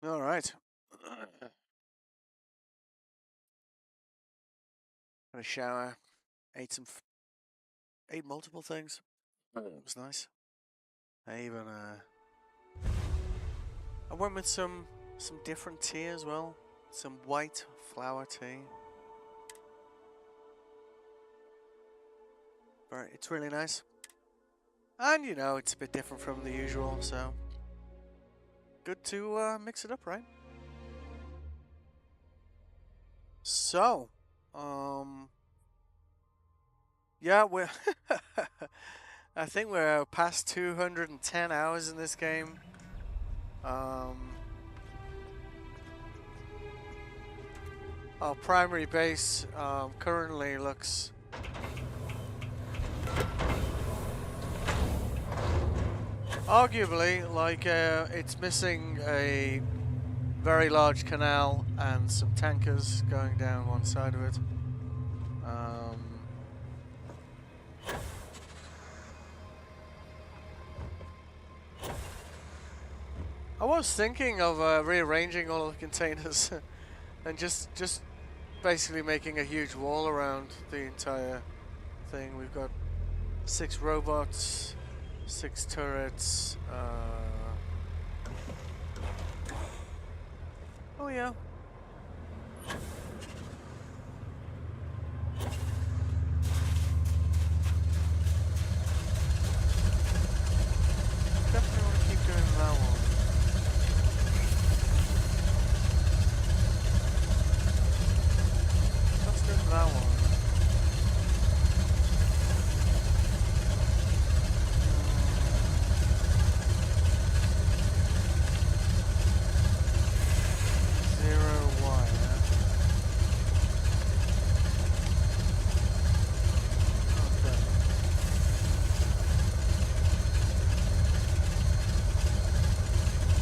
All right. Had a shower, ate ate multiple things. It was nice. I even I went with some different tea as well. Some white flower tea. But it's really nice. And you know, it's a bit different from the usual, so good to mix it up, right? So, yeah, we're I think we're past 210 hours in this game. Our primary base currently looks arguably like it's missing a very large canal and some tankers going down one side of it. I was thinking of rearranging all of the containers and just basically making a huge wall around the entire thing. We've got 6 robots, 6 turrets. Oh yeah. Definitely want to keep doing that one. Let's do that one.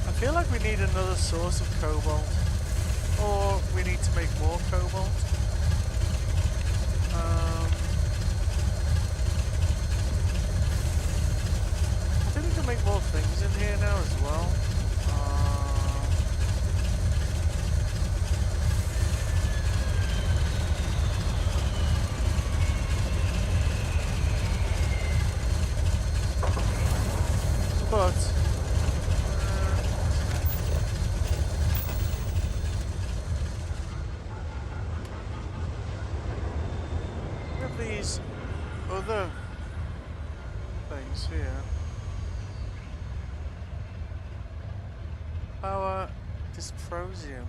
I feel like we need another source of cobalt, or we need to make more cobalt. I think we can make more things in here now as well. But we have these other things here. Power dysprosium,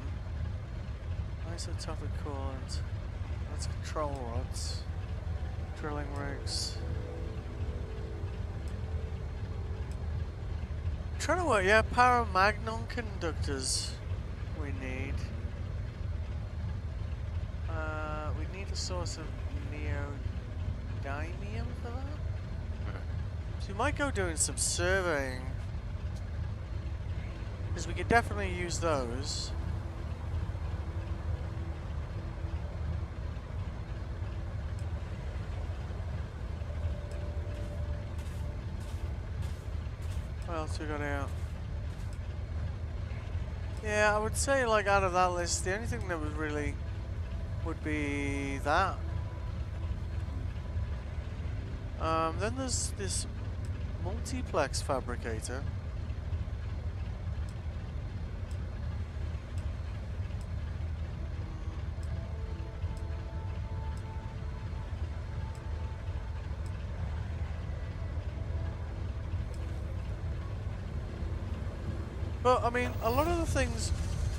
isotopic coolant. That's control rods, drilling rigs. I'm trying to work, yeah, paramagnon conductors we need. We need a source of neodymium for that. So we might go doing some surveying, because we could definitely use those. What else we got out? Yeah, I would say like out of that list, the only thing that would be that. Then there's this multiplex fabricator. But I mean, a lot of the things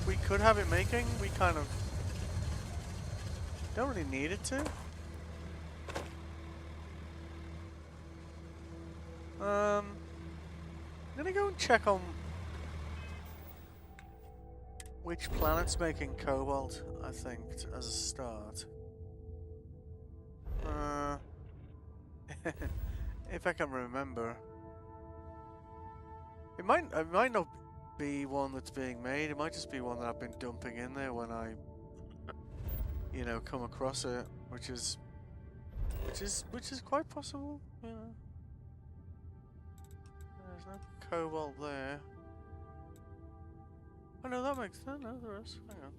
we could have it making, we kind of don't really need it to. I'm gonna go and check on which planet's making cobalt, I think, as a start. If I can remember. It might not be one that's being made, it might just be one that I've been dumping in there when I, you know, come across it, which is quite possible, you know. There's no cobalt there. Oh no, that makes sense. No, there is. Hang on.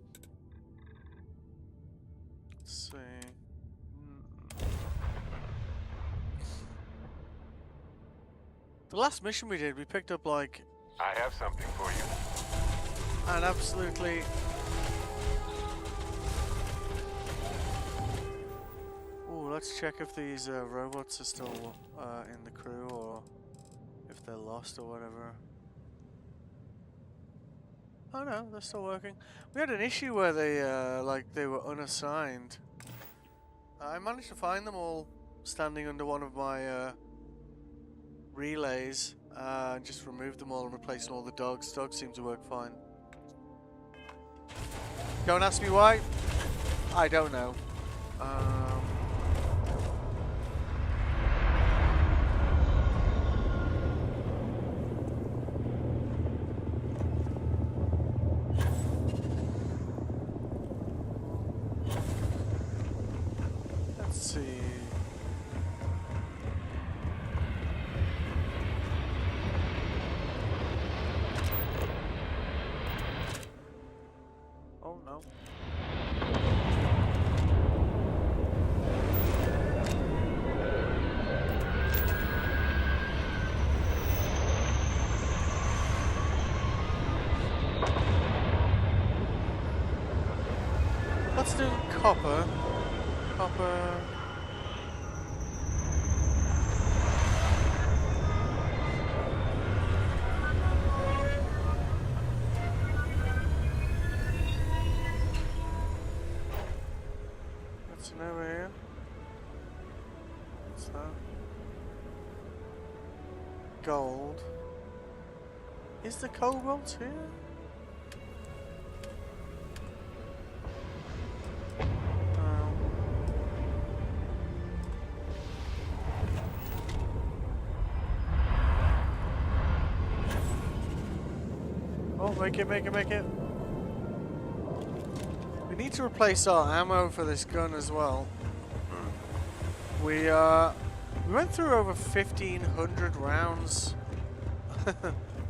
Let's see. The last mission we did, we picked up like I have something for you. an absolutely let's check if these robots are still in the crew or if they're lost or whatever. Oh no, they're still working. We had an issue where they they were unassigned. I managed to find them all standing under one of my relays and just removed them all and replaced all the dogs. Dogs seem to work fine. Don't ask me why. I don't know. Let's see. Oh no. Let's do copper. Copper. That's an area. What's that? Gold. Is the cobalt here? Oh, make it, make it, make it. We need to replace our ammo for this gun as well. We went through over 1,500 rounds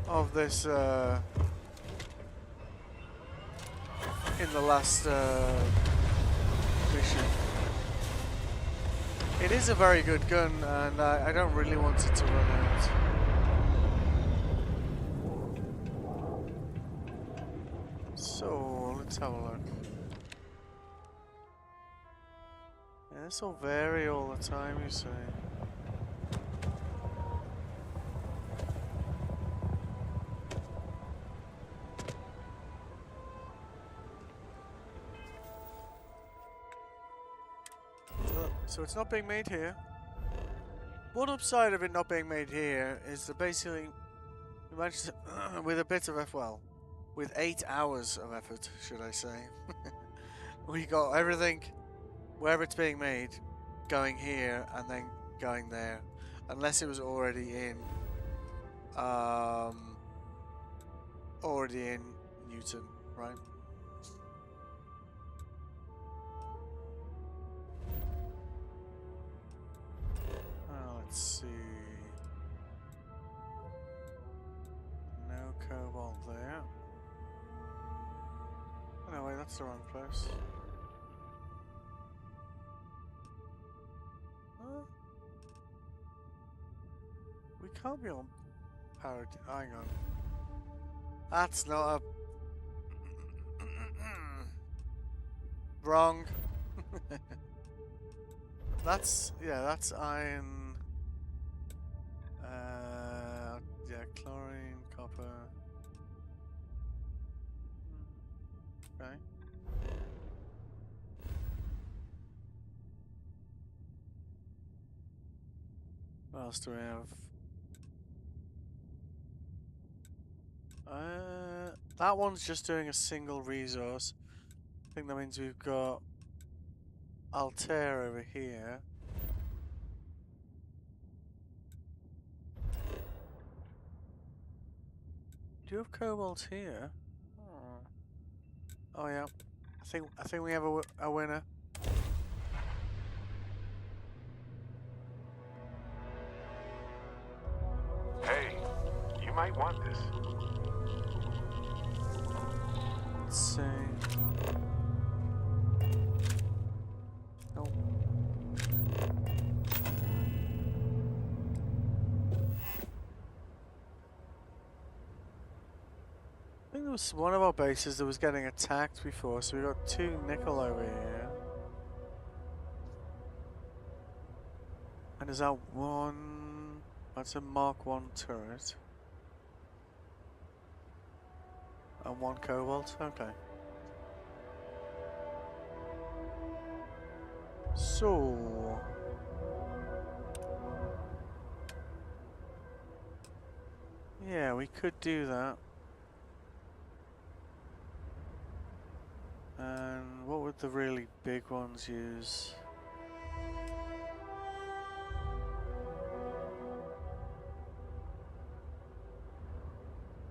of this in the last mission. It is a very good gun, and I don't really want it to run out. So let's have a look. Yeah, this will vary all the time, you see. So it's not being made here. One upside of it not being made here is that basically we managed to, with a bit of with 8 hours of effort, should I say, we got everything wherever it's being made going here and then going there, unless it was already in Newton, right? Let's see. No cobalt there. Oh, no, wait, that's the wrong place. We can't be on power. Hang on. That's not a. Wrong. That's iron. Yeah, chlorine, copper. Okay. What else do we have? That one's just doing a single resource. I think that means we've got Altair over here. Do you have cobalt here? Oh yeah. I think we have a winner. Hey, you might want this. was one of our bases that was getting attacked before, so we got 2 nickel over here. And is that one? That's a Mark 1 turret. And 1 cobalt? Okay. So... yeah, we could do that. And what would the really big ones use?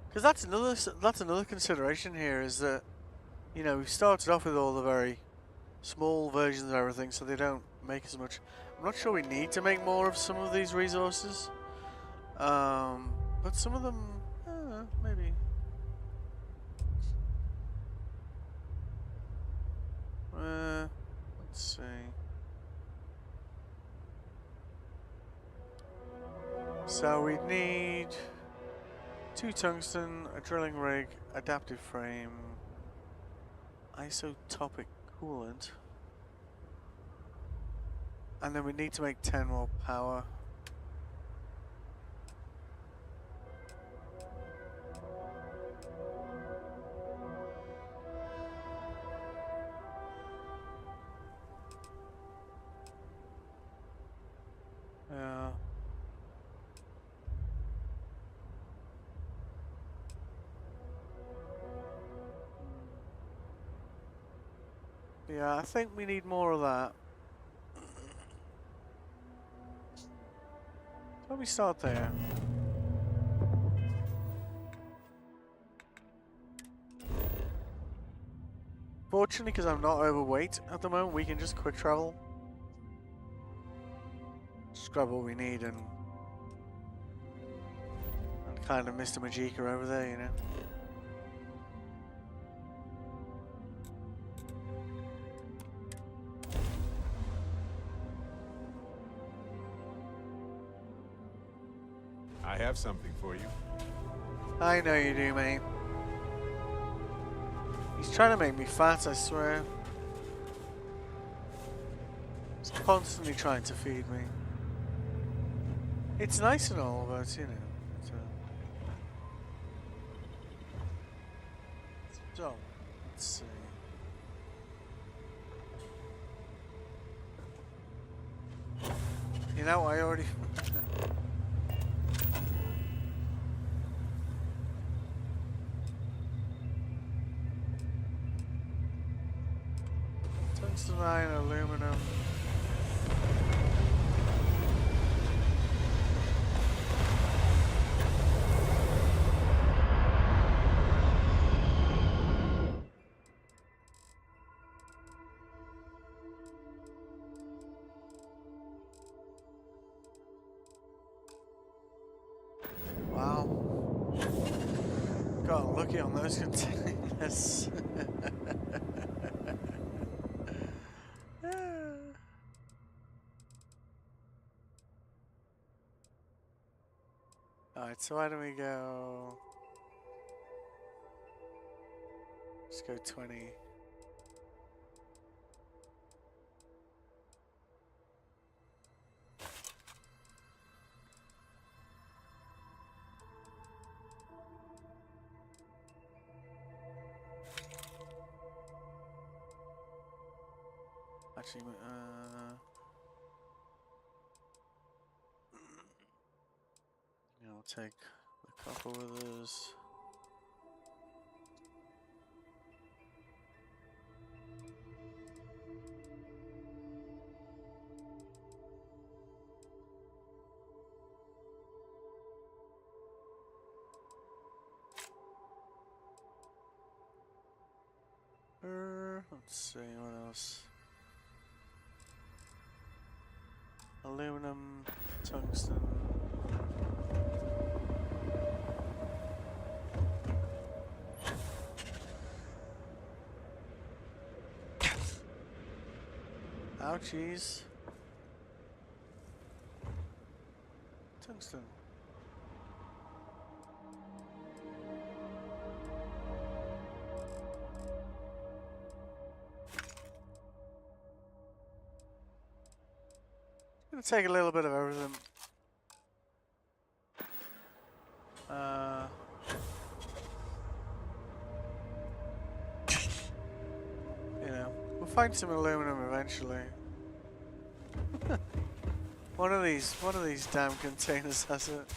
Because that's another consideration here, is that, you know, we started off with all the very small versions of everything, so they don't make as much. I'm not sure we need to make more of some of these resources, but some of them, maybe. Let's see. So we'd need 2 tungsten, a drilling rig, adaptive frame, isotopic coolant, and then we need to make 10 more power. Yeah, I think we need more of that. Let me start there. Fortunately, because I'm not overweight at the moment, we can just quick travel. Just grab what we need and kind of Mr. Majika over there, you know. I have something for you. I know you do, mate. He's trying to make me fat, I swear. He's constantly trying to feed me. It's nice and all, but you know. So, let's see. You know, I already... Tungsten iron, aluminum. Wow. Got lucky on those containers. Alright, so why don't we go... let's go 20. Actually, yeah, I'll take a couple of those. Let's see, what else? Aluminum, tungsten. Ouchies. Tungsten. gonna take a little bit of everything. You know, we'll find some aluminum eventually. One of these damn containers has it.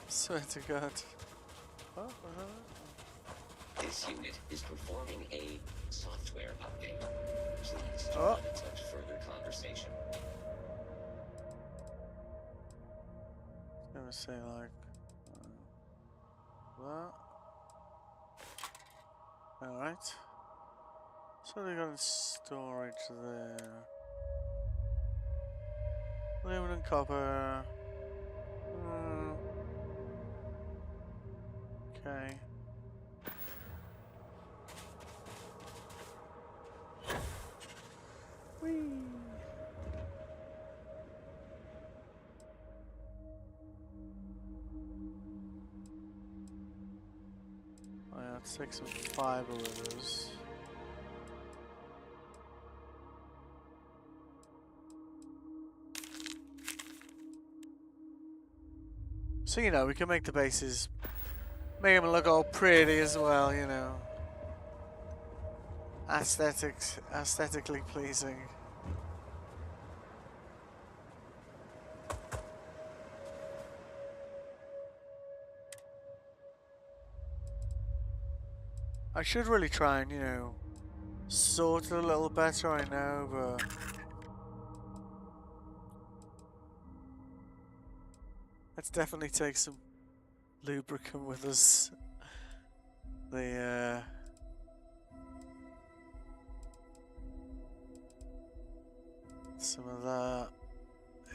Swear to God. Oh, This unit is performing a software update. Please do Oh. not attempt further conversation. Gonna say like that. All right. So they got storage there. Aluminum, copper. Okay. Whee. Oh yeah, let's take some fiber with us. So, you know, we can make the bases, make them look all pretty as well, you know. Aesthetically pleasing. I should really try and, you know, sort it a little better, I know, but let's definitely take some lubricant with us. Some of that.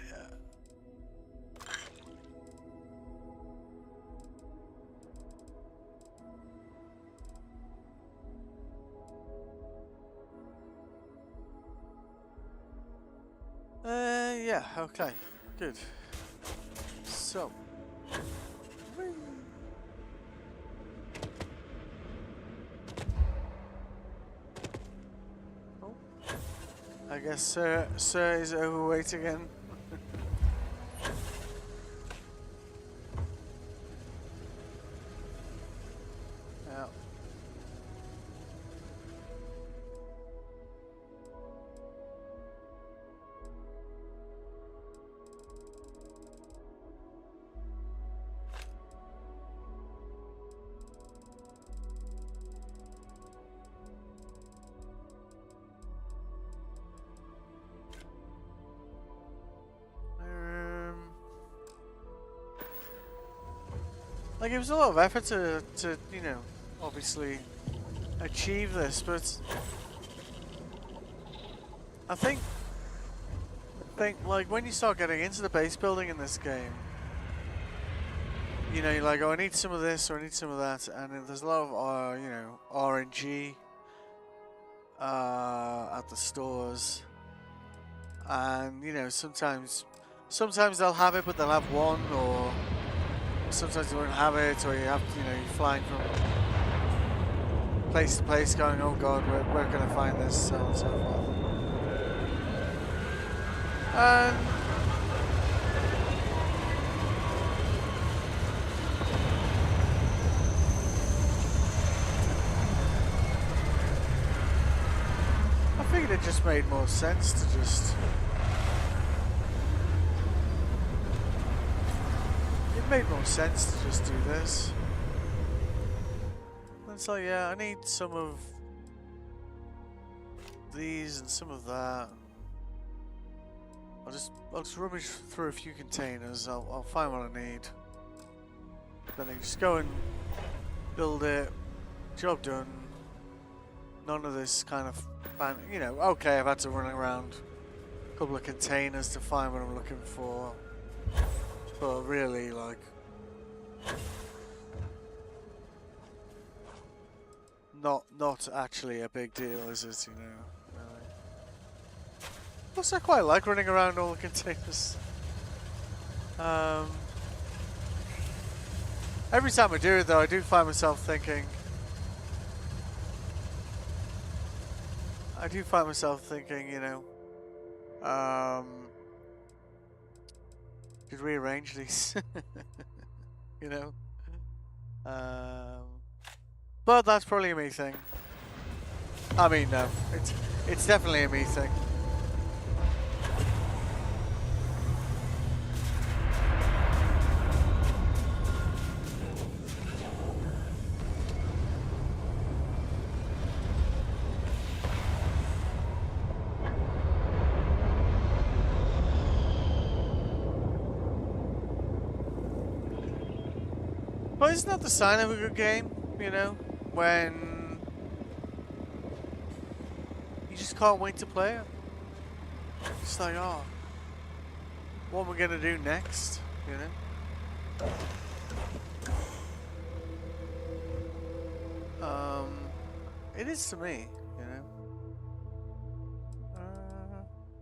Yeah. Yeah, okay. Good. So. Whee. Oh. I guess Sir is overweight again. Yeah. Like, it was a lot of effort to you know, obviously achieve this, but I think like when you start getting into the base building in this game, you know, you're like, oh, I need some of this or I need some of that, and there's a lot of you know, RNG at the stores, and you know, sometimes they'll have it, but they'll have one, or sometimes they won't have it, or you have to, you know, you're flying from place to place going, oh god, where can I find this, so on and so forth. And I figured it just made more sense to just... It made more sense to just do this. And it's like, yeah, I need some of these and some of that. I'll just rummage through a few containers. I'll find what I need. Then I just go and build it. Job done. None of this kind of you know, okay, I've had to run around a couple of containers to find what I'm looking for. But really, like, not actually a big deal, is it, you know? Plus, I quite like running around all the containers. Every time I do it, though, I do find myself thinking... you know... Should rearrange these. You know? But that's probably a me thing. I mean, no. It's definitely a me thing. But isn't that the sign of a good game, you know? When you just can't wait to play it. It's like, oh, what am I gonna do next, you know? It is to me, you know?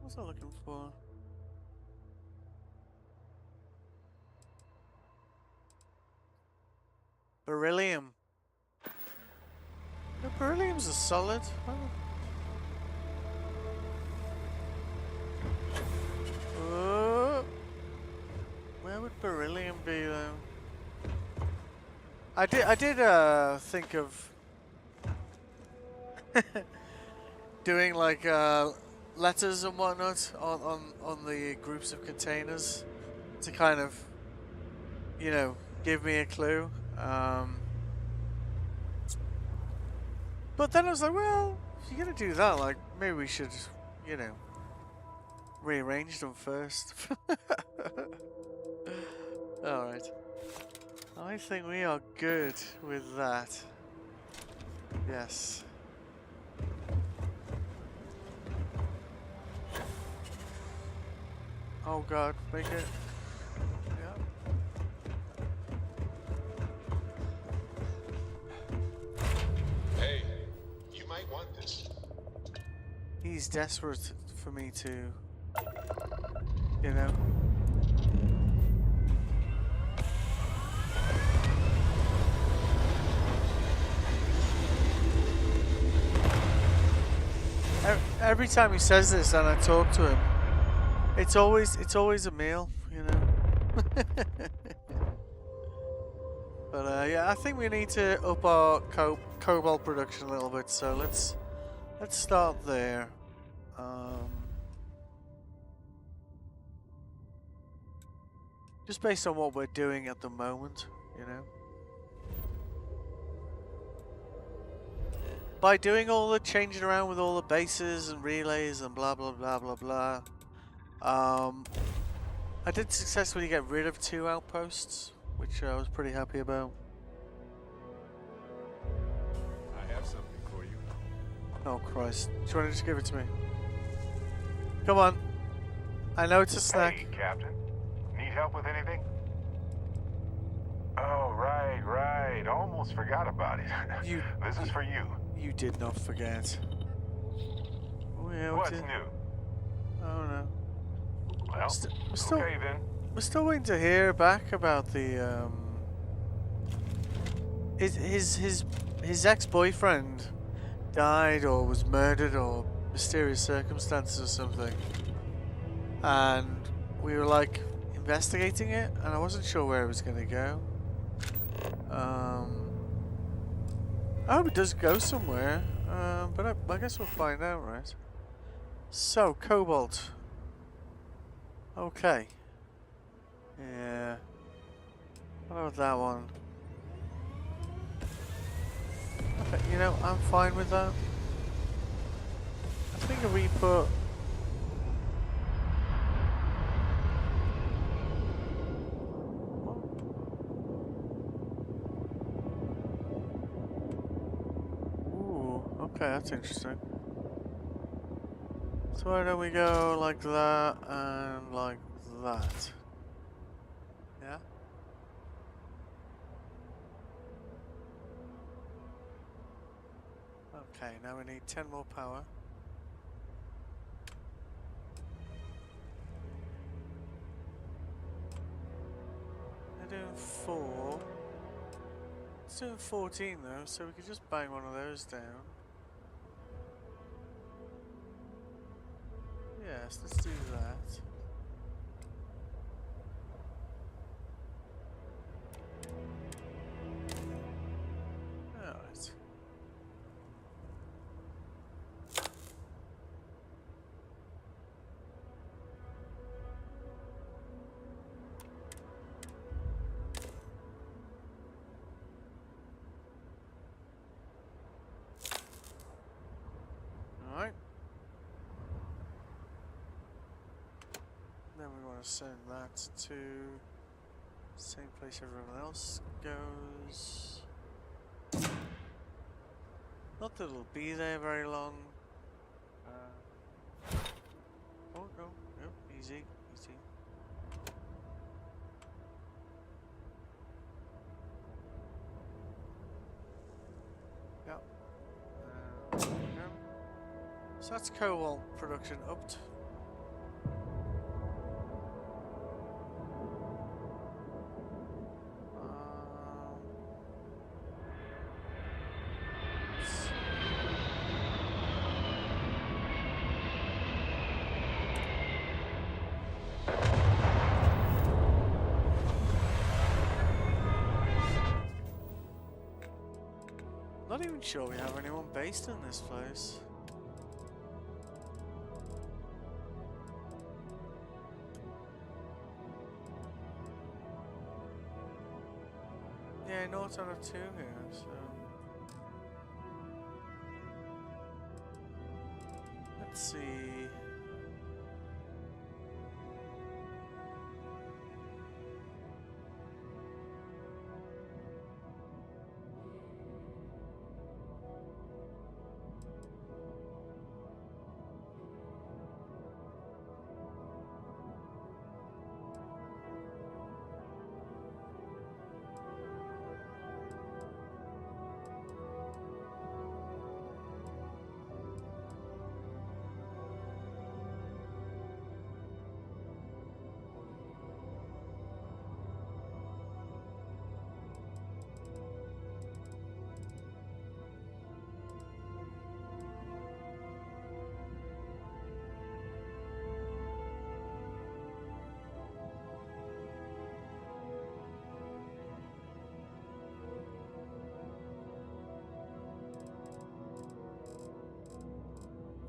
What's I looking for? Beryllium. The beryllium's a solid. Where would beryllium be though? I did think of doing like letters and whatnot on the groups of containers to kind of, you know, give me a clue. But then I was like, well, if you're gonna do that, like maybe we should, you know, rearrange them first. Alright. I think we are good with that. Yes. Oh god, make it. Yeah. Hey, you might want this. He's desperate for me to, you know. Every time he says this and I talk to him, it's always a meal, you know. But yeah, I think we need to up our cobalt production a little bit. So let's start there. Just based on what we're doing at the moment, you know. By doing all the changing around with all the bases and relays and blah blah blah blah blah, I did successfully get rid of 2 outposts, which I was pretty happy about. I have something for you. Oh Christ! Do you want to just give it to me? Come on. I know it's a snack. Hey, Captain. Need help with anything? Oh, right. Almost forgot about it. This is for you. You did not forget. Oh yeah, What's new? Oh no. Well, okay then. We're still waiting to hear back about the his ex-boyfriend died or was murdered or mysterious circumstances or something, and we were like investigating it, and I wasn't sure where it was gonna go. I hope it does go somewhere, but I guess we'll find out, right? So, cobalt. Okay. Yeah. What about that one? Okay, you know, I'm fine with that. I think if we put... Ooh, okay, that's interesting. So why don't we go like that and like that? Yeah? Okay, now we need 10 more power. They're doing 4. It's doing 14 though, so we could just bang one of those down. Yes, let's do that. want to send that to same place everyone else goes. Not that it'll be there very long. Oh no, no, easy, easy. Yep. No. So that's cobalt production upped. Not even sure we have anyone based in this place. Yeah, North out of 2 here, so... Let's see...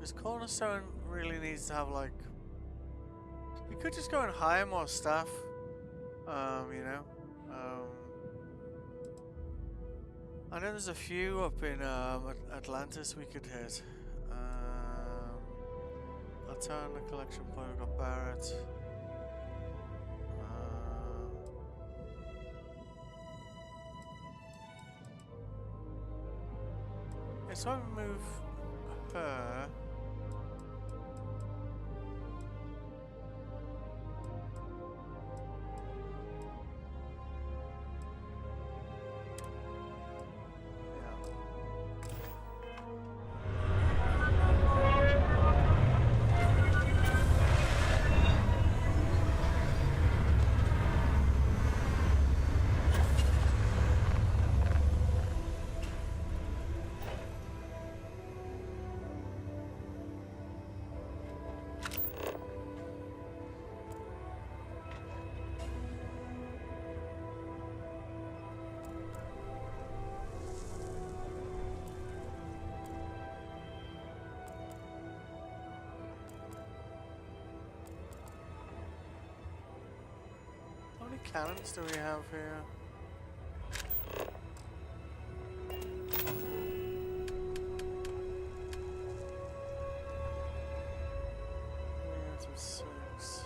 This cornerstone really needs to have like... We could just go and hire more staff. You know. I know there's a few up in Atlantis we could hit. Latana collection point, we've got Barrett. Yeah, so I move her. How many cannons do we have here? Six.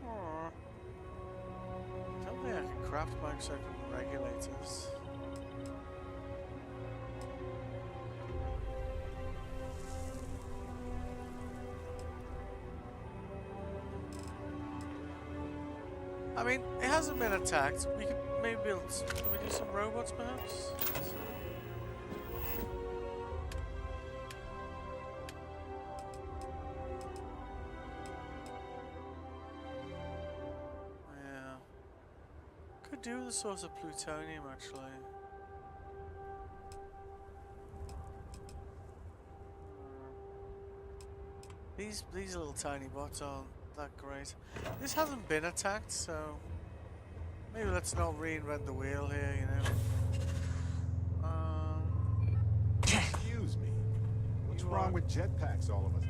Oh. I don't think I can craft microsecond regulators. I mean, it hasn't been attacked. We could maybe build. Can we do some robots, perhaps? Yeah. Could do the source of plutonium, actually. These little tiny bots aren't that great. This hasn't been attacked, so maybe let's not reinvent the wheel here, you know. Excuse me. What's wrong with jetpacks all of us?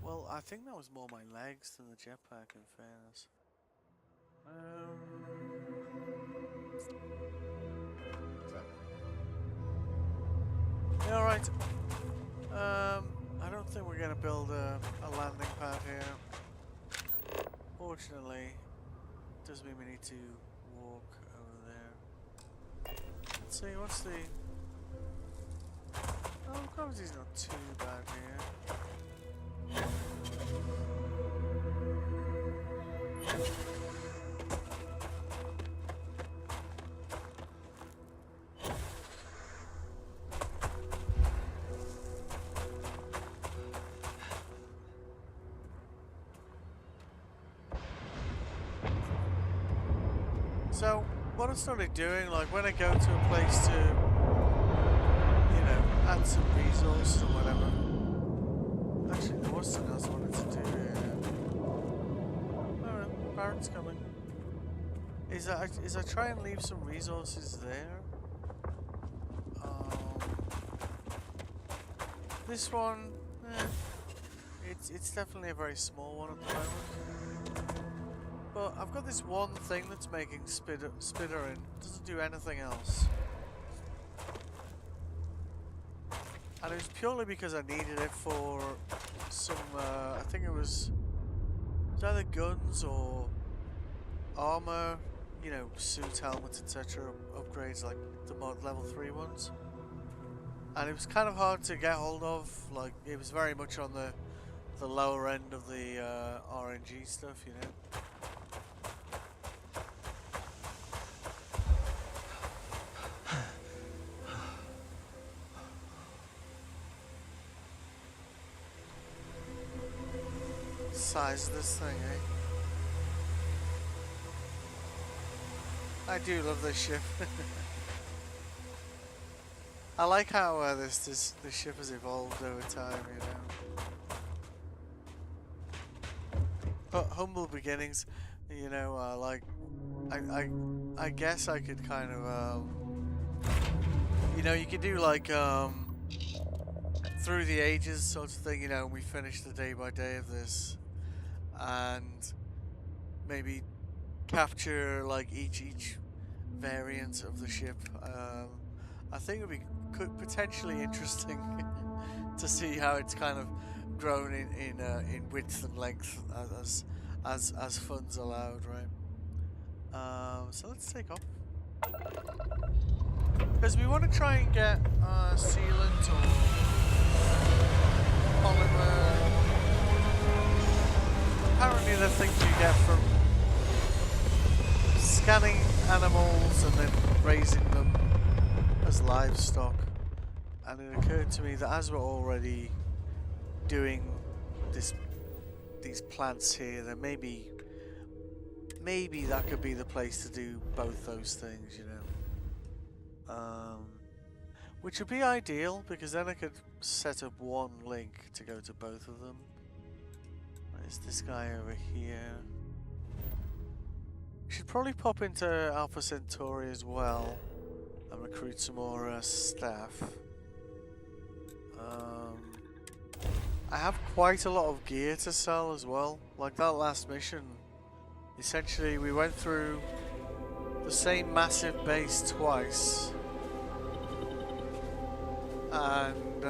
Well, I think that was more my legs than the jetpack, in fairness. What's up? Right. I don't think we're gonna build a landing pad here. Fortunately, does mean we need to walk over there. Let's see, what's the... Oh, gravity's not too bad here. So, what I started doing, like when I go to a place to, you know, add some resources or whatever. Actually, there was something else I wanted to do here. Oh, no, Baron's coming. Is I try and leave some resources there? This one, it's definitely a very small one at the moment. But I've got this one thing that's making spittering. It doesn't do anything else. And it was purely because I needed it for some, I think it was either guns or armor, you know, suit, helmets, etc. upgrades like the mod level 3 ones. And it was kind of hard to get hold of, like it was very much on the lower end of the RNG stuff, you know. Size of this thing, eh? I do love this ship. I like how this ship has evolved over time, you know. But humble beginnings, you know. Like I guess I could kind of you know, you could do like through the ages sort of thing, you know. And we finish the day by day of this, and maybe capture like each variant of the ship. I think it would be potentially interesting to see how it's kind of grown in width and length as funds allowed, right? So let's take off because we want to try and get sealant or polymer. Apparently, the things you get from scanning animals and then raising them as livestock. And it occurred to me that as we're already doing these plants here, then maybe that could be the place to do both those things, you know. Which would be ideal because then I could set up one link to go to both of them. There's this guy over here. Should probably pop into Alpha Centauri as well and recruit some more staff. I have quite a lot of gear to sell as well. Like that last mission, essentially we went through the same massive base twice. And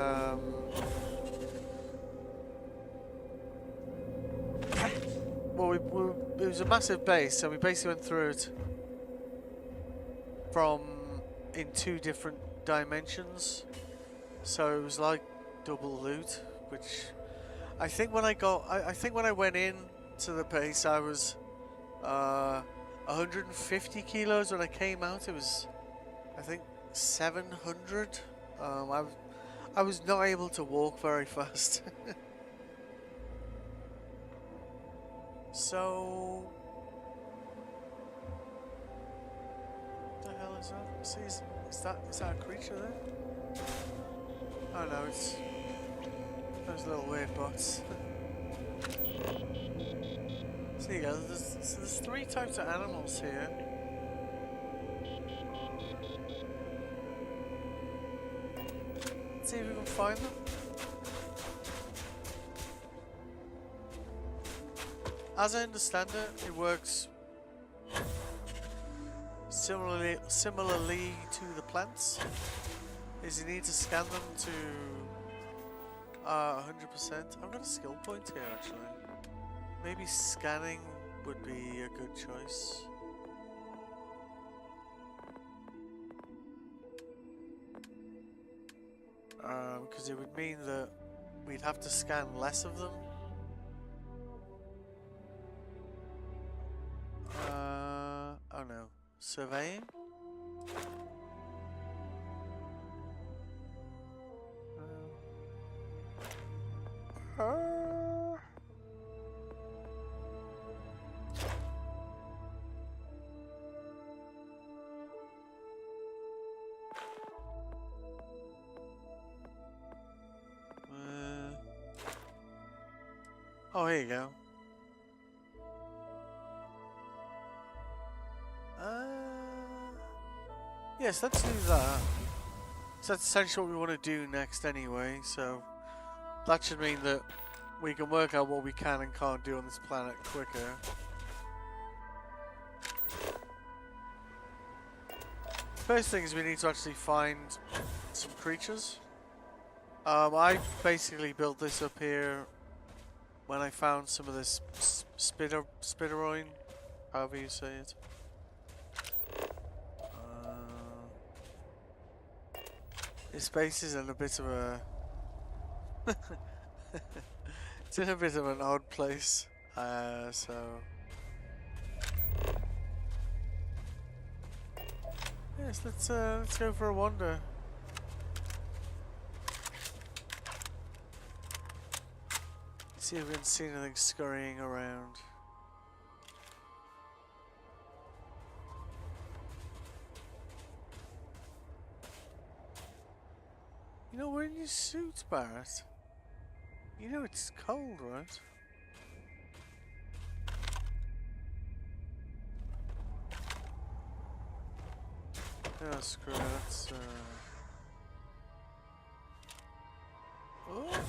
well, it was a massive base, so we basically went through it in 2 different dimensions. So it was like double loot, which I think when I went in to the base I was 150 kilos. When I came out it was I think 700. I was not able to walk very fast. So what the hell is that? See, is that a creature there? Oh no, it's those little weird bots. So you go, there's 3 types of animals here. Let's see if we can find them. As I understand it, it works similarly to the plants. is you need to scan them to 100%. I've got a skill point here actually. Maybe scanning would be a good choice. Because it would mean that we'd have to scan less of them. Oh no. Surveying? Oh, here you go. Yes, let's do that. So that's essentially what we want to do next anyway, so that should mean that we can work out what we can and can't do on this planet quicker. First thing is we need to actually find some creatures. I basically built this up here when I found some of this spideroin, however you say it. This base is in a bit of a it's in a bit of an odd place, so yes, let's go for a wander. See if we can see anything scurrying around. You know, wearing your suit, Barrett. You know it's cold, right? Oh, screw it. Let's, oh!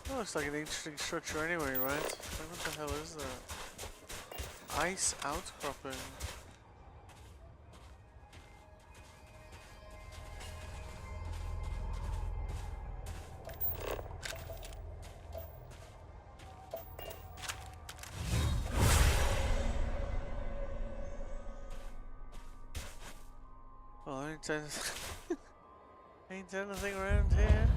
That looks like an interesting structure anyway, right? What the hell is that? Ice outcropping. Well, ain't anything around here.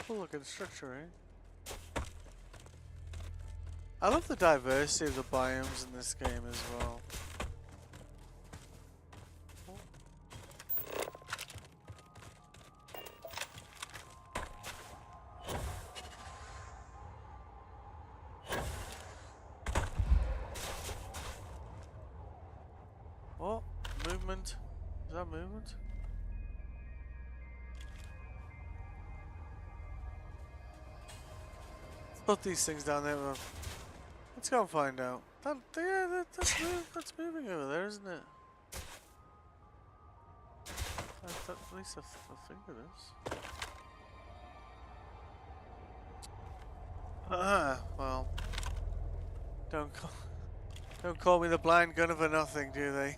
Cool looking structure, eh? I love the diversity of the biomes in this game as well. Oh, movement. Is that movement? Put these things down there. Let's go and find out. That's moving over there, isn't it? At least I think it is. Well, don't call me the blind gunner for nothing, do they?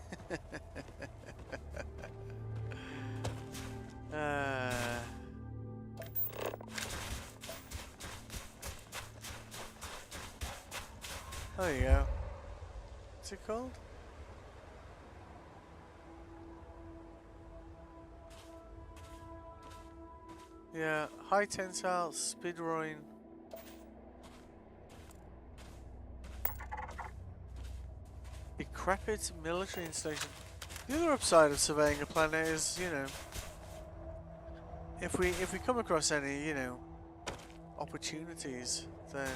There you go. What's it called? Yeah, high tensile spideroin. Decrepit military installation. The other upside of surveying a planet is, you know, if we come across any, you know, opportunities, then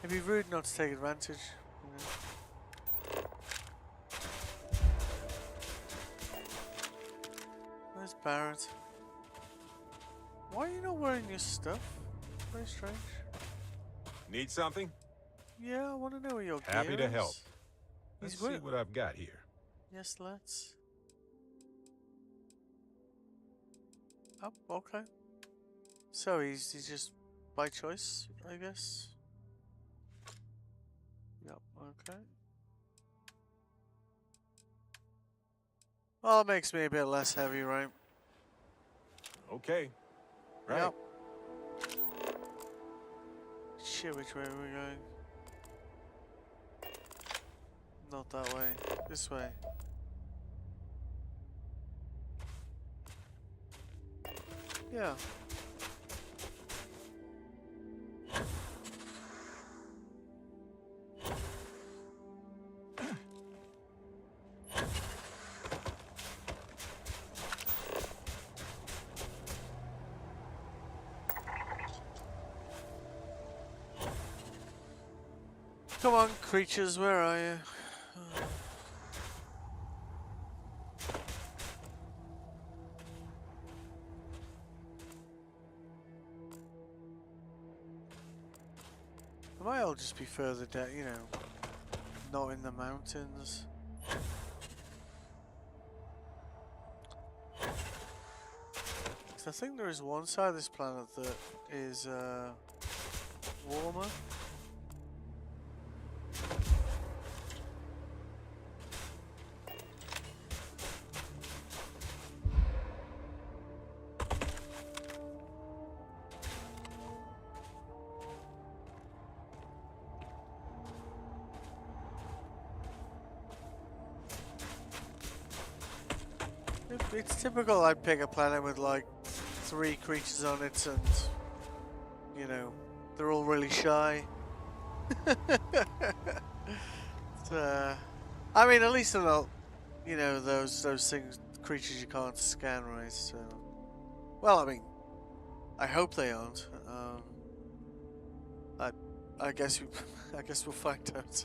it'd be rude not to take advantage, you know. Where's Barrett? Why are you not wearing your stuff? Very strange. Need something? Yeah, I want to know where your Happy gear to is. help. He's Let's see what I've got here. Yes, let's. Oh, okay. So he's just by choice, I guess. Yep, okay. Well, it makes me a bit less heavy, right? Okay. Right. Yep. Shit, which way are we going? Not that way. This way. Yeah. Come on, creatures, where are you? They might all just be further down, you know, not in the mountains. 'Cause I think there is one side of this planet that is warmer. It's typical I'd pick a planet with like 3 creatures on it and, you know, they're all really shy. I mean, at least they're not, you know, those things, creatures you can't scan, right? So, well, I mean, I hope they aren't. I guess I guess we'll find out.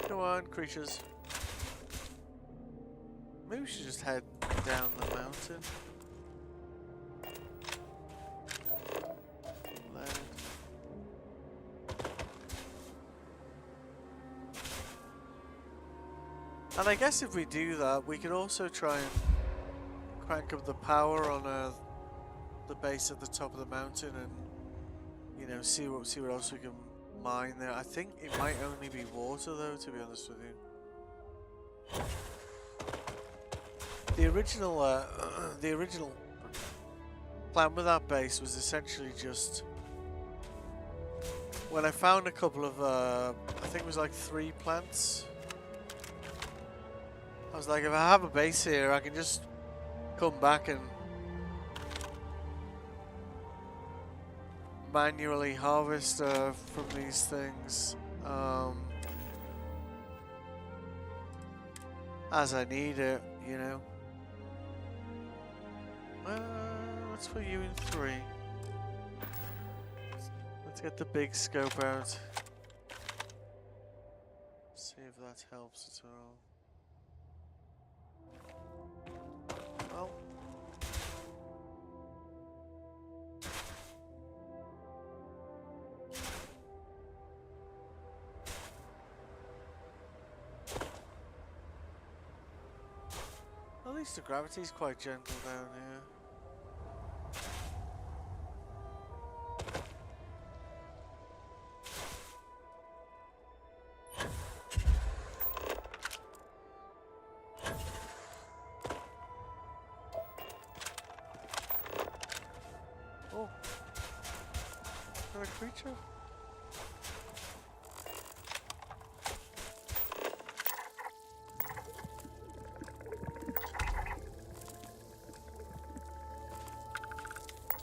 Come on, creatures. Maybe we should just head down the mountain. Land. And I guess if we do that, we could also try and crank up the power on the base at the top of the mountain, and you know, see what else we can mine there. I think it might only be water, though, to be honest with you. The original plan with that base was essentially just when I found a couple of I think it was like 3 plants. I was like, if I have a base here, I can just come back and manually harvest from these things as I need it, you know. Let's put you in 3. Let's get the big scope out. See if that helps at all. Well. At least the gravity's quite gentle down here. Oh, is that a creature?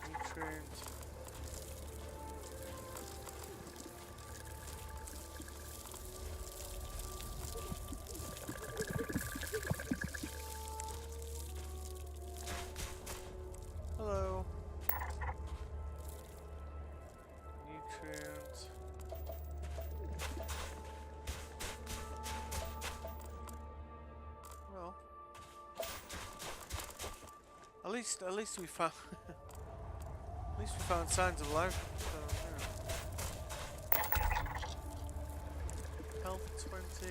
Nutrients. Hello. Nutrients. Well, at least we found At least we found signs of life. So, yeah. Health 20.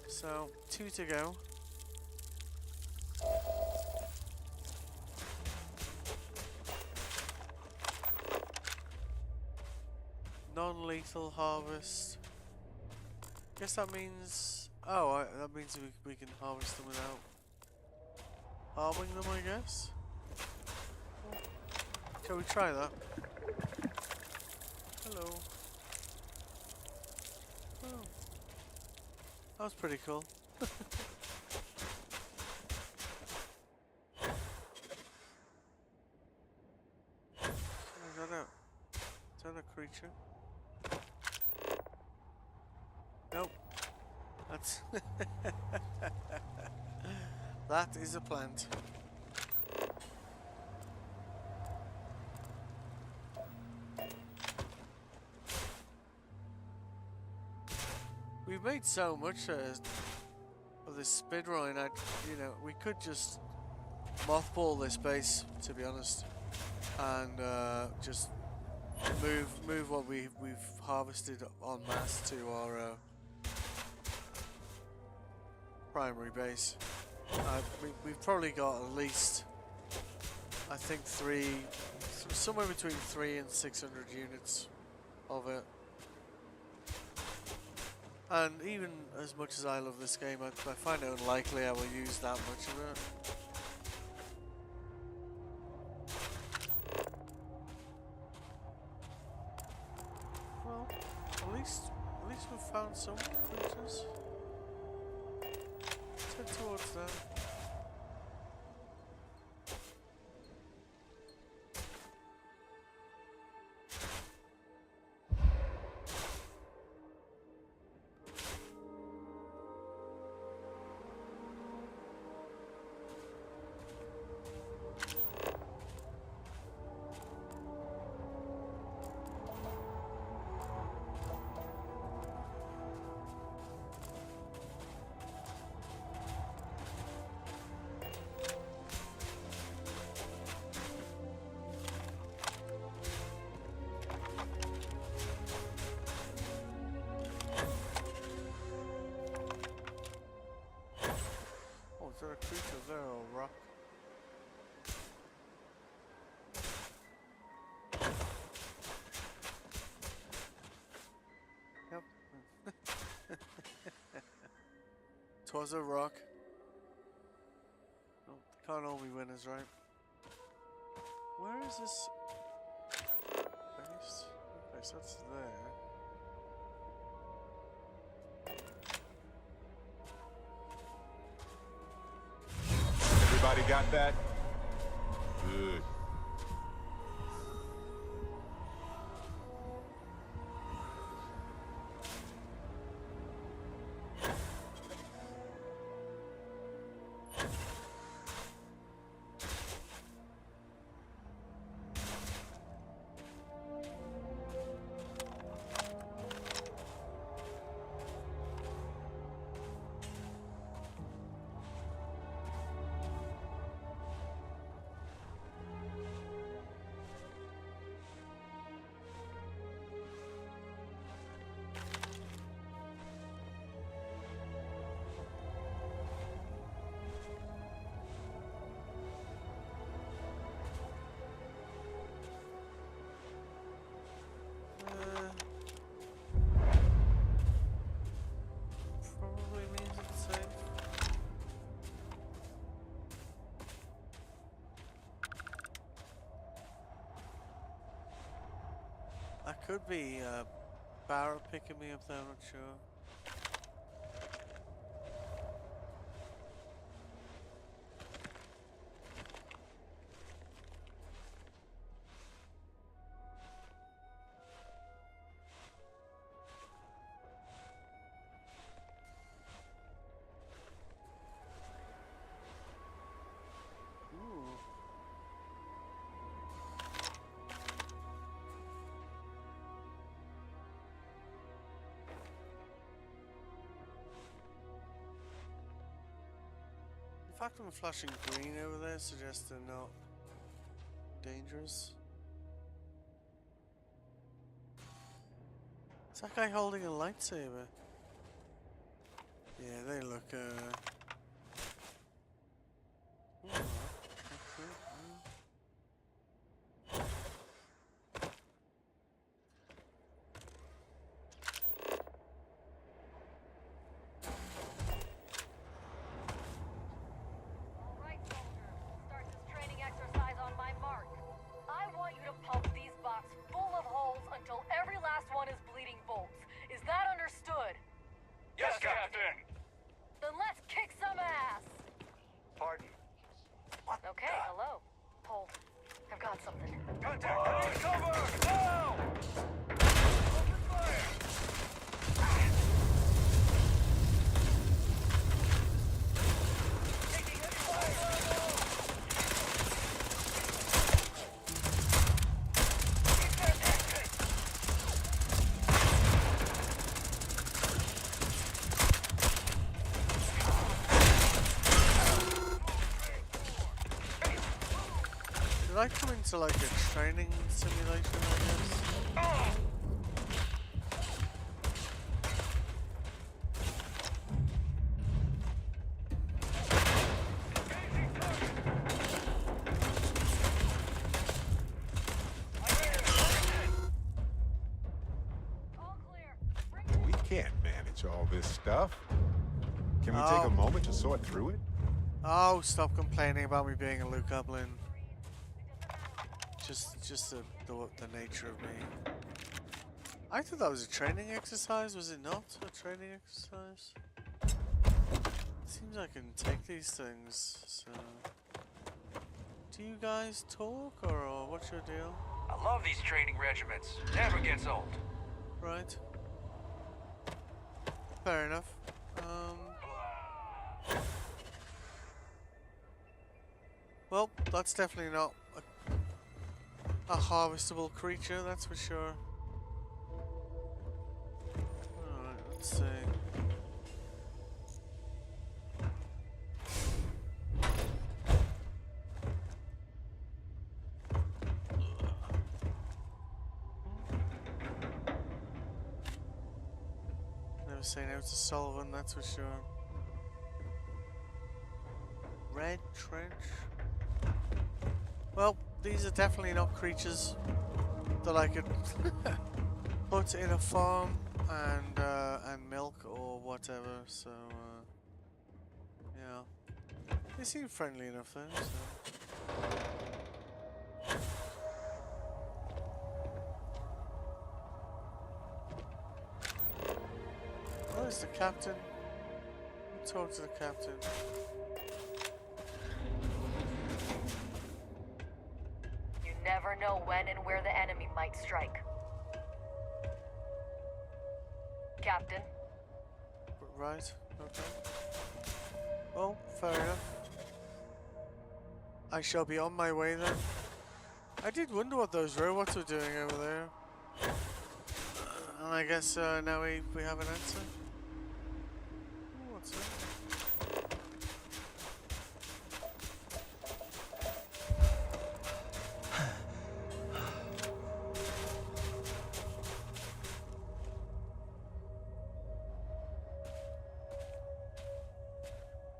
So, 2 to go. Non-lethal harvest. Guess that means... Oh, that means we can harvest them without harming them, I guess? Shall we try that? Hello. Oh. That was pretty cool. Is that a creature? Nope. That's... that is a plant. We've made so much of this speedrun. You know, we could just mothball this base, to be honest, and just move what we've harvested en masse to our primary base. We've probably got at least, I think, somewhere between 300 and 600 units of it. And even as much as I love this game, I find it unlikely I will use that much of it. Well, at least we've found some creatures. Let's head towards them. Is there a creature there or a rock? Yep. Twas a rock. No, they can't all be winners, right? Where is this base? Okay, so that's there. Everybody got that? Good. Probably means it's safe. I could be Barrett picking me up there, I'm not sure. Ooh. fact I'm flashing green over there suggests they're not dangerous. Is that guy holding a lightsaber? Yeah, they look, did I come into like a training simulation, I guess? We can't manage all this stuff. Can we take a moment to sort through it? Oh, stop complaining about me being a Luke Goblin. Just the nature of me. I thought that was a training exercise. Was it not a training exercise? Seems I can take these things. So, do you guys talk or what's your deal? I love these training regiments. Never gets old. Right. Fair enough. Well, that's definitely not a harvestable creature, that's for sure. Alright, let's see. Never say no to Sullivan, that's for sure. Red Trench. Well, these are definitely not creatures that I could put in a farm and milk or whatever. So yeah, they seem friendly enough though. So. Where's the captain? We'll talk to the captain. Never know when and where the enemy might strike. Captain? Right, okay. Well, fair enough. I shall be on my way then. I did wonder what those robots were doing over there. And I guess now we have an answer. Ooh, what's that?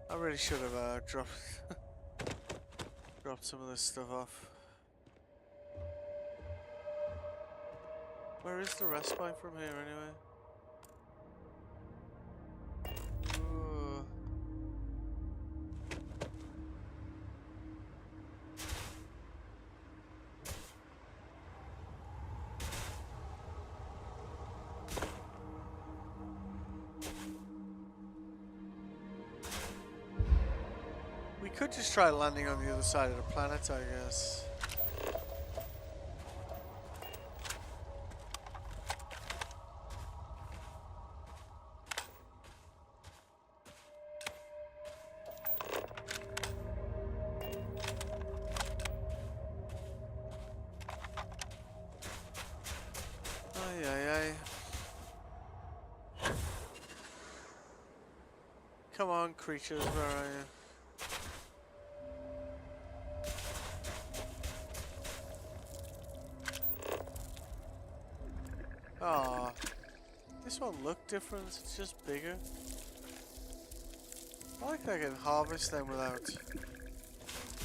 I really should have dropped some of this stuff off. Where is the respite from here anyway? Ooh. We could just try landing on the other side of the planet, I guess. Ay, ay, ay. Come on, creatures, where are you? Ah, this one looked different. It's just bigger. I like that I can harvest them without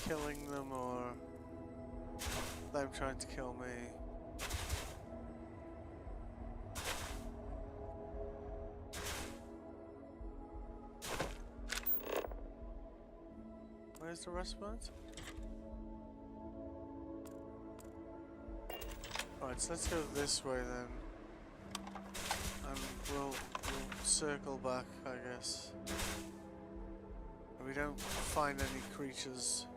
killing them or them trying to kill me. Where's the rest of it? Alright, so let's go this way then. And we'll circle back, I guess. And we don't find any creatures,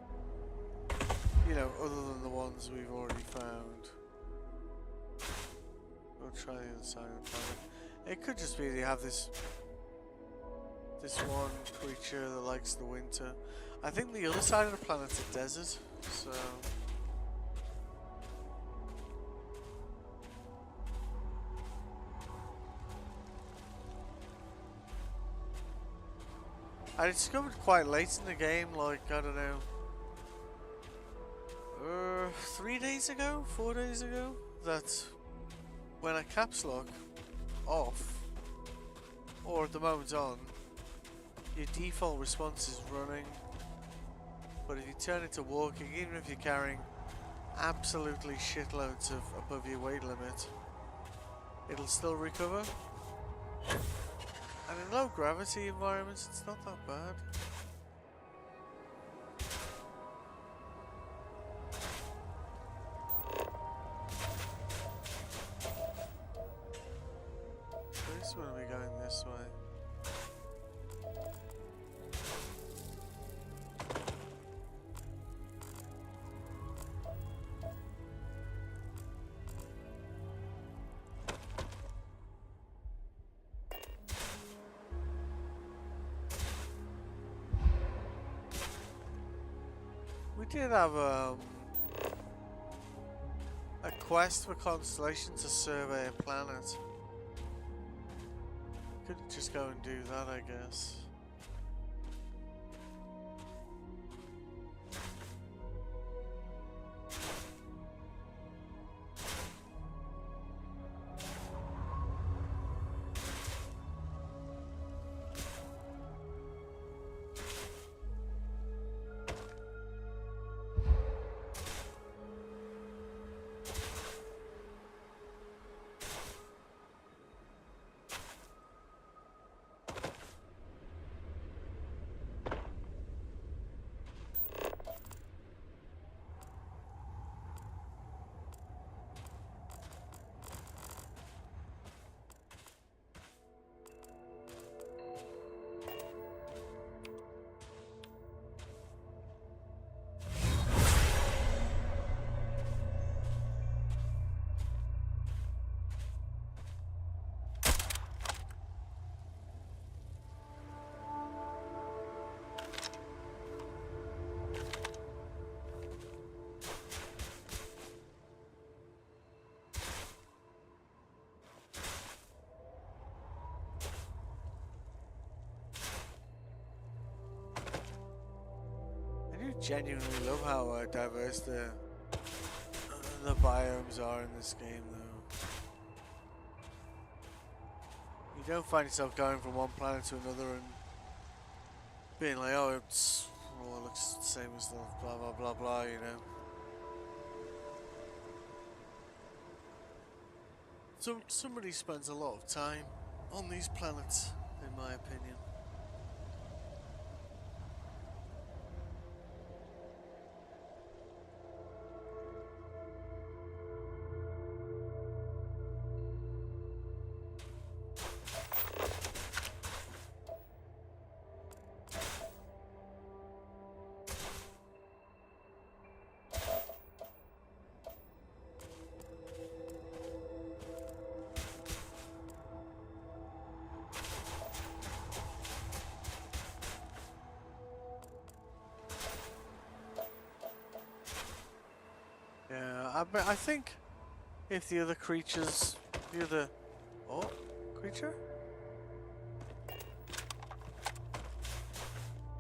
you know, other than the ones we've already found. We'll try the other side of the planet. It could just be they have this one creature that likes the winter. I think the other side of the planet's a desert, so... I discovered quite late in the game, like, I don't know, 3 days ago, 4 days ago, that when I caps lock off, or at the moment on, your default response is running, but if you turn it to walking, even if you're carrying absolutely shitloads of above your weight limit, it'll still recover. And in low gravity environments, it's not that bad. This one will be going this way. We did have a quest for Constellation to survey a planet. Could just go and do that, I guess. Genuinely love how diverse the biomes are in this game, though. You don't find yourself going from one planet to another and being like, oh, it looks the same as the blah blah blah blah, you know. So somebody spends a lot of time on these planets, in my opinion. I think if the other creatures, creature?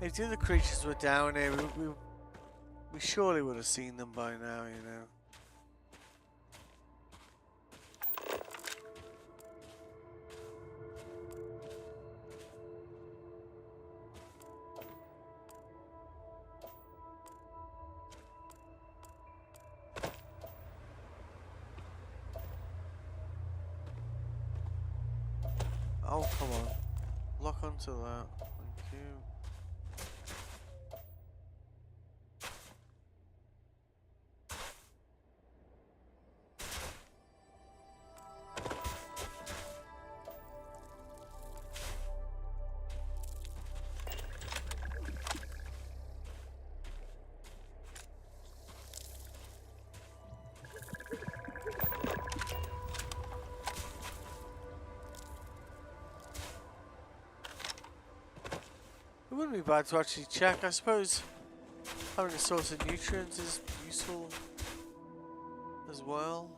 If the other creatures were down here, we surely would have seen them by now, you know. Oh, come on. Lock onto that. Thank you. It wouldn't be bad to actually check. I suppose having a source of nutrients is useful as well.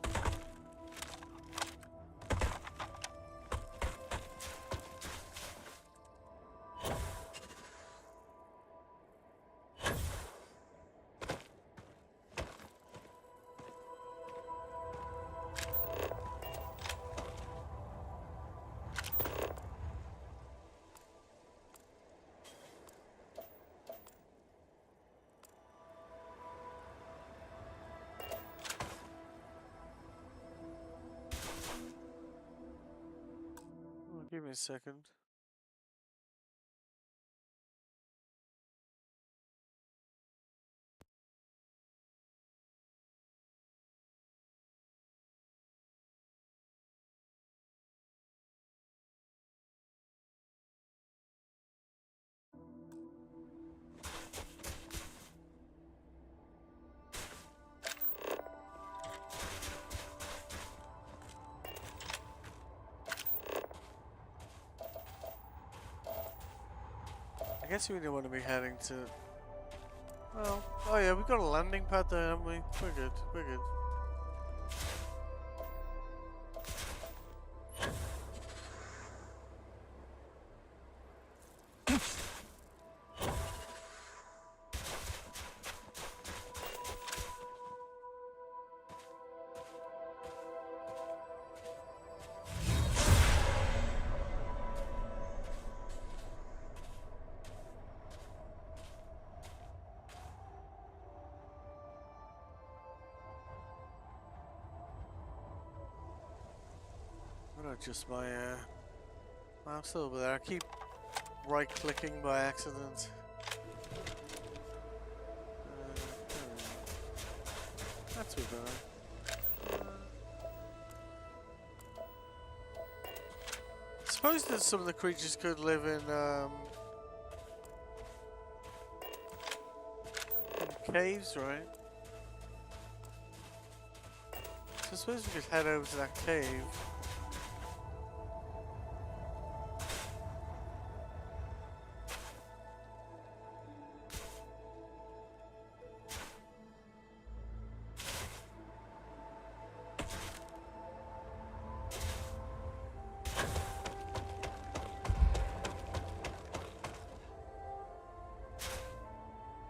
Give me a second. I guess we don't want to be heading to... Well, oh yeah, we've got a landing pad there, haven't we? We're good, we're good. I'm gonna adjust my mouse over there. I keep right clicking by accident. That's too bad. I suppose that some of the creatures could live in caves, right? So I suppose we could head over to that cave.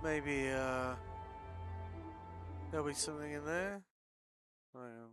Maybe there'll be something in there. I don't know.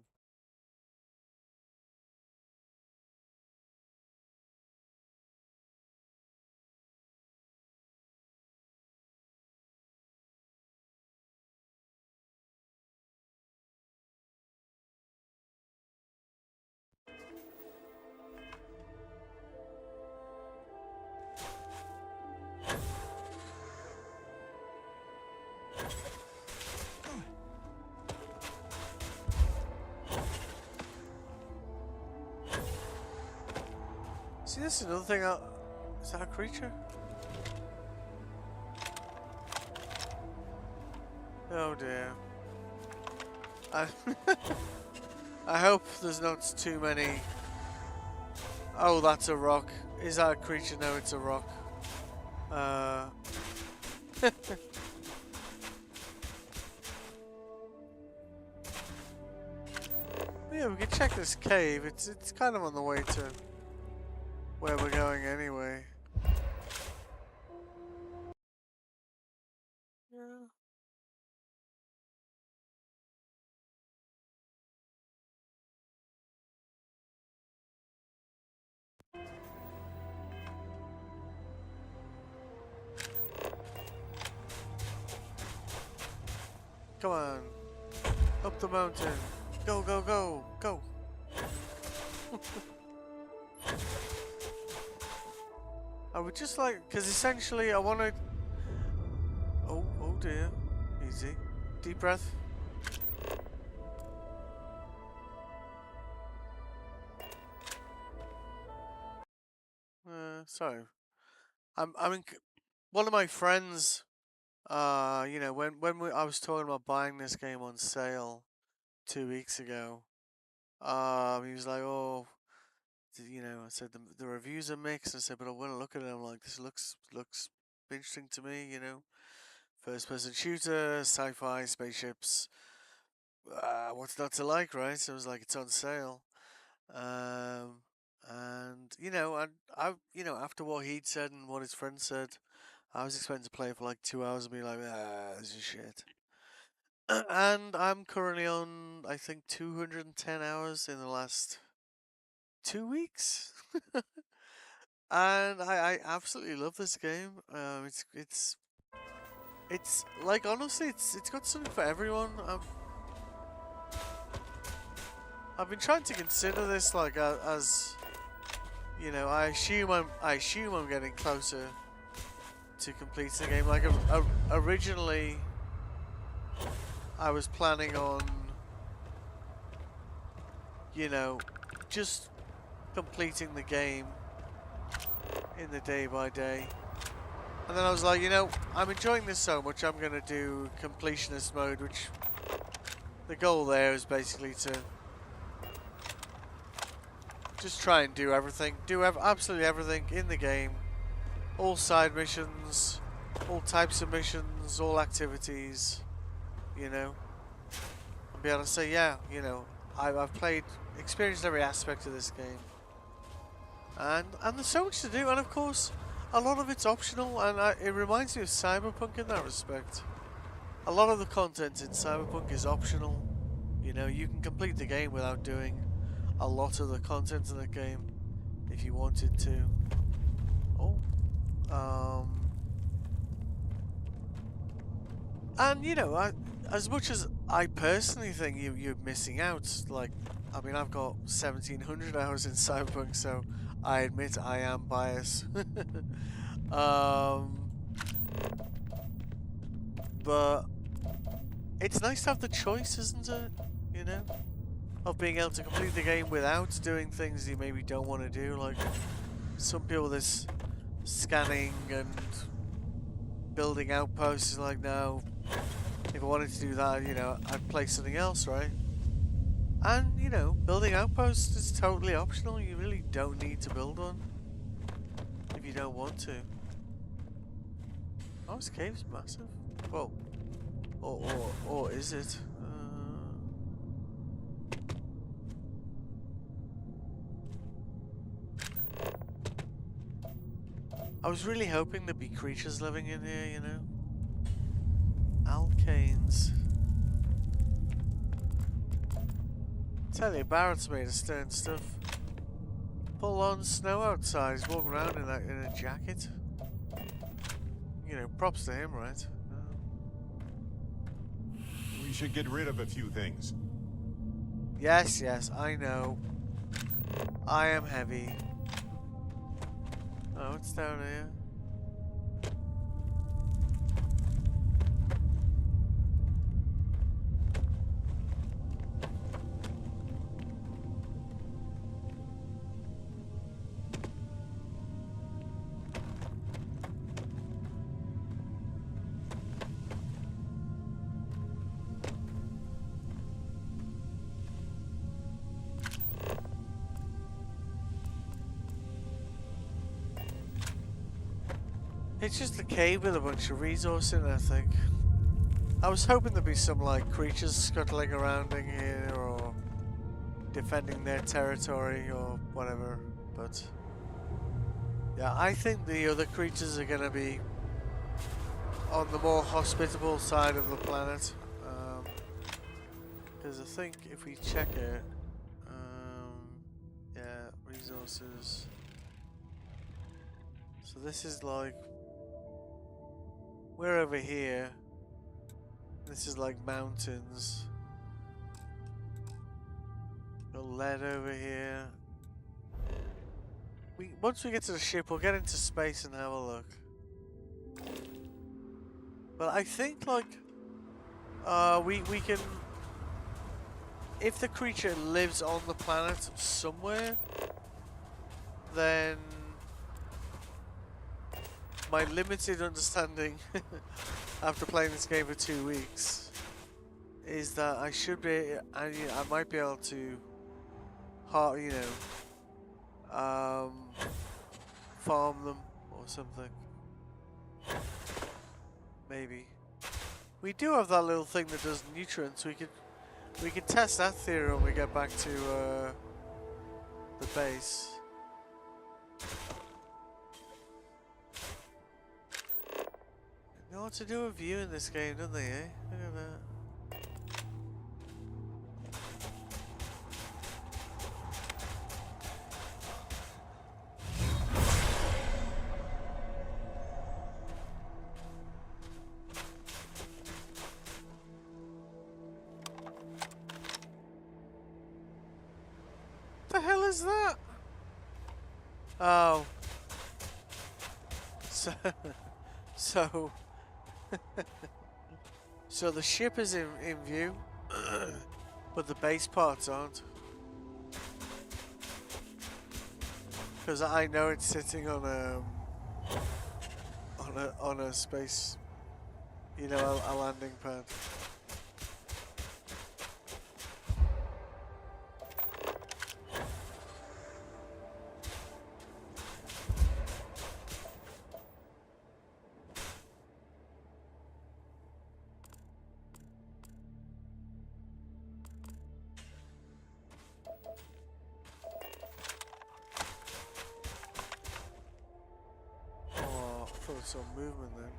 See, this is another thing. Is that a creature? Oh dear. I hope there's not too many. Oh, that's a rock. Is that a creature? No, it's a rock. Yeah, we can check this cave. It's kind of on the way to where we're going anyway. Yeah. Come on. Up the mountain. Go, go, go, go. I would just like, because essentially I want to... Oh, oh dear. Easy. Deep breath. Sorry. I'm in... One of my friends, you know, I was talking about buying this game on sale 2 weeks ago, he was like, oh, you know, I said the reviews are mixed. I said, but I want to look at it. I'm like, this looks interesting to me, you know. First person shooter, sci-fi, spaceships. What's not to like, right? So I was like, it's on sale. And you know, you know, after what he'd said and what his friend said, I was expecting to play it for like 2 hours and be like, this is shit. And I'm currently on, I think, 210 hours in the last 2 weeks. And I absolutely love this game. It's like, honestly, it's got something for everyone. I've been trying to consider this like as you know, I assume I'm getting closer to completing the game. Like originally, I was planning on, you know, just completing the game in the day by day. And then I was like, you know, I'm enjoying this so much, I'm gonna do completionist mode, which the goal there is basically to just try and do everything, absolutely everything in the game, all side missions, all types of missions, all activities, you know, and be able to say, yeah, you know, I've experienced every aspect of this game, and there's so much to do, and of course, a lot of it's optional, and it reminds me of Cyberpunk in that respect. A lot of the content in Cyberpunk is optional. You know, you can complete the game without doing a lot of the content in the game if you wanted to. Oh. And, you know, as much as I personally think you're missing out, like, I mean, I've got 1,700 hours in Cyberpunk, so I admit I am biased. But it's nice to have the choice, isn't it? You know? Of being able to complete the game without doing things you maybe don't want to do. Like, some people, this scanning and building outposts is like, no, if I wanted to do that, you know, I'd play something else, right? And, you know, building outposts is totally optional. You really don't need to build one if you don't want to. Oh, this cave's massive. Well, or is it? I was really hoping there'd be creatures living in here, you know? Alkanes. Tell you, Barrett's made of stern stuff. Full on snow outside, he's walking around in a jacket. You know, props to him, right? We should get rid of a few things. Yes, yes, I know. I am heavy. Oh, what's down here? It's just a cave with a bunch of resources in it, I think. I was hoping there'd be some, like, creatures scuttling around in here, or defending their territory, or whatever, but... yeah, I think the other creatures are gonna be on the more hospitable side of the planet. Because I think if we check it, yeah, resources. So this is like, we're over here. This is like mountains. Got lead over here. Once we get to the ship, we'll get into space and have a look. But I think like we can, if the creature lives on the planet somewhere, then my limited understanding after playing this game for 2 weeks is that I should be, I might be able to, you know, farm them or something. Maybe. We do have that little thing that does nutrients. We could test that theory when we get back to the base. They know what to do with you in this game, don't they, eh? Look at that. What the hell is that? Oh. So so the ship is in view, but the base parts aren't. Because I know it's sitting on a space, you know, a landing pad. Some movement then.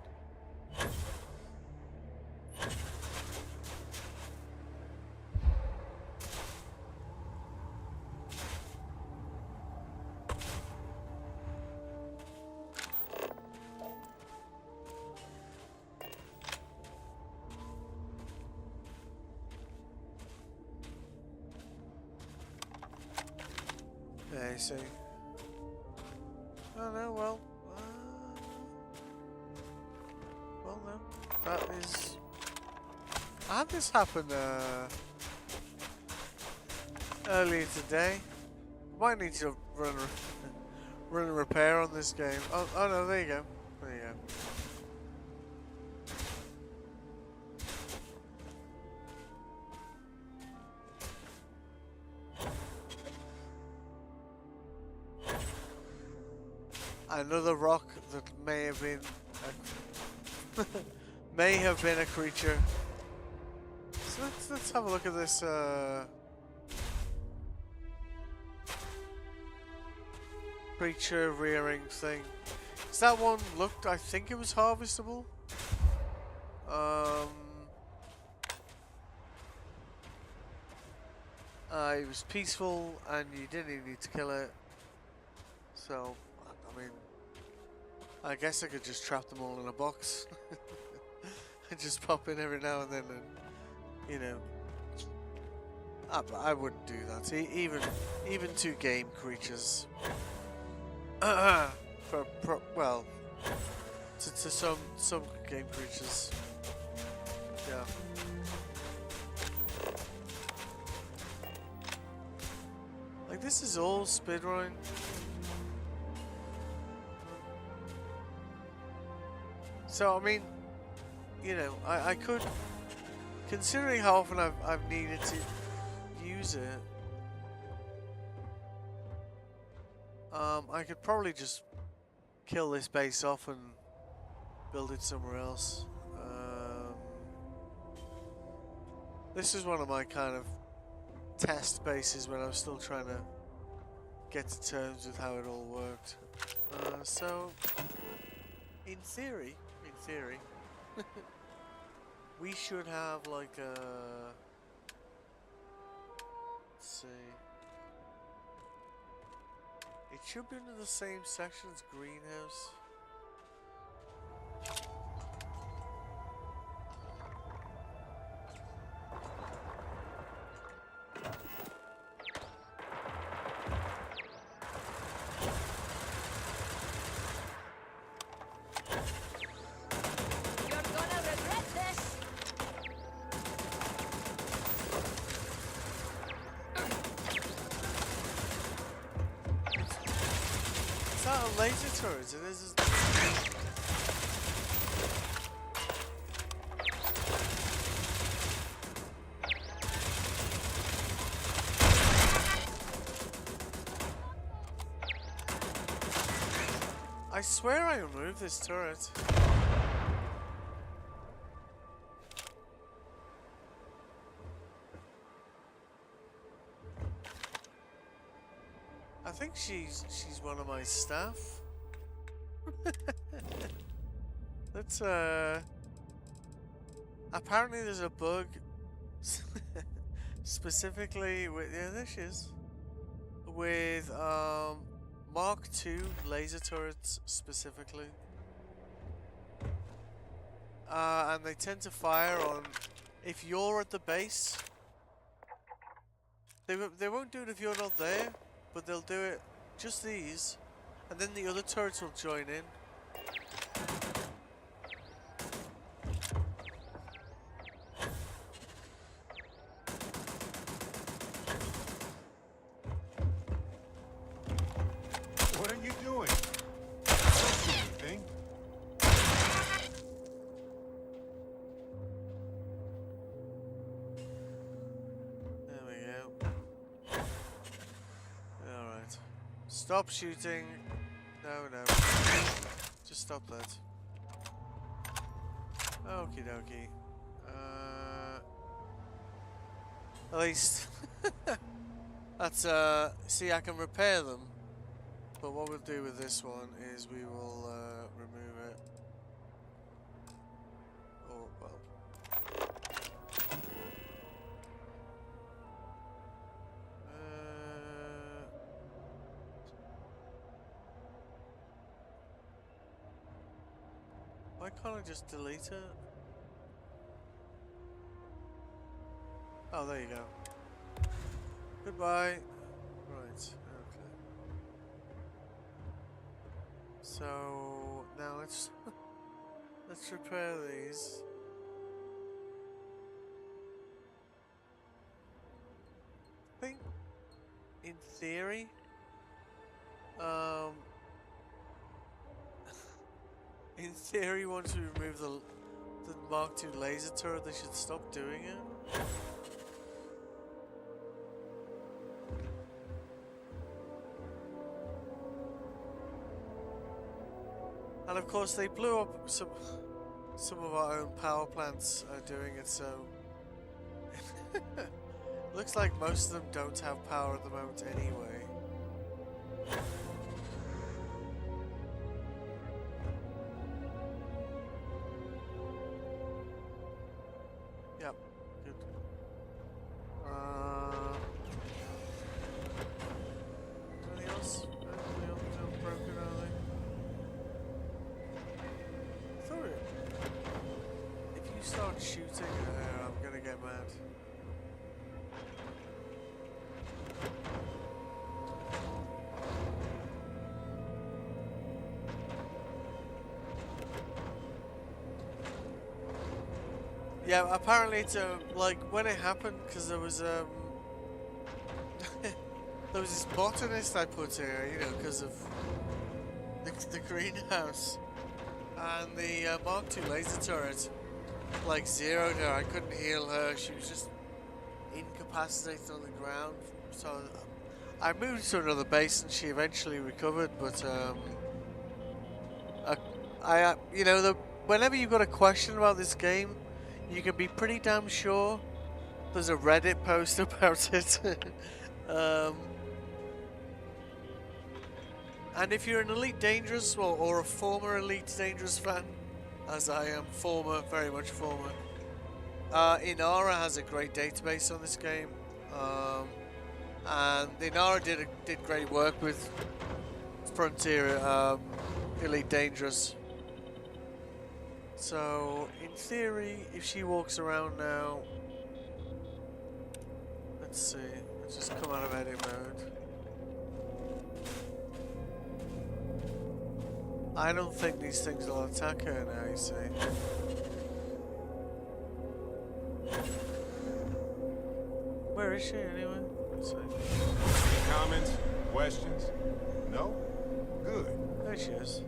Yeah, I see. Oh no, well. Well, no. That is. I had this happen earlier today. Might need to run a repair on this game. Oh no, there you go. There you go. Another rock that may have been a creature. So let's have a look at this creature rearing thing. Is that one looked? I think it was harvestable. It was peaceful, and you didn't even need to kill it. So, I mean, I guess I could just trap them all in a box and just pop in every now and then, and you know, I wouldn't do that. Even to game creatures, well, to some game creatures, yeah. Like this is all speedrun. So I mean, you know, I could, considering how often I've needed to use it, I could probably just kill this base off and build it somewhere else. This is one of my kind of test bases when I was still trying to get to terms with how it all worked. So, in theory, We should have like a... Let's see. It should be in the same section as greenhouse. You're gonna regret this. Is that a laser turret? It is. I swear I removed this turret. I think she's one of my staff. Let's apparently there's a bug specifically with, yeah, there she is, with Mark II laser turrets specifically, and they tend to fire on if you're at the base. They won't do it if you're not there, but they'll do it just these, and then the other turrets will join in. What are you doing? Don't do anything. There we go. Alright. Stop shooting. No. Just stop that. Okie dokie. At least that's see, I can repair them, but what we'll do with this one is we will remove it. Oh well. Why can't I just delete it? Oh, there you go. Goodbye. Right, okay. So now let's let's repair these. I think in theory in theory once we remove the Mark II laser turret they should stop doing it. And of course they blew up some of our own power plants doing it, so looks like most of them don't have power at the moment anyway. Yep, good. Anything else? Anything else broken, are they? Thought it. If you start shooting at her, I'm gonna get mad. Yeah, apparently it's like when it happened, because there was there was this botanist I put here, you know, because of the greenhouse, and the Mark II laser turret like zeroed her. I couldn't heal her. She was just incapacitated on the ground. So I moved to another base, and she eventually recovered. But you know, whenever you've got a question about this game, you can be pretty damn sure there's a Reddit post about it. And if you're an Elite Dangerous or a former Elite Dangerous fan, as I am former, very much former. Inara has a great database on this game, and Inara did great work with Frontier Elite Dangerous. So, in theory, if she walks around now, let's see, let's just come out of edit mode. I don't think these things will attack her now, you see. Where is she anyway? Let's see. Any comments? Questions? No? Good. There she is.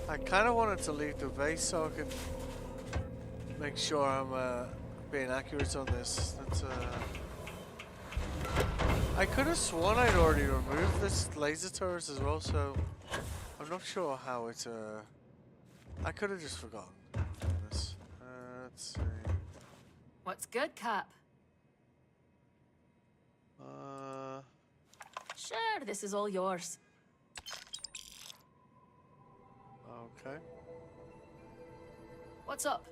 I kind of wanted to leave the base so I could make sure I'm being accurate on this. That's, I could have sworn I'd already removed this laser turret as well, so I'm not sure how it. I could have just forgotten this. Let's see. What's good, Cap? Sure, this is all yours. Okay. What's up?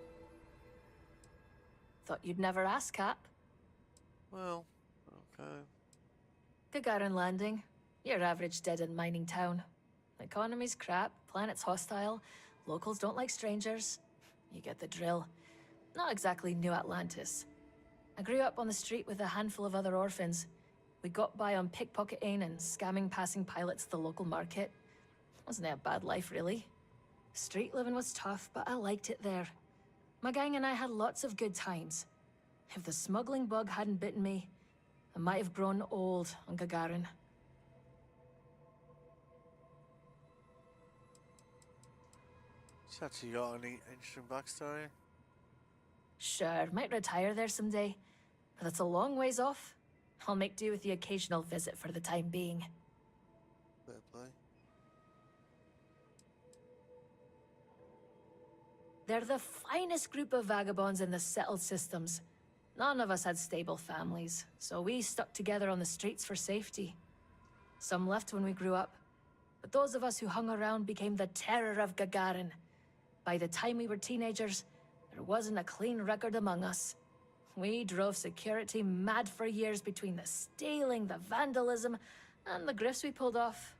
Thought you'd never ask, Cap. Well, okay. Gagarin Landing. Your average dead-end mining town. Economy's crap, planet's hostile, locals don't like strangers. You get the drill. Not exactly New Atlantis. I grew up on the street with a handful of other orphans. We got by on pickpocketing and scamming passing pilots at the local market. Wasn't it a bad life, really? Street living was tough, but I liked it there. My gang and I had lots of good times. If the smuggling bug hadn't bitten me, I might have grown old on Gagarin. She's actually got any interesting backstory. Sure, might retire there someday, but that's a long ways off. I'll make do with the occasional visit for the time being. Fair play. They're the finest group of vagabonds in the settled systems. None of us had stable families, so we stuck together on the streets for safety. Some left when we grew up, but those of us who hung around became the terror of Gagarin. By the time we were teenagers, there wasn't a clean record among us. We drove security mad for years between the stealing, the vandalism, and the grifts we pulled off.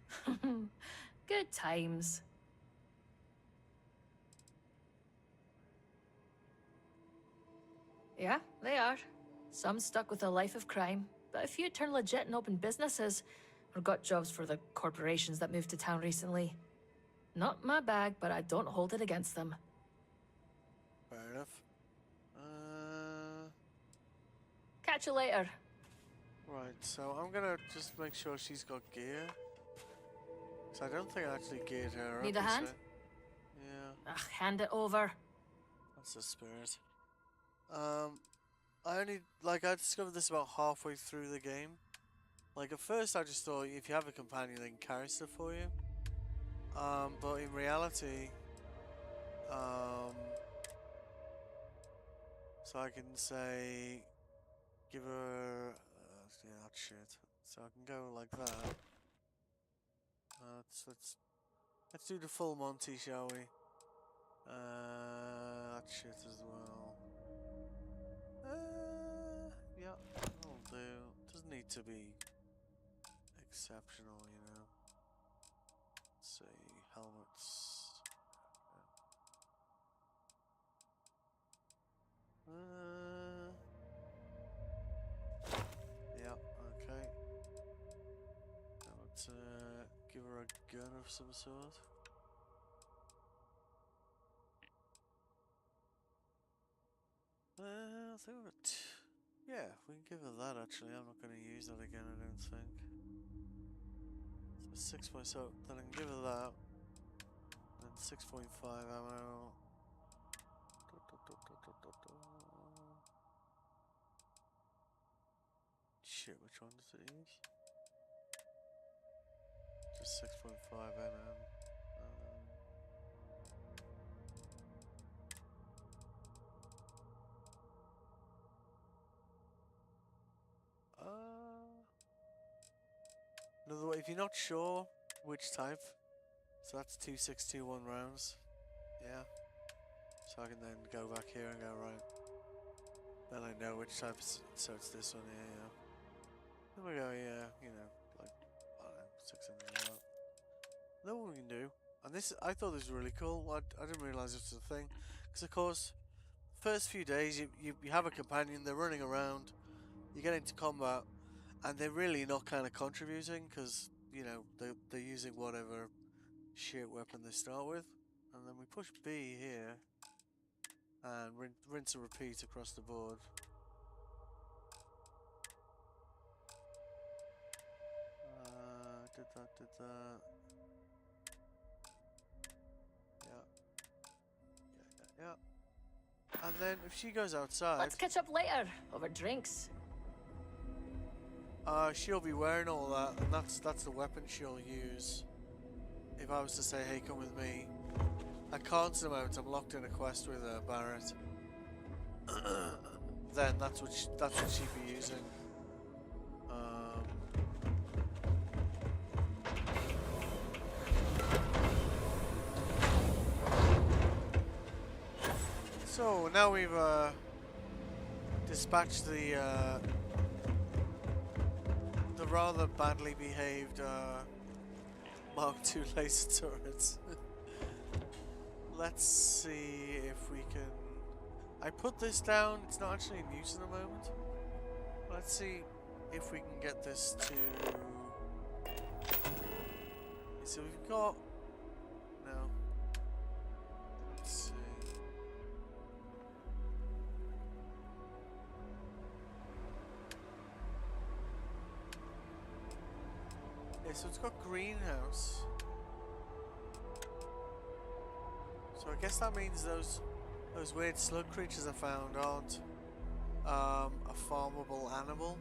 Good times. Yeah, they are. Some stuck with a life of crime, but a few turned legit and opened businesses, or got jobs for the corporations that moved to town recently. Not my bag, but I don't hold it against them. Fair enough. Catch you later. Right, so I'm gonna just make sure she's got gear. So I don't think I actually geared her up. Need a hand? Yeah, Ugh, hand it over. that's the spirit. I only, I discovered this about halfway through the game. Like, at first I just thought if you have a companion, they can carry stuff for you. But in reality, so I can say, give her, yeah, that's shit. So I can go like that. Let's do the full Monty, shall we? That shit as well. Yeah, that'll do. Doesn't need to be exceptional, you know. Let's see, helmets. Yeah, okay. Now let's give her a gun of some sort. I think yeah, we can give her that actually. I'm not going to use that again, I don't think. So 6 point, so then I can give her that. And 6.5 ammo. Shit, which one does it use? Just 6.5 nm. Another way, if you're not sure which type, so that's 2621 rounds. Yeah. So I can then go back here and go, right. Then I know which type, so it's this one here, yeah. Then we go, yeah, you know, like, I don't know, 600 or that. Then what we can do, and this, I thought this was really cool, I didn't realise this was a thing, because of course, first few days you have a companion, they're running around, you get into combat, and they're really not kind of contributing, because, you know, they're using whatever shit weapon they start with. And then we push B here, and rinse and repeat across the board. Did that. Yeah. And then if she goes outside, Let's catch up later over drinks. she'll be wearing all that, and that's the weapon she'll use. If I was to say, hey, come with me, at constant amount, I'm locked in a quest with Barrett. Then that's what she'd be using. So now we've dispatched the rather badly behaved Mark II laser turrets. Let's see if we can. I put this down. It's not actually in use at the moment. Let's see if we can get this to. So we've got. No. Let's see. Yeah, so it's got greenhouse. So I guess that means those weird slug creatures I found aren't a farmable animal.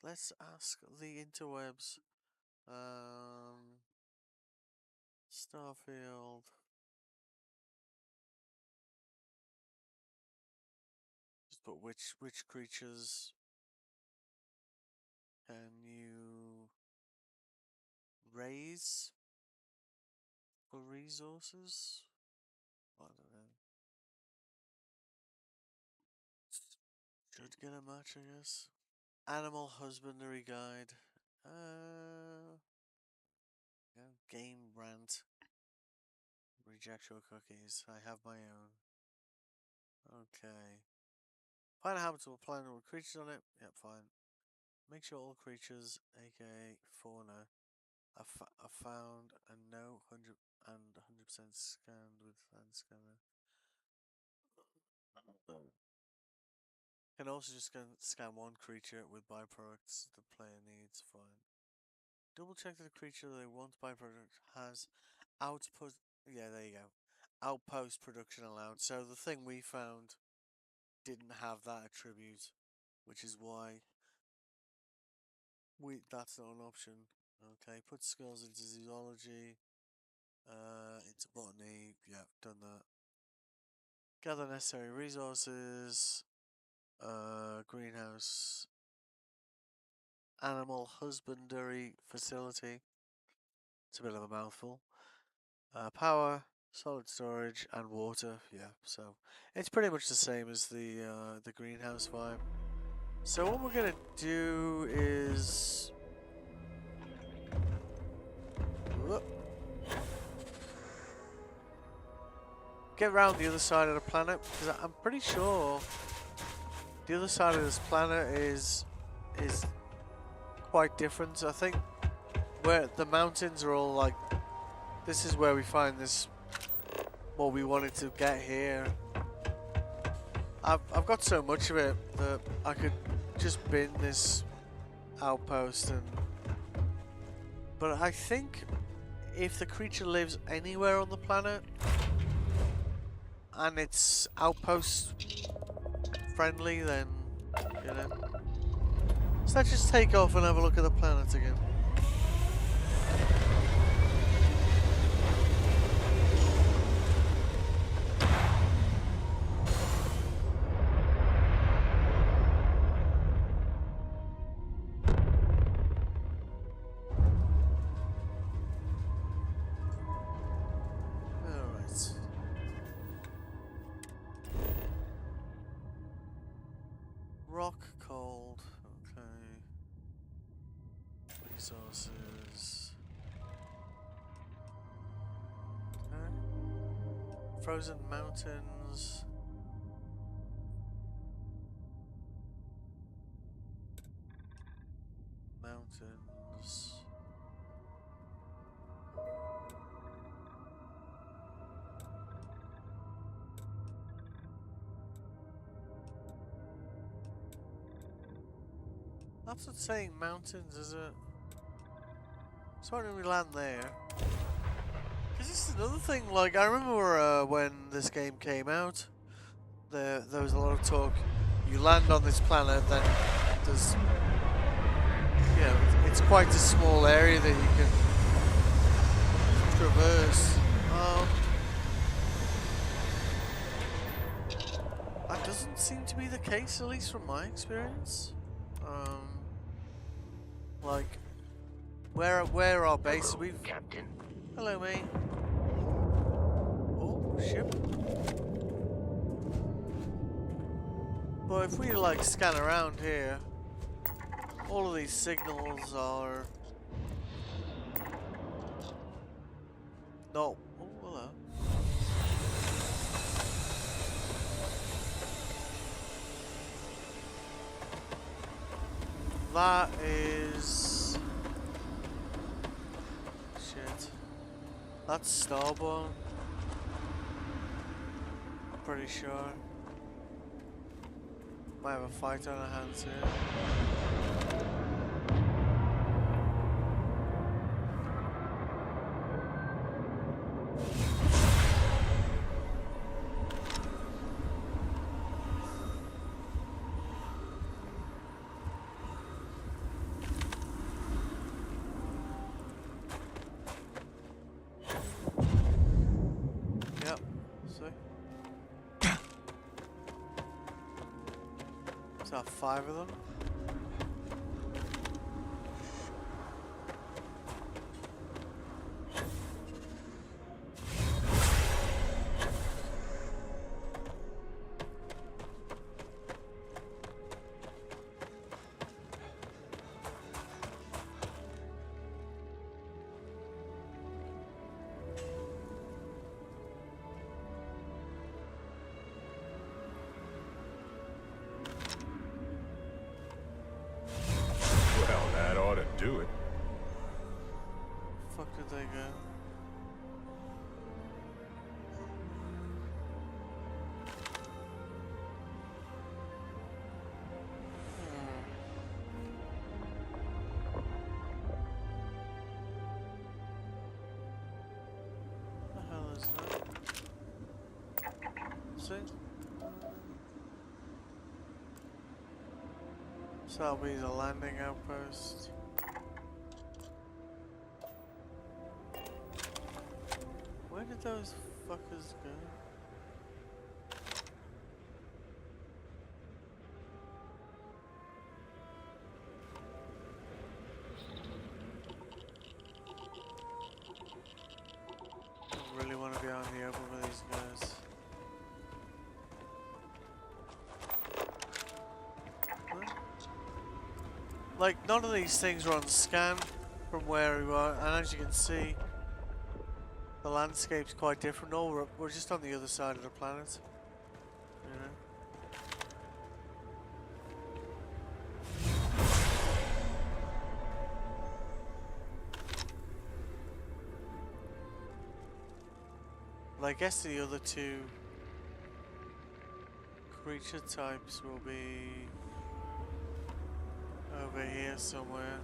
Let's ask the interwebs. Starfield. Just put which creatures can you raise for resources? I don't know. Should get a match, I guess. Animal husbandry guide. Game rant. Reject your cookies. I have my own. Okay. Find a habitable planet with creatures on it. Yep, fine. Make sure all creatures, aka fauna, are found and no 100% scanned with land scanner. Can also just scan one creature with byproducts the player needs. Fine. Double check that the creature they want byproduct has output. Yeah, there you go. Outpost production allowed. So the thing we found didn't have that attribute, which is why that's not an option. Okay, put skills into zoology, into botany. Yeah, done that. Gather necessary resources. Greenhouse. Animal husbandry facility. It's a bit of a mouthful. Power, solid storage, and water. Yeah, so it's pretty much the same as the greenhouse vibe. So what we're gonna do is get around the other side of the planet, because I'm pretty sure the other side of this planet is quite different. I think where the mountains are all like, this is where we find this, what we wanted to get here. I've got so much of it that I could just bin this outpost but I think if the creature lives anywhere on the planet, and it's outpost friendly, then, you know. So let's just take off and have a look at the planet again. Alright. Rock cold. Okay. Resources. Okay. Frozen mountains. Mountains. That's not saying mountains, is it? So why didn't we land there? Because this is another thing, like, I remember when this game came out, there was a lot of talk. You land on this planet, then there's, you know, it's quite a small area that you can traverse. That doesn't seem to be the case, at least from my experience. Like, where our base? We've. Captain. Hello, mate. Oh, ship. But if we like scan around here, all of these signals are not. Oh, hello. That is shit. That's starborn. I'm pretty sure. Might have a fight on our hands here. Yep, see? Is that 5 of them? Well, that ought to do it. Fuck did they go? The hell is that? See? So that'll be the landing outpost. Where did those fuckers go? I really want to be out in the open with these guys. What? Like, none of these things are on scan from where we are, and as you can see, the landscape's quite different. No, we're just on the other side of the planet. You know? But I guess the other two creature types will be over here somewhere.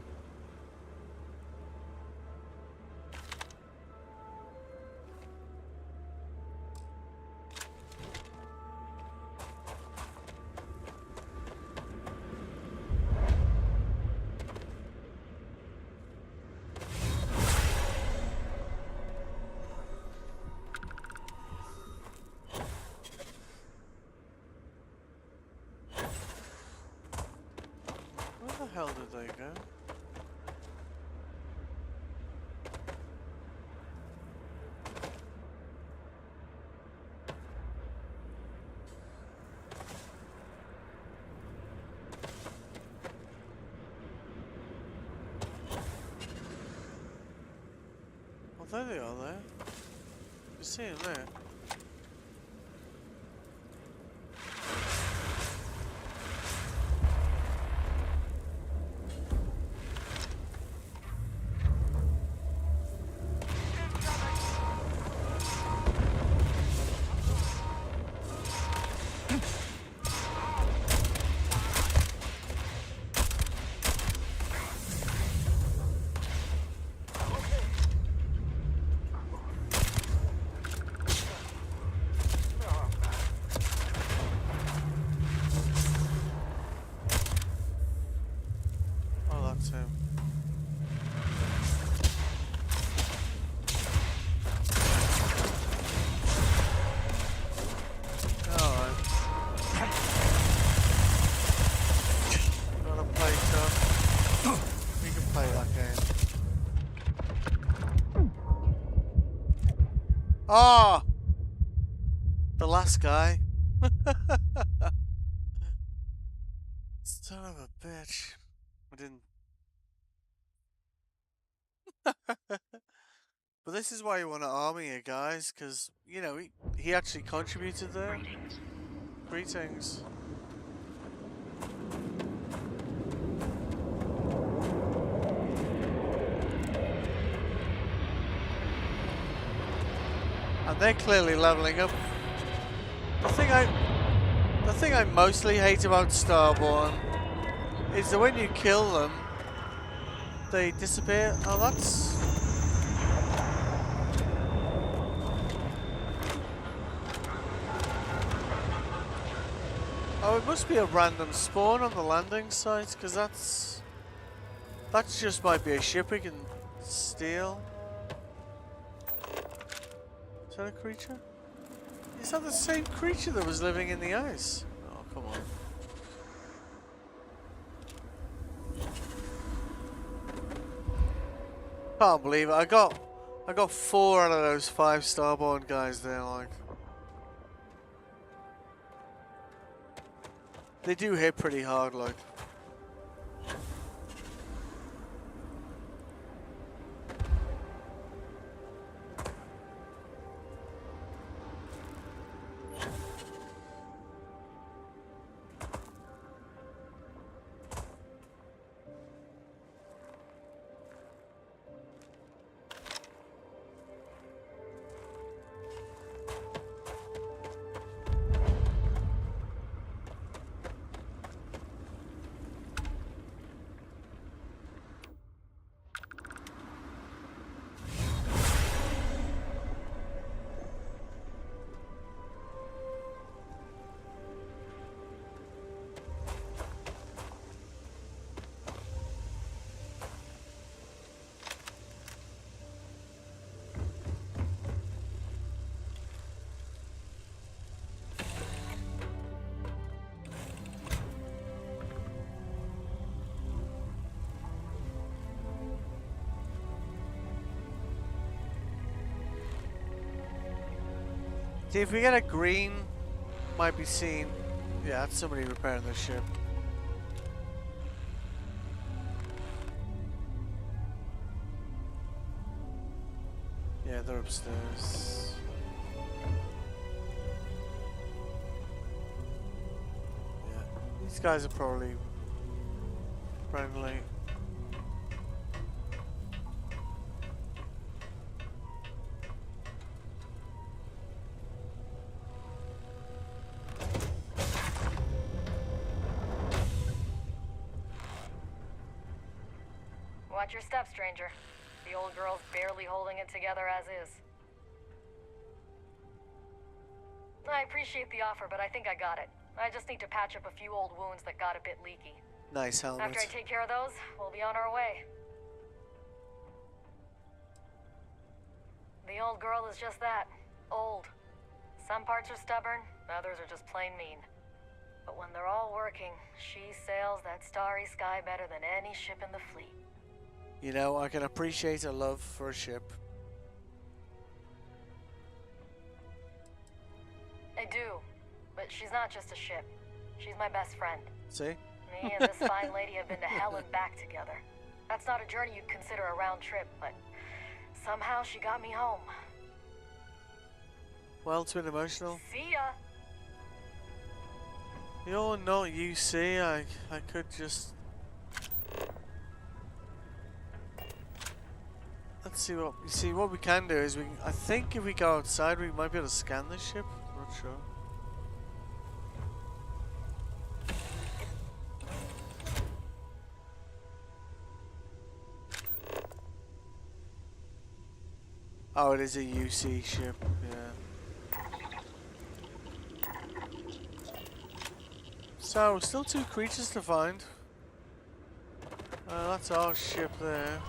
hell did they go? Well, there they are there. You see them there. Oh, that's him. Alright. You wanna play tough? We can play that game. Ah! The last guy. Son of a bitch. I didn't. But this is why you want to army it, guys, because, you know, he actually contributed there. Greetings. And they're clearly leveling up. The thing I mostly hate about Starborn is that when you kill them, they disappear. Oh, that's... Oh, it must be a random spawn on the landing site, because that just might be a ship we can steal. Is that a creature? Is that the same creature that was living in the ice? Oh, come on. Can't believe it. I got 4 out of those 5 Starborn guys there, like. They do hit pretty hard, like. See, if we get a green, might be seen. Yeah, that's somebody repairing their ship. Yeah, they're upstairs. Yeah, these guys are probably friendly. Watch your step, stranger. The old girl's barely holding it together as is. I appreciate the offer, but I think I got it. I just need to patch up a few old wounds that got a bit leaky. Nice helmet. After I take care of those, we'll be on our way. The old girl is just that. Old. Some parts are stubborn, others are just plain mean. But when they're all working, she sails that starry sky better than any ship in the fleet. You know, I can appreciate a love for a ship. I do, but she's not just a ship. She's my best friend. See? Me and this fine lady have been to hell and back together. That's not a journey you'd consider a round trip, but somehow she got me home. Well, it's been emotional. See ya! You're not UC, I could just... Let's see what... You see, what we can do is I think if we go outside, we might be able to scan this ship. I'm not sure. Oh, it is a UC ship, yeah. So, still 2 creatures to find. That's our ship there.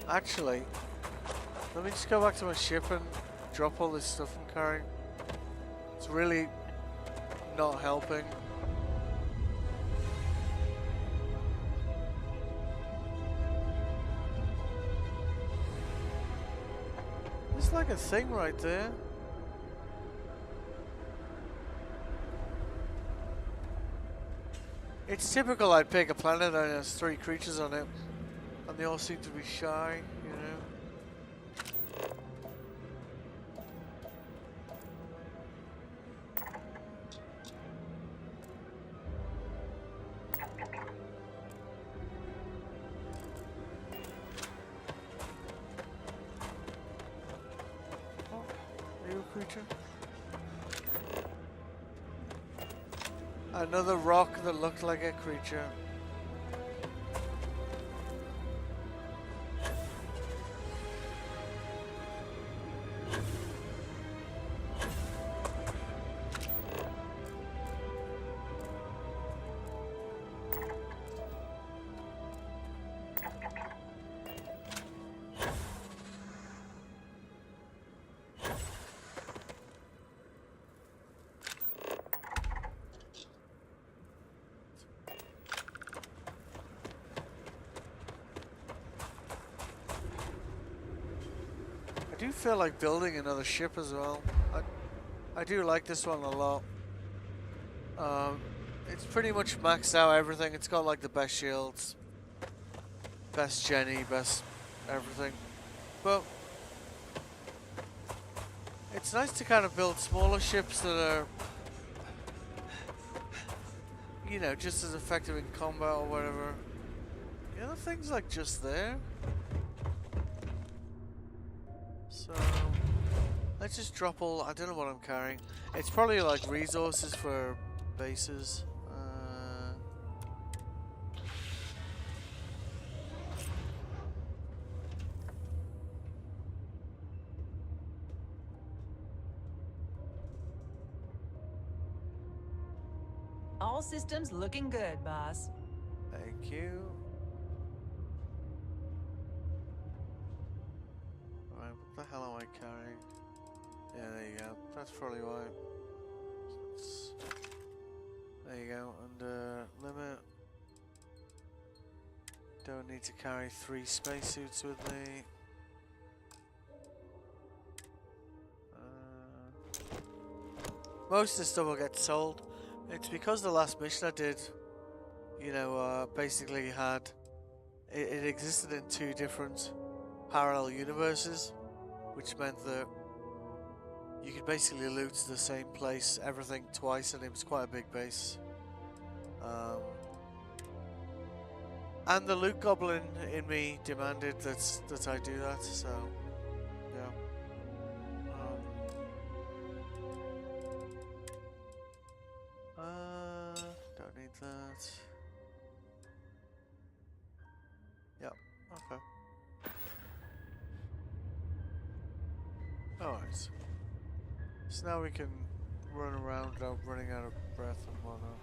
Actually, let me just go back to my ship and drop all this stuff I'm carrying. It's really not helping. There's like a thing right there. It's typical I'd pick a planet and there's 3 creatures on it. And they all seem to be shy, you know. Oh, are you a creature? Another rock that looked like a creature. I do feel like building another ship as well. I do like this one a lot. It's pretty much maxed out everything. It's got like the best shields, best Jenny, best everything. But it's nice to kind of build smaller ships that are, you know, just as effective in combat or whatever. The other thing's like just there. So let's just drop all. I don't know what I'm carrying. It's probably like resources for bases. All systems looking good, boss. Thank you. Alright, what the hell am I carrying? Yeah, there you go. That's probably why. There you go. And limit. Don't need to carry 3 spacesuits with me. Most of the stuff will get sold. It's because the last mission I did, you know, basically had it existed in 2 different parallel universes, which meant that you could basically loot the same place, everything twice, and it was quite a big base. And the loot goblin in me demanded that I do that, so yeah. Don't need that. Yep, okay. Alright. So now we can run around without running out of breath and whatnot.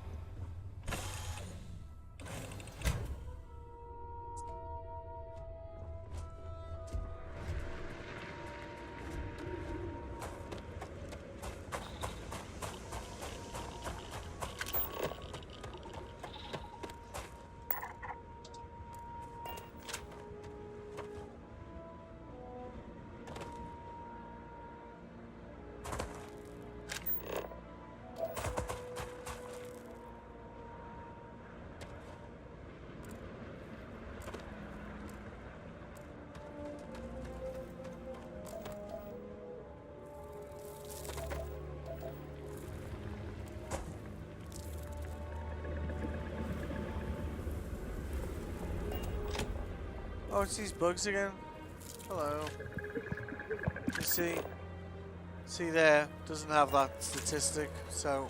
Oh, it's these bugs again. Hello. You see there, doesn't have that statistic, so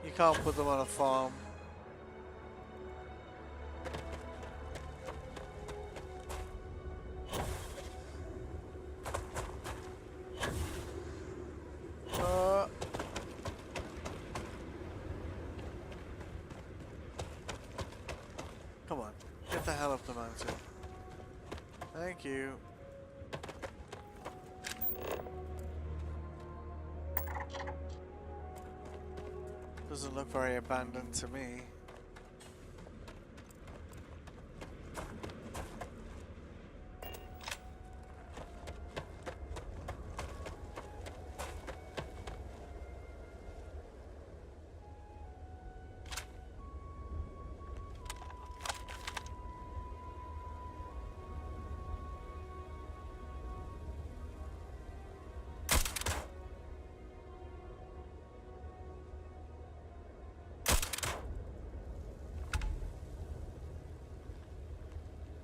you can't put them on a farm. Come on, get the hell up the mountain. Thank you. Doesn't look very abandoned to me.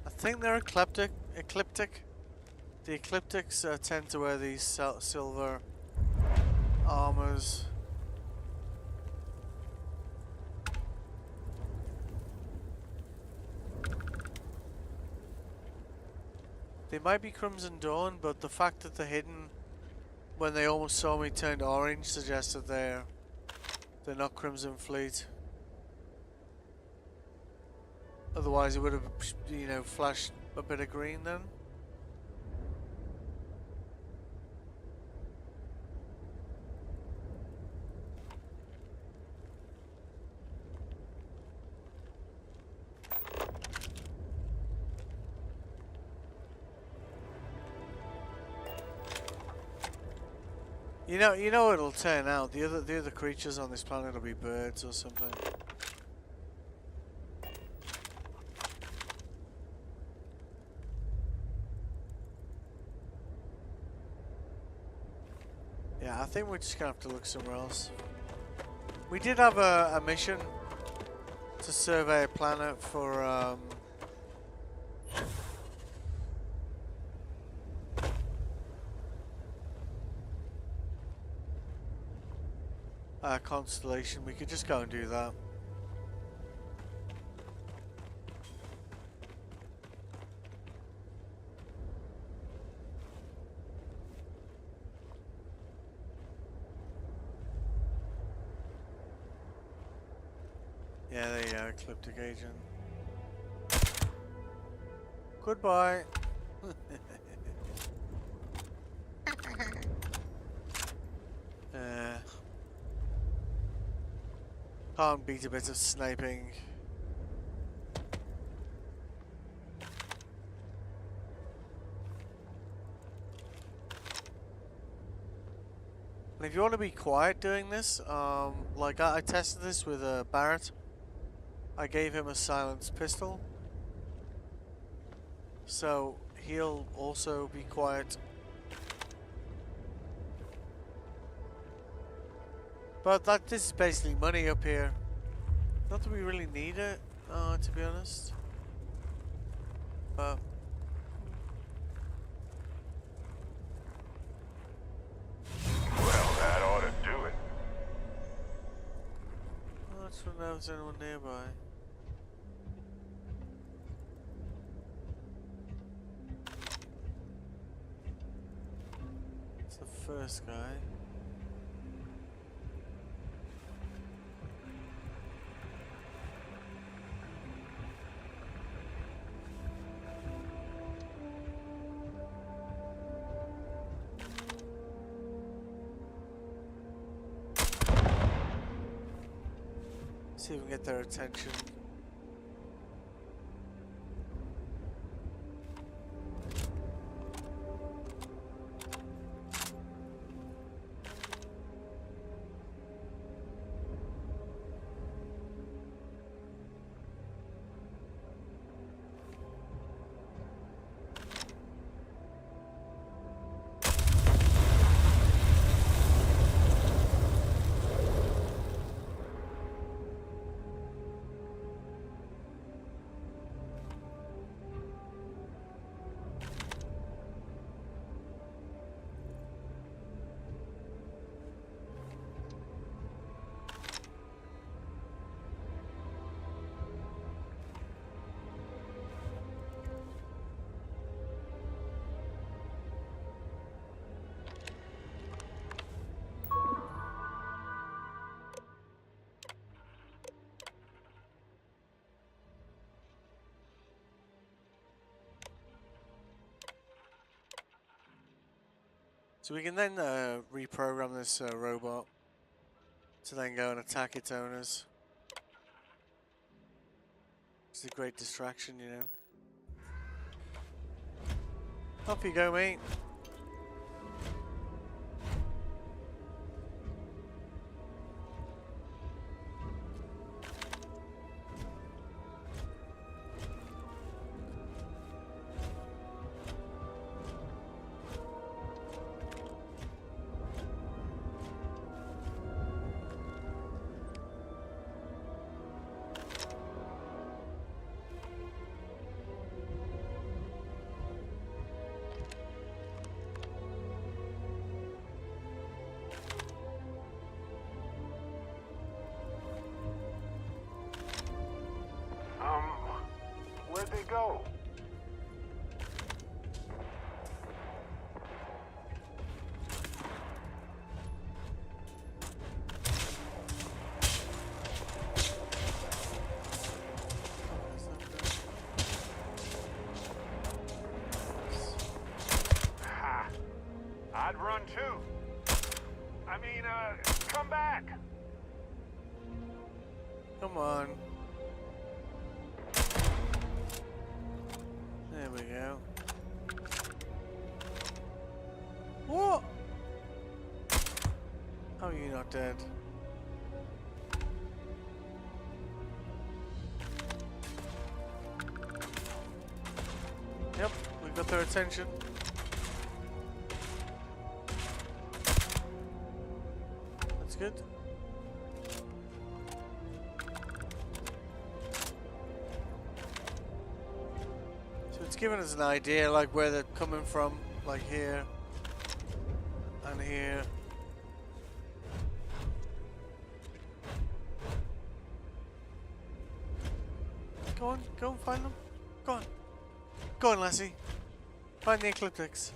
I think they're ecliptic. The ecliptics tend to wear these silver armors. They might be Crimson Dawn, but the fact that they're hidden when they almost saw me turned orange suggests that they're not Crimson Fleet. Otherwise, it would have, you know, flashed a bit of green then. You know it'll turn out. The other creatures on this planet will be birds or something. Yeah, I think we're just gonna have to look somewhere else. We did have a mission to survey a planet for a constellation. We could just go and do that. Yeah, there you go, ecliptic agent. Goodbye. Can't beat a bit of sniping. And if you want to be quiet doing this, like I tested this with Barrett. I gave him a silenced pistol, so he'll also be quiet. But this is basically money up here. Not that we really need it, to be honest. But Well, that ought to do it. let's run over is anyone nearby? It's the first guy. See if we can get their attention. So we can then reprogram this robot to then go and attack its owners. It's a great distraction, you know. Off you go, mate. Where'd they go? Ha! I'd run too. I mean, come back. Come on. There we go. What? How are you not dead? Yep, we got their attention. That's good. It's giving us an idea, like where they're coming from, like here and here. Go and find them. Go on, lassie. Find the ecliptics.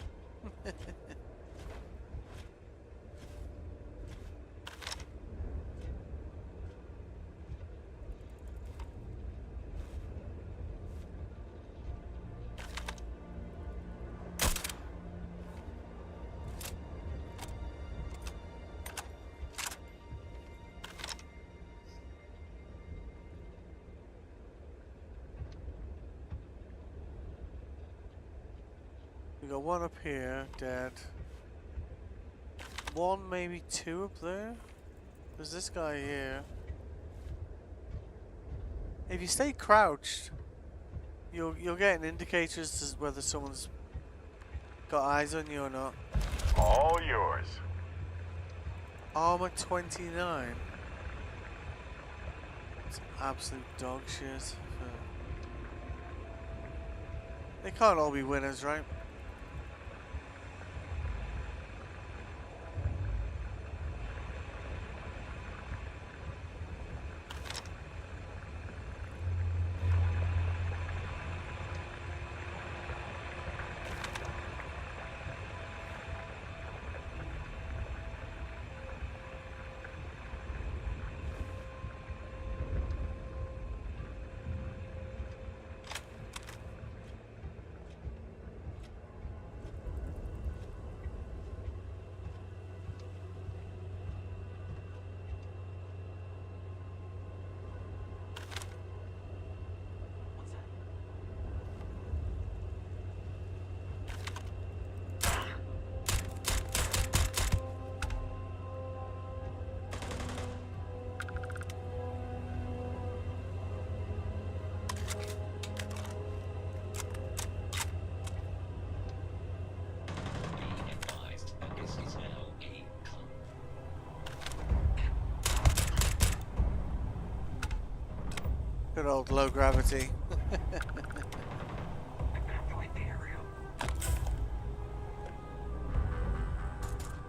We got one up here, dead. One, maybe two up there. There's this guy here. If you stay crouched, you'll get an indicator as to whether someone's got eyes on you or not. All yours. Armor 29. It's absolute dog shit. They can't all be winners, right? Good old low gravity. Evacuate the area.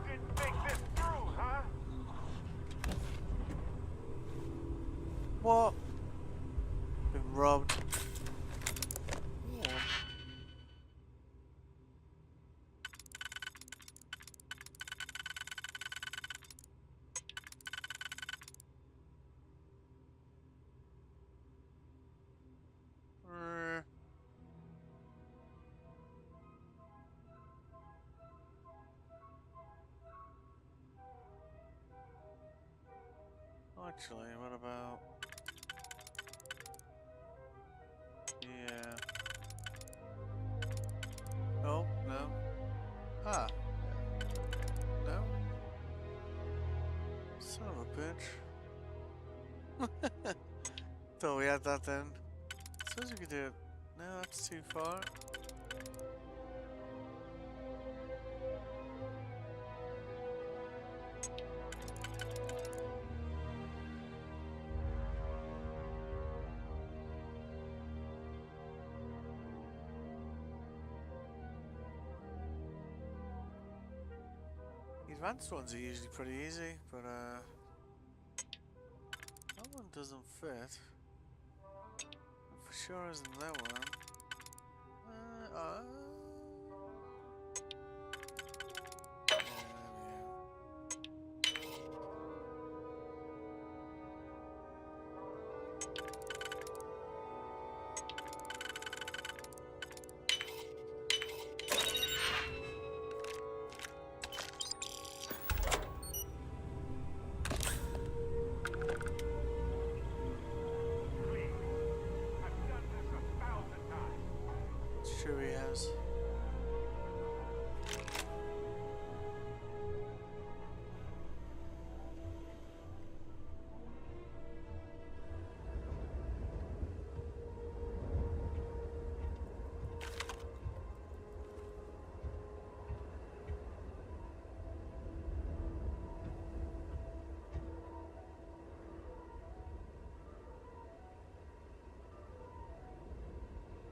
Didn't think this through, huh? What? Been robbed. Oh. Actually, what about... Yeah. Oh, no. Ah. No. Son of a bitch. Thought we had that then. Suppose we could do it. No, that's too far. The advanced ones are usually pretty easy, but that one doesn't fit. For sure isn't that one. Yeah, Please. I've done this 1,000 times. it's true he has.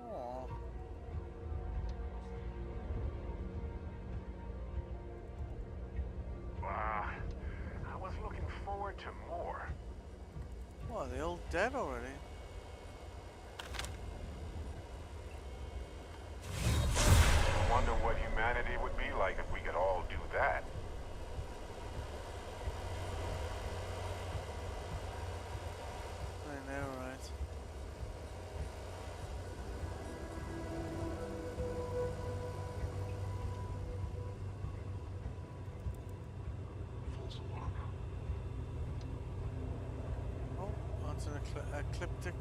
Aww. I was looking forward to more. What, are they all dead already? I wonder what humanity would be like if we could all do that. I know, right? Oh, that's an ecliptic.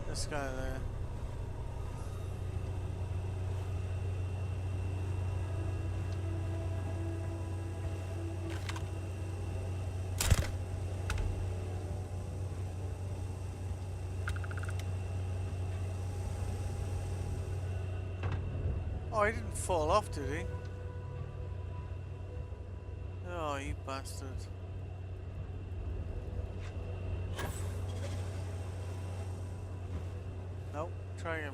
This guy there. Oh, he didn't fall off, did he? Oh, you bastard. Nope, try him.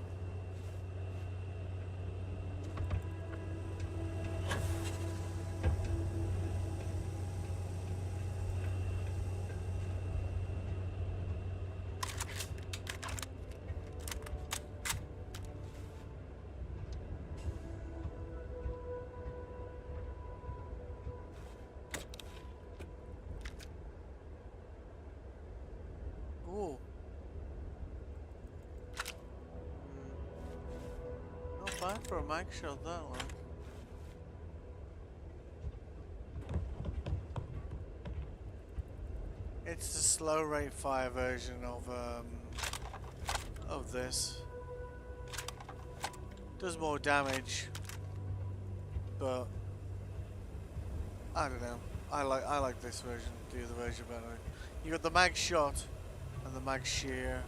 Ooh. Not bad for a mag shot, that one. It's the slow rate fire version of this. Does more damage, but I don't know. I like this version, the other version better. You got the mag shot and the mag shear.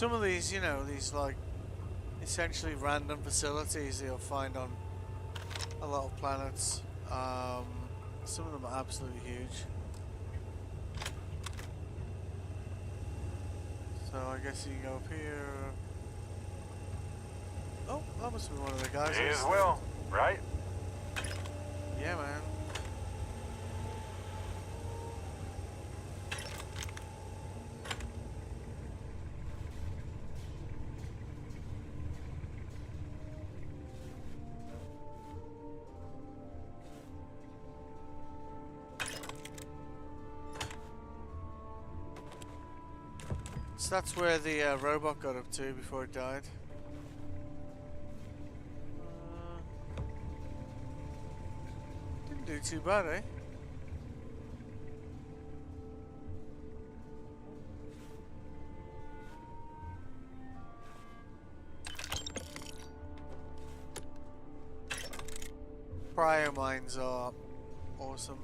Some of these, you know, these like essentially random facilities that you'll find on a lot of planets. Some of them are absolutely huge. So I guess you can go up here. Oh, that must be one of the guys. May as well, right? Yeah, man. So that's where the robot got up to before it died. Didn't do too bad, eh? Cryo mines are awesome.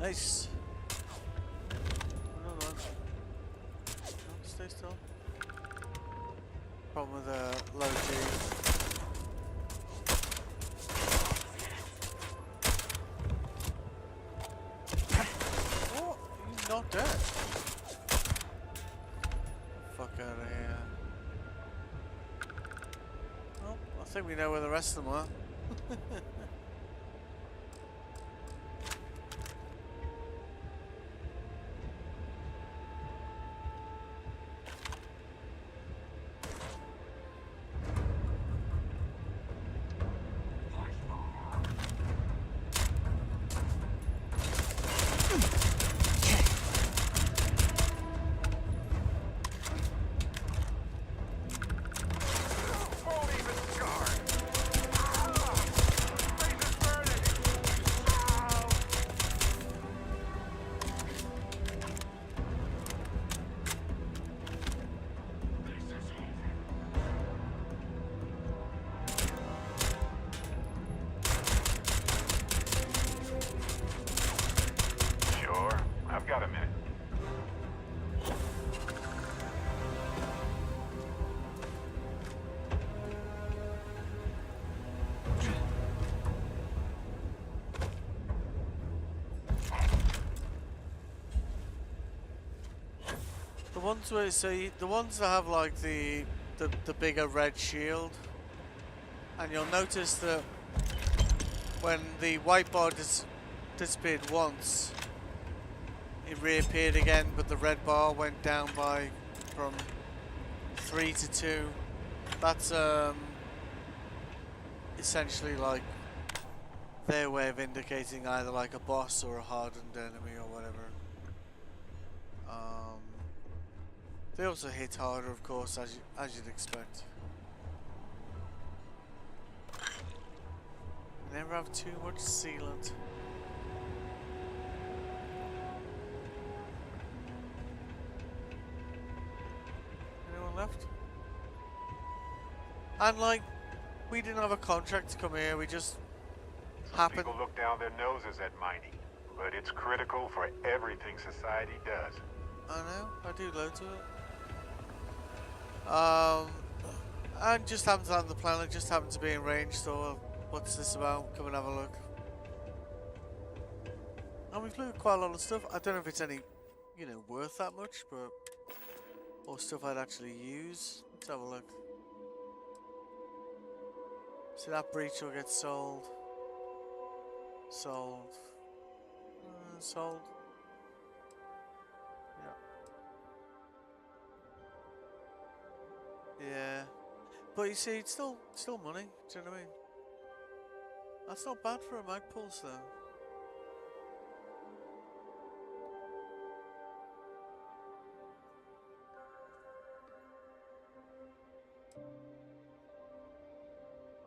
Nice. Another one. No, stay still. Problem with low G. Oh, he's not dead. Fuck out of here. Oh, I think we know where the rest of them are. The ones where the ones that have like the bigger red shield, and you'll notice that when the white bar disappeared once, it reappeared again, but the red bar went down by from 3 to 2. That's essentially like their way of indicating either like a boss or a hardened enemy or whatever. They also hit harder, of course, as you'd expect. Never have too much sealant. And like, we didn't have a contract to come here. We just Some happened. people look down their noses at mining, but it's critical for everything society does. I know. I do loads of it. And just happened to land on the planet. Just happened to be in range. So, what's this about? Come and have a look. And we've looked at quite a lot of stuff. I don't know if it's any, you know, worth that much, but or stuff I'd actually use. Let's have a look. So that breach will get sold. Sold. Sold. Yeah. Yeah. But you see, it's still money. Do you know what I mean? That's not bad for a mag pulse, though.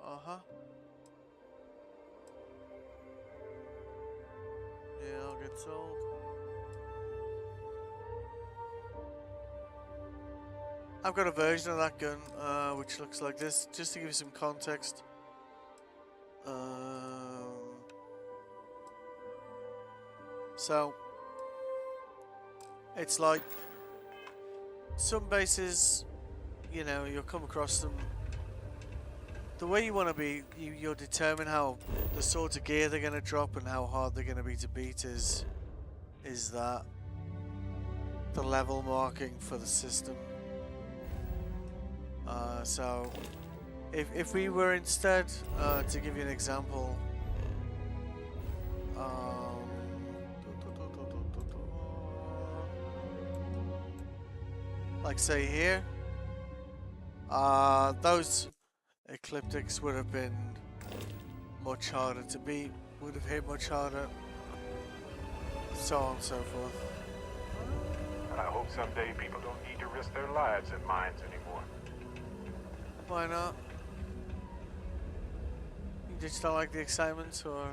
Uh-huh. Yeah, I'll get sold. I've got a version of that gun, which looks like this, just to give you some context. So, it's like some bases, you know, you'll come across them. The way you want to be, you'll determine how the sort of gear they're going to drop and how hard they're going to be to beat is that the level marking for the system. So if we were instead, to give you an example, like say here, those ecliptics would have been much harder to beat, would have hit much harder, so on and so forth. And I hope someday people don't need to risk their lives at mines anymore. Why not? You just don't like the excitement, or?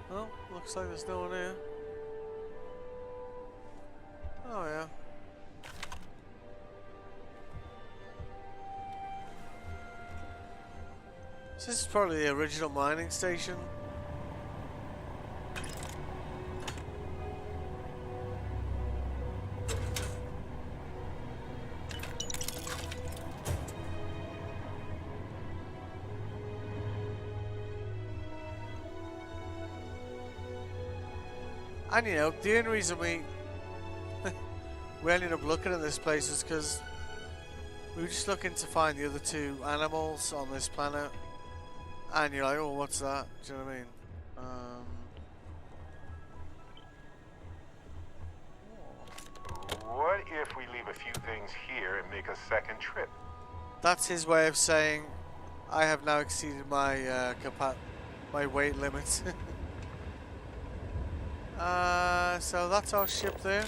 Well, looks like there's no one here. Oh yeah. So this is probably the original mining station. And you know, the only reason we ended up looking at this place is because we were just looking to find the other two animals on this planet. And you're like, oh, what's that? Do you know what I mean? What if we leave a few things here and make a second trip? That's his way of saying, I have now exceeded my my weight limit. So that's our ship there.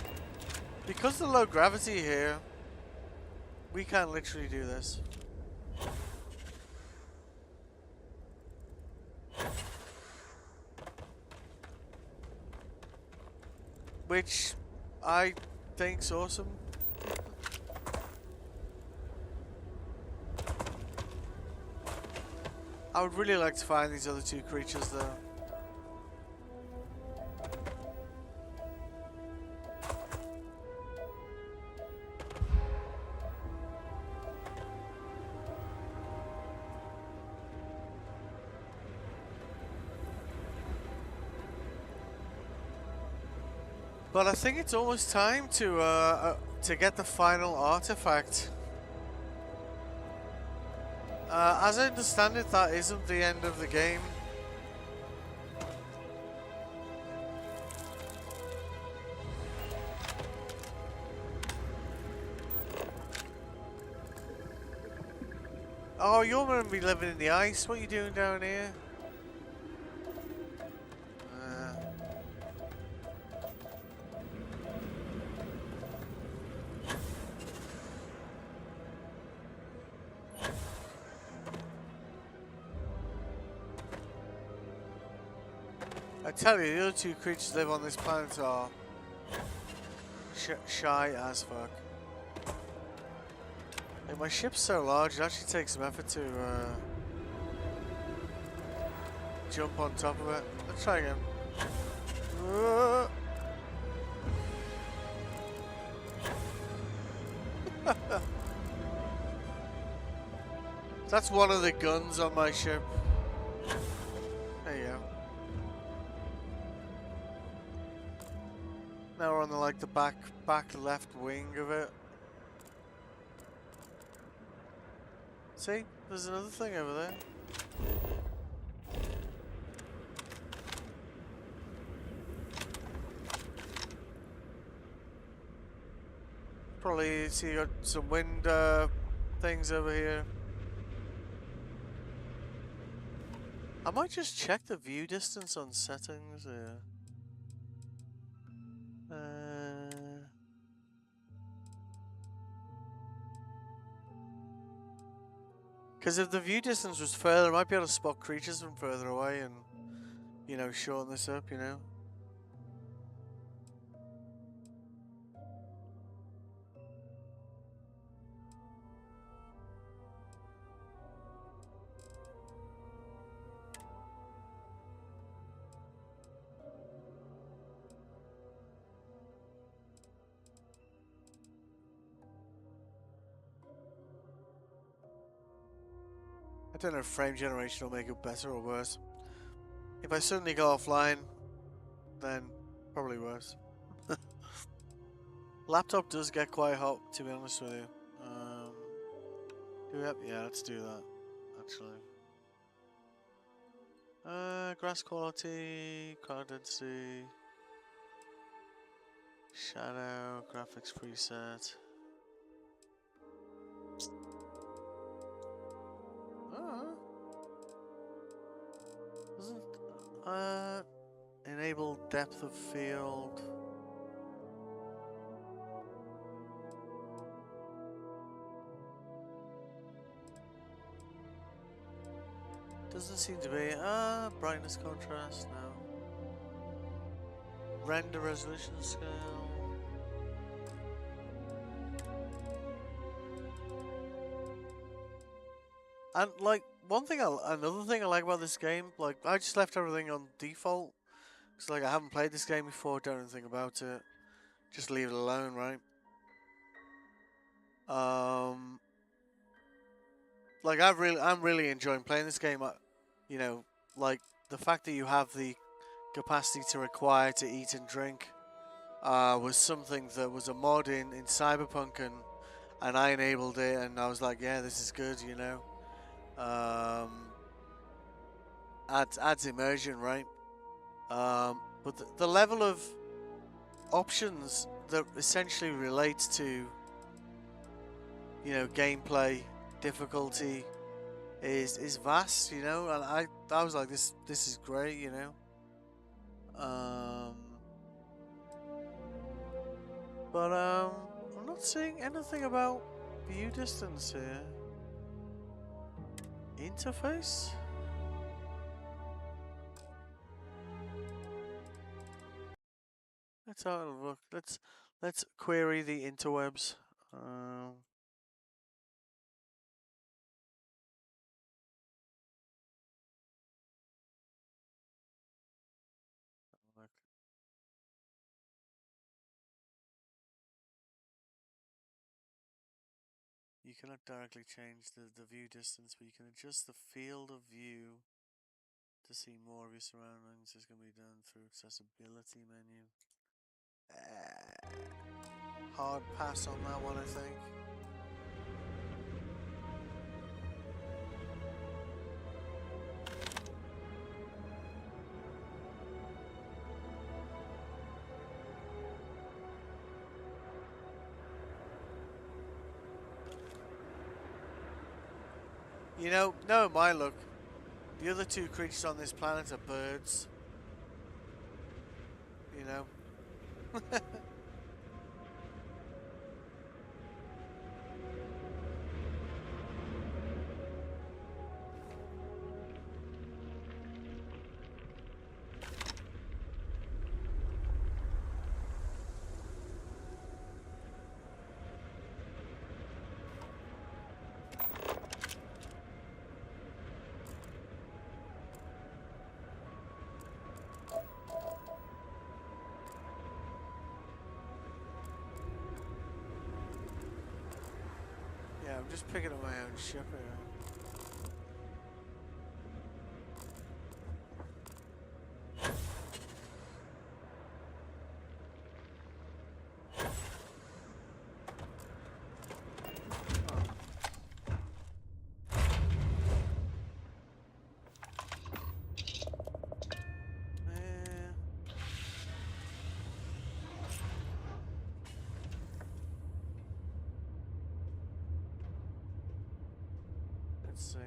Because of the low gravity here, we can literally do this. Which I think's awesome. I would really like to find these other two creatures though. But I think it's almost time to get the final artifact. As I understand it, that isn't the end of the game. Oh, you're gonna be living in the ice. What are you doing down here? tell you, the other two creatures live on this planet are shy as fuck. Like, my ship's so large, it actually takes some effort to jump on top of it. Let's try again. That's one of the guns on my ship. There you go. Now we're on the like the back left wing of it. See, there's another thing over there. Probably see you got some wind things over here. I might just check the view distance on settings here. Because if the view distance was further, I might be able to spot creatures from further away and, you know, shorten this up, you know. I don't know if frame generation will make it better or worse. If I suddenly go offline, then probably worse. Laptop does get quite hot, to be honest with you. Do we have, yeah, let's do that, actually. Grass quality, color density, shadow, graphics preset. Doesn't enable depth of field. Doesn't seem to be. Brightness contrast, no. Render resolution scale. And like another thing I like about this game, like I just left everything on default. Cause like I haven't played this game before, don't know anything about it. Just leave it alone, right? Like I'm really enjoying playing this game. You know, like the fact that you have the capacity to require to eat and drink was something that was a mod in Cyberpunk, and I enabled it, and I was like, yeah, this is good, you know. Adds immersion, right? But the level of options that essentially relates to, you know, gameplay difficulty is vast, you know, and I was like, this is great, you know. But I'm not seeing anything about view distance here. Interface? Let's have a look. Let's query the interwebs. Look. You cannot directly change the view distance, but you can adjust the field of view to see more of your surroundings. This can be done through accessibility menu. Hard pass on that one, I think. You know, no, my look. The other two creatures on this planet are birds. You know. I'm just picking up my own ship here. Let's see.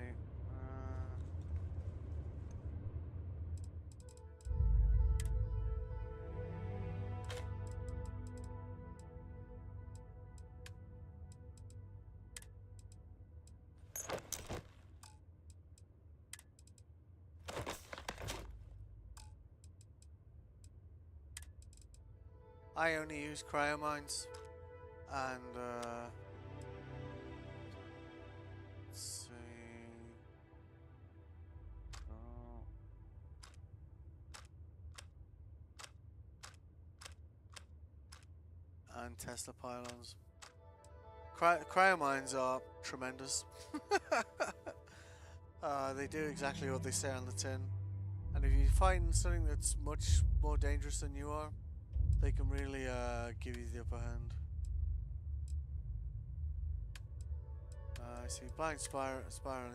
I only use cryomines, and let's see. And Tesla pylons. Cryomines are tremendous. They do exactly what they say on the tin. And if you find something that's much more dangerous than you are, they can really give you the upper hand. I see. Blind Spiral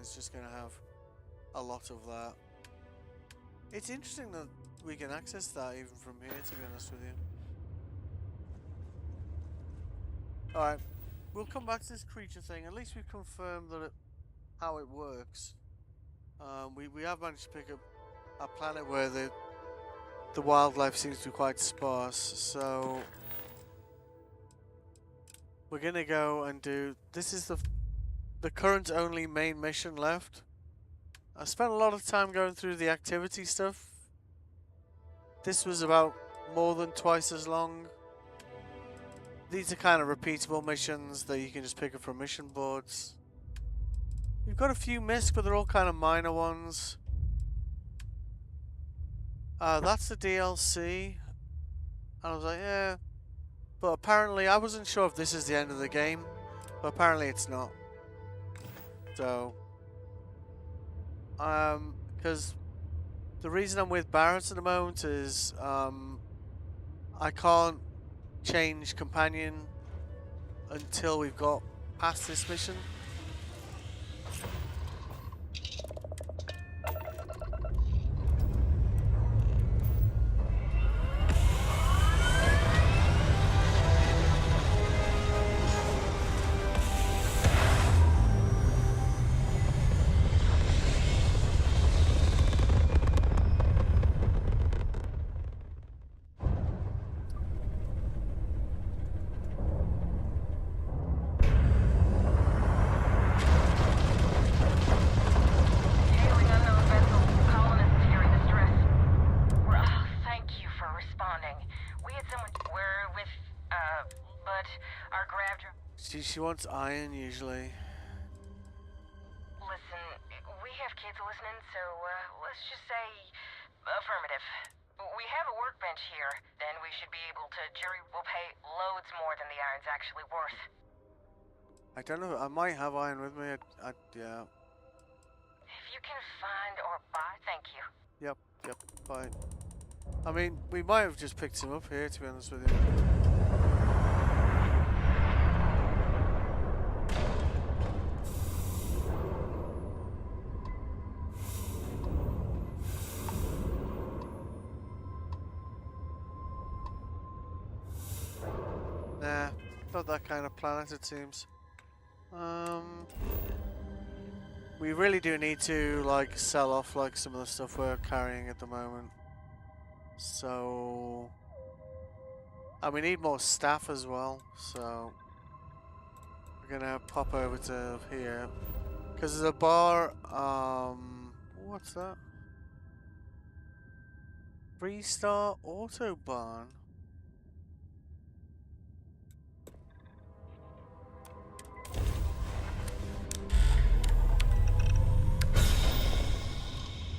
is just going to have a lot of that. It's interesting that we can access that even from here, to be honest with you. Alright, we'll come back to this creature thing. At least we've confirmed that how it works. We have managed to pick up a planet where the wildlife seems to be quite sparse, so we're gonna go and do. This is the current only main mission left. I spent a lot of time going through the activity stuff. This was about more than twice as long. These are kind of repeatable missions that you can just pick up from mission boards. We've got a few missed, but they're all kind of minor ones. That's the DLC. And I was like, yeah. But apparently, I wasn't sure if this is the end of the game. But apparently it's not. So, because the reason I'm with Barrett at the moment is, I can't change companion until we've got past this mission. She wants iron usually. Listen, we have kids listening, so let's just say affirmative. We have a workbench here, then we should be able to. Jury will pay loads more than the iron's actually worth. I don't know. I might have iron with me. Yeah. If you can find or buy, thank you. Yep. Fine. I mean, we might have just picked him up here, to be honest with you. Nah, not that kind of planet, it seems. We really do need to like sell off like some of the stuff we're carrying at the moment. So, and we need more staff as well. So we're gonna pop over to here because there's a bar. What's that? 3-star Autobahn.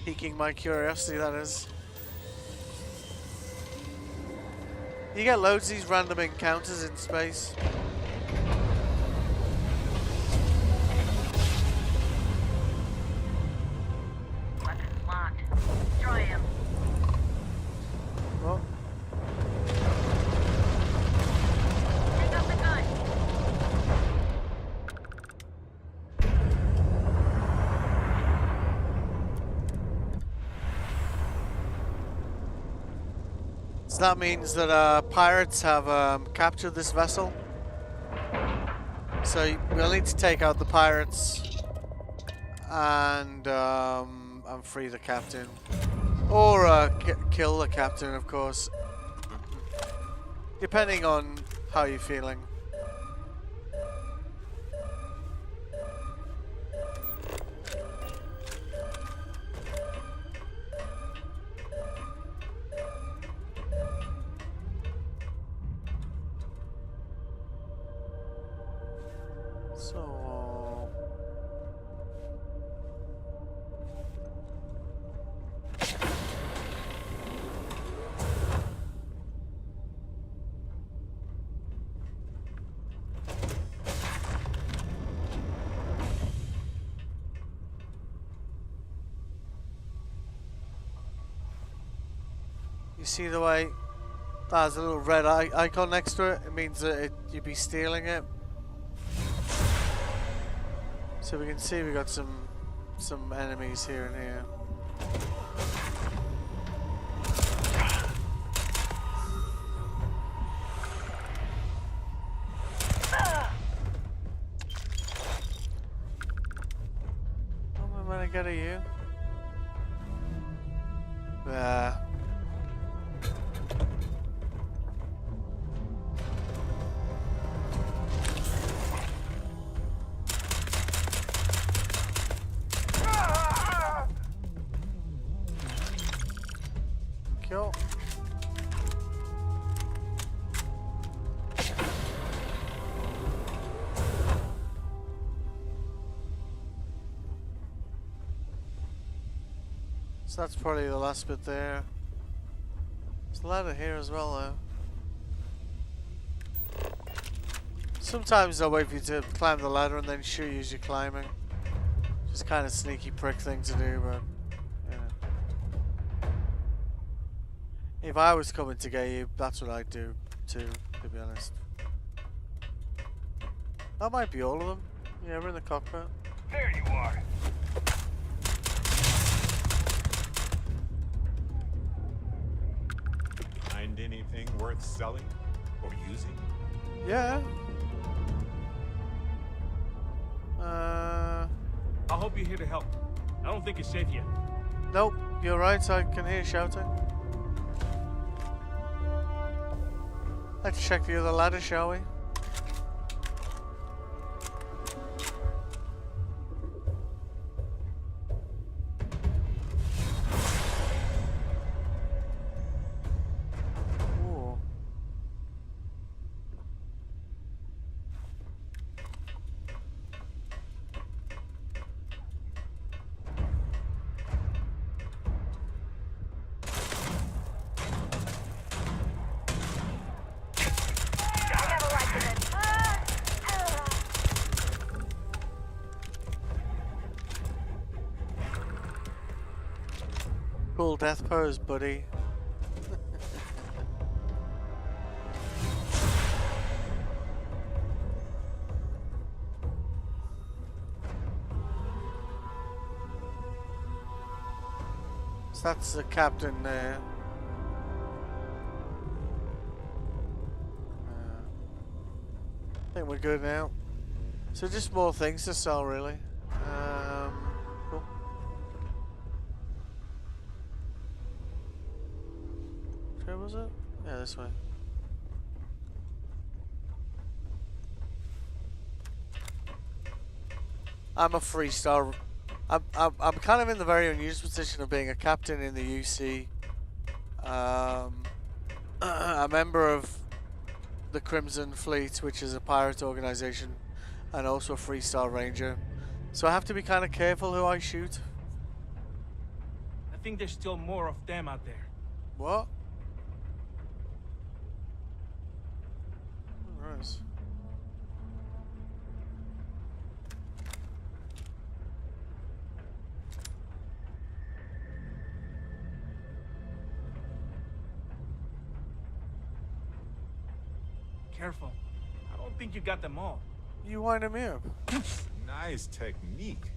Piquing my curiosity, that is. You get loads of these random encounters in space. that means that pirates have captured this vessel. So we'll need to take out the pirates and free the captain, or kill the captain, of course, depending on how you're feeling. So you see the way there's a little red icon next to it? It means that you'd be stealing it. So we can see we got some enemies here and here. How am I gonna get at you? There. Kill. So that's probably the last bit there. There's a ladder here as well, though. Sometimes they'll wait for you to climb the ladder and then shoot you as you're climbing. Just kind of sneaky prick thing to do, but yeah. If I was coming to get you, that's what I'd do too, to be honest. That might be all of them. Yeah, we're in the cockpit. There you are. Find anything worth selling or using? Yeah. I hope you're here to help. I don't think it's safe yet. Nope, you're right, I can hear shouting. Let's check the other ladder, shall we? Ooh. Cool death pose, buddy. So that's the captain there. I think we're good now. So just more things to sell, really. Cool. Where was it? Yeah, this way. I'm a freestar. I'm kind of in the very unusual position of being a captain in the UC. A member of the Crimson Fleet, which is a pirate organization, and also a freestar ranger. So I have to be kind of careful who I shoot. I think there's still more of them out there. What? Nice. Careful. I don't think you got them all. You winded me up. Nice technique.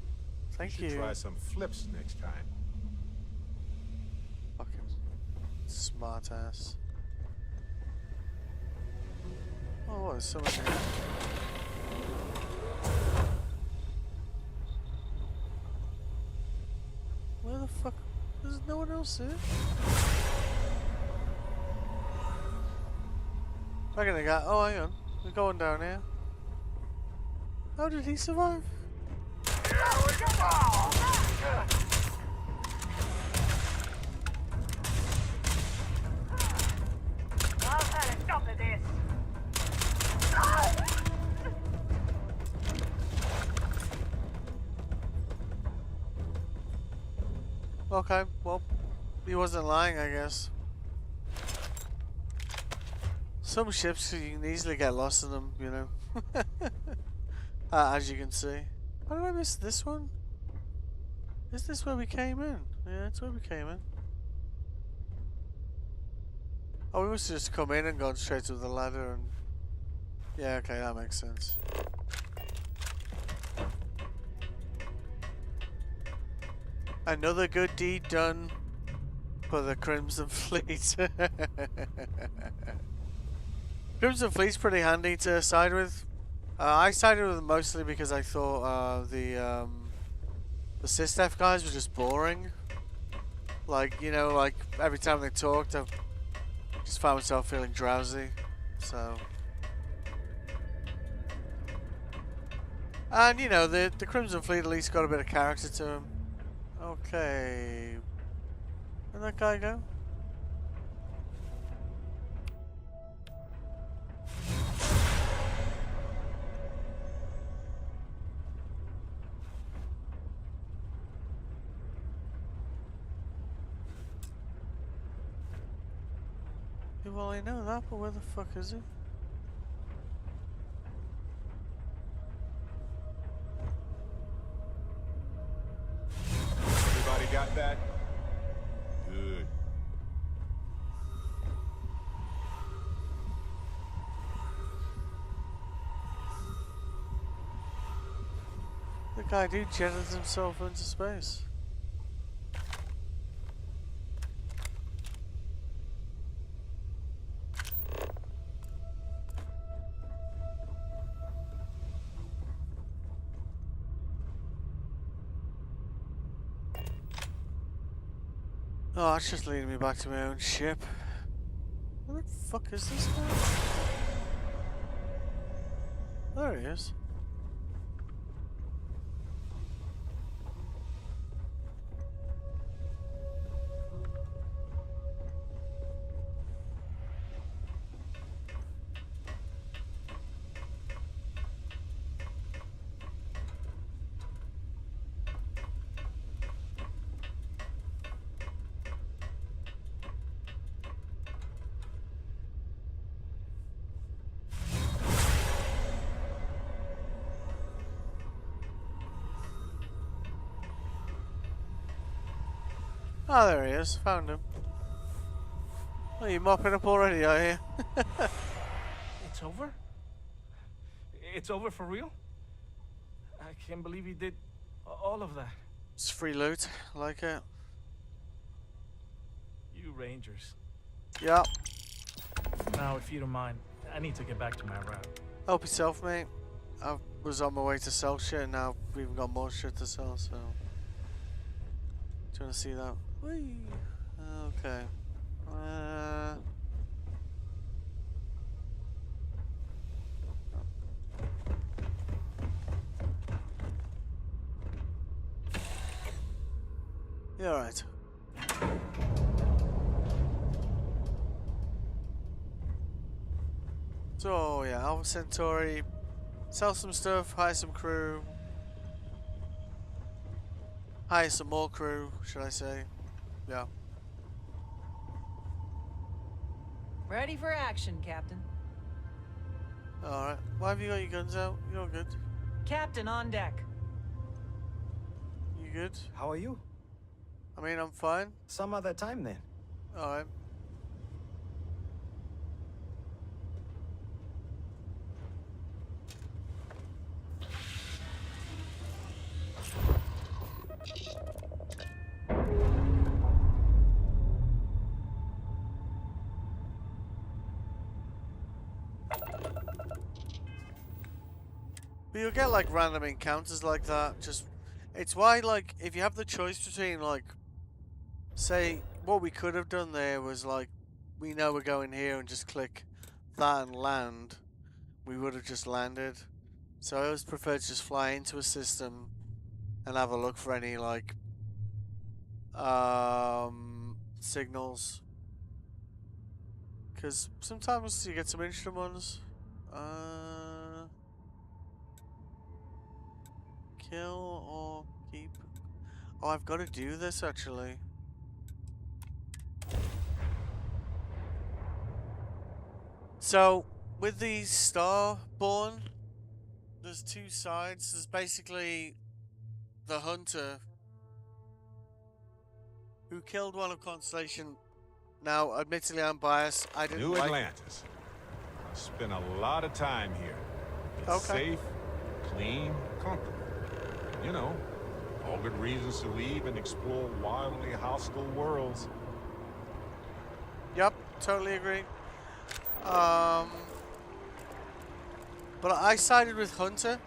Thank You should you. try some flips next time. Fucking smart ass. Oh, there's someone here. Where the fuck? There's no one else here. We're gonna go. Oh, hang on. We're going down here. How did he survive? I've had enough of this. Okay, well, he wasn't lying, I guess. Some ships, you can easily get lost in them, you know. As you can see. How did I miss this one? Is this where we came in? Yeah, that's where we came in. Oh, we must have just come in and gone straight to the ladder and... Yeah, okay, that makes sense. Another good deed done for the Crimson Fleet. Crimson Fleet's pretty handy to side with. I sided with them mostly because I thought the SysDef guys were just boring. Like, you know, like every time they talked, I just found myself feeling drowsy. So, and you know, the Crimson Fleet at least got a bit of character to him. Okay, where'd that guy go? Yeah, well, I know that, but where the fuck is he? Everybody got that? Good. The guy dude jetted himself into space. Oh, that's just leading me back to my own ship. Where the fuck is this guy? There he is. Oh, there he is. Found him. Oh, you mopping up already, are you? It's over? It's over for real? I can't believe you did all of that. It's free loot. I like it. You Rangers. Yeah. Now, if you don't mind, I need to get back to my route. Help yourself, mate. I was on my way to sell shit, and now we've even got more shit to sell, so... Do you want to see that? Whee! Okay. Yeah, alright. So, yeah, Alpha Centauri. Sell some stuff, hire some crew. Hire some more crew, should I say. Yeah. Ready for action, Captain. Alright. Why have you got your guns out? You're good. Captain on deck. You good? How are you? I mean, I'm fine. Some other time then. Alright. But you'll get like random encounters like that. Just, it's why like if you have the choice between like, say what we could have done there was like, we know we're going here and just click that and land. We would have just landed. So I always prefer to just fly into a system and have a look for any like signals. Because sometimes you get some interesting ones. Kill or keep. Oh, I've got to do this actually. So, with the Starborn, there's two sides. There's basically the hunter who killed one of Constellation. Now, admittedly, I'm biased. I didn't New like Atlantis. I spent a lot of time here. It's Okay. safe, clean, comfortable. You know, all good reasons to leave and explore wildly hostile worlds. Yep, totally agree. But I sided with Hunter,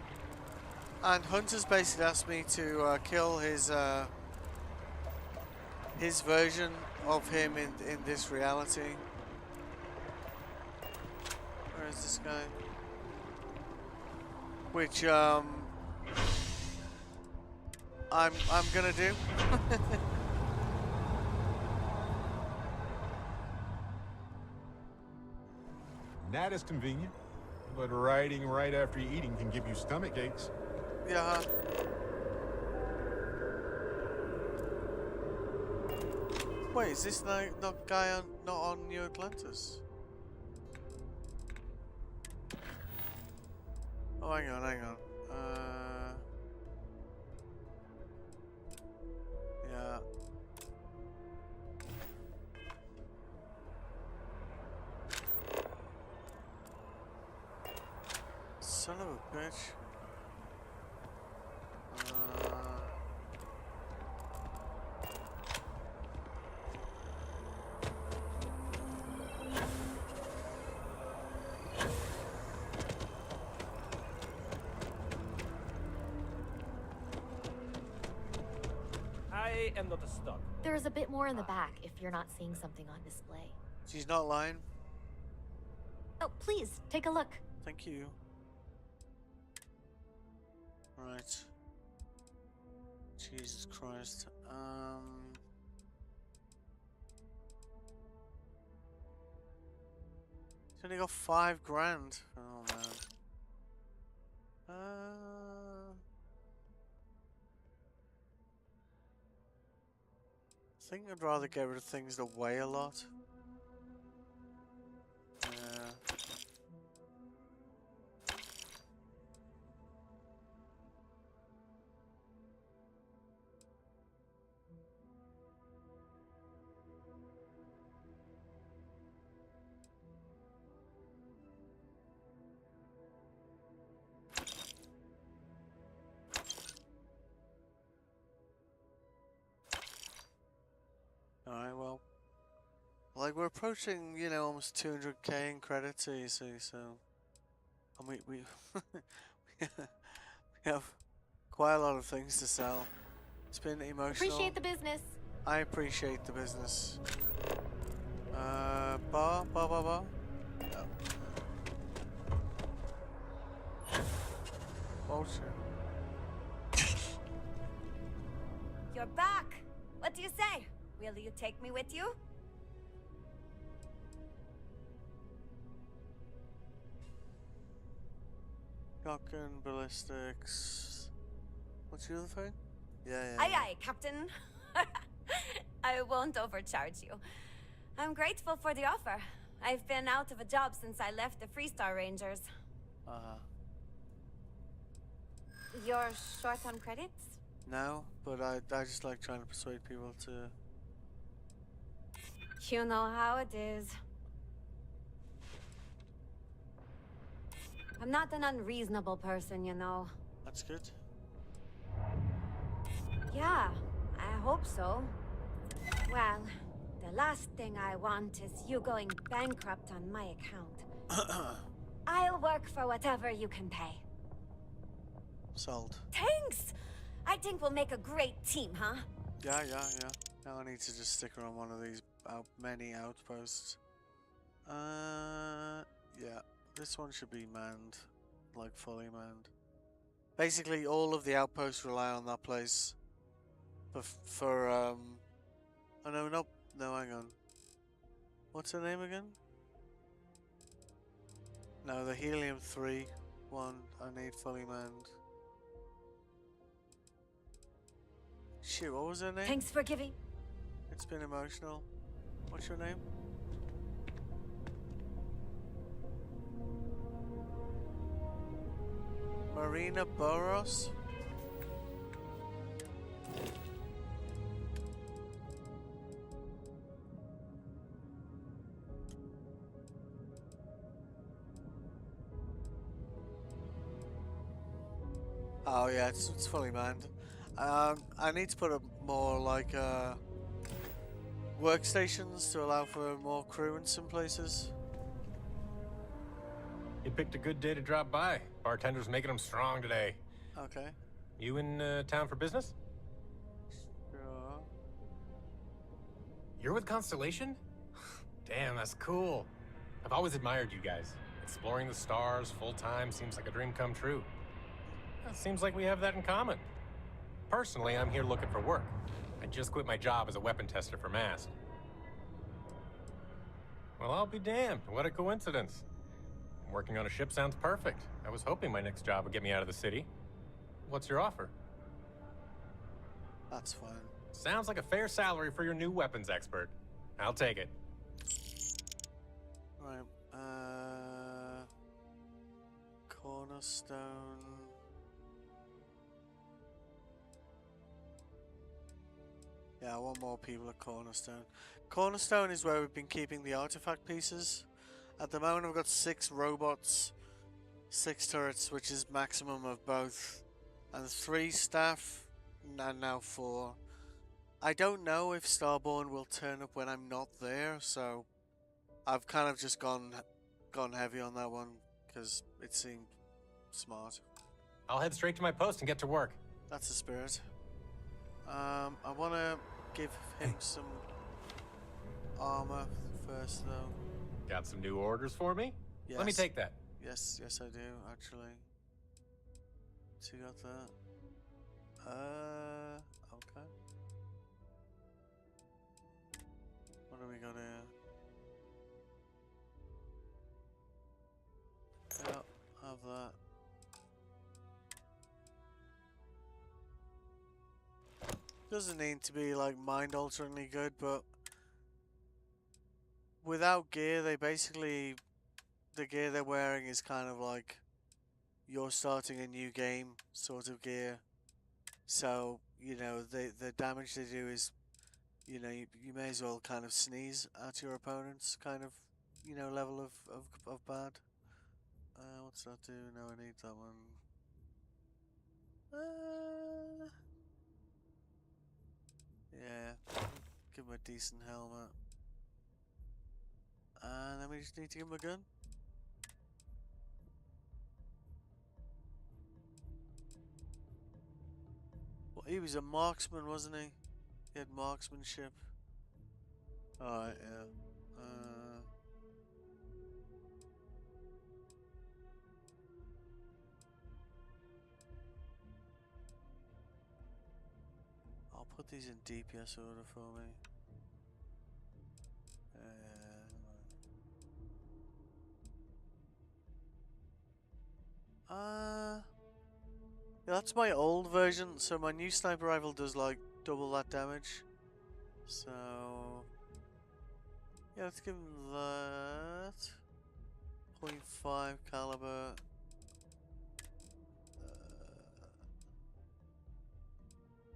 and Hunter's basically asked me to kill his version of him in this reality. Where is this guy? Which I'm gonna do. That is convenient, but riding right after you're eating can give you stomach aches. Yeah. Wait, is this not guy not on New Atlantis? Oh, hang on. Yeah. Son of a bitch. I am not stuck. There is a bit more in the back if you're not seeing something on display. She's not lying. Oh, please, take a look. Thank you. Right. Jesus Christ. He's only got $5,000. Oh man. I think I'd rather get rid of things that weigh a lot. Yeah. Alright, well. Like, we're approaching, you know, almost 200k in credits here, you see, so. And we we have quite a lot of things to sell. It's been emotional. Appreciate the business. I appreciate the business. Bar? No. Bullshit. You're back. What do you say? Will you take me with you? Shotgun, ballistics. What's the other thing? Yeah. Aye, aye, Captain. I won't overcharge you. I'm grateful for the offer. I've been out of a job since I left the Freestar Rangers. You're short on credits? No, but I just like trying to persuade people to. You know how it is. I'm not an unreasonable person, you know. That's good. Yeah, I hope so. Well, the last thing I want is you going bankrupt on my account. I'll work for whatever you can pay. Sold. Thanks! I think we'll make a great team, huh? Yeah. Now I need to just stick around one of these many outposts. Yeah. This one should be manned. Like, fully manned. Basically, all of the outposts rely on that place. Oh no, no, hang on. What's her name again? No, the helium-3 one I need fully manned. Shoot, what was her name? Thanks for giving. It's been emotional. What's your name? Marina Boros? Oh yeah, it's fully manned. I need to put up more like workstations to allow for more crew in some places. You picked a good day to drop by. Bartender's making them strong today. Okay. You in town for business? Sure. You're with Constellation? Damn, that's cool. I've always admired you guys. Exploring the stars full-time seems like a dream come true. It seems like we have that in common. Personally, I'm here looking for work. I just quit my job as a weapon tester for MAST. Well, I'll be damned. What a coincidence. Working on a ship sounds perfect. I was hoping my next job would get me out of the city. What's your offer? That's fine. Sounds like a fair salary for your new weapons expert. I'll take it. Right, Cornerstone. Yeah, I want more people at Cornerstone. Cornerstone is where we've been keeping the artifact pieces. At the moment I've got 6 robots, 6 turrets, which is maximum of both, and 3 staff, and now 4. I don't know if Starborn will turn up when I'm not there, so I've kind of just gone heavy on that one, because it seemed smart. I'll head straight to my post and get to work. That's the spirit. I want to give him some armor first, though. Got some new orders for me? Yes. Let me take that. Yes, I do, actually. So you got that. Okay. What do we got here? Yeah, have that. Doesn't need to be like mind-alteringly good, but without gear, the gear they're wearing is kind of like you're starting a new game sort of gear. So, you know, the damage they do is, you know, you may as well kind of sneeze at your opponent's kind of, you know, level of bad. What's that do? No, I need that one. Yeah, give him a decent helmet. And then we just need to give him a gun. Well, he was a marksman, wasn't he? He had marksmanship. Alright, yeah. I'll put these in DPS order for me. Yeah, that's my old version, so my new sniper rifle does like double that damage. So yeah, let's give him that. 0.5 caliber.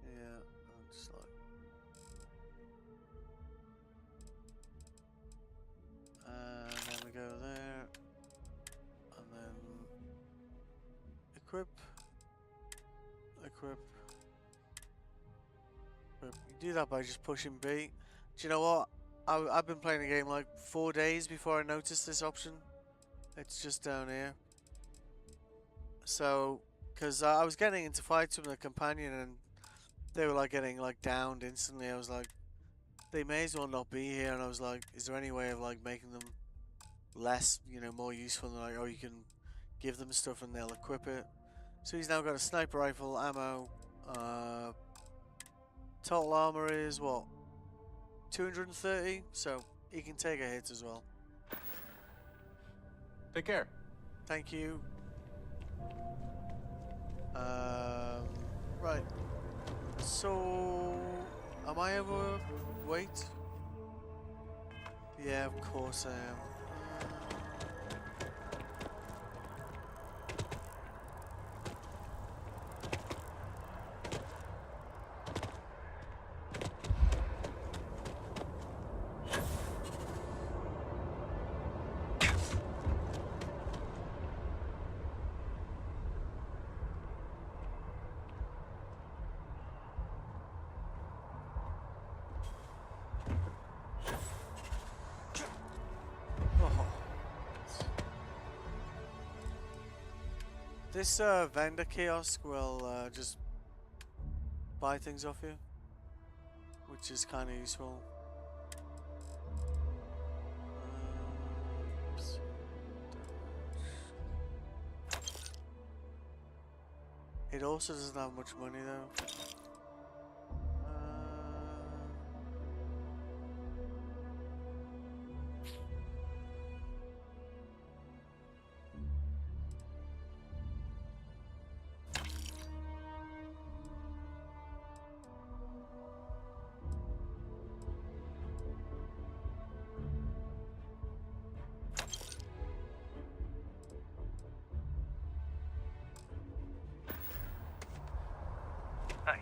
Yeah, I'm just like. And then we go there. And then equip. Equip. You do that by just pushing B. Do you know what? I've been playing the game like 4 days before I noticed this option. It's just down here. So Because I was getting into fights with a companion and they were like getting like downed instantly. I was like, they may as well not be here. And I was like, is there any way of like making them less, you know, more useful? And like, oh, you can give them stuff and they'll equip it. So he's now got a sniper rifle, ammo. Total armor is what? 230. So he can take a hit as well. Take care. Thank you. Right. So, am I overweight? Yeah, of course I am. This vendor kiosk will just buy things off you, which is kind of useful. It also doesn't have much money though. Hey.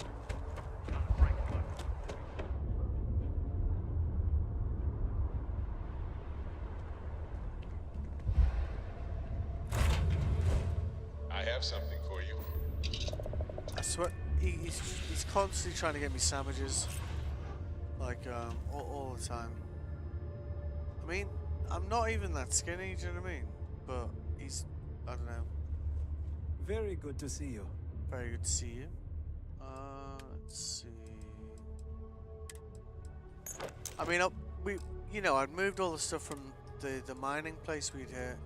I have something for you. I swear, he's constantly trying to get me sandwiches, like all the time. I mean, I'm not even that skinny, do you know what I mean? But he's, I don't know. Very good to see you. Very good to see you. Let's see. I mean, I'd moved all the stuff from the mining place we'd hit,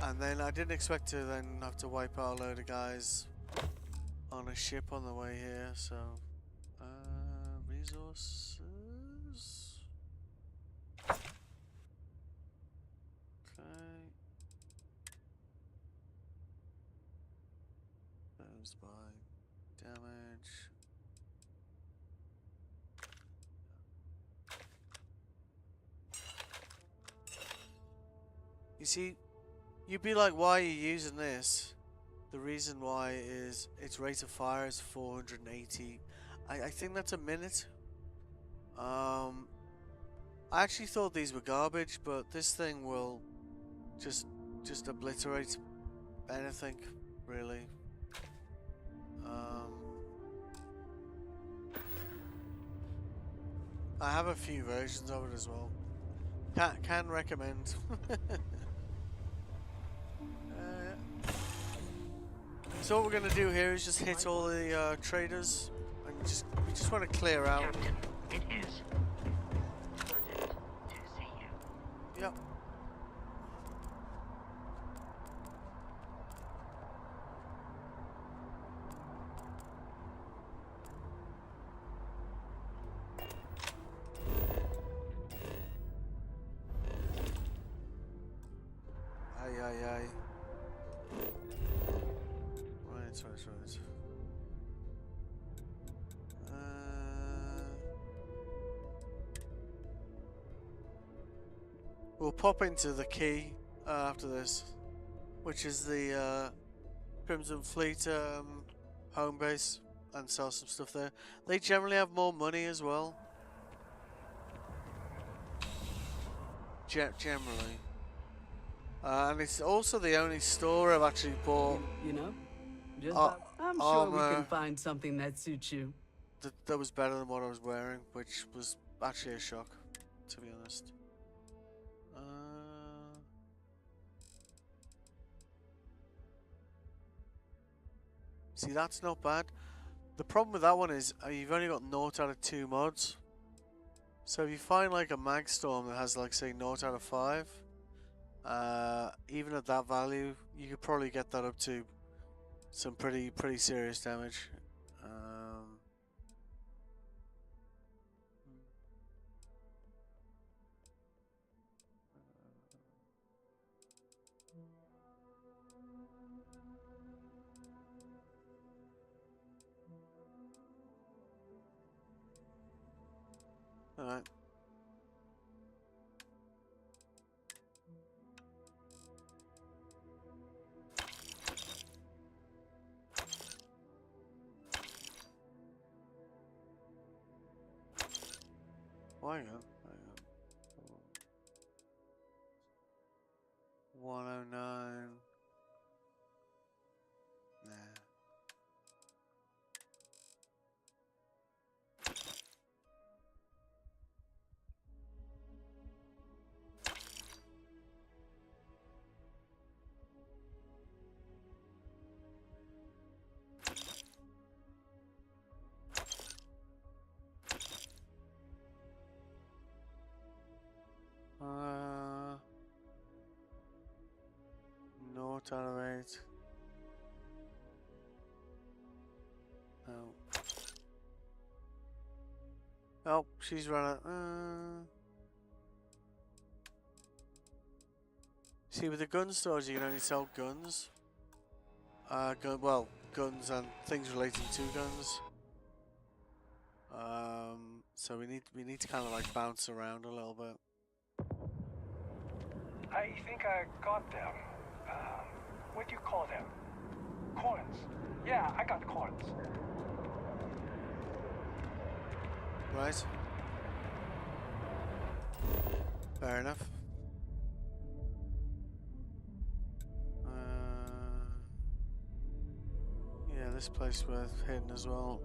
and then I didn't expect to then have to wipe out a load of guys on a ship on the way here. So, resources. Okay. Those by damage. You see, you'd be like, why are you using this? The reason why is its rate of fire is 480. I think that's a minute. I actually thought these were garbage, but this thing will just obliterate anything, really. I have a few versions of it as well. Can recommend. So what we're gonna do here is just hit all the traders, and we just want to clear out. Captain, it is pleasant to see you. Yep. Aye. Right. We'll pop into the key after this, which is the Crimson Fleet home base, and sell some stuff there. They generally have more money as well. Generally. And it's also the only store I've actually bought. You know, I'm sure we can find something that suits you. That was better than what I was wearing, which was actually a shock, to be honest. See, that's not bad. The problem with that one is you've only got 0 out of 2 mods. So if you find like a mag storm that has like say 0 out of 5, even at that value, you could probably get that up to some pretty serious damage. Alright. Oh, hang on. 109. Nah. No tolerate. No. Oh, she's running. See, with the gun stores, you can only sell guns. Guns and things relating to guns. So we need to kind of like bounce around a little bit. I think I got them. What do you call them? Coins. Yeah, I got coins. Right. Fair enough. Yeah, this place worth hitting as well.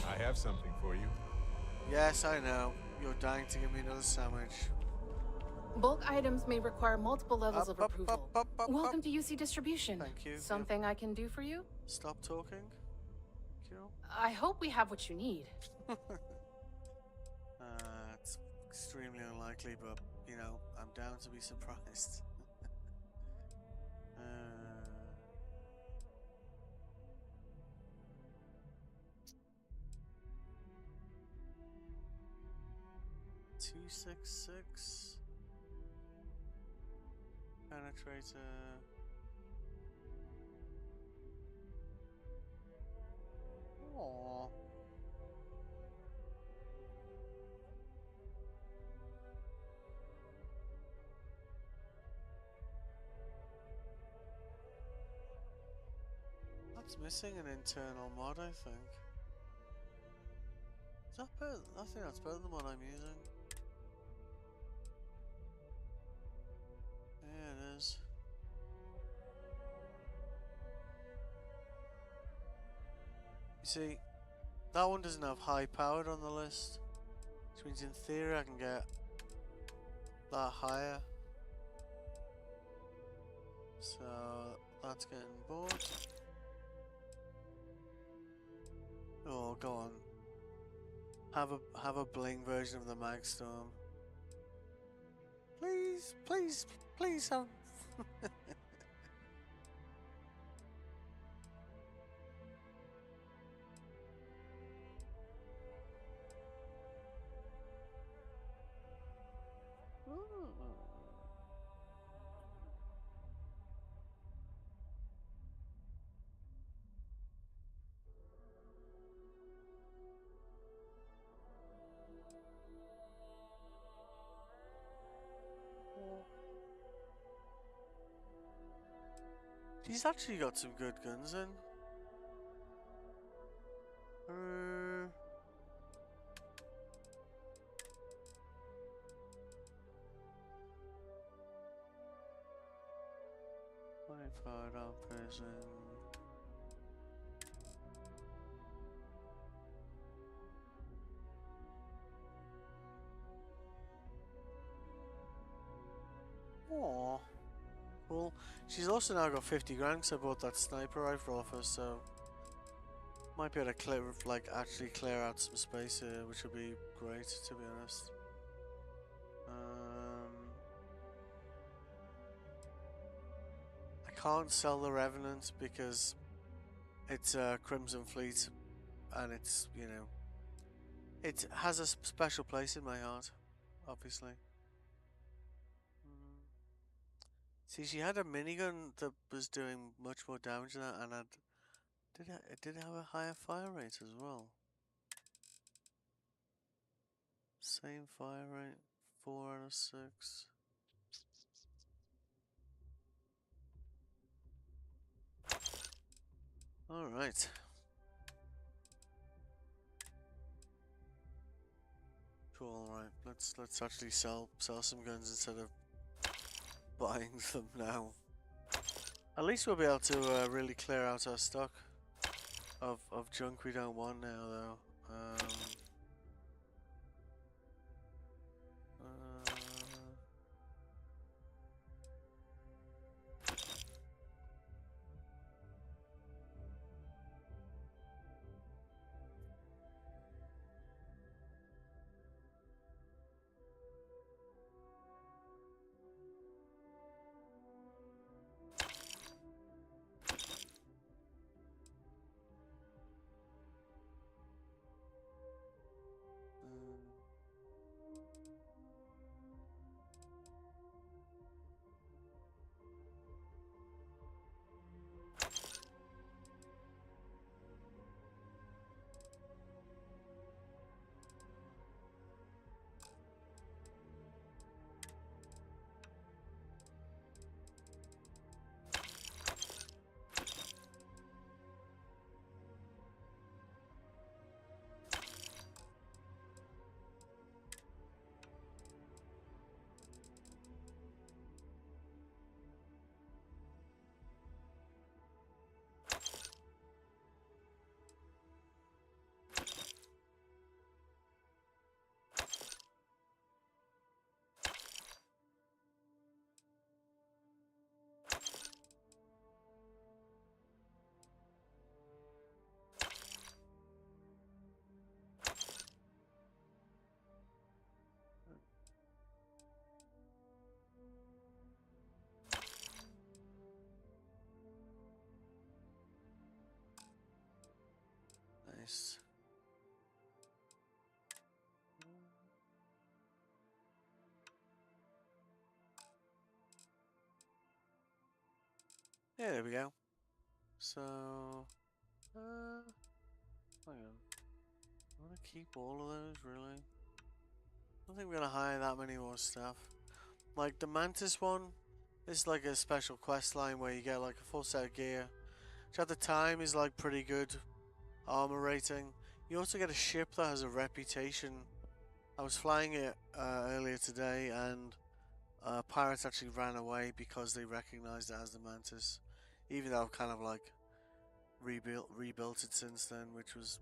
I have something for you. Yes, I know. You're dying to give me another sandwich. Bulk items may require multiple levels of approval. Welcome to UC Distribution. Thank you. Something I can do for you? Stop talking. Thank you. I hope we have what you need. It's extremely unlikely, but, you know, I'm down to be surprised. Two 6.6 penetrator. Aww. That's missing an internal mod, I think. Is that better? I think that's better than what I'm using. Yeah, it is. You see, that one doesn't have high powered on the list, which means in theory I can get that higher. So that's getting bought. Oh, go on. Have a bling version of the Magstorm. Please, please, please have. He's actually got some good guns in. Fired out person. She's also now got 50 grand because I bought that sniper rifle off her, so might be able to clear, like, actually clear out some space here, which would be great, to be honest. I can't sell the Revenant because it's Crimson Fleet, and it's, you know, it has a special place in my heart, obviously. See, she had a minigun that was doing much more damage than that, and it did have a higher fire rate as well. Same fire rate, 4 out of 6. All right. Cool. All right. Let's actually sell some guns instead of buying them now. At least we'll be able to really clear out our stock of junk we don't want now, though. Nice. Yeah, there we go. So, hang on. I want to keep all of those, really. I don't think we're gonna hire that many more stuff. Like the Mantis one is like a special quest line where you get like a full set of gear, which at the time is like pretty good armor rating. You also get a ship that has a reputation. I was flying it earlier today, and pirates actually ran away because they recognized it as the Mantis, even though I've kind of like rebuilt it since then, which was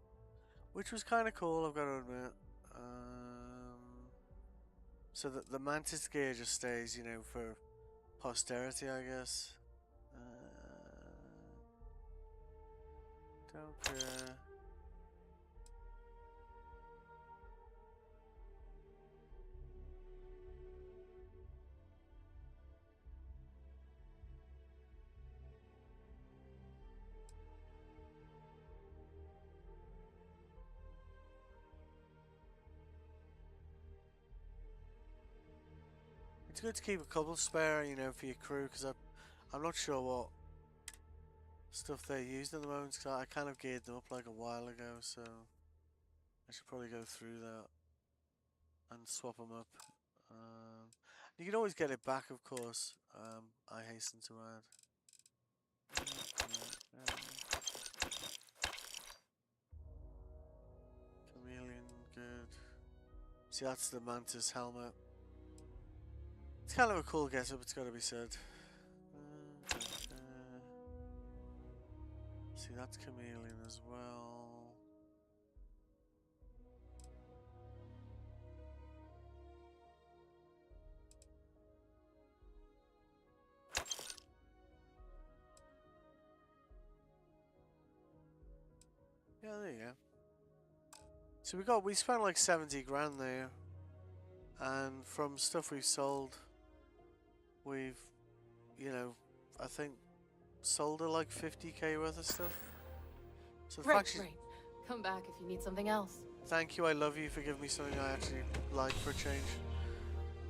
kind of cool, I've got to admit. So that the Mantis gear just stays, you know, for posterity, I guess. Don't care. It's good to keep a couple spare, you know, for your crew, because I'm not sure what stuff they used at the moment, because I kind of geared them up like a while ago, so I should probably go through that and swap them up. You can always get it back, of course. I hasten to add. Chameleon, good. See, that's the Mantis helmet. It's kind of a cool get-up, it's got to be said. See, that's Chameleon as well. Yeah, there you go. So we spent like 70 grand there, and from stuff we've sold, we've, you know, I think sold her like 50k worth of stuff. So the fact she's... Right. Come back if you need something else. Thank you, I love you for giving me something I actually like for a change.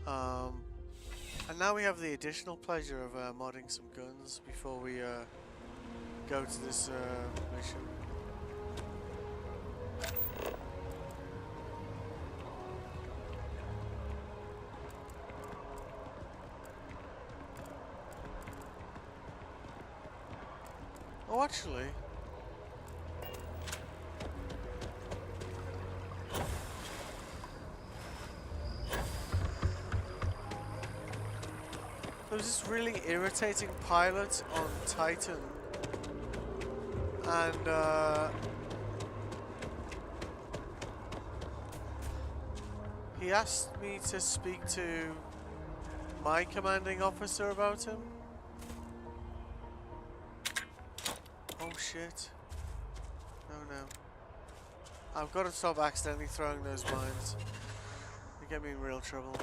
And now we have the additional pleasure of modding some guns before we go to this mission. Oh, actually... there was this really irritating pilot on Titan, and he asked me to speak to my commanding officer about him. Oh shit. No. I've got to stop accidentally throwing those mines. They get me in real trouble.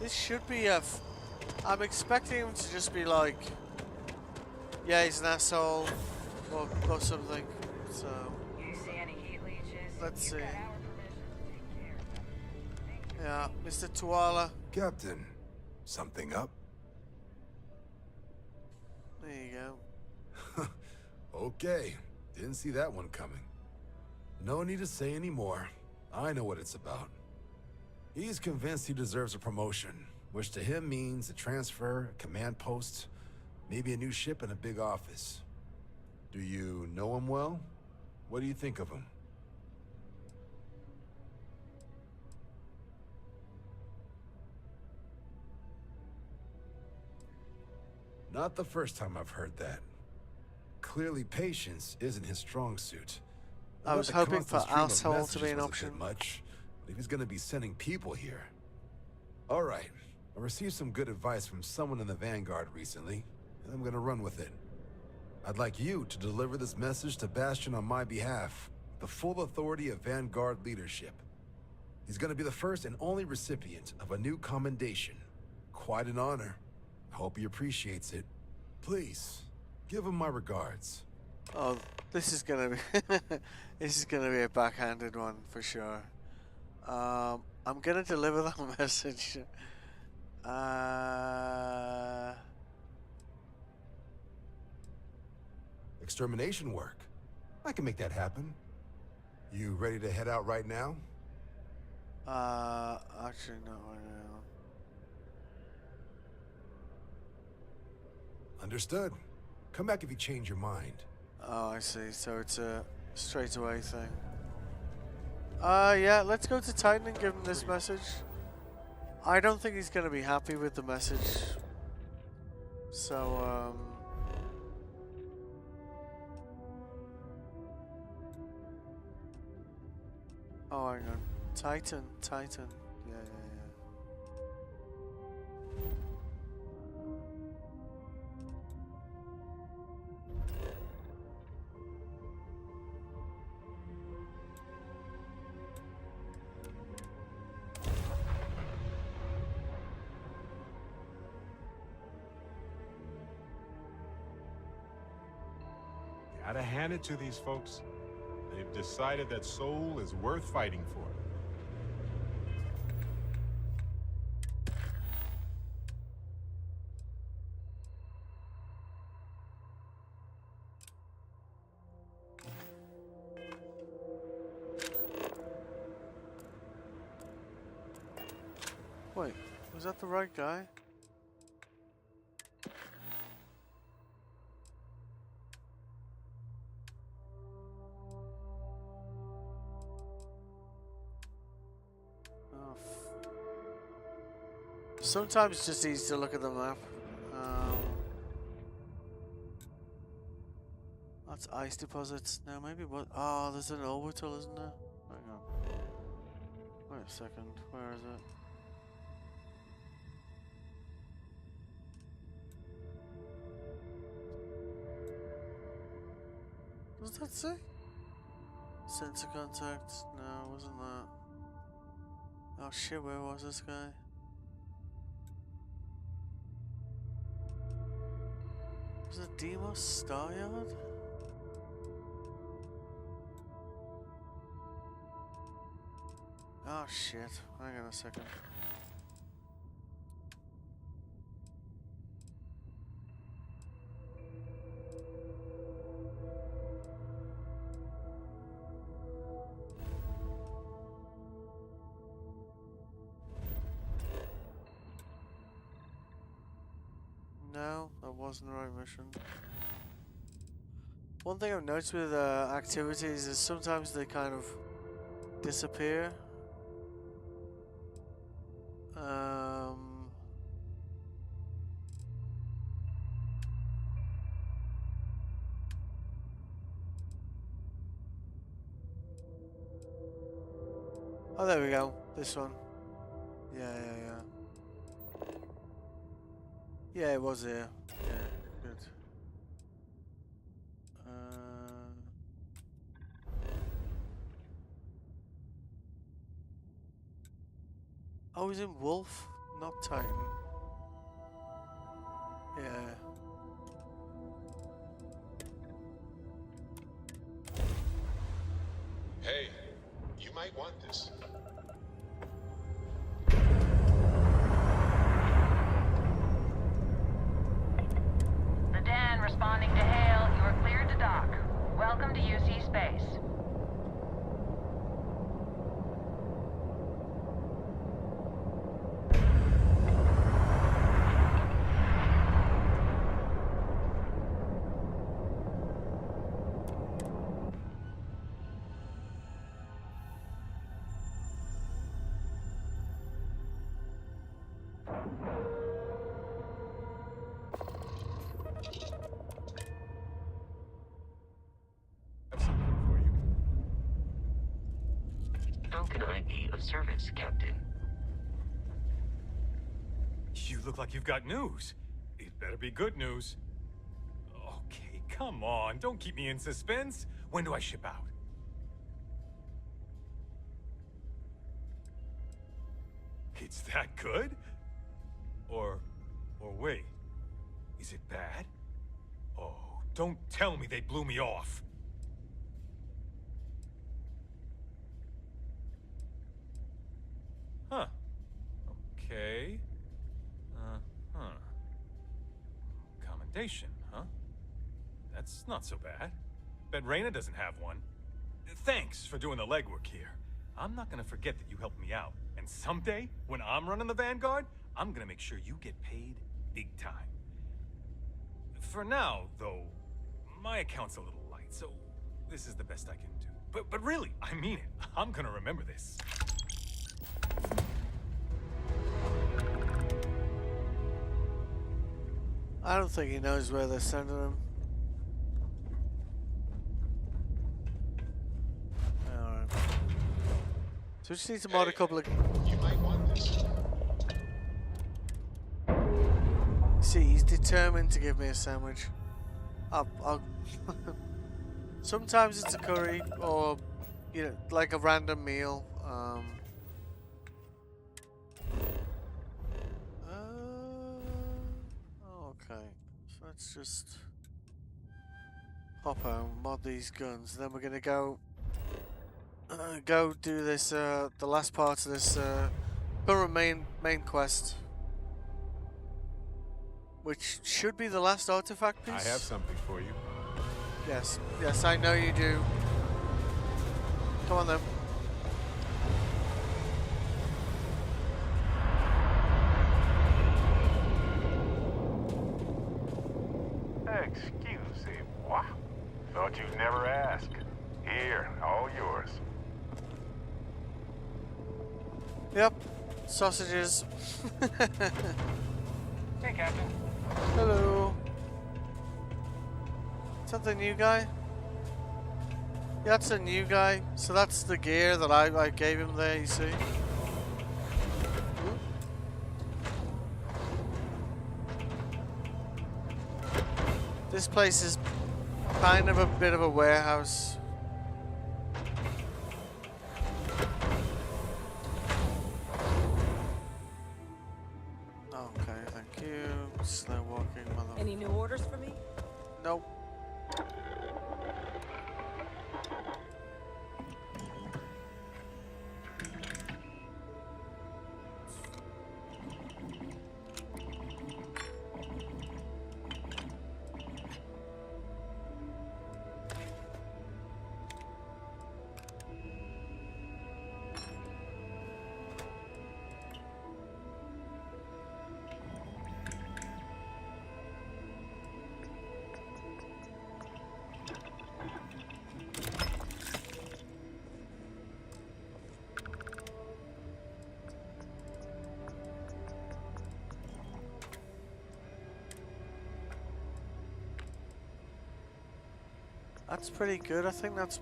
This should be I'm expecting him to just be like, yeah, he's an asshole, or something. So You see any heat leeches? let's see. You've got our permission to take care of them. Yeah, Mr. Tuala. Captain, something up? There you go. Okay, didn't see that one coming. No need to say any more. I know what it's about. He's convinced he deserves a promotion, which to him means a transfer, a command post, maybe a new ship and a big office. Do you know him well? What do you think of him? Not the first time I've heard that. Clearly patience isn't his strong suit. I was hoping for asshole to be an option. Much, but if he's gonna be sending people here. All right, I received some good advice from someone in the Vanguard recently, and I'm gonna run with it. I'd like you to deliver this message to Bastion on my behalf, the full authority of Vanguard leadership. He's gonna be the first and only recipient of a new commendation. Quite an honor. I hope he appreciates it. Please, give him my regards. Oh, this is gonna be this is gonna be a backhanded one for sure. I'm gonna deliver that message. Extermination work. I can make that happen. You ready to head out right now? Actually not right now. Understood. Come back if you change your mind. Oh, I see. So it's a straight away thing. Yeah, let's go to Titan and give him this message. I don't think he's gonna be happy with the message. So, oh, hang on. Titan. Yeah. Gotta hand it to these folks. They've decided that Soul is worth fighting for. Wait, was that the right guy? Sometimes it's just easy to look at the map. That's ice deposits. Now maybe what? Oh, there's an orbital, isn't there? Hang on. Wait a second. Where is it? Does that say? Sensor contact? No, wasn't that. Oh shit, where was this guy? Was it Demos Star Yard? Oh shit, hang on a second. No, that wasn't the right mission. One thing I've noticed with activities is sometimes they kind of disappear. Oh, there we go. This one. Yeah. Yeah, it was here. Yeah, good. Oh, he's in Wolf, not Titan. Yeah. Hey, you might want this. The Den responding to hail. You are cleared to dock. Welcome to UC Space. How can I be of service, Captain? You look like you've got news. It better be good news. Okay, come on. Don't keep me in suspense. When do I ship out? It's that good? Or wait. Is it bad? Oh, don't tell me they blew me off. Huh. Okay. Commendation, huh? That's not so bad. Bet Reyna doesn't have one. Thanks for doing the legwork here. I'm not gonna forget that you helped me out. And someday, when I'm running the Vanguard, I'm gonna make sure you get paid big time. For now, though, my account's a little light, so this is the best I can do. But really, I mean it. I'm gonna remember this. I don't think he knows where they're sending him. Alright. So we just need to mod a couple of... You might want this. See, he's determined to give me a sandwich. I'll Sometimes it's a curry, or, you know, like a random meal. Okay, so let's just hop out, mod these guns, then we're gonna go do this the last part of this current main quest, which should be the last artifact piece. I have something for you. Yes, I know you do. Come on then. Excusez-moi. Thought you'd never ask. Here, all yours. Yep. Sausages. Hey, Captain. Hello. Is that the new guy? Yeah, that's a new guy. So that's the gear that I gave him there, you see? This place is kind of a bit of a warehouse. Okay, thank you. Slow walking, mother. Any new orders for me? Nope. That's pretty good. I think that's...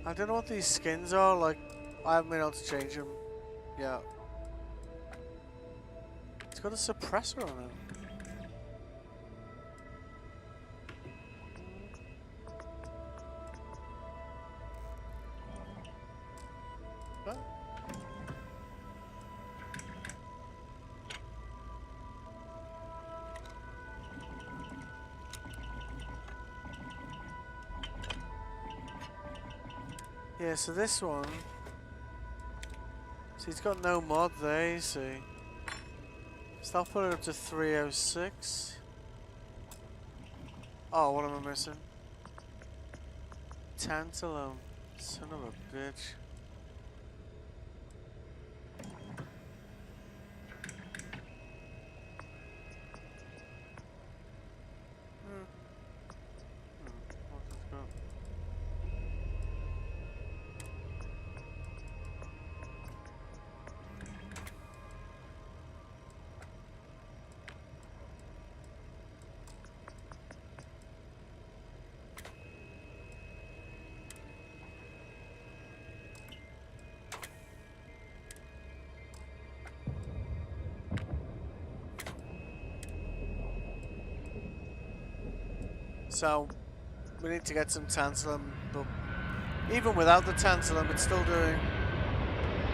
I don't know what these skins are, like, I haven't been able to change them. Yeah. It's got a suppressor on it. What? Yeah, so this one... See, it's got no mod there, you see. So I'll put it up to 306. Oh, what am I missing? Tantalum. Son of a bitch. What's this got? So, we need to get some tantalum, but even without the tantalum, it's still doing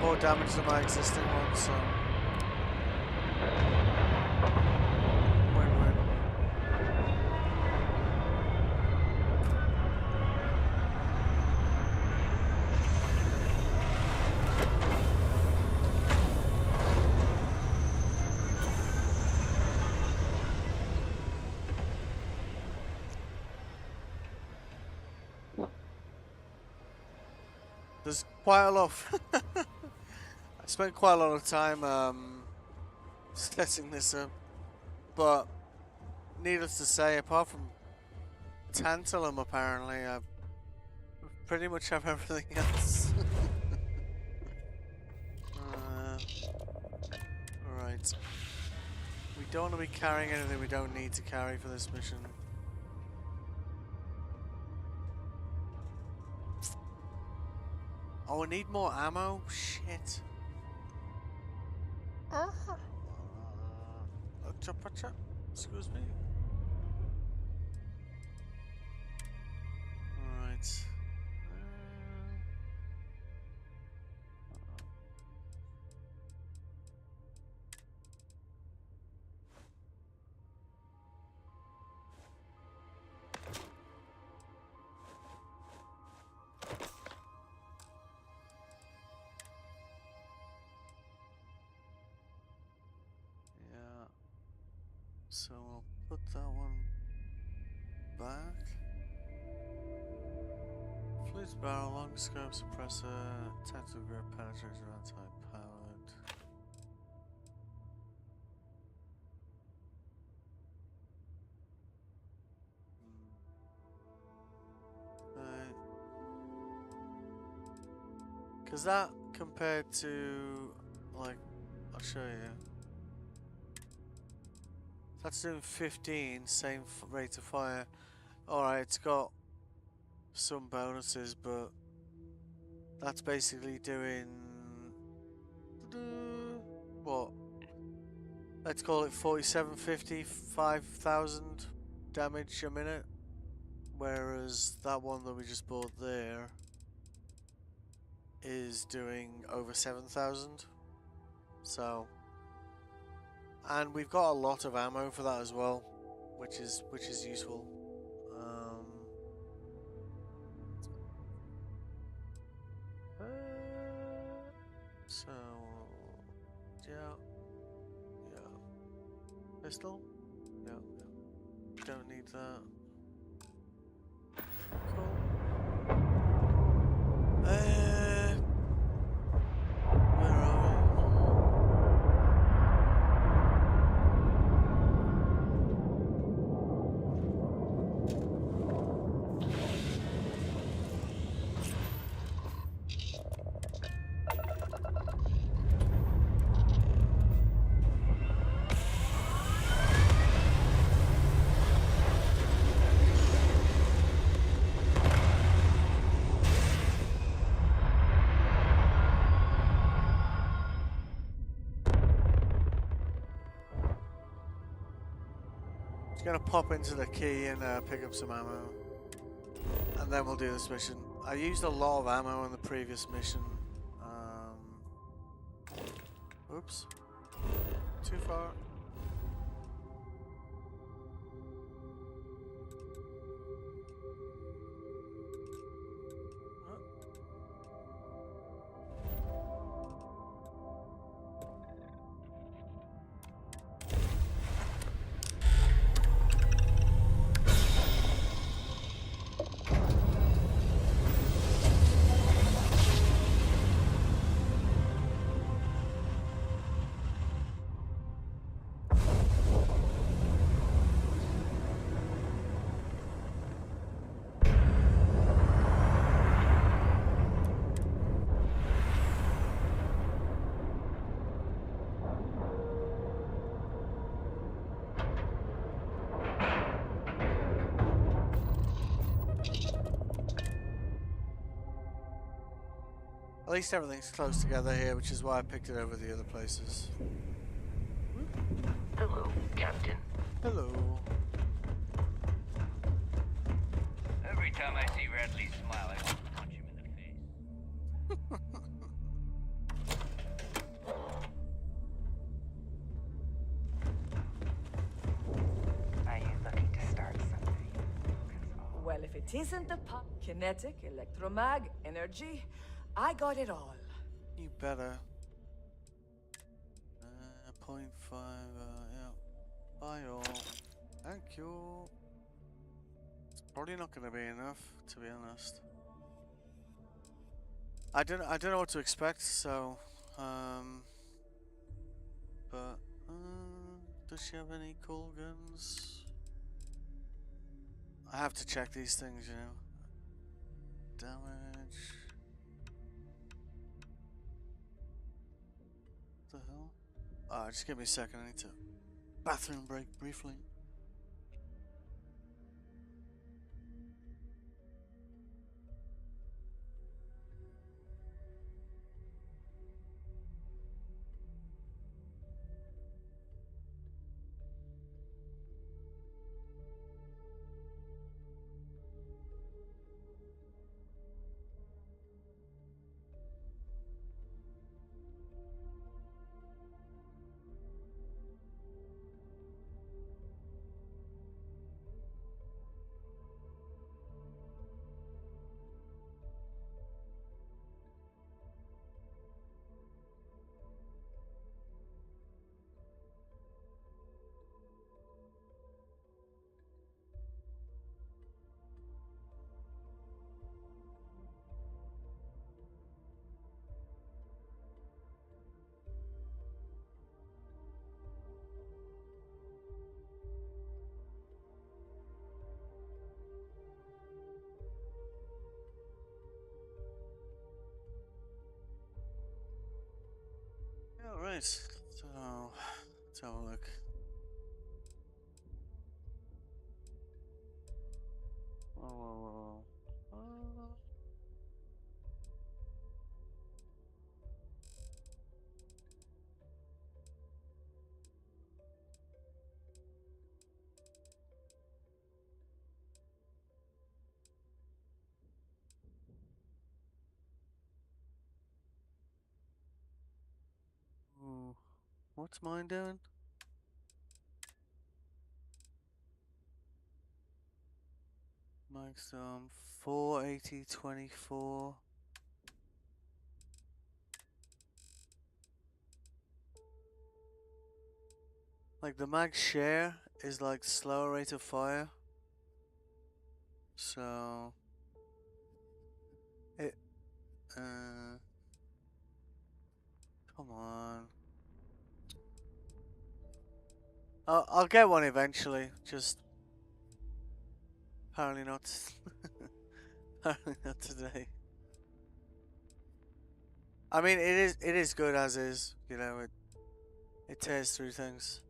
more damage than my existing one, so... Win-win. There's quite a lot of I spent quite a lot of time setting this up, but needless to say, apart from tantalum, apparently I pretty much have everything else. Right. We don't want to be carrying anything we don't need to carry for this mission. Oh, I need more ammo? Shit. Excuse me. Alright. So we'll put that one back. Fleet's barrel, long scope suppressor, tactical grip penetrator, anti-powered. Because that compared to, like, I'll show you. That's doing 15, same rate of fire. Alright, it's got some bonuses, but that's basically doing what? Let's call it 4750, 5,000 damage a minute. Whereas that one that we just bought there is doing over 7,000. So, and we've got a lot of ammo for that as well, which is useful. So, yeah. Pistol? Yeah. Don't need that. Cool. Where are we? Just gonna pop into the key and pick up some ammo, and then we'll do this mission. I used a lot of ammo in the previous mission. Oops, too far. At least everything's close together here, which is why I picked it over the other places. Hello, Captain. Hello. Every time I see Radley smile, I want to punch him in the face. Are you looking to start something? Well, if it isn't the kinetic, electromag, energy, I got it all. You better. 0.5, yeah. Bye all. Thank you. It's probably not going to be enough, to be honest. I don't know what to expect, so but does she have any cool guns? I have to check these things, you know. Damage. What the hell? Just give me a second, I need to bathroom break briefly. Right, so let's have a look. Ooh, what's mine doing? Mike's 480/24. Like the mag share is like slower rate of fire. So it come on. I'll get one eventually. Just apparently not. Apparently not today. I mean, it is good as is. You know, it tears through things.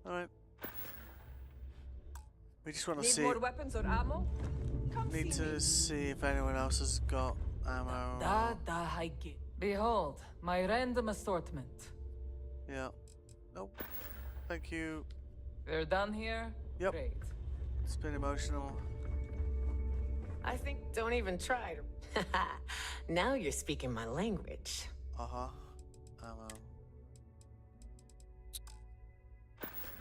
All right. We just want to see. Need more weapons or ammo? Come Need see me. to see if anyone else has got ammo. Behold, my random assortment. Yeah. Nope. Thank you. We're done here? Yep. Great. It's been emotional. I think don't even try to. Now you're speaking my language. Uh-huh. Ammo.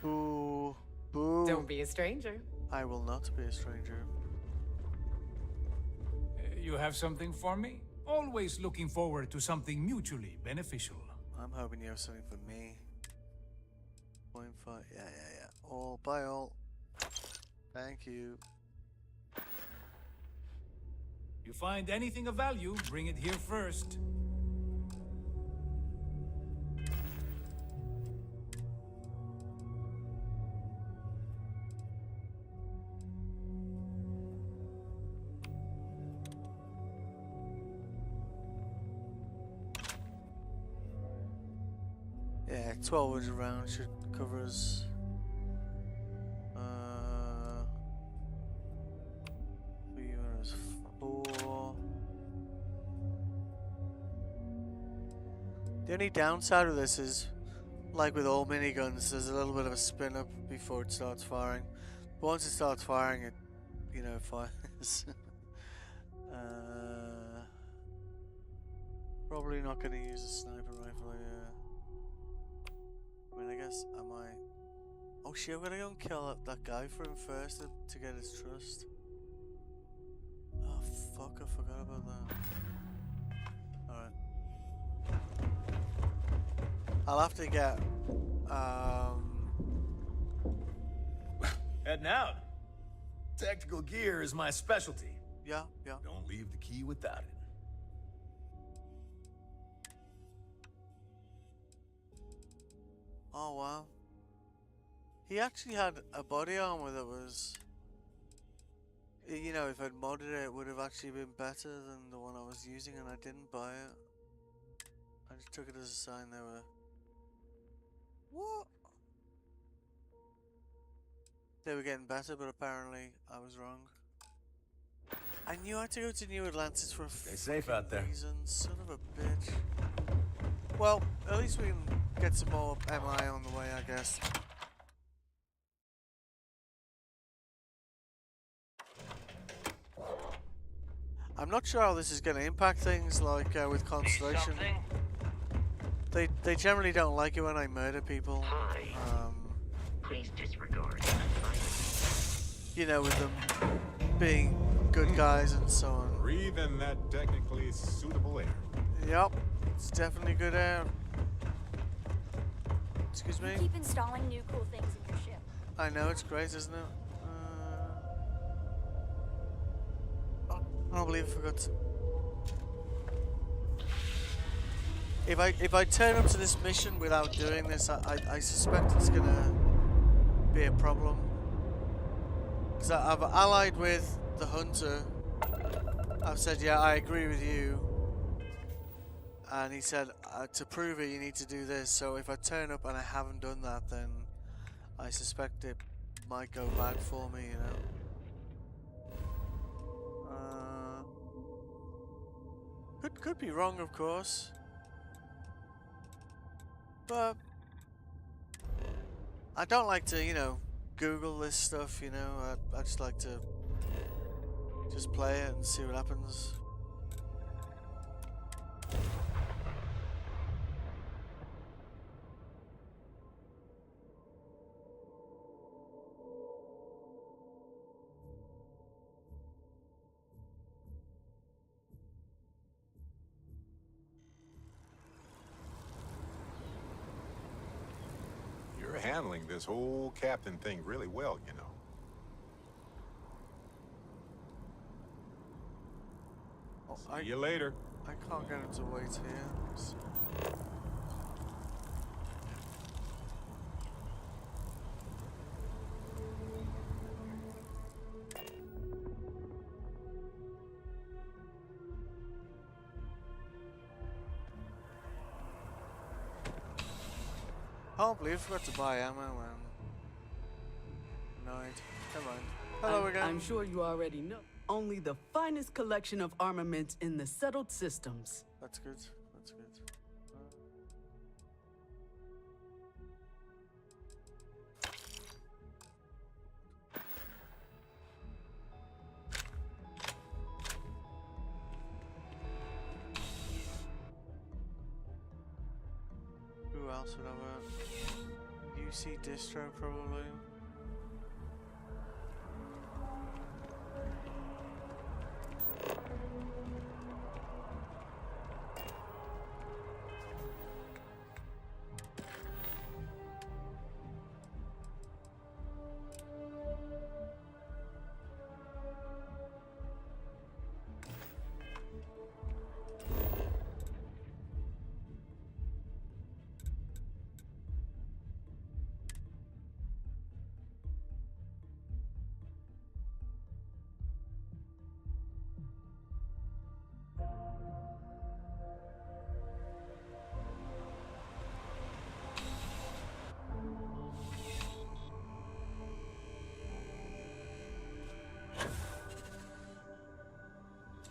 Boo. Boo. Don't be a stranger. I will not be a stranger. You have something for me? Always looking forward to something mutually beneficial. I'm hoping you have something for me. 0.5. Yeah. All by all. Thank you. You find anything of value, bring it here first. Yeah, 1200 rounds should cover us. Units 4. The only downside of this is, like with all miniguns, there's a little bit of a spin up before it starts firing. But once it starts firing, it, you know, fires. Probably not going to use a sniper rifle here. I mean, I guess I might. Oh shit, I'm gonna go and kill that guy for him first to get his trust. Oh fuck, I forgot about that. Alright. I'll have to get, Heading out. Tactical gear is my specialty. Yeah. Don't leave the key without it. Oh wow. He actually had a body armor that was, you know, if I'd modded it, it would have actually been better than the one I was using, and I didn't buy it. I just took it as a sign they were... What? They were getting better, but apparently I was wrong. I knew I had to go to New Atlantis for a Stay safe out there. reason, son of a bitch. Well, at least we can get some more MI on the way, I guess. I'm not sure how this is going to impact things, like with Constellation. They generally don't like it when I murder people. Please disregard. You know, with them being good guys and so on. Breathe in that technically suitable air. Yep, it's definitely good air. Excuse me? You keep installing new cool things in your ship. I know, it's great, isn't it? I don't believe I forgot to... If I turn up to this mission without doing this, I suspect it's gonna be a problem. Because I've allied with the hunter. I've said, yeah, I agree with you. and he said to prove it you need to do this. So if I turn up and I haven't done that, then I suspect it might go bad for me, you know. Could be wrong, of course, but I don't like to, you know, Google this stuff. You know, I just like to just play it and see what happens. You're handling this whole captain thing really well, you know. Oh, See you later. I can't get him to wait here. So. Can't believe I forgot to buy ammo, man. Annoyed. Come on. Hello again. I'm sure you already know. Only the finest collection of armaments in the settled systems. That's good. That's good. Who else would have a UC distro probably?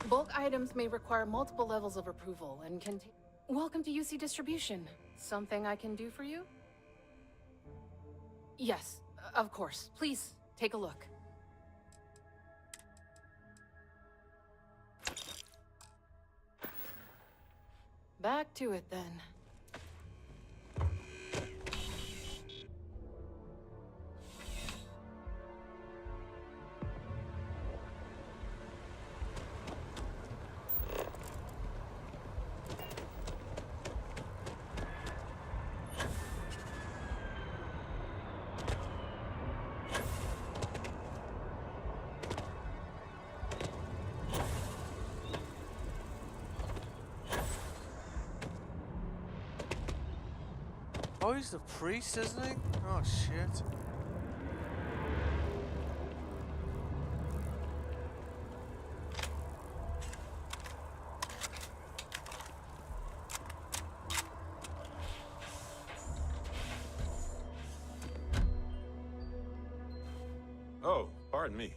Bulk items may require multiple levels of approval and can take... Welcome to UC Distribution. Something I can do for you? Yes, of course. Please, take a look. Back to it then. Oh, he's the priest, isn't he? Oh, shit. Oh, pardon me.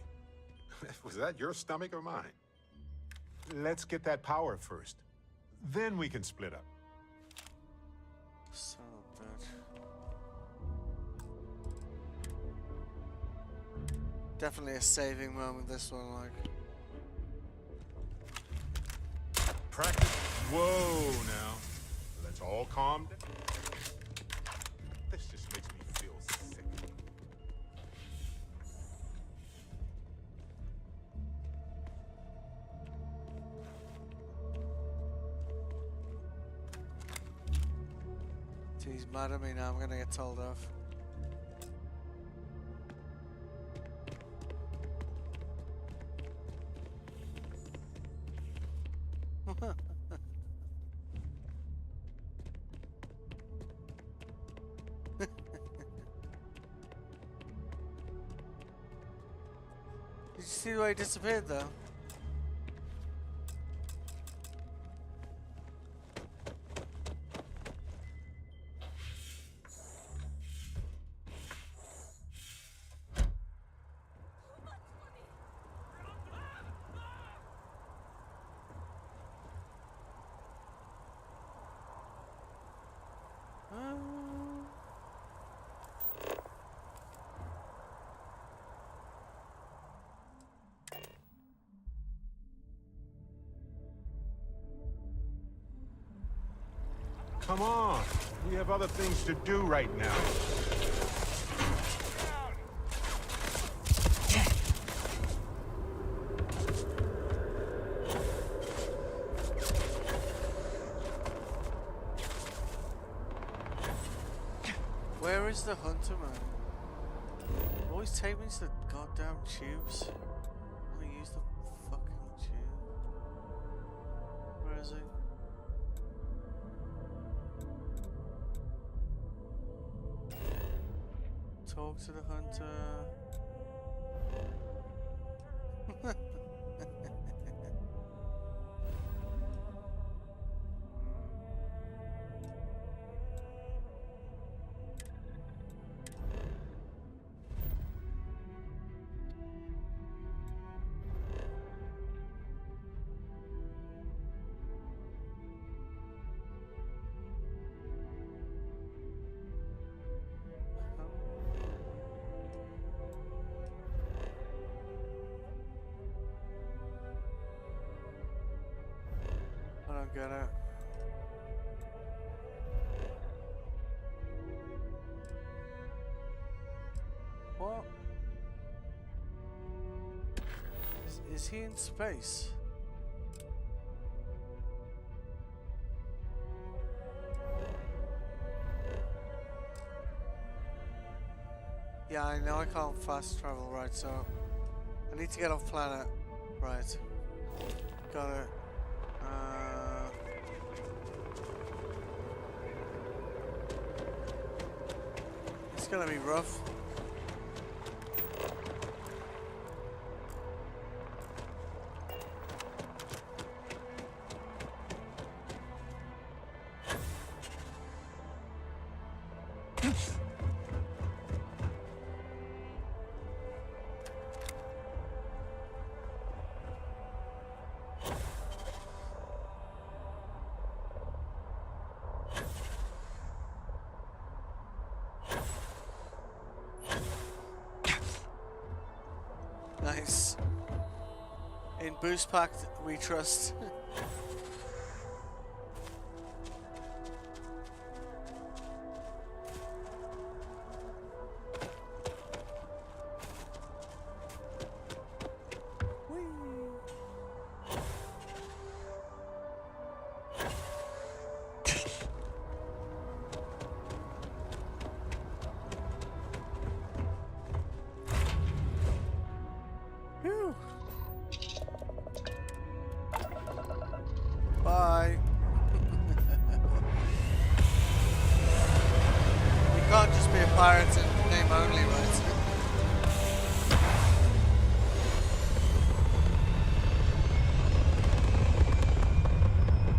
Was that your stomach or mine? Let's get that power first. Then we can split up. Son of a bitch. Definitely a saving moment, this one, like. Practice. Whoa, now. Let's all calm down. This just makes me feel sick. He's mad at me now, I'm gonna get told off. Did you see the way he disappeared though? Come on. We have other things to do right now. Where is the hunter, man? Always take me to the goddamn tubes. I want to use the fucking tube. Where is he? Talk to the hunter. I don't get it. What? Is he in space? Yeah, I know I can't fast travel, right, so I need to get off planet. Right. Got it. It's gonna be rough. Nice. In boost pack, we trust. Bye. You can't just be a pirate in name only, right?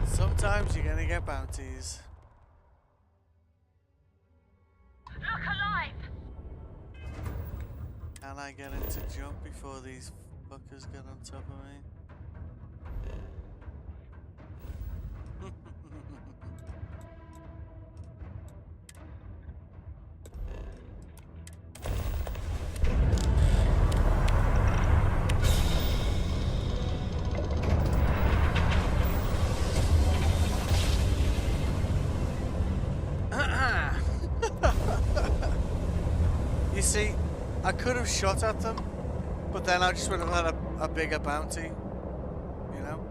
Sometimes you're gonna get bounties. Look alive! Can I get him to jump before these fuckers get on top of me? You see, I could have shot at them, but then I just would have had a bigger bounty, you know?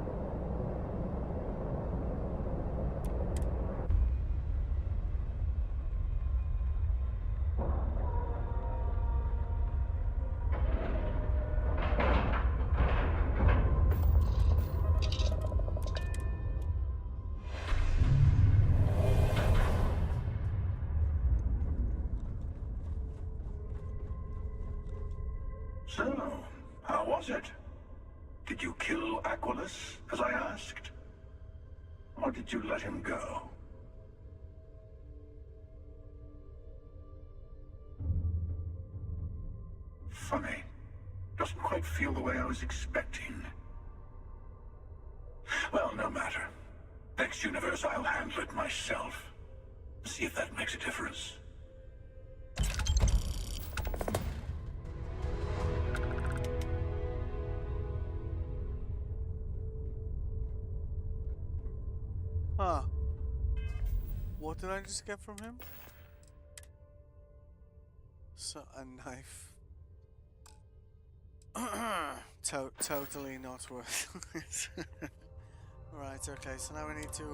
So, how was it? Did you kill Aquilus, as I asked? Or did you let him go? Funny. Doesn't quite feel the way I was expecting. Well, no matter. Next universe, I'll handle it myself. See if that makes a difference. Huh. What did I just get from him? So, a knife. Totally not worth it. Right, okay, so now we need to,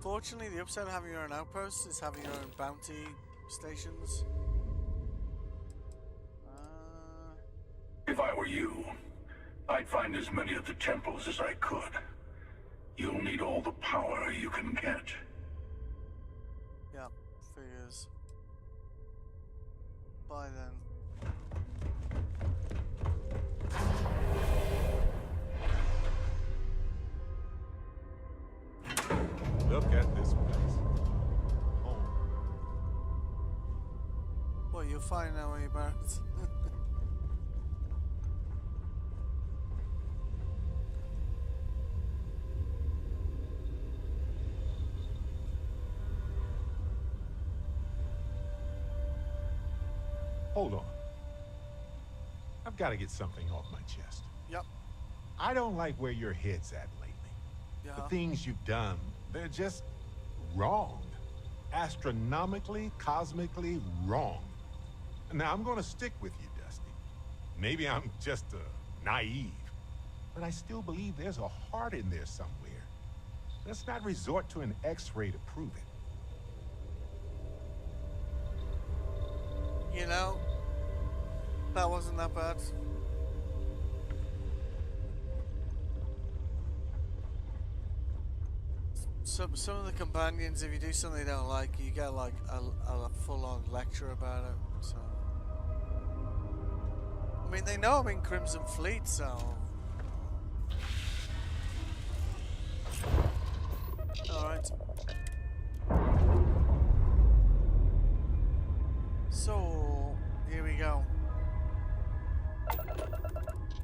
Fortunately, the upside of having your own outposts is having your own bounty stations. If I were you, I'd find as many of the temples as I could. You'll need all the power you can get. Yeah, figures. Bye then. Look at this place. Home. Well, you'll find out when you're back. Hold on. I've got to get something off my chest. Yep. I don't like where your head's at lately. Yeah. The things you've done, they're just wrong. Astronomically, cosmically wrong. Now, I'm going to stick with you, Dusty. Maybe I'm just naive, but I still believe there's a heart in there somewhere. Let's not resort to an X-ray to prove it. You know, that wasn't that bad. Some of the companions, if you do something they don't like, you get like a full-on lecture about it. So, I mean, they know I'm in Crimson Fleet, so. All right. So here we go.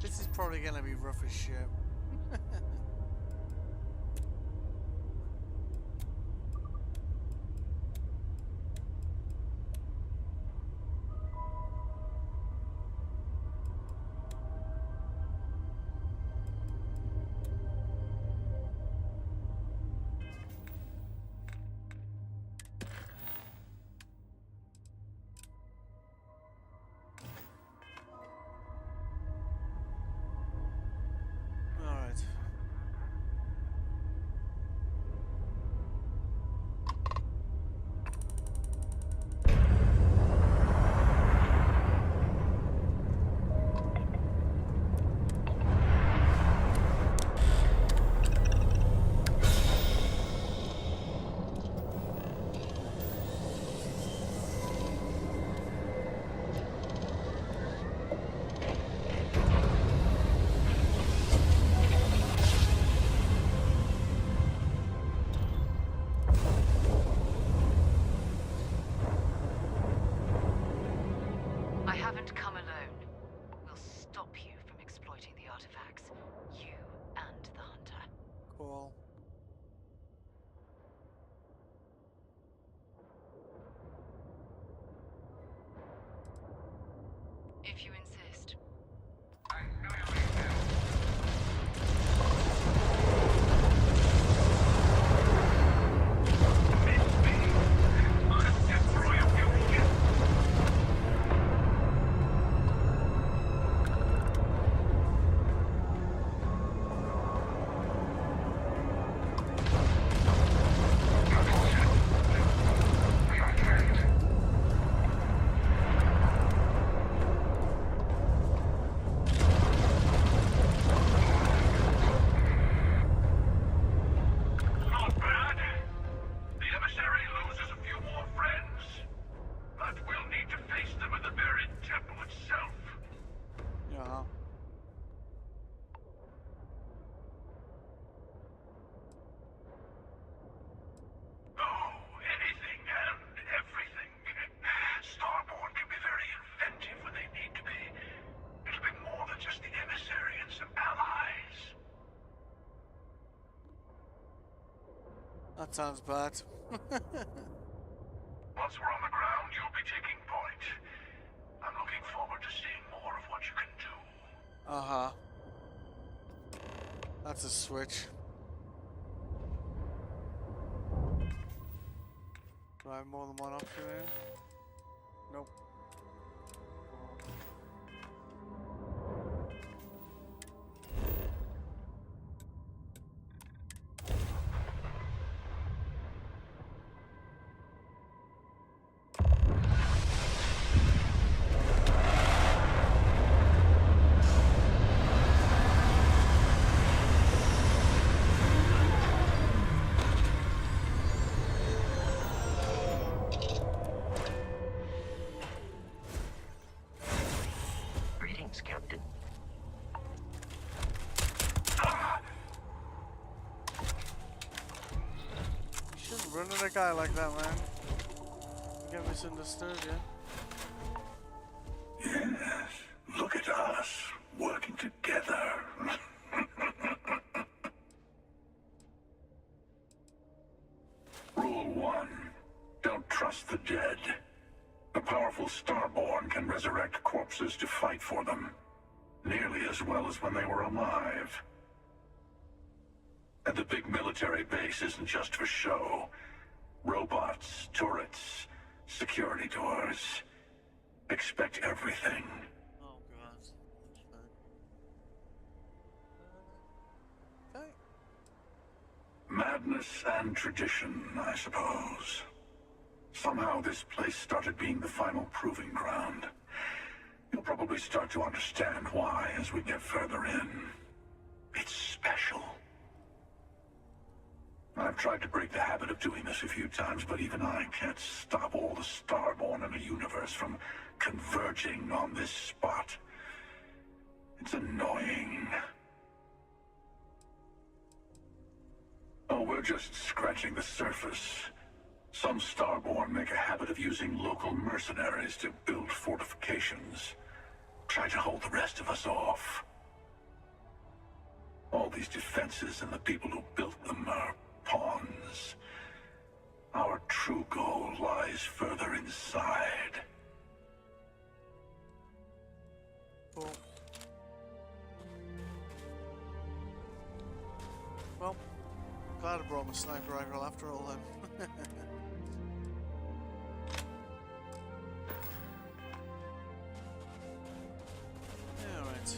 This is probably gonna be rough as shit. Cool. If you insist. That sounds bad. Once we're on the ground, you'll be taking point. I'm looking forward to seeing more of what you can do. That's a switch. Do I have more than one option here? Nope. Greetings, Captain. You shouldn't run at a guy like that, man. You get misunderstood, yeah? Yes, look at us, working together. Rule 1. Don't trust the dead. A powerful Starborn can resurrect corpses to fight for them, nearly as well as when they were alive. And the big military base isn't just for show. Robots, turrets, security doors. Expect everything. Oh god. Okay. Madness and tradition, I suppose. Somehow this place started being the final proving ground. You'll probably start to understand why as we get further in. It's special. I've tried to break the habit of doing this a few times, but even I can't stop all the Starborn in the universe from converging on this spot. It's annoying. Oh, we're just scratching the surface. Some Starborn make a habit of using local mercenaries to build fortifications. Try to hold the rest of us off. All these defenses and the people who built them are pawns. Our true goal lies further inside. Cool. Well, glad I brought my sniper rifle after all then. Alright.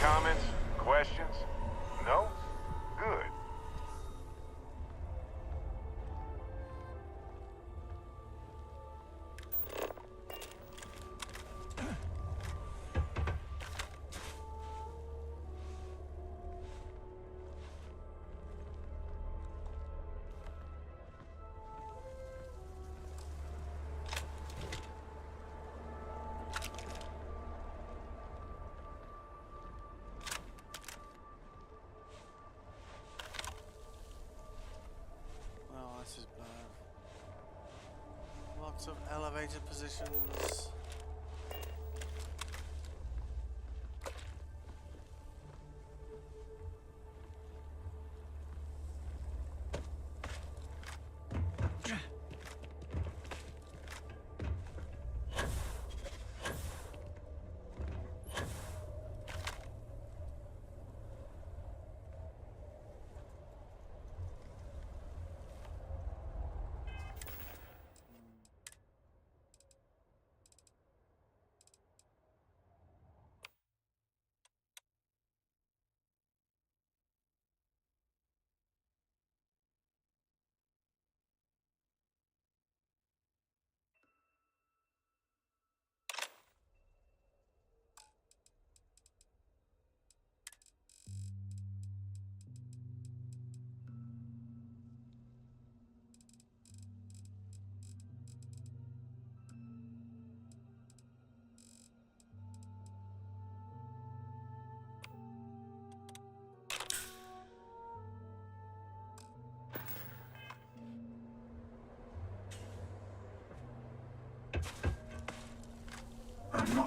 Comments? Questions? No? Good. This is bad. Lots of elevated positions.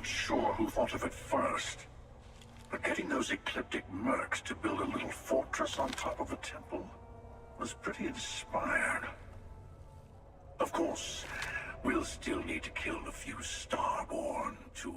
not sure who thought of it first, but getting those ecliptic mercs to build a little fortress on top of the temple was pretty inspired. Of course, we'll still need to kill a few Starborn, too.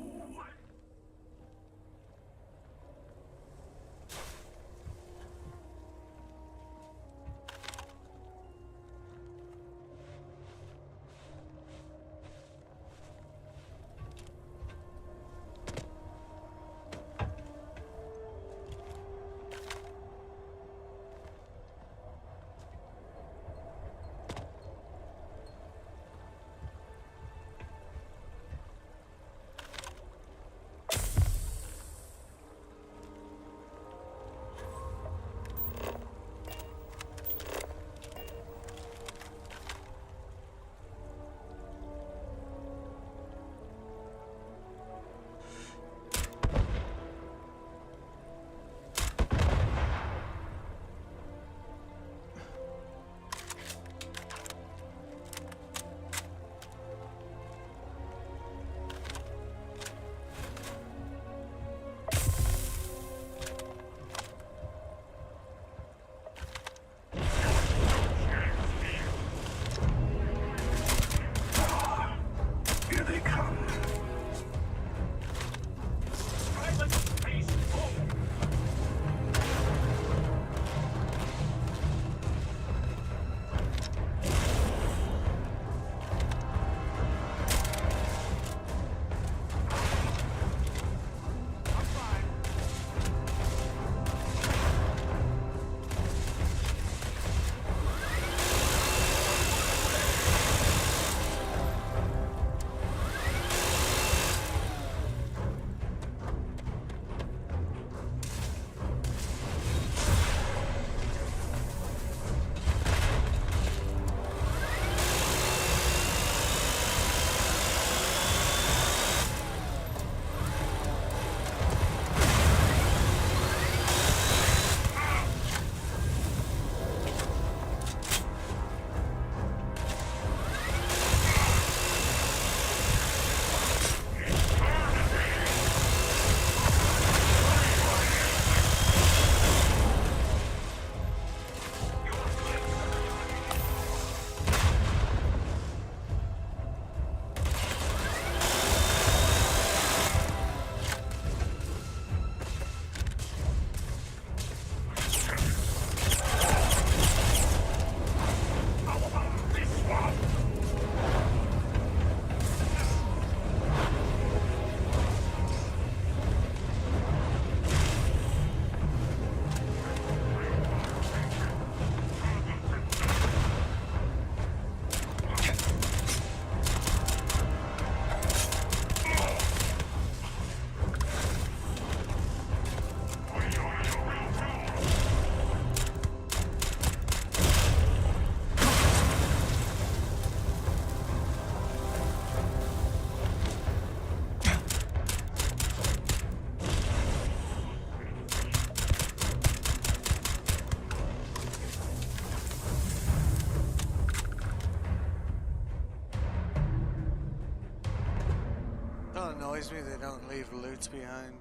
Annoys me they don't leave loot behind.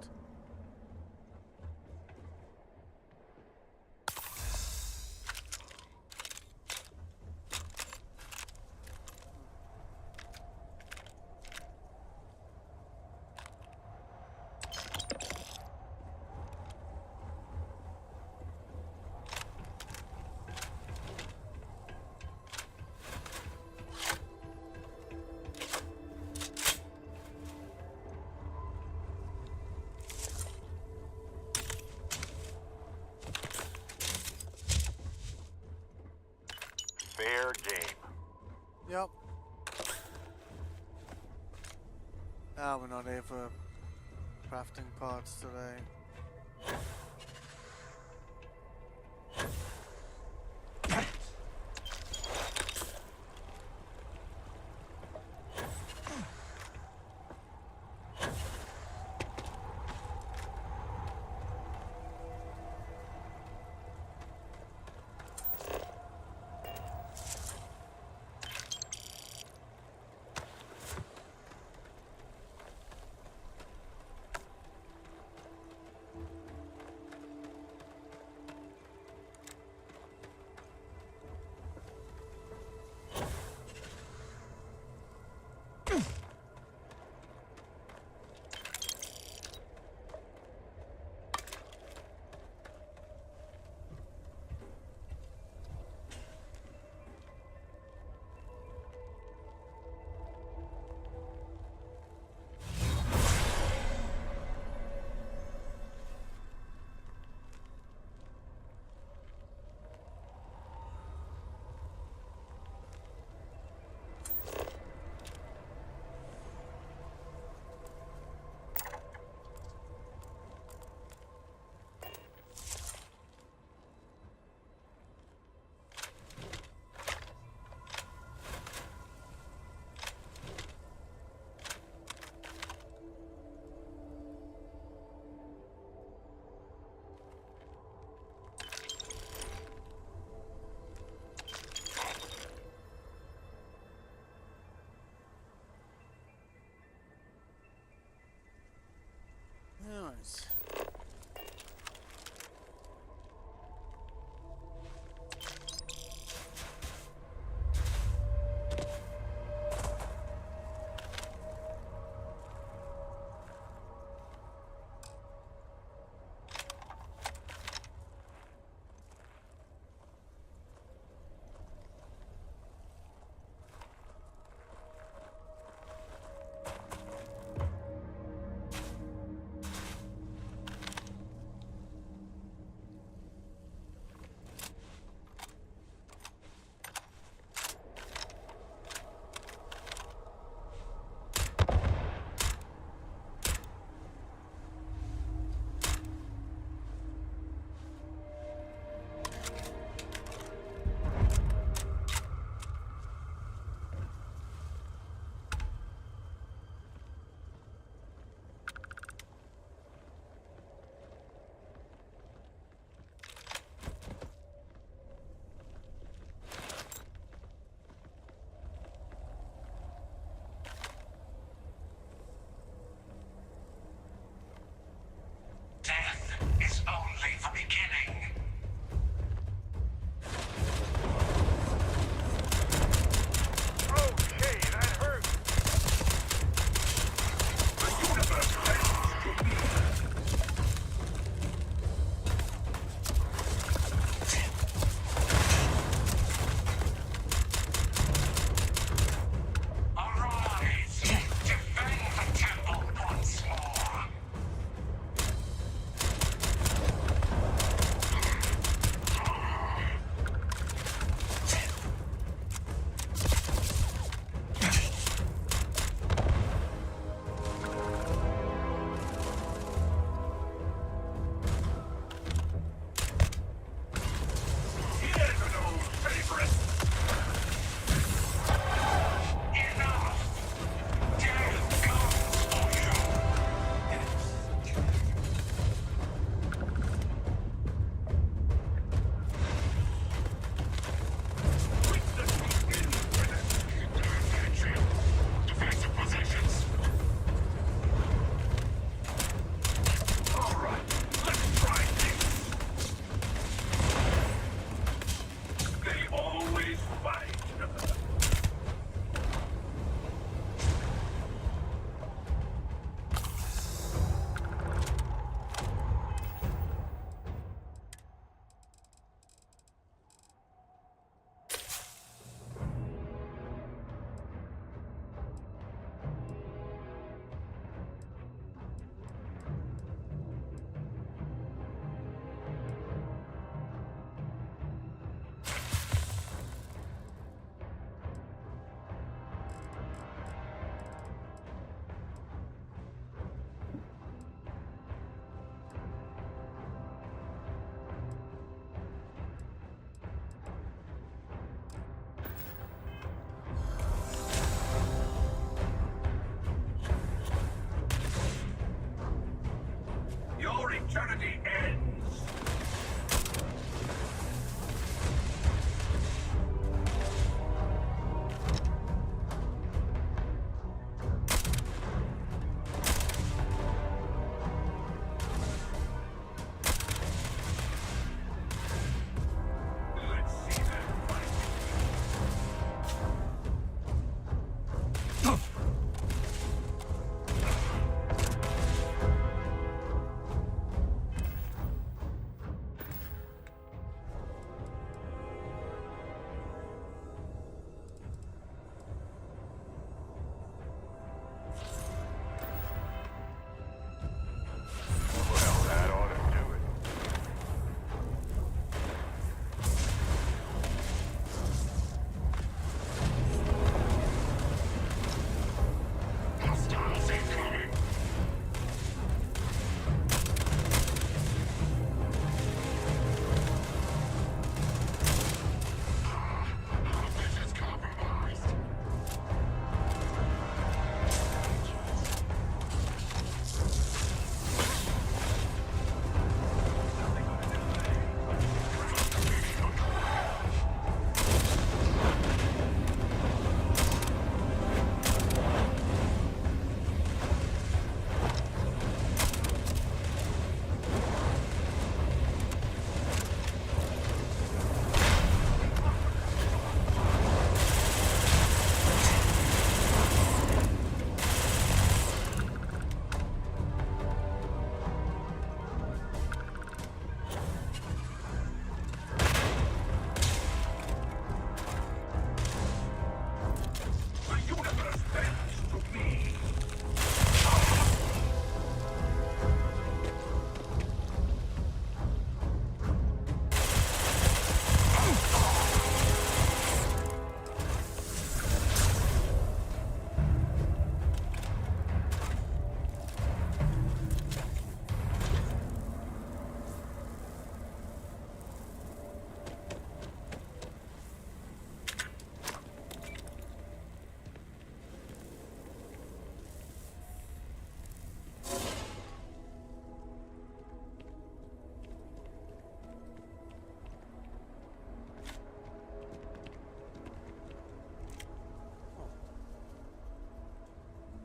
Fair game. Yep. Ah, we're not here for crafting parts today.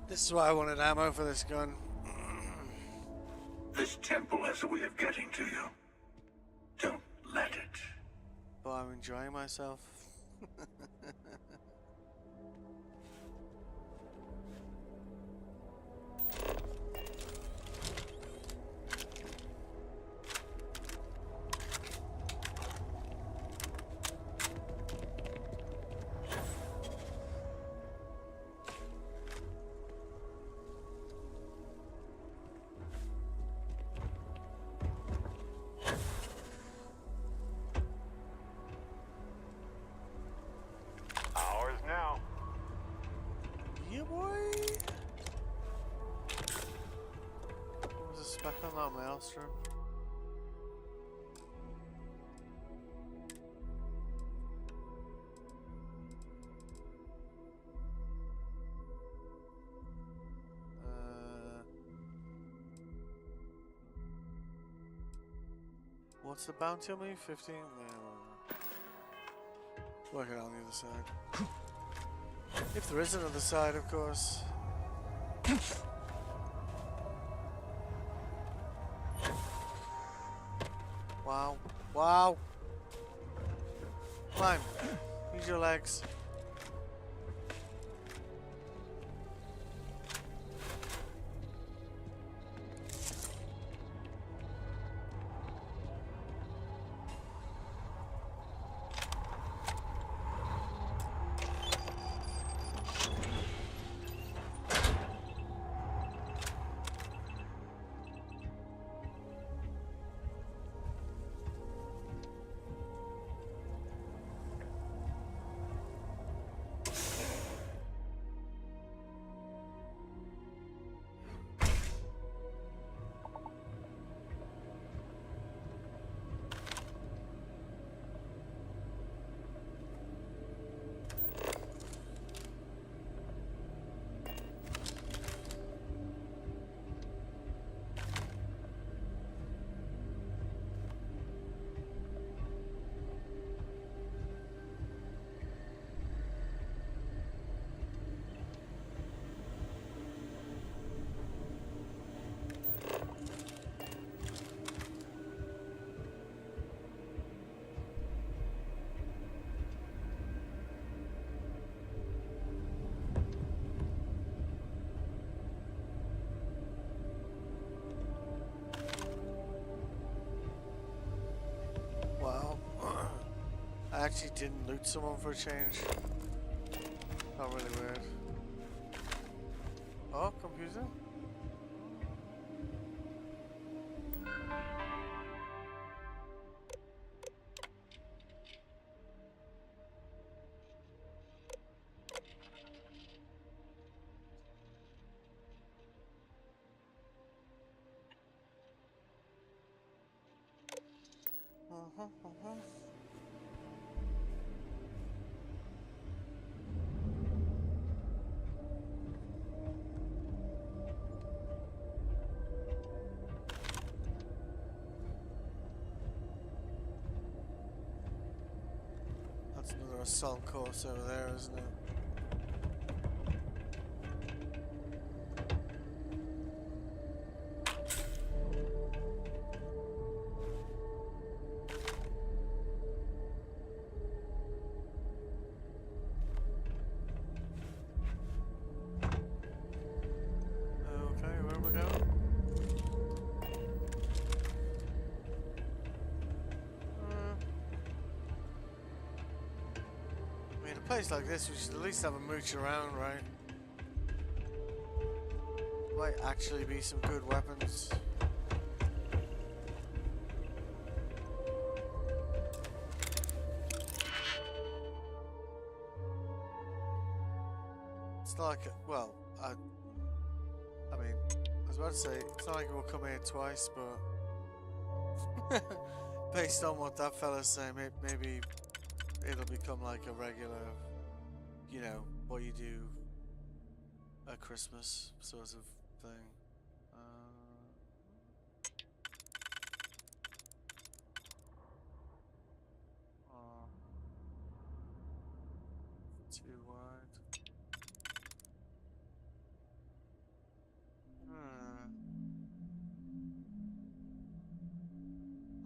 This is why I wanted ammo for this gun. This temple has a way of getting to you. Don't let it. But I'm enjoying myself. Ours now. Yeah, boy. There's a speck on that maelstrom. What's the bounty on me? 15? Yeah, work it on the other side. If there is another side, of course. Wow. Wow. Climb. Use your legs. I actually didn't loot someone for a change. Not really weird. Oh, computer? That's another assault course over there, isn't it? Okay, where am I going? I mean, a place like this, we should at least have a mooch around, right? Might actually be some good weapons. It's not like, well, I mean, I was about to say, it's not like we'll come here twice, but based on what that fella's saying, maybe it'll become like a regular, you know, what you do at Christmas sort of thing. Too wide.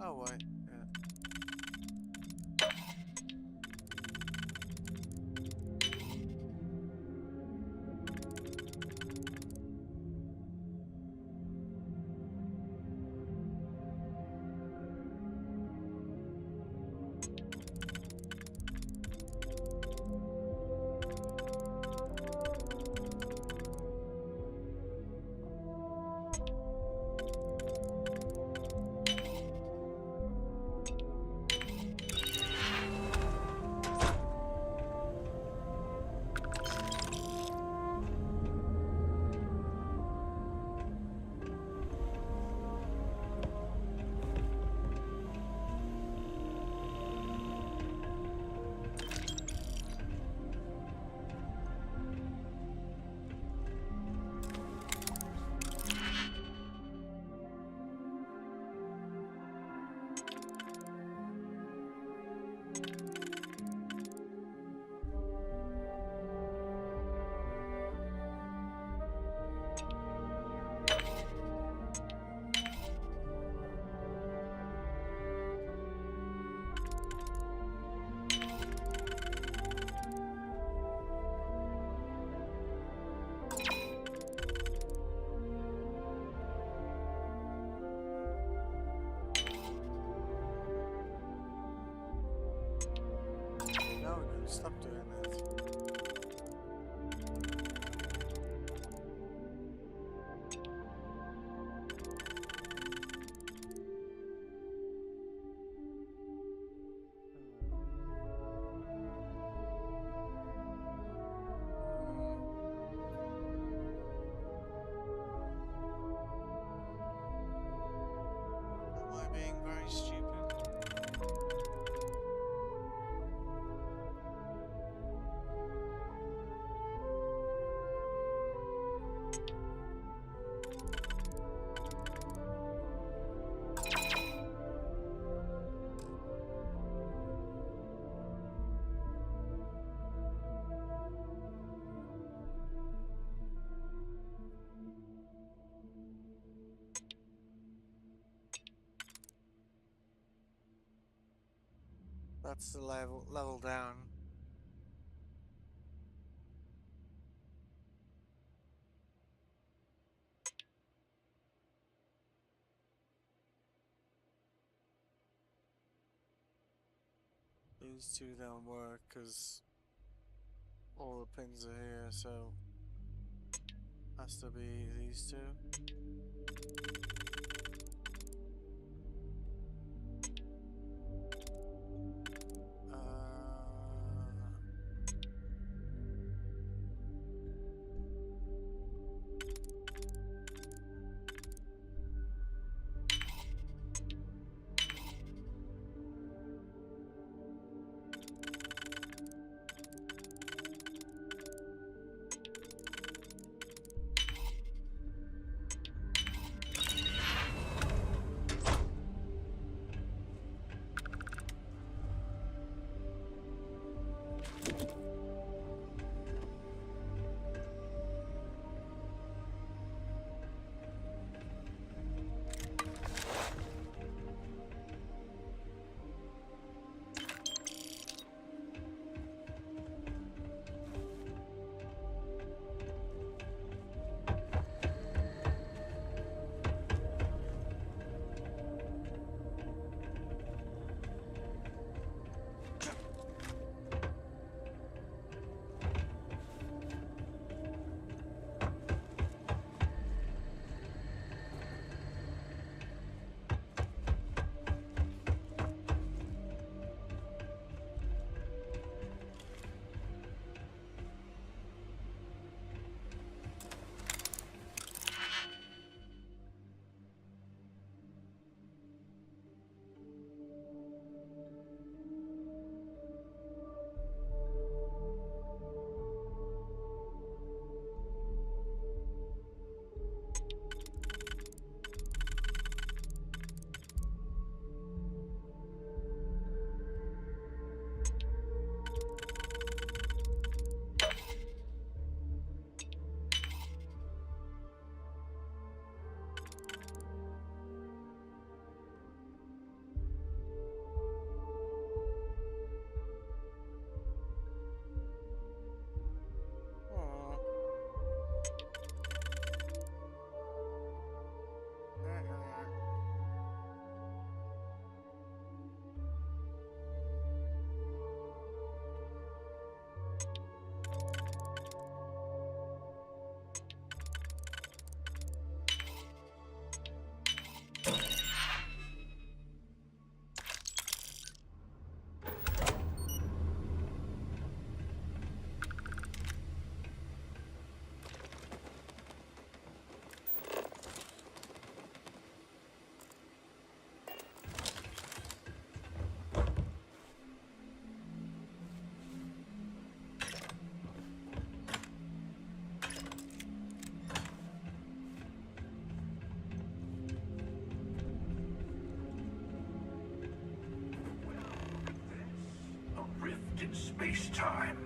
Oh, wait. Yeah. No, stop doing that. Am I being very stupid? That's the level down. These two don't work because all the pins are here, so has to be these two. space-time.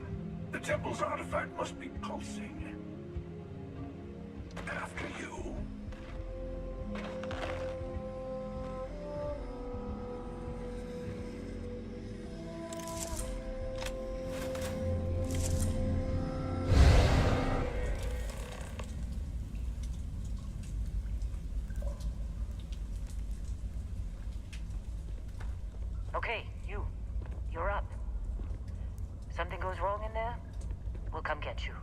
The temple's artifact must be pulsing. After you. Okay, you're up. Something goes wrong in there, we'll come get you.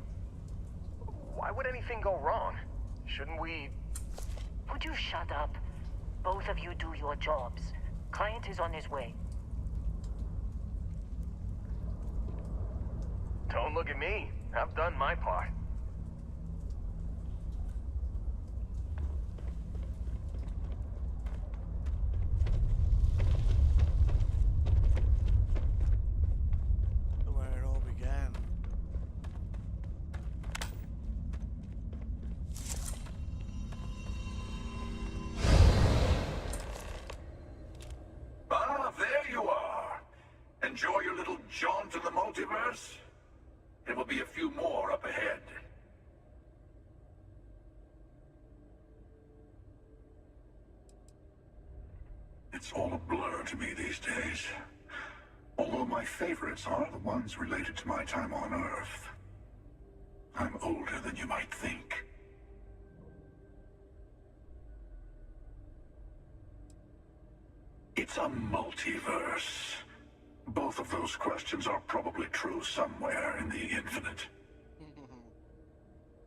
Why would anything go wrong? Shouldn't we... Would you shut up? Both of you do your jobs. Client is on his way. Don't look at me. I've done my part. Where it all began. Ah, there you are. Enjoy your little jaunt in the multiverse. There will be a few more up ahead. It's all a blur to me these days. Although my favorites are the ones related to my time on Earth. I'm older than you might think. It's a multiverse. Both of those questions are probably true somewhere in the infinite.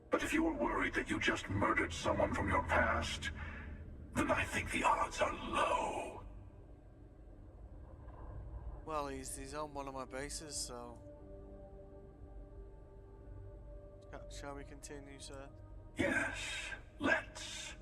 But if you were worried that you just murdered someone from your past, then I think the odds are low. Well, he's on one of my bases, so... Shall we continue, sir? Yes, let's.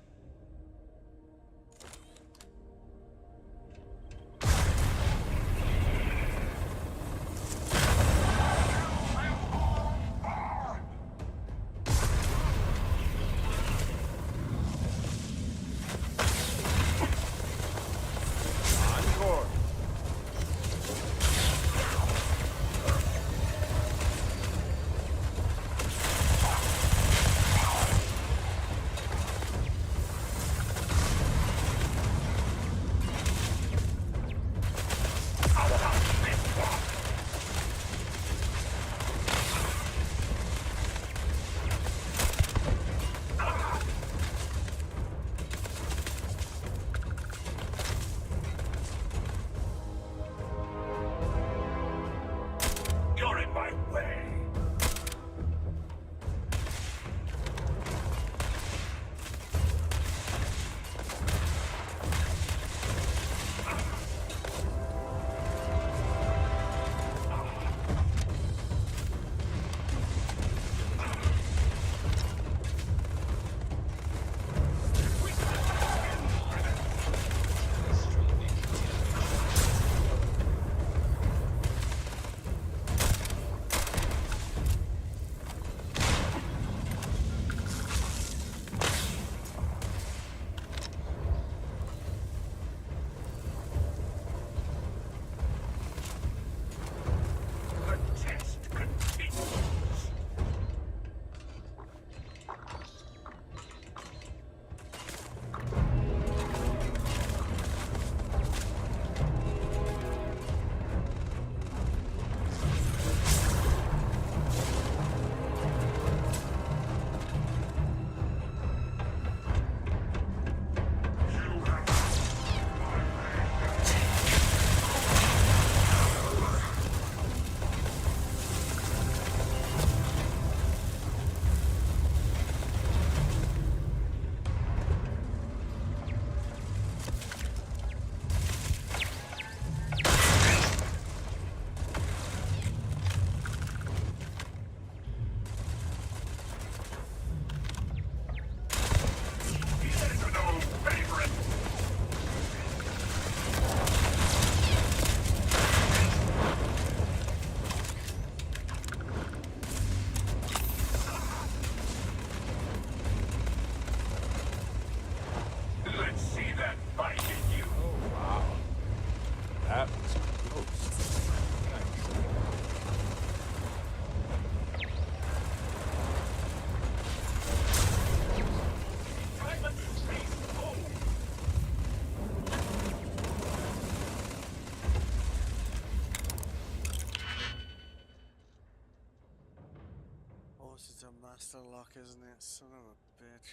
course it's a master lock, isn't it? Son of a bitch.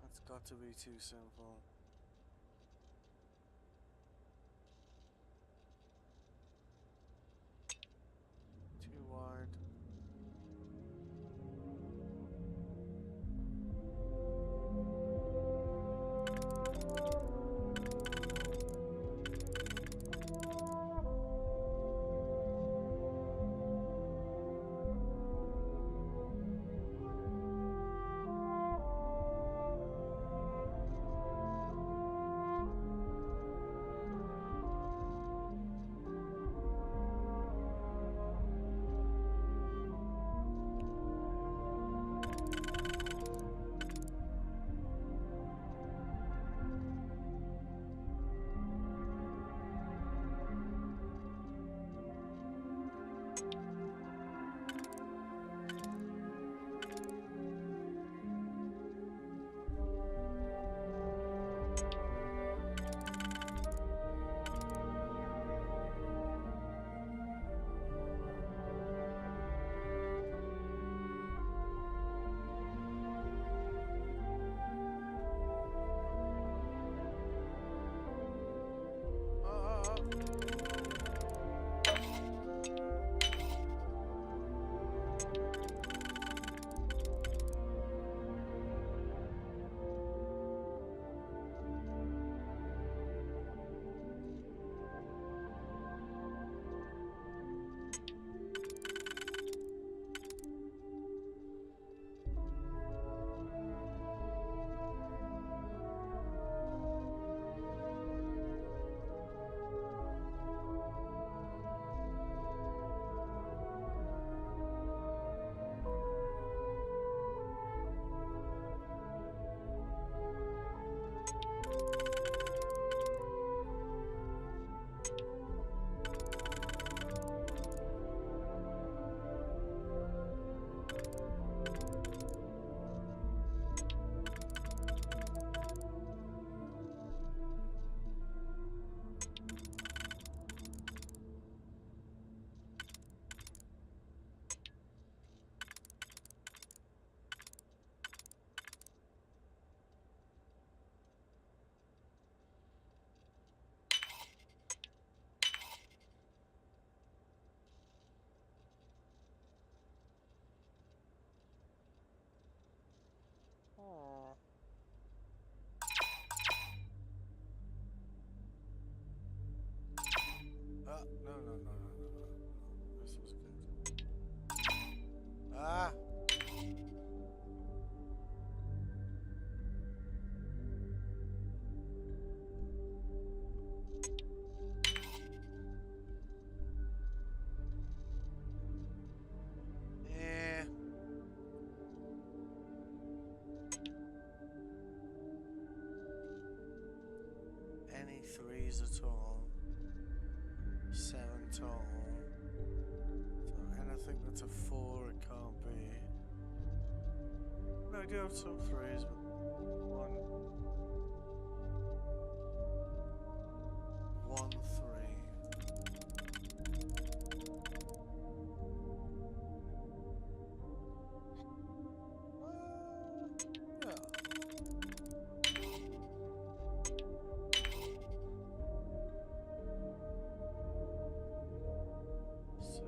That's got to be too simple. Too wide. Oh. No. This was good. Ah! Yeah. Any threes at all. 7 tall. So anything that's a 4 it can't be. No, I do have some threes, but one 3. Yeah. 6.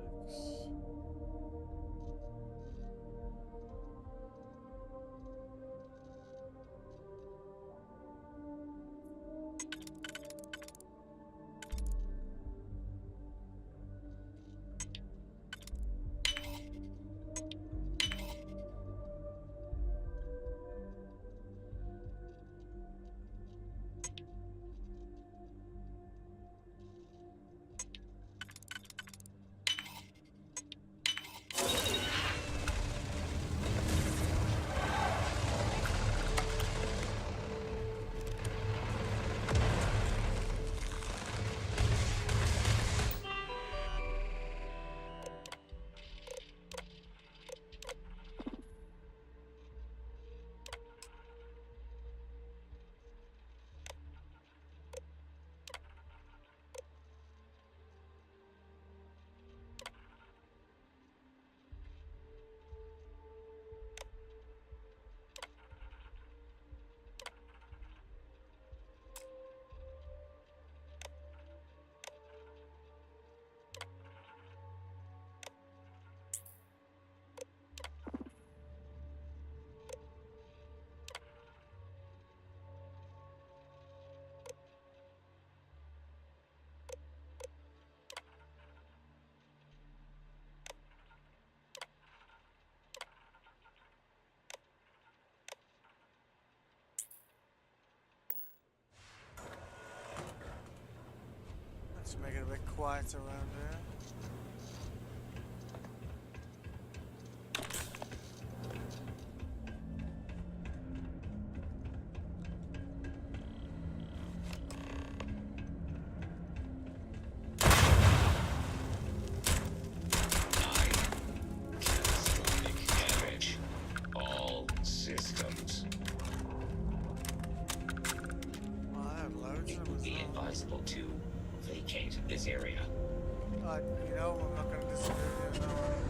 make it a bit quieter around here. This area. You know, I'm not going to disagree with you on that one.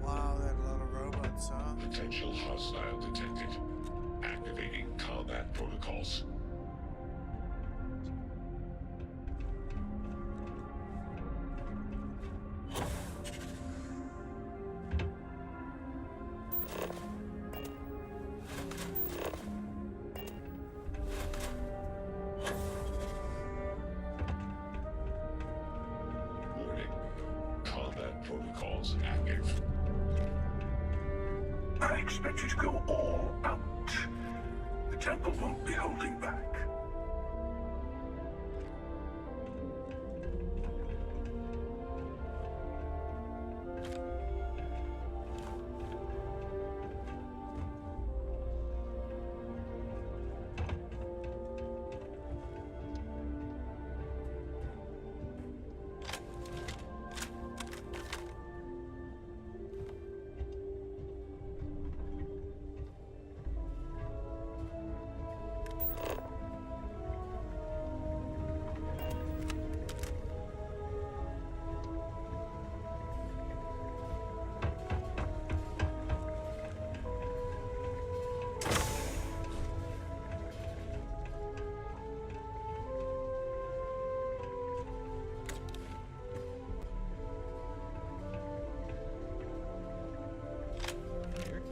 Wow, there are a lot of robots, huh? Potential hostile detected. Activating combat protocols. Warning. Combat protocols active. I expect you to go all out. The temple won't be holding back.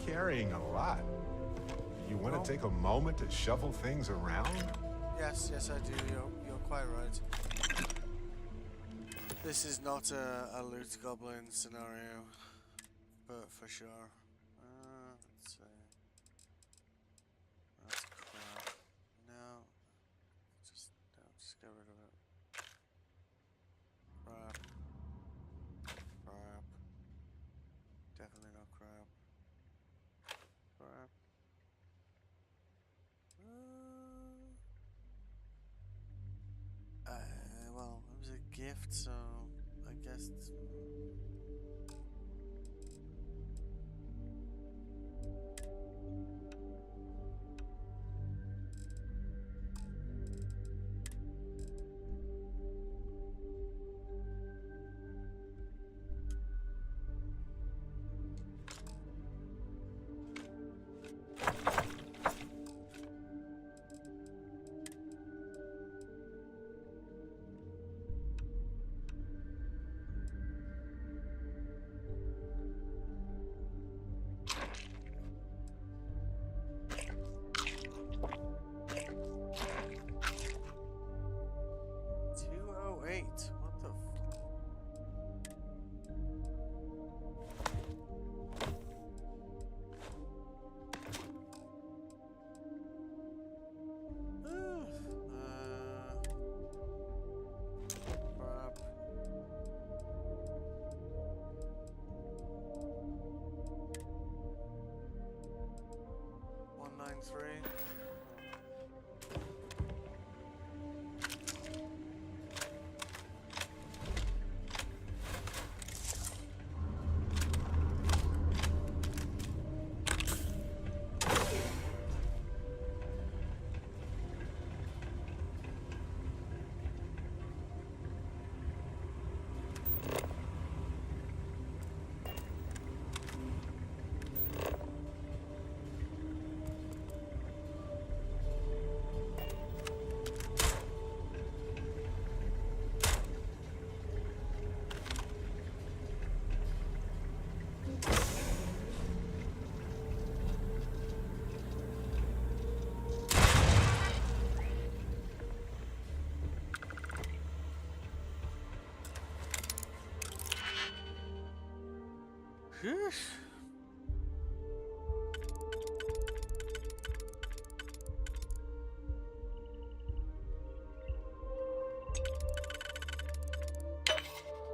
Carrying a lot. You want to take a moment to shuffle things around? Yes, I do. You're quite right. This is not a loot goblin scenario, but for sure. Let's see. That's crap. No, just get rid of it. Crap. Crap. Definitely not crap. Crap. Well, it was a gift, so I guess.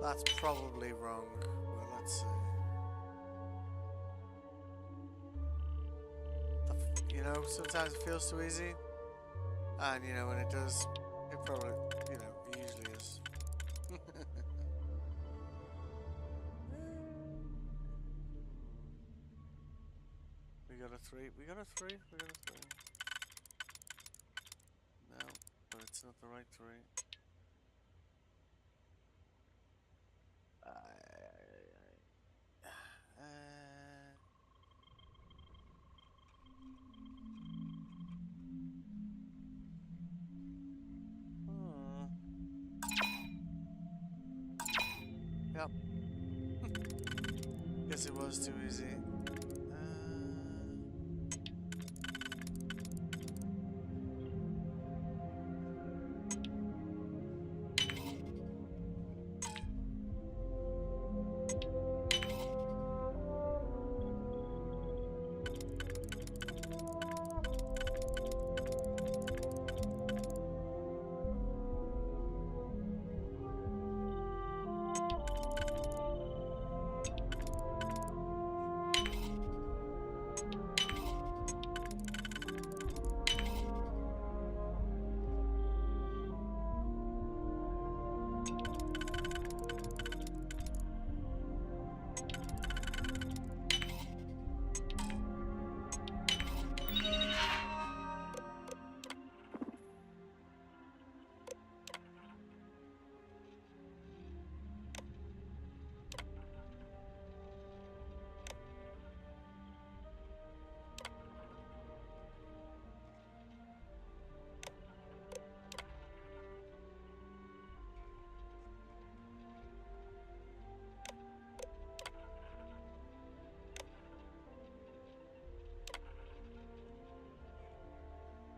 That's probably wrong. Well, let's see. You know, sometimes it feels too easy, and you know when it does, it probably, you know, it usually is. We got a 3. We got a 3. We got a 3. No, but it's not the right 3. Yep. Guess it was too easy.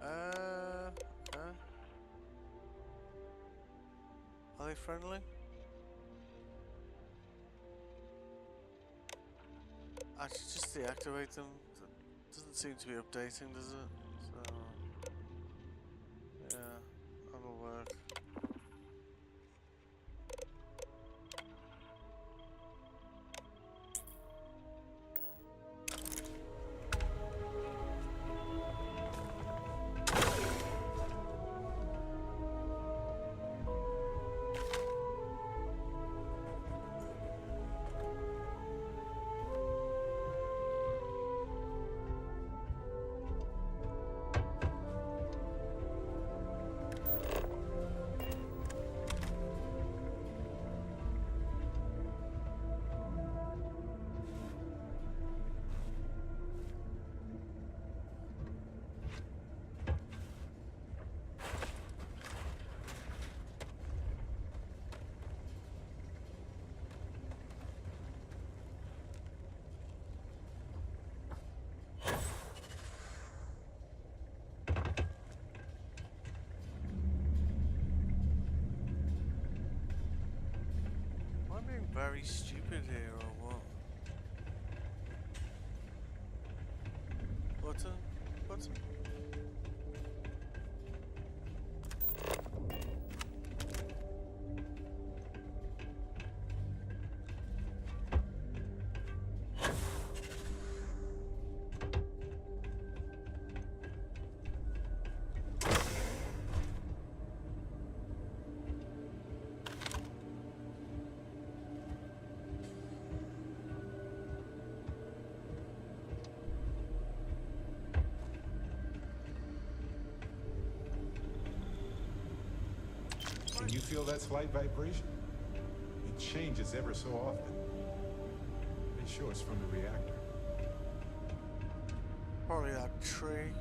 Okay. Are they friendly? I should just deactivate them. It doesn't seem to be updating, does it? So, yeah, that'll work. Am I being very stupid here or what? Button? Button? Can you feel that slight vibration? It changes ever so often. Make sure it's from the reactor. Probably that tree.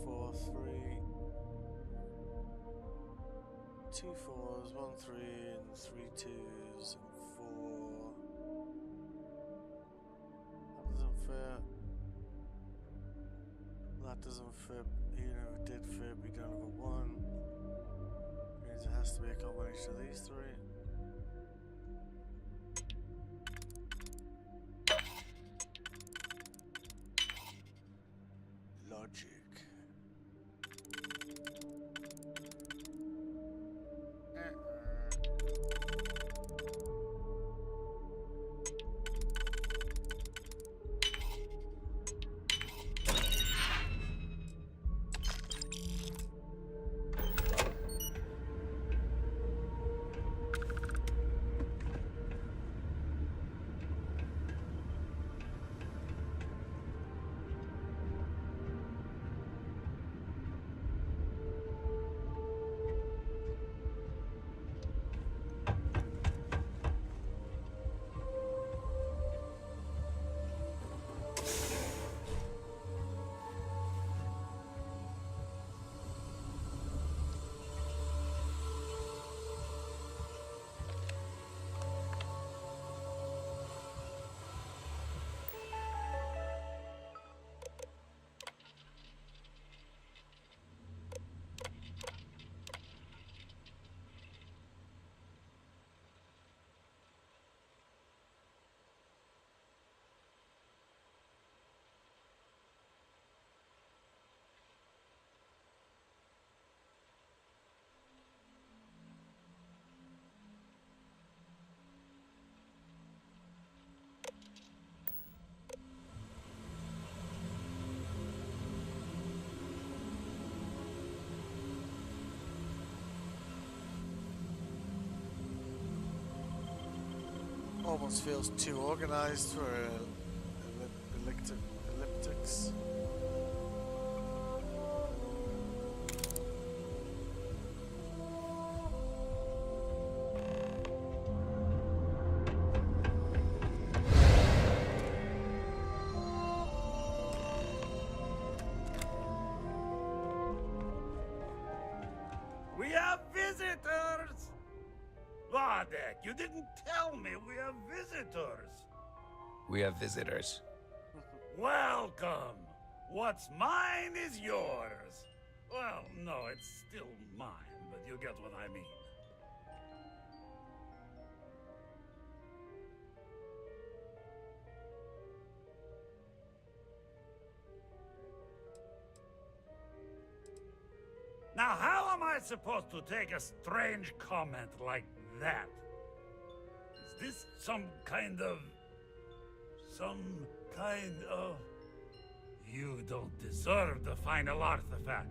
Four, three. 2 4s, 1 3, and 3 2s, and 4. that doesn't fit. Even if it did fit, we don't have a 1. Means it has to be a combination of these 3. Logic. Almost feels too organized for elliptics. We have visitors! Wadek, you didn't tell me we have visitors. We have visitors. Welcome. What's mine is yours. Well, no, it's still mine, but you get what I mean. Now, how am I supposed to take a strange comment like that? Is this some kind of... You don't deserve the final artifact.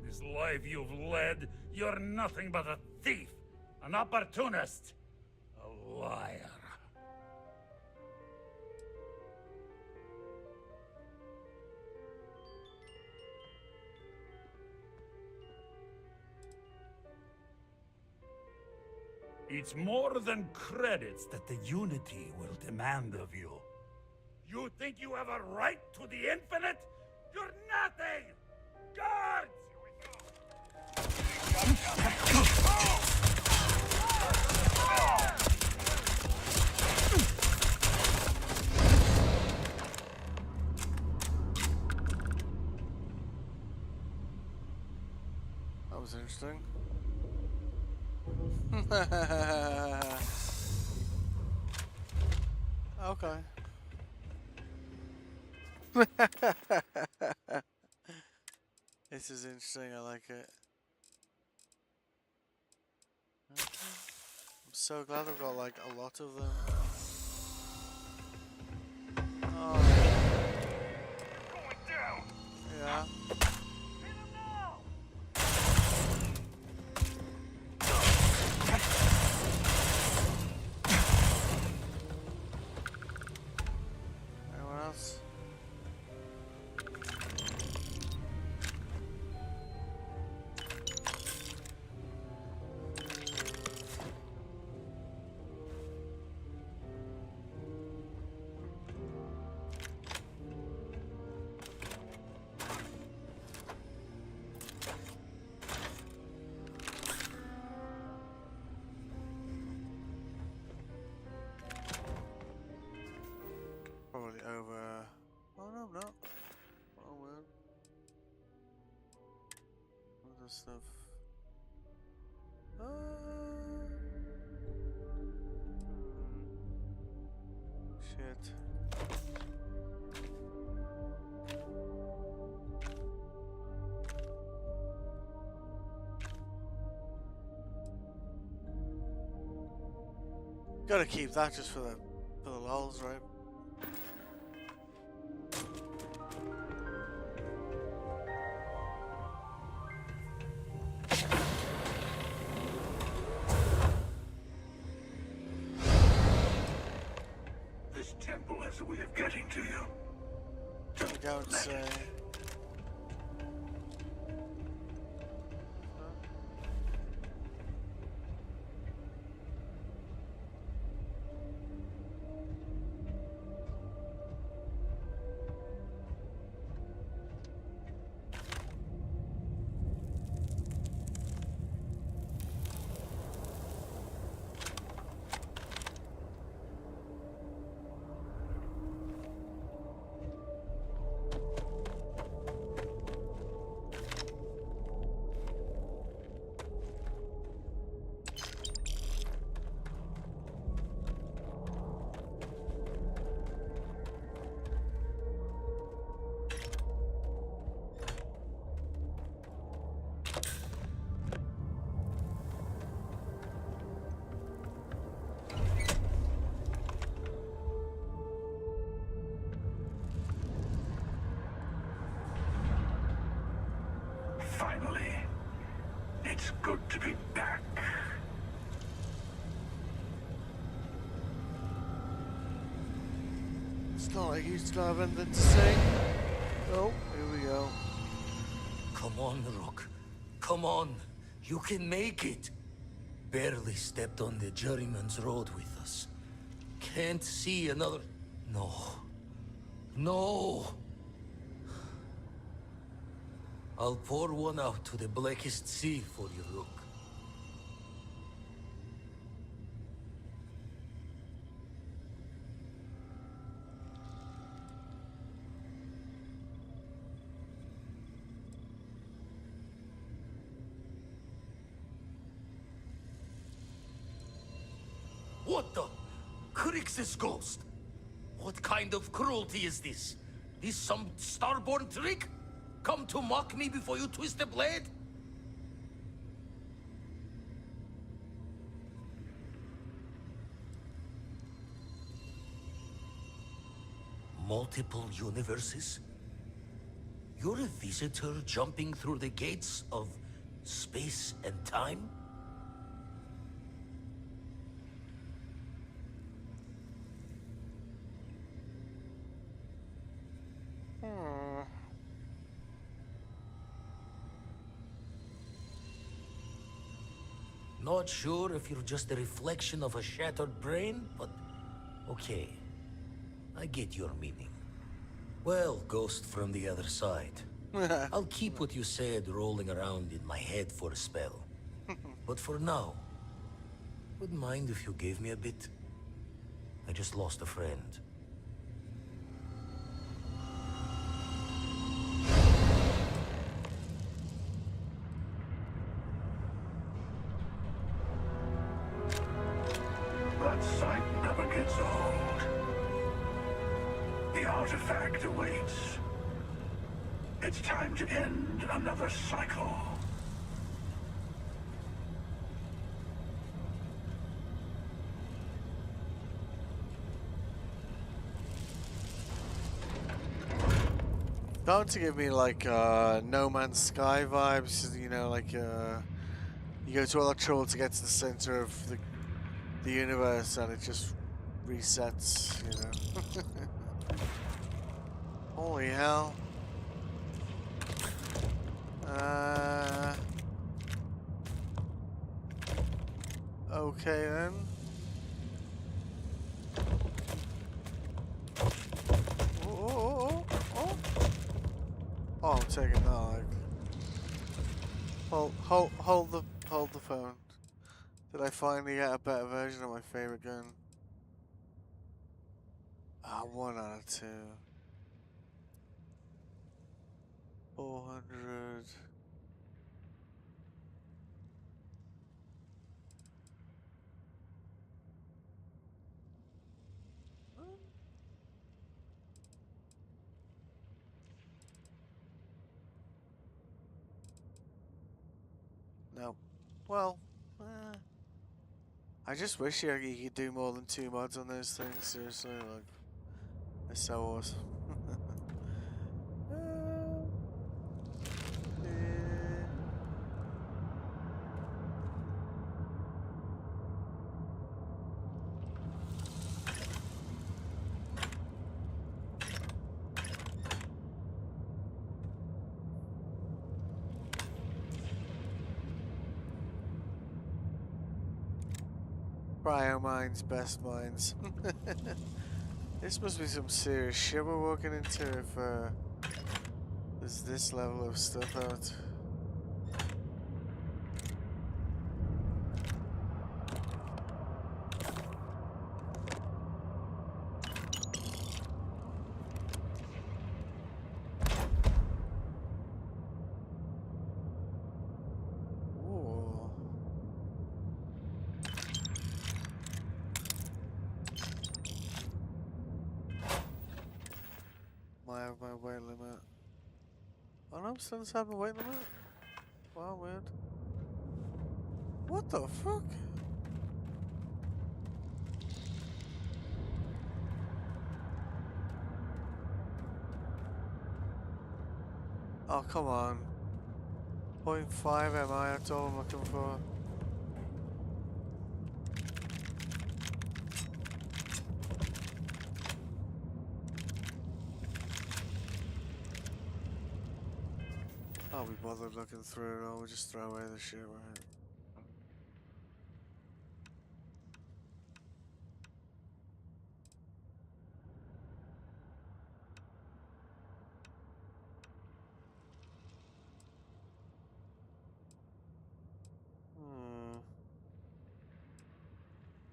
This life you've led, you're nothing but a thief, an opportunist, a liar. It's more than credits that the Unity will demand of you. You think you have a right to the infinite? You're nothing! Guards! That was interesting. Okay. This is interesting, I like it. Okay. I'm so glad I've got like a lot of them. Oh. Going down! Yeah. Anyone else? of stuff. Shit. Gotta keep that just for the lols, right? This temple has a way of getting to you. Don't say. Finally, it's good to be back. It's not like you still have anything to say. Oh, here we go. Come on, Rook. Come on. You can make it. Barely stepped on the juryman's road with us. Can't see another... No. No! I'll pour one out to the blackest sea for you, Rook. What the? Crix's ghost? What kind of cruelty is this? Is some starborn trick? Come to mock me before you twist the blade? Multiple universes? You're a visitor jumping through the gates of space and time? Not sure if you're just a reflection of a shattered brain, but okay. I get your meaning. Well, ghost from the other side. I'll keep what you said rolling around in my head for a spell. But for now, wouldn't mind if you gave me a bit. I just lost a friend. That sight never gets old. The artifact awaits. It's time to end another cycle. Starting to give me like No Man's Sky vibes, you know, like you go to all that trouble to get to the center of the universe and it just resets, you know. Holy hell. Okay then. Oh, I'm taking that. Like, hold the phone. Did I finally get a better version of my favorite gun? Ah, 1 out of 2. 400. No. Well, I just wish you could do more than 2 mods on those things. Seriously, like, they're so awesome. Cryo mines, best mines. This must be some serious shit we're walking into if there's this level of stuff out. My weight limit. Oh no, still doesn't have a weight limit? Wow, weird. What the fuck? Oh, come on. 0.5 MI, that's all I'm looking for. I'll be bothered looking through it all, we'll just throw away the shit, right?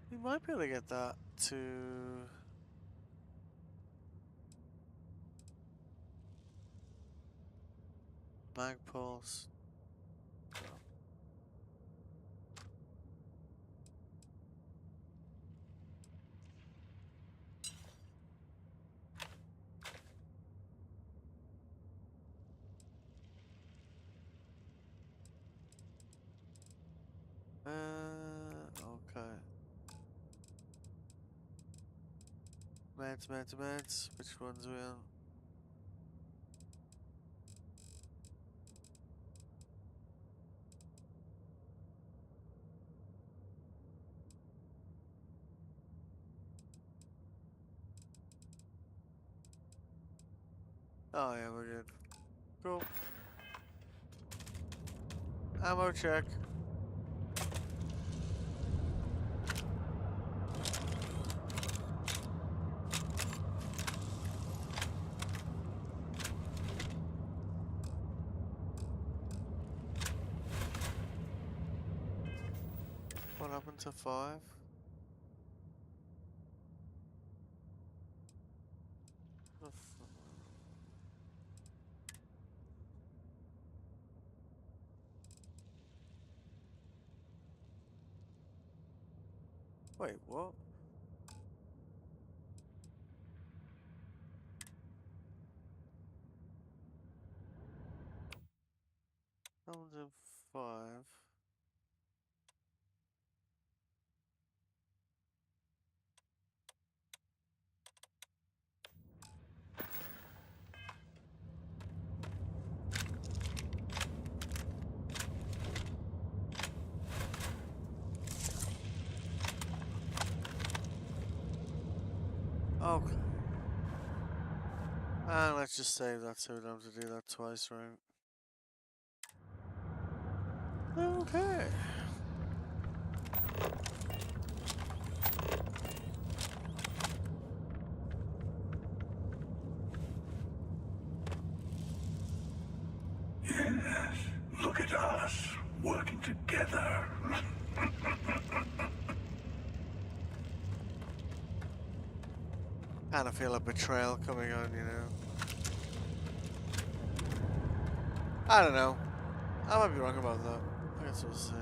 We might be able to get that to... Mag pulse. Okay. Meds. Which ones are we on? Oh yeah, we're good. Cool. Ammo check. What happened to 5? Wait, what? That one's in 5. Okay. And let's just save that so we don't have to do that twice, right? Okay. Yes, look at us, working together. Kinda feel a betrayal coming on, you know? I don't know. I might be wrong about that. I guess we'll see.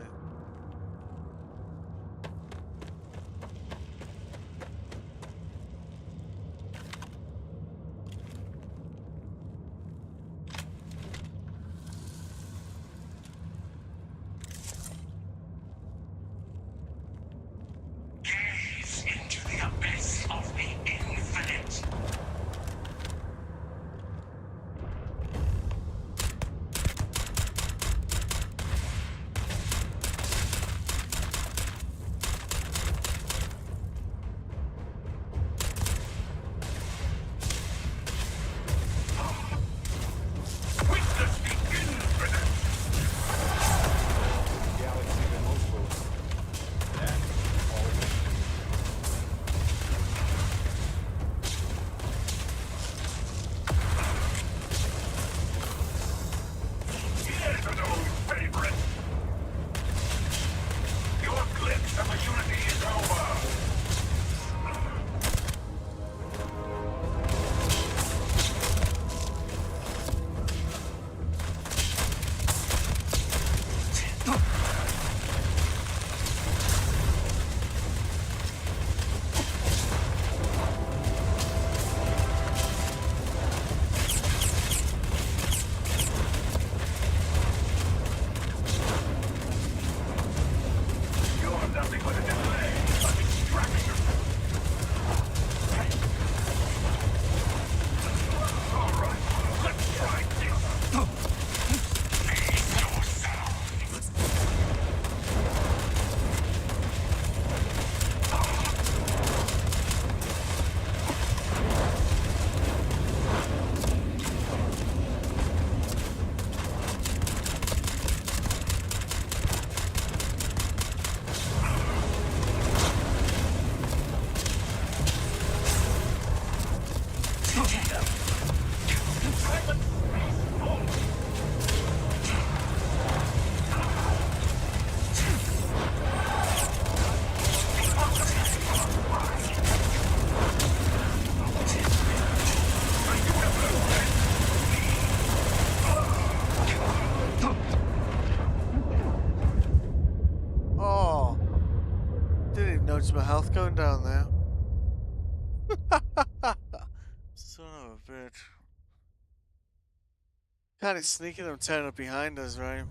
noticed my health going down there. Son of a bitch. Kinda sneaky them turning up behind us, right?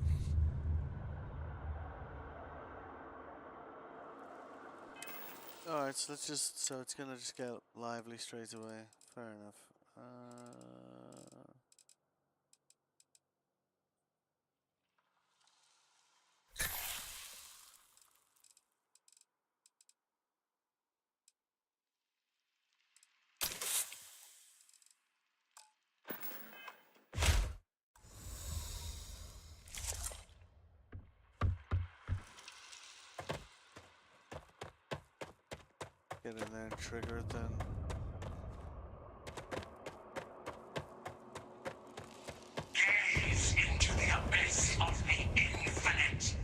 Alright, so let's just, so it's gonna just get lively straight away. Fair enough. Get in there and trigger it then. Gaze into the abyss of the infinite.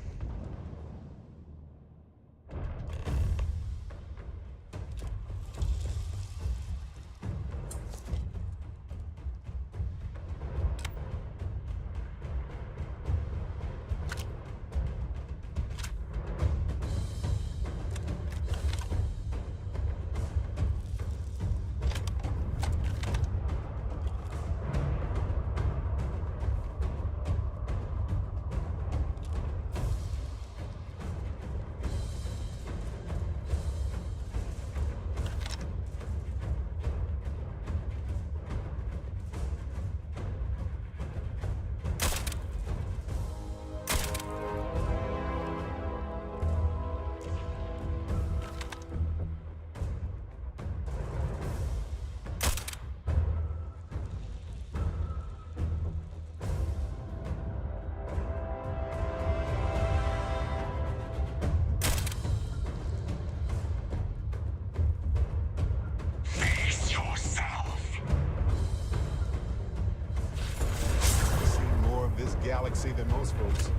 Galaxy than most folks.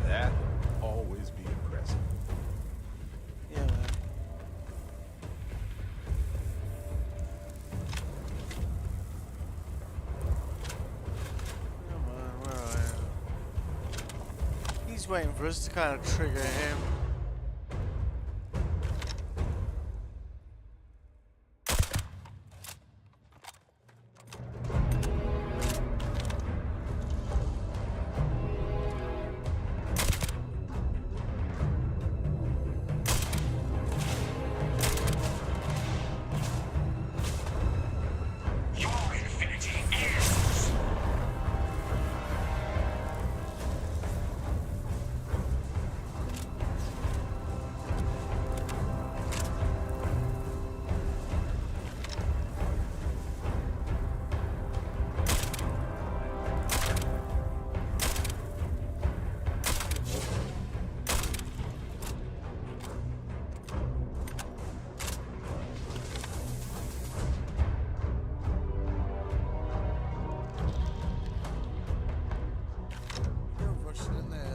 That always be impressive. Yeah, man. Come on, where are you? He's waiting for us to kind of trigger him.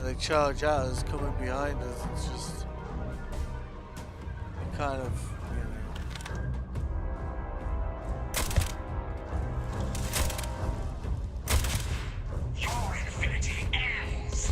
They charge at us coming behind us. It's just kind of, you know. Your infinity ends.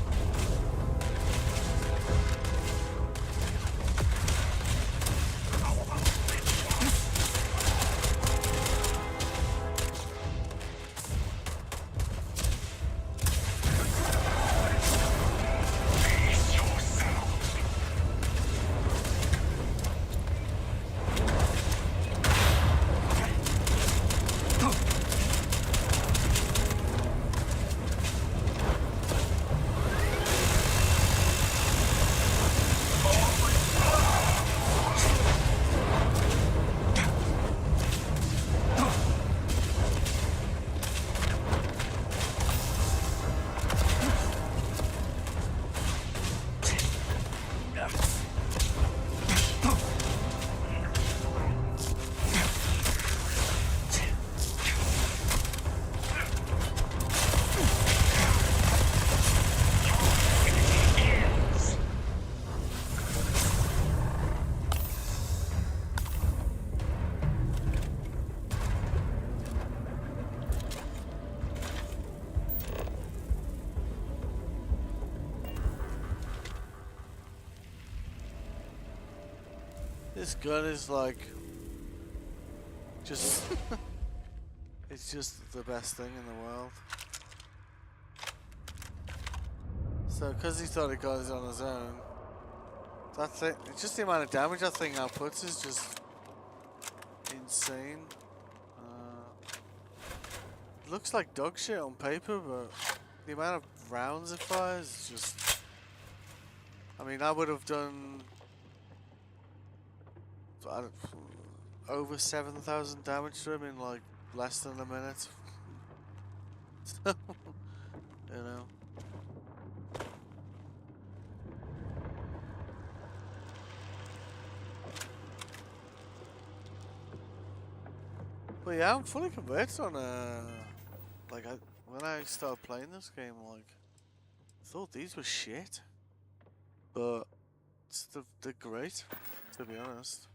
This gun is like just it's just the best thing in the world. So because he thought he got it on his own, that's it. It's just the amount of damage that thing outputs is just insane. It looks like dog shit on paper, but the amount of rounds it fires is just... I mean, I would have done over 7,000 damage to him in like less than a minute. You know. But yeah, I'm fully convinced on like when I started playing this game, like I thought these were shit, but they're great, to be honest.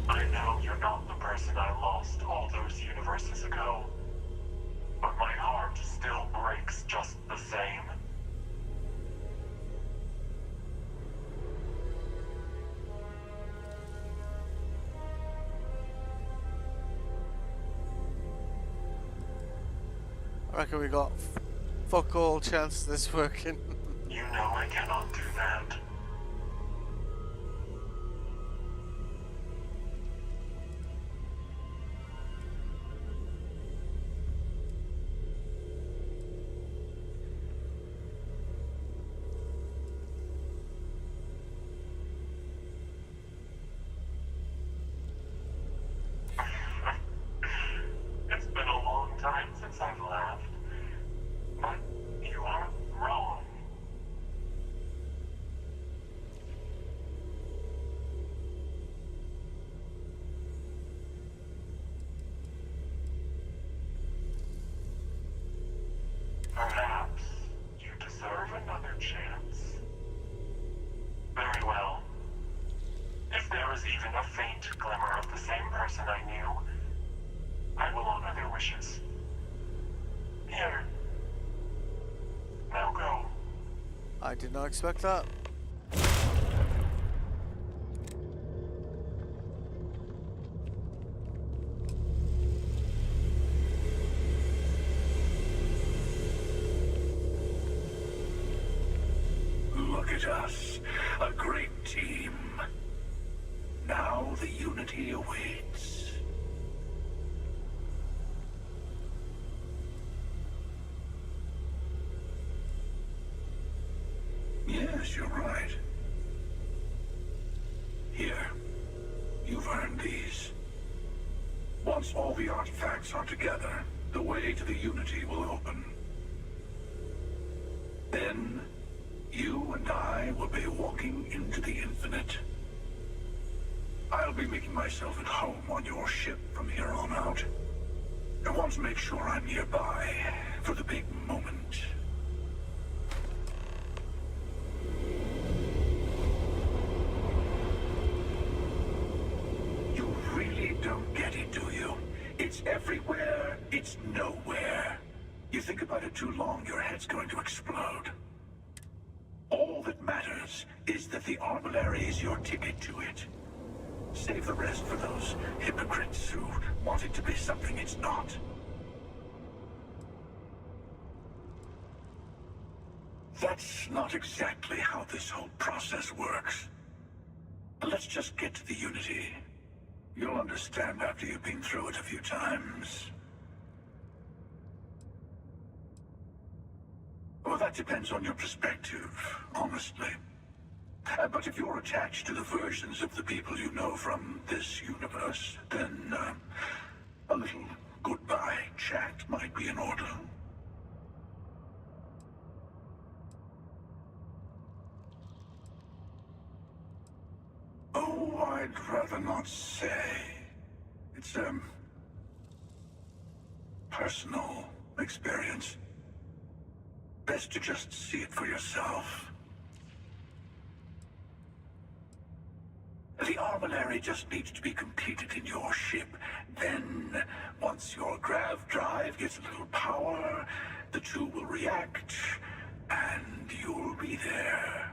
I know you're not the person I lost all those universes ago, but my heart still breaks just the same. I reckon we got fuck all chance of this working. You know I cannot do that. It's been a long time since I've laughed, but you are wrong. Perhaps you deserve another chance. Very well. If there is even a faint glimmer of the same person I knew, I will honor their wishes. Here. Now go. I did not expect that. Look at us, a great team. Now the unity awaits. the artifacts are together, the way to the Unity will open. Then, you and I will be walking into the infinite. I'll be making myself at home on your ship from here on out. I want to make sure I'm nearby for the big moment. You really don't get it, do you? It's everywhere, it's nowhere. You think about it too long, your head's going to explode. All that matters is that the armillary is your ticket to it. Save the rest for those hypocrites who want it to be something it's not. That's not exactly how this whole process works. Let's just get to the Unity. You'll understand after you've been through it a few times. Well, that depends on your perspective, honestly. But if you're attached to the versions of the people you know from this universe, then a little goodbye chat might be in order. Oh, I'd rather not say. It's a personal experience. Best to just see it for yourself. The armillary just needs to be completed in your ship. Then, once your grav drive gets a little power, the two will react, and you'll be there.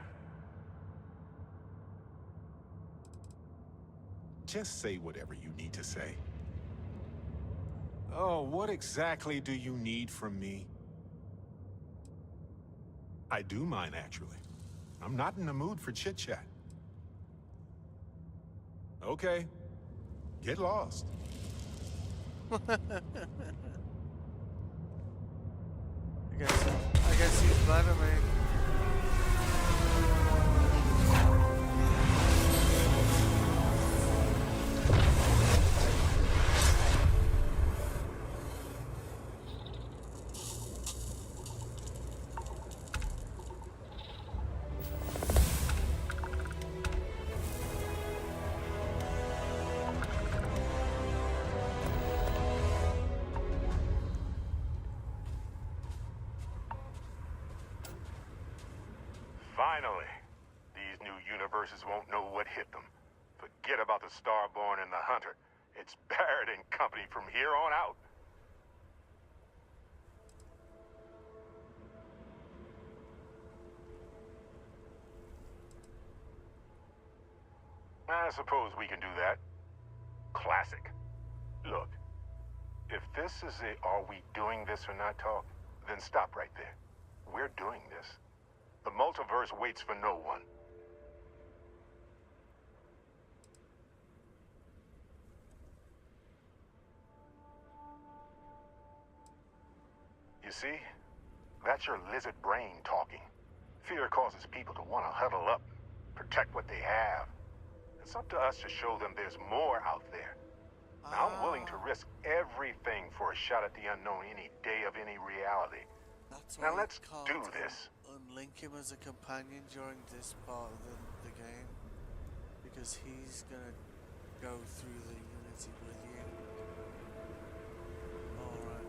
Just say whatever you need to say. Oh, what exactly do you need from me? I do mind, actually. I'm not in the mood for chit-chat. Okay. Get lost. I guess he's mad at me. Finally, these new universes won't know what hit them. Forget about the Starborn and the Hunter. It's Barrett and company from here on out. I suppose we can do that. Classic. Look, if this is a "are we doing this or not" talk, then stop right there. We're doing this. The multiverse waits for no one. You see? That's your lizard brain talking. Fear causes people to want to huddle up, protect what they have. It's up to us to show them there's more out there. Now, I'm willing to risk everything for a shot at the unknown any day of any reality. Now let's do this. Unlink him as a companion during this part of the game, because he's gonna go through the Unity with you. Alright.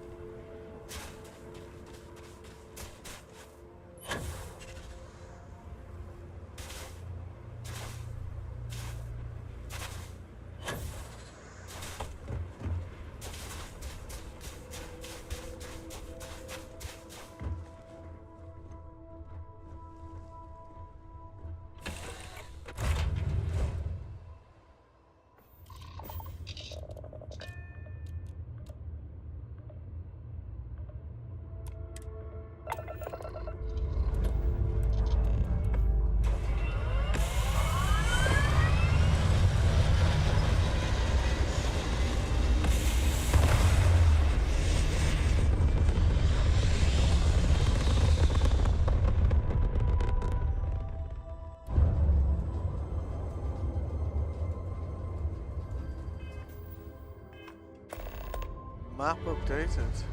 Map updated.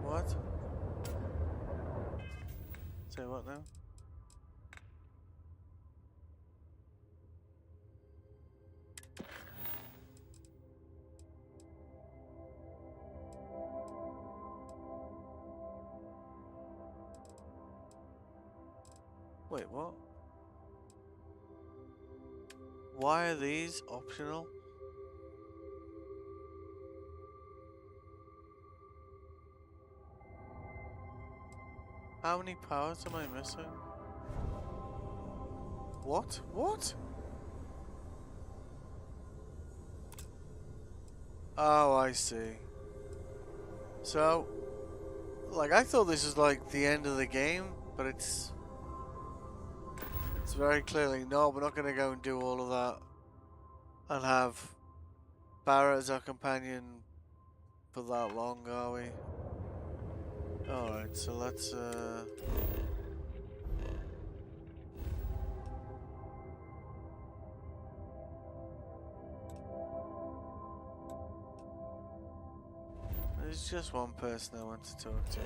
What? Say what now? Wait, what? Why are these optional? How many powers am I missing? What? What? Oh, I see. So, like, I thought this was like the end of the game, but it's very clearly no. We're not going to go and do all of that and have Barrett as our companion for that long, are we? Alright, so let's there's just one person I want to talk to.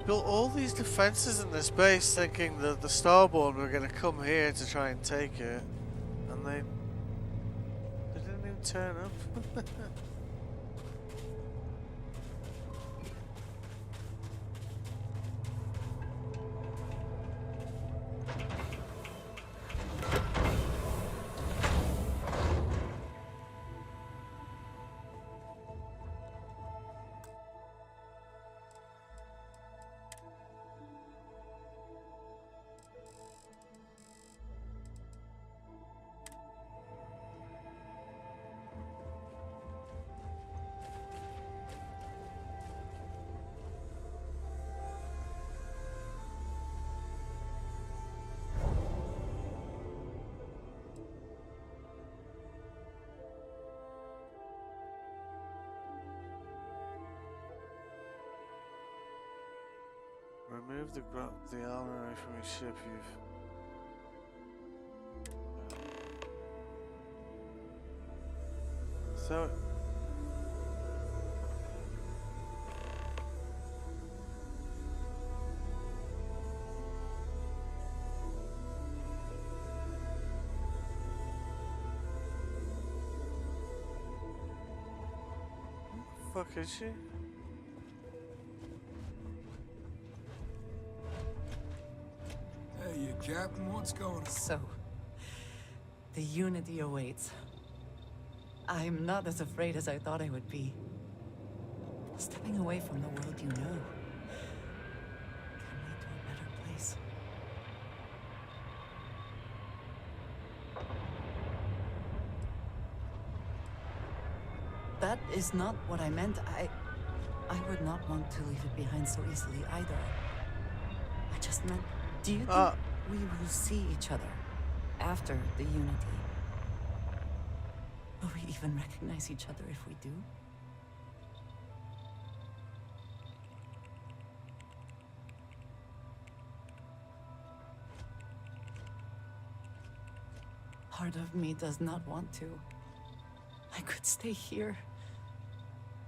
Built all these defenses in this base thinking that the Starborn were going to come here to try and take it, and they didn't even turn up. Remove the armory from your ship. So. What the fuck is she? Hey, you Captain, what's going on? So, the Unity awaits. I'm not as afraid as I thought I would be. Stepping away from the world you know can lead to a better place. That is not what I meant. I would not want to leave it behind so easily either. I just meant, do you think we will see each other after the Unity? Will we even recognize each other if we do? Part of me does not want to. I could stay here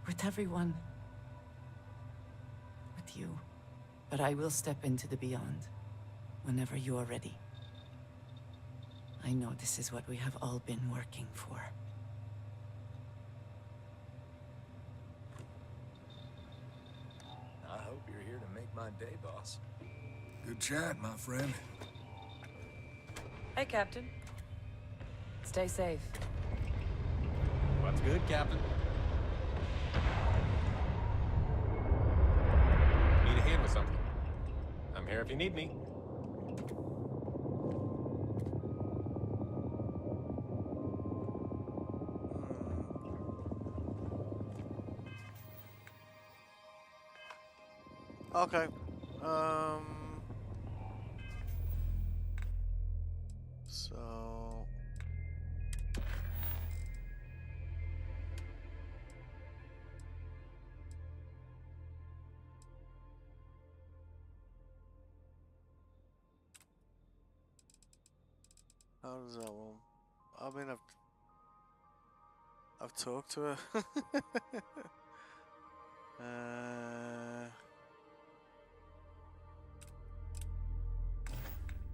with everyone, with you. But I will step into the beyond whenever you are ready. I know this is what we have all been working for. I hope you're here to make my day, boss. Good chat, my friend. Hey, Captain. Stay safe. What's good, Captain? Need a hand with something? I'm here if you need me. Okay. So How does that one? I mean, I've talked to her.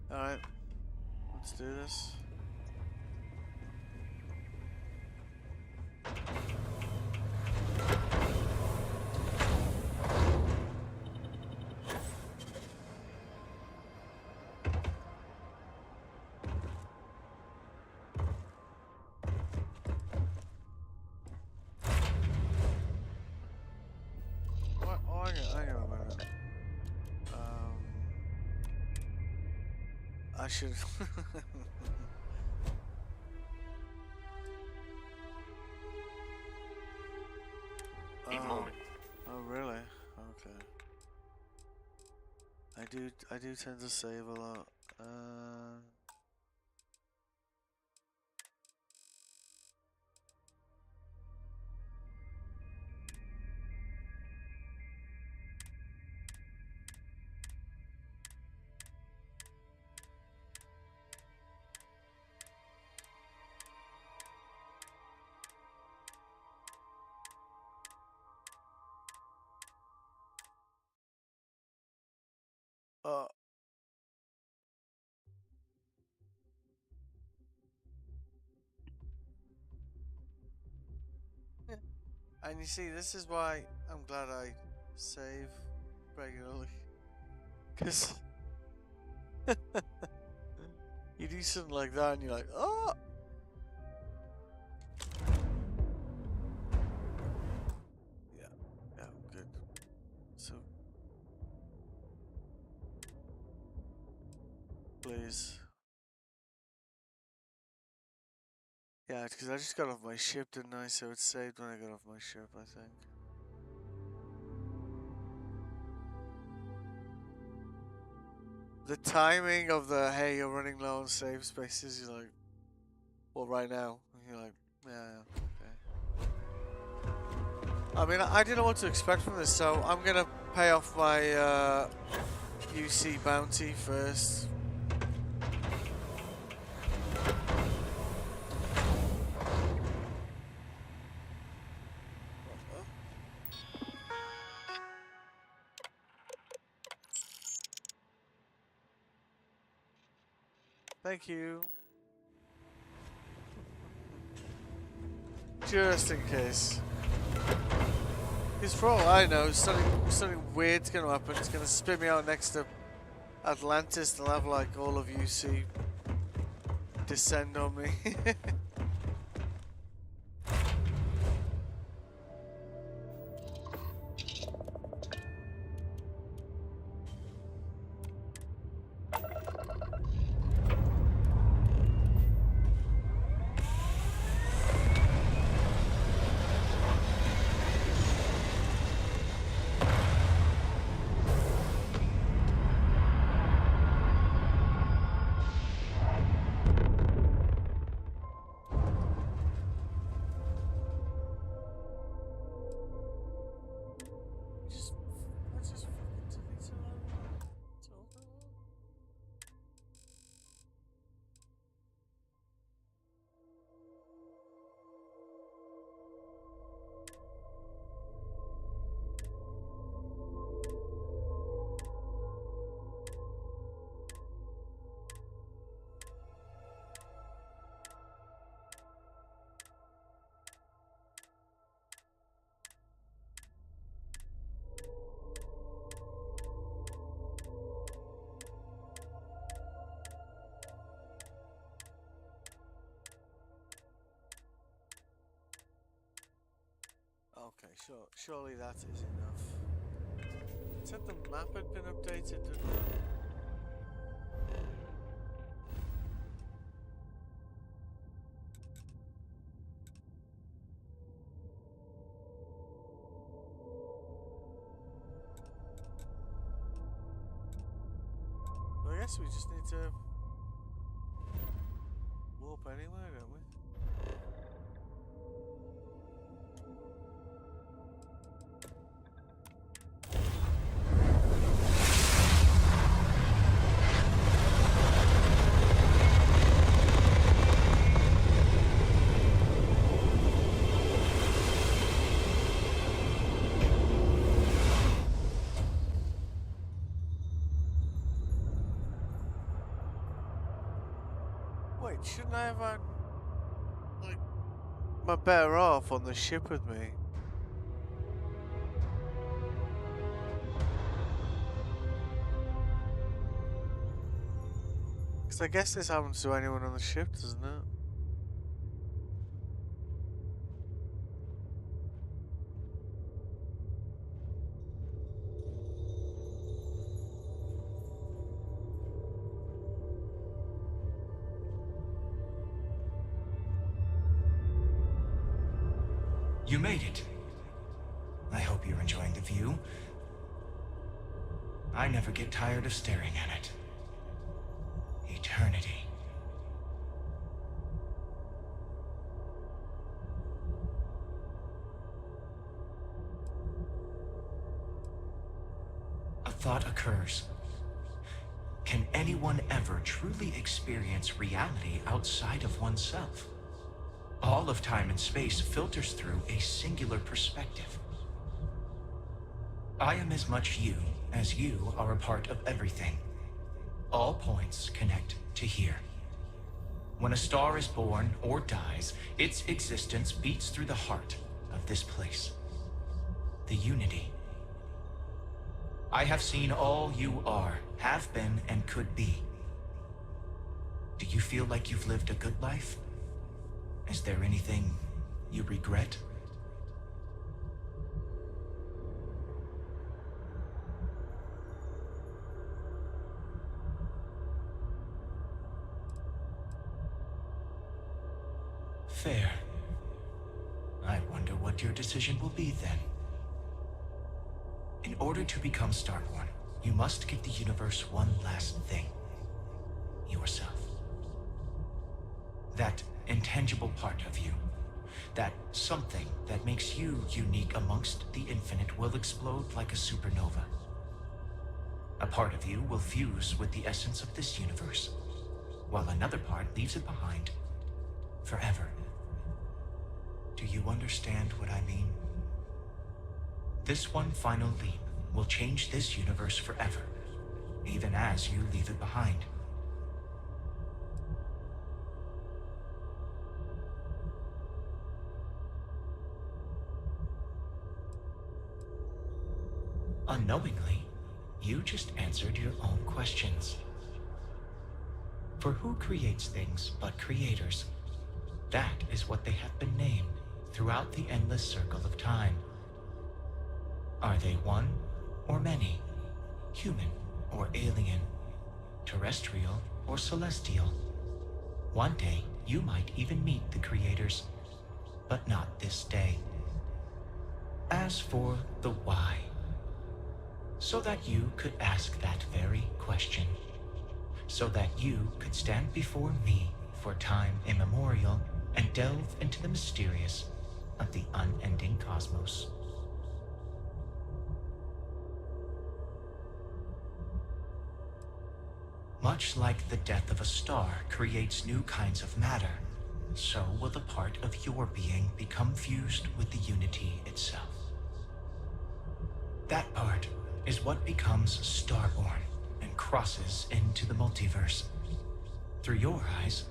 Alright, let's do this. What? Oh, hang on a minute. I should. Moment. Oh, really? Okay. I do tend to save a lot. Uh. And you see, this is why I'm glad I save regularly. Because you do something like that and you're like, oh! Yeah, good. So, please. Yeah, because I just got off my ship, didn't I? So it's saved when I got off my ship, I think. The timing of the, hey, you're running low on save spaces, you're like, well, right now. And you're like, yeah, okay. I mean, I didn't know what to expect from this, so I'm going to pay off my UC bounty first. Thank you. Just in case. Because for all I know, something weird's going to happen. It's going to spit me out next to Atlantis and I'll have like all of UC descend on me. Okay, surely that is enough. It said the map had been updated, didn't it? Well, I guess we just need to warp anywhere, don't we? shouldn't I have had, like, my better half on the ship with me? Because I guess this happens to anyone on the ship, doesn't it? You made it. I hope you're enjoying the view. I never get tired of staring at it. Eternity. A thought occurs. Can anyone ever truly experience reality outside of oneself? All of time and space filters through a singular perspective. I am as much you as you are a part of everything. All points connect to here. When a star is born or dies, its existence beats through the heart of this place. The unity. I have seen all you are, have been, and could be. Do you feel like you've lived a good life? Is there anything you regret? Fair. I wonder what your decision will be then. In order to become Starborn, you must give the universe one last thing. Yourself. That intangible part of you. That something that makes you unique amongst the infinite will explode like a supernova. A part of you will fuse with the essence of this universe, while another part leaves it behind forever. Do you understand what I mean? This one final leap will change this universe forever, even as you leave it behind. Unknowingly, you just answered your own questions. For who creates things but creators? That is what they have been named throughout the endless circle of time. Are they one or many? Human or alien? Terrestrial or celestial? One day, you might even meet the creators, but not this day. As for the why, so that you could ask that very question, so that you could stand before me for time immemorial and delve into the mysterious of the unending cosmos. Much like the death of a star creates new kinds of matter, so will the part of your being become fused with the unity itself. That part is what becomes Starborn and crosses into the multiverse. Through your eyes,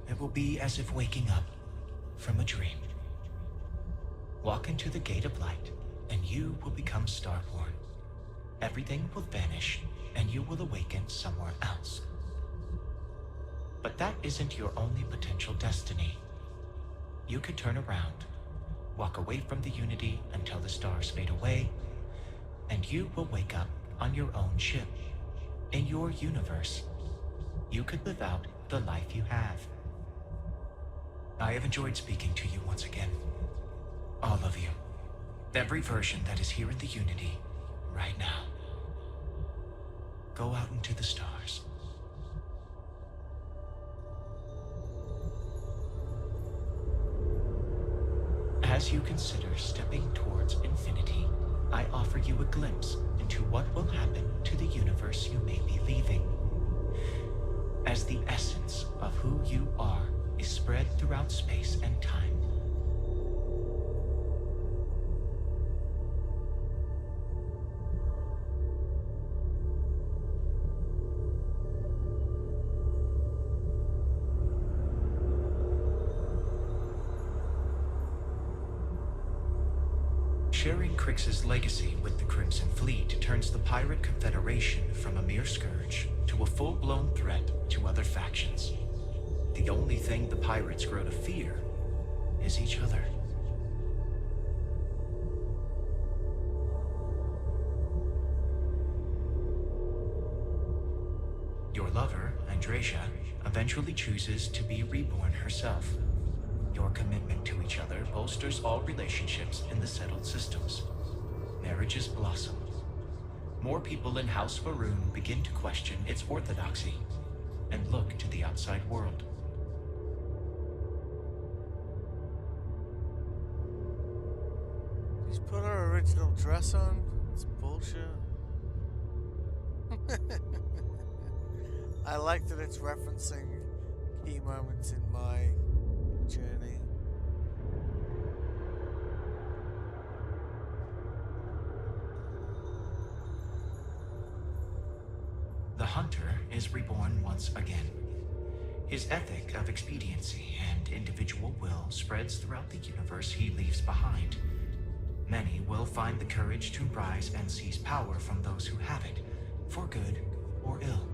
it will be as if waking up from a dream. Walk into the gate of light, and you will become Starborn. Everything will vanish, and you will awaken somewhere else. But that isn't your only potential destiny. You could turn around, walk away from the unity until the stars fade away, and you will wake up on your own ship, in your universe. You could live out the life you have. I have enjoyed speaking to you once again. All of you. Every version that is here in the Unity, right now. Go out into the stars. As you consider stepping towards infinity, I offer you a glimpse into what will happen to the universe you may be leaving. As the essence of who you are is spread throughout space and time. Sharing Crix's legacy with the Crimson Fleet turns the Pirate Confederation from a mere scourge to a full-blown threat to other factions. The only thing the pirates grow to fear is each other. Your lover, Andrasia, eventually chooses to be reborn herself. Your commitment to each other bolsters all relationships in the settled systems. Marriages blossom. More people in House Varun begin to question its orthodoxy and look to the outside world. She's put her original dress on. It's bullshit. I like that it's referencing key moments in my journey. The Hunter is reborn once again. His ethic of expediency and individual will spreads throughout the universe he leaves behind. Many will find the courage to rise and seize power from those who have it, for good or ill.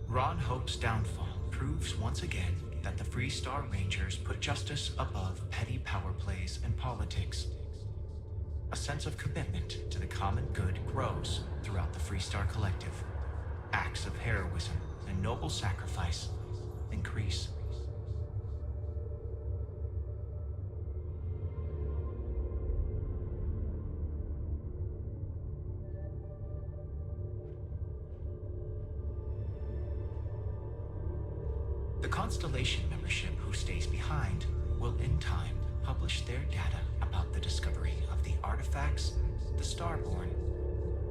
Ron Hope's downfall proves once again that the Freestar Rangers put justice above petty power plays and politics. A sense of commitment to the common good grows throughout the Freestar Collective. Acts of heroism and noble sacrifice increase. The Constellation membership who stays behind will in time publish their data about the discovery of the artifacts, the Starborn,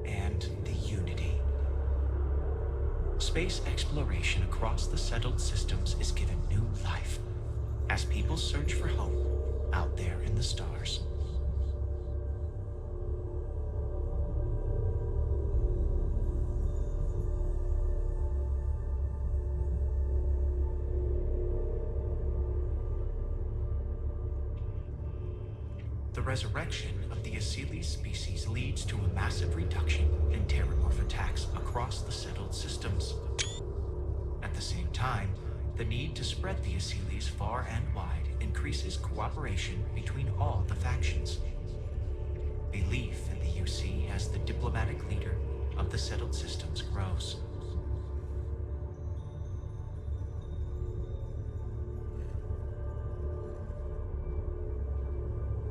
and the Unity. Space exploration across the settled systems is given new life as people search for hope out there in the stars. The resurrection of the Asili species leads to a massive reduction in terramorph attacks across the settled systems. At the same time, the need to spread the Asilis far and wide increases cooperation between all the factions. Belief in the UC as the diplomatic leader of the settled systems grows.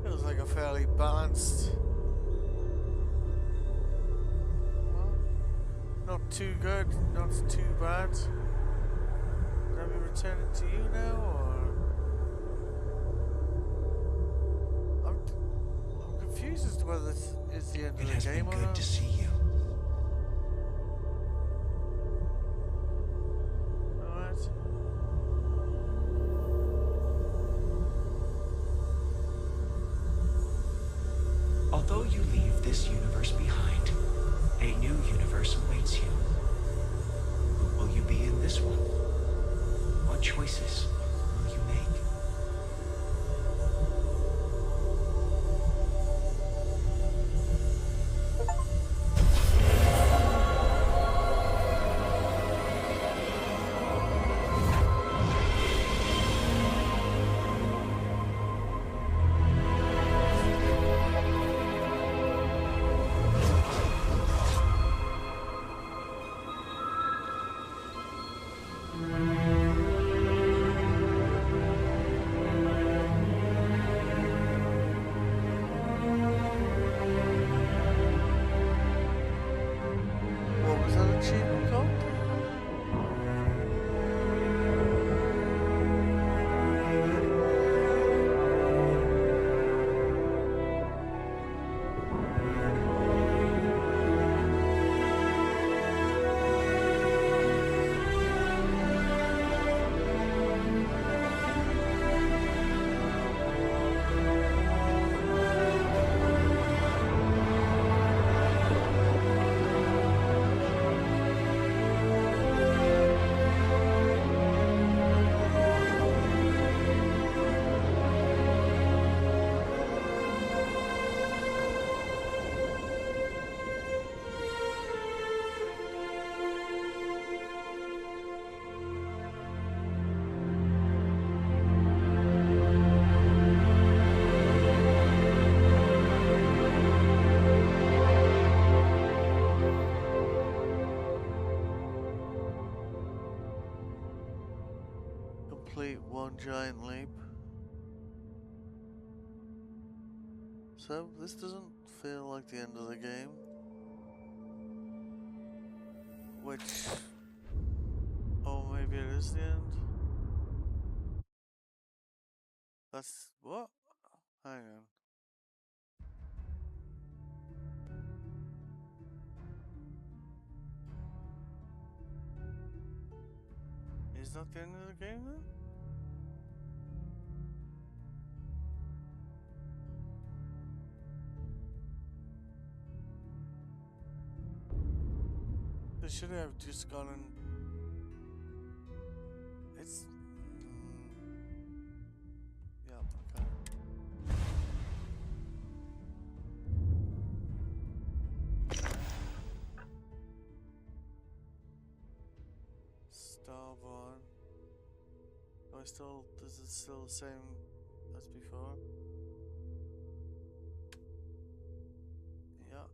Feels like a fairly balanced. Well, not too good, not too bad. Would I be returning to you now, or I'm confused as to whether this is the end of the game or not. It has been good to see you. Alright. Although you leave this universe behind, a new universe awaits you. Who will you be in this one? What choices will you make? What was that achievement called? complete one giant leap. So this doesn't feel like the end of the game. Which... oh, maybe it is the end? That's... what? Hang on. Is that the end of the game then? They should have just gone and... it's... yeah, okay. Starborn. Is it still the same as before? Yeah.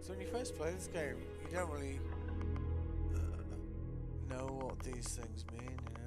So when you first play this game, you don't really know what these things mean, you know?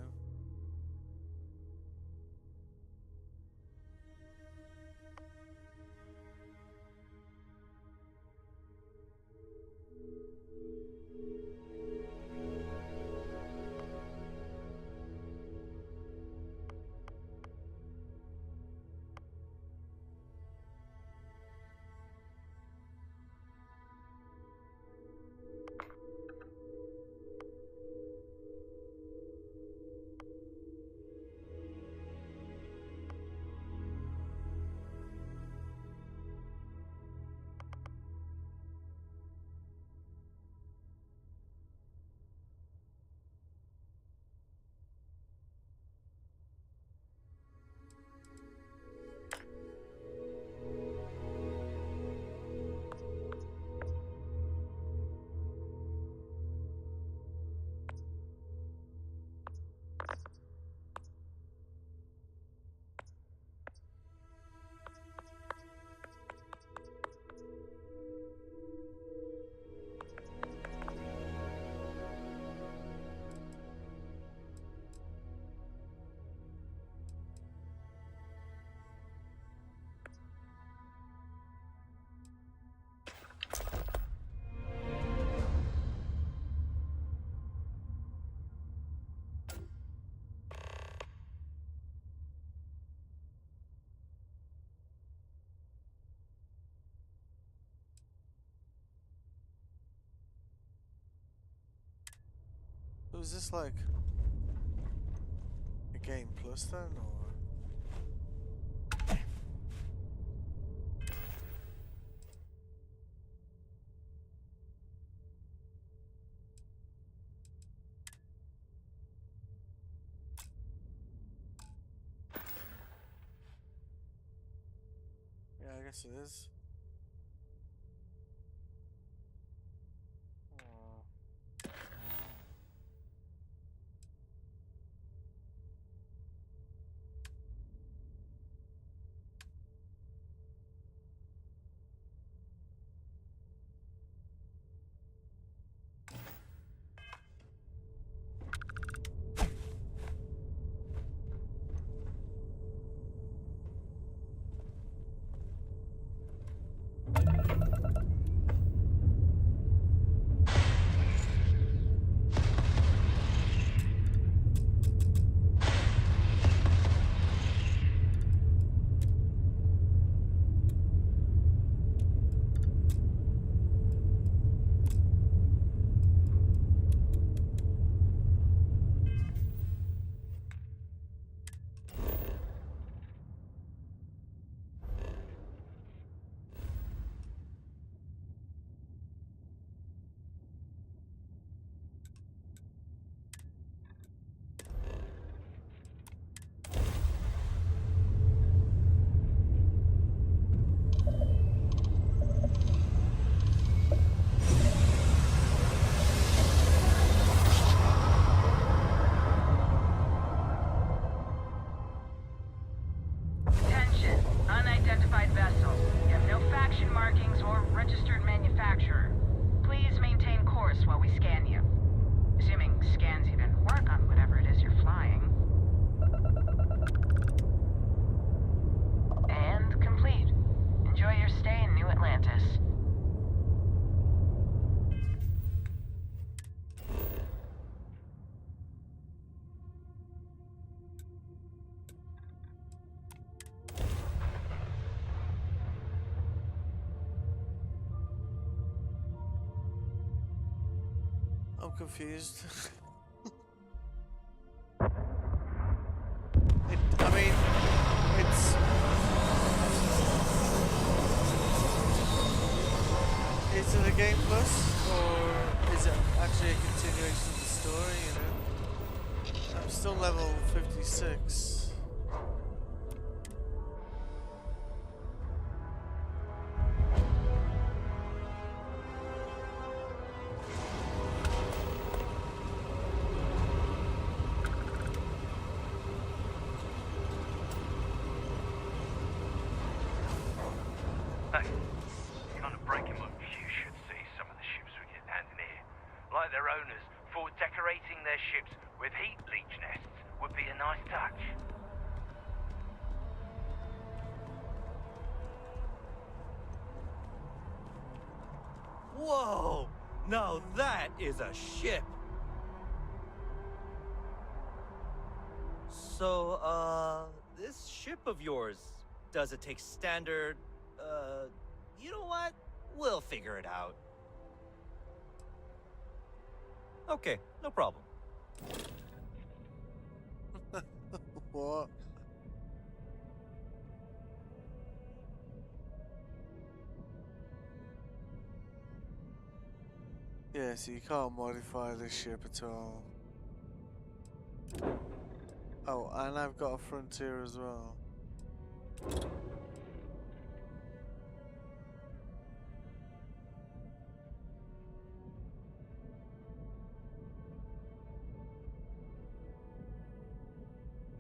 So is this like a game plus then, or? Yeah, I guess it is. I'm confused. I mean, is it a game plus, or is it actually a continuation of the story, you know? I'm still level 56. Whoa! Now that is a ship! So, this ship of yours, does it take standard, you know what? We'll figure it out. Okay, no problem. What? Yeah, so you can't modify this ship at all. Oh, and I've got a frontier as well.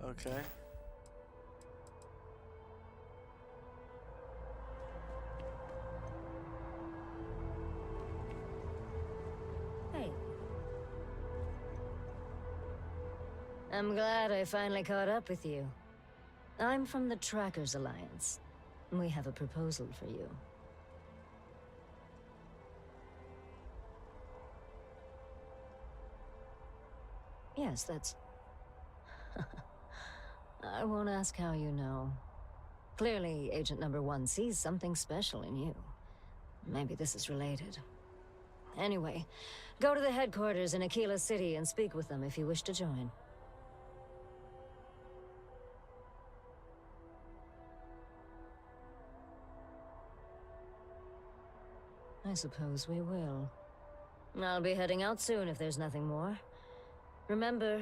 Okay. Hey. I'm glad I finally caught up with you. I'm from the Trackers Alliance. We have a proposal for you. Yes, that's... I won't ask how you know. Clearly, Agent Number 1 sees something special in you. Maybe this is related. Anyway, go to the headquarters in Aquila City and speak with them if you wish to join. I suppose we will. I'll be heading out soon if there's nothing more. Remember,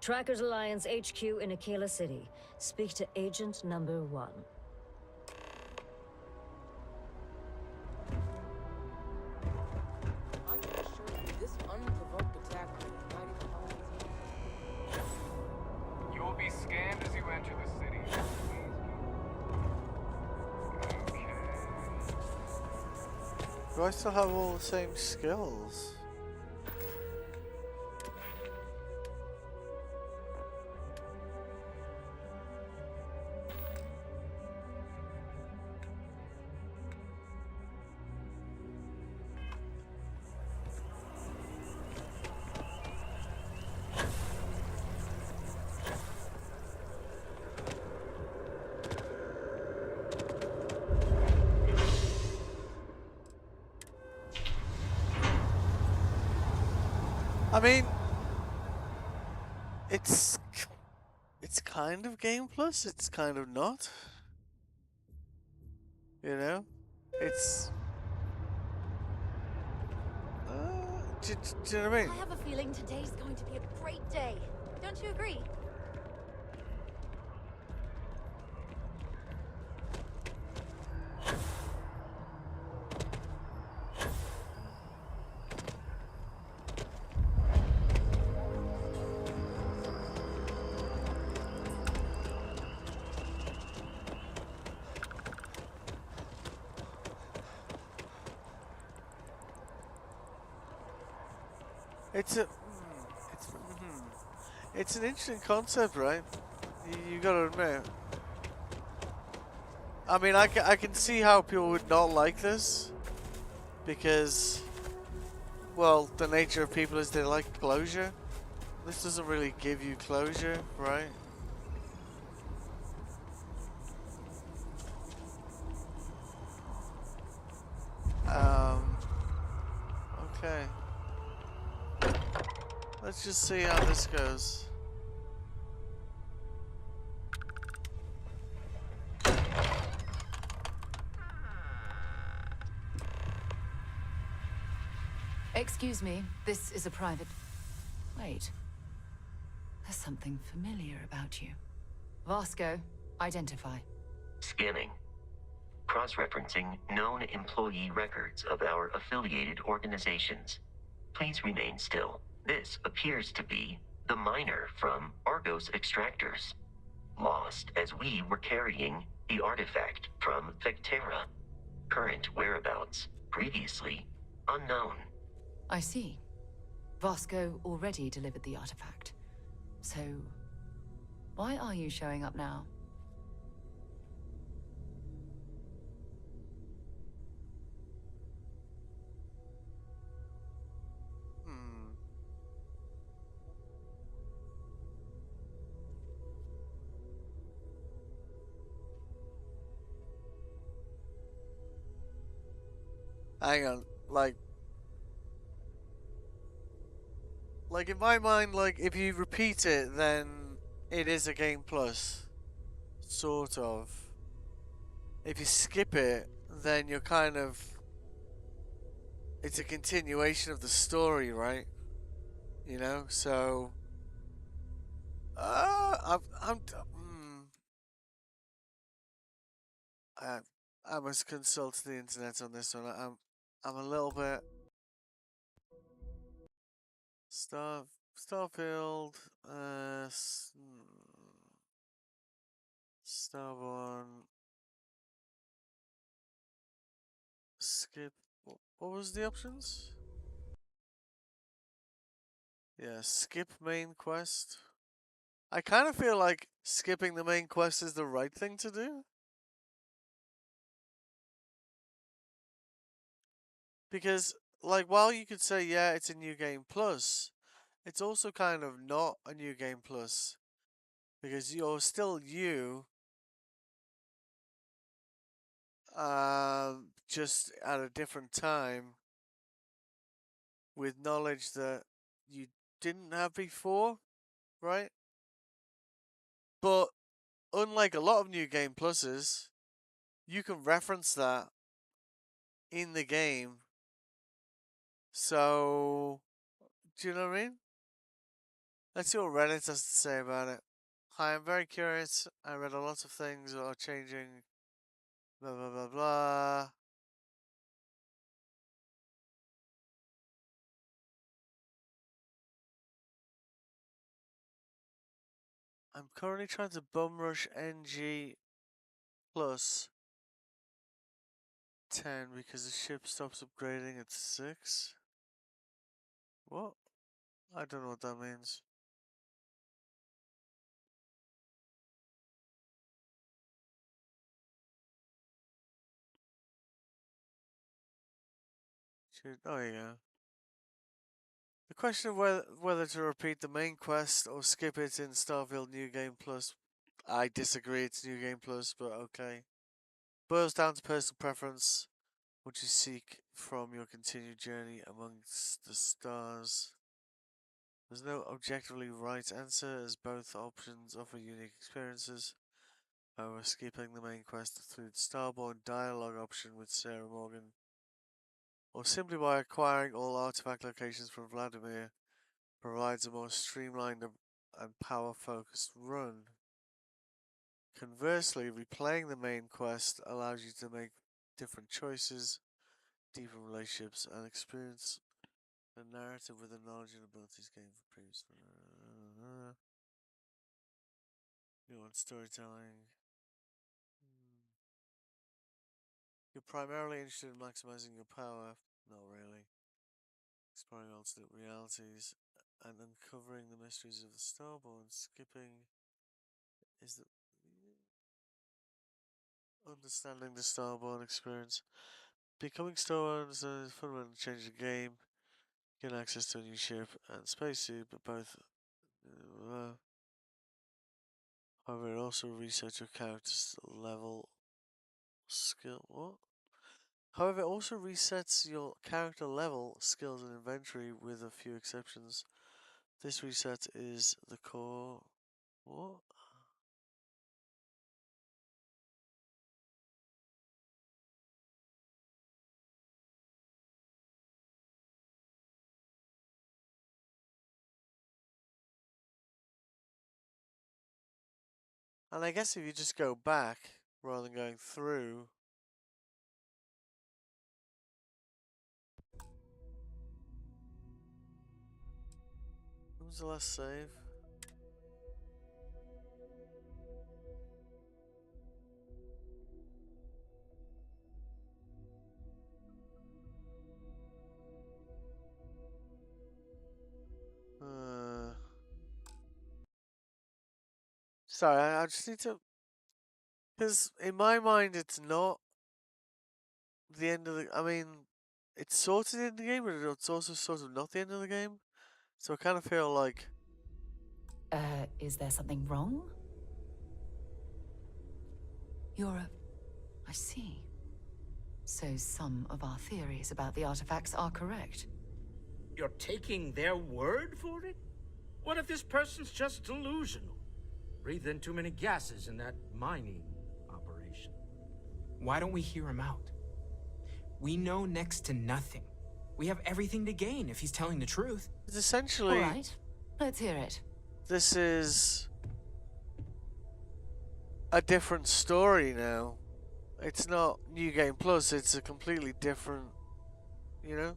Trackers Alliance HQ in Aquila City. Speak to Agent Number 1. I can assure you, this unprovoked attack is mighty polite. You will be scanned as you enter the city. Do I still have all the same skills? I mean, it's kind of Game Plus, it's kind of not. You know? It's... do you know what I mean? I have a feeling today's going to be a great day. Don't you agree? It's an interesting concept, right? You gotta admit. I mean, I can see how people would not like this, because, well, the nature of people is they like closure. This doesn't really give you closure, right? Okay. Let's just see how this goes. Excuse me, this is a private... Wait. There's something familiar about you. Vasco, identify. Scanning. Cross-referencing known employee records of our affiliated organizations. Please remain still. This appears to be the miner from Argos Extractors. Lost as we were carrying the artifact from Vectera. Current whereabouts, previously unknown. I see. Vasco already delivered the artifact. So, why are you showing up now? Hang on, like in my mind, like if you repeat it, then it is a game plus, sort of. If you skip it, then you're kind of, it's a continuation of the story, right? You know, so I must consult the internet on this one. I'm a little bit Starfield, Starborn, skip. What was the options? Yeah, skip main quest. I kind of feel like skipping the main quest is the right thing to do. Because, like, while you could say, yeah, it's a new game plus, it's also kind of not a new game plus. Because you're still you, just at a different time, with knowledge that you didn't have before, right? But unlike a lot of new game pluses, you can reference that in the game. So, do you know what I mean? Let's see what Reddit has to say about it. Hi, I'm very curious. I read a lot of things that are changing. Blah, blah, blah, blah. I'm currently trying to bum rush NG plus 10 because the ship stops upgrading at 6. What? I don't know what that means. Oh, yeah. The question of whether to repeat the main quest or skip it in Starfield New Game Plus, I disagree. It's New Game Plus, but okay. Boils down to personal preference. What you seek from your continued journey amongst the stars. There's no objectively right answer, as both options offer unique experiences. However, skipping the main quest through the Starborn dialogue option with Sarah Morgan, or simply by acquiring all artifact locations from Vladimir, provides a more streamlined and power-focused run. Conversely, replaying the main quest allows you to make different choices, deepen relationships, and experience the narrative with the knowledge and abilities gained from previous. You want storytelling. You're primarily interested in maximizing your power. Not really. Exploring alternate realities and uncovering the mysteries of the Starborn. Skipping is the understanding the Starborn experience. Becoming Starborn is a fundamental change of the game. Get access to a new ship and spacesuit, but both. However, it also resets your character's level skill. What? However, it also resets your character level, skills, and inventory with a few exceptions. This reset is the core. What? And I guess if you just go back rather than going through. When was the last save? Sorry, I just need to. Because in my mind, it's not the end of the. I mean, it's sort of the end of the game, but it's also sort of not the end of the game. So I kind of feel like. Is there something wrong? I see. So some of our theories about the artifacts are correct. You're taking their word for it? What if this person's just delusional? Breathed in too many gases in that mining operation. Why don't we hear him out? We know next to nothing. We have everything to gain if he's telling the truth. It's essentially. All right, let's hear it. This is a different story now. It's not New Game Plus, it's a completely different, you know?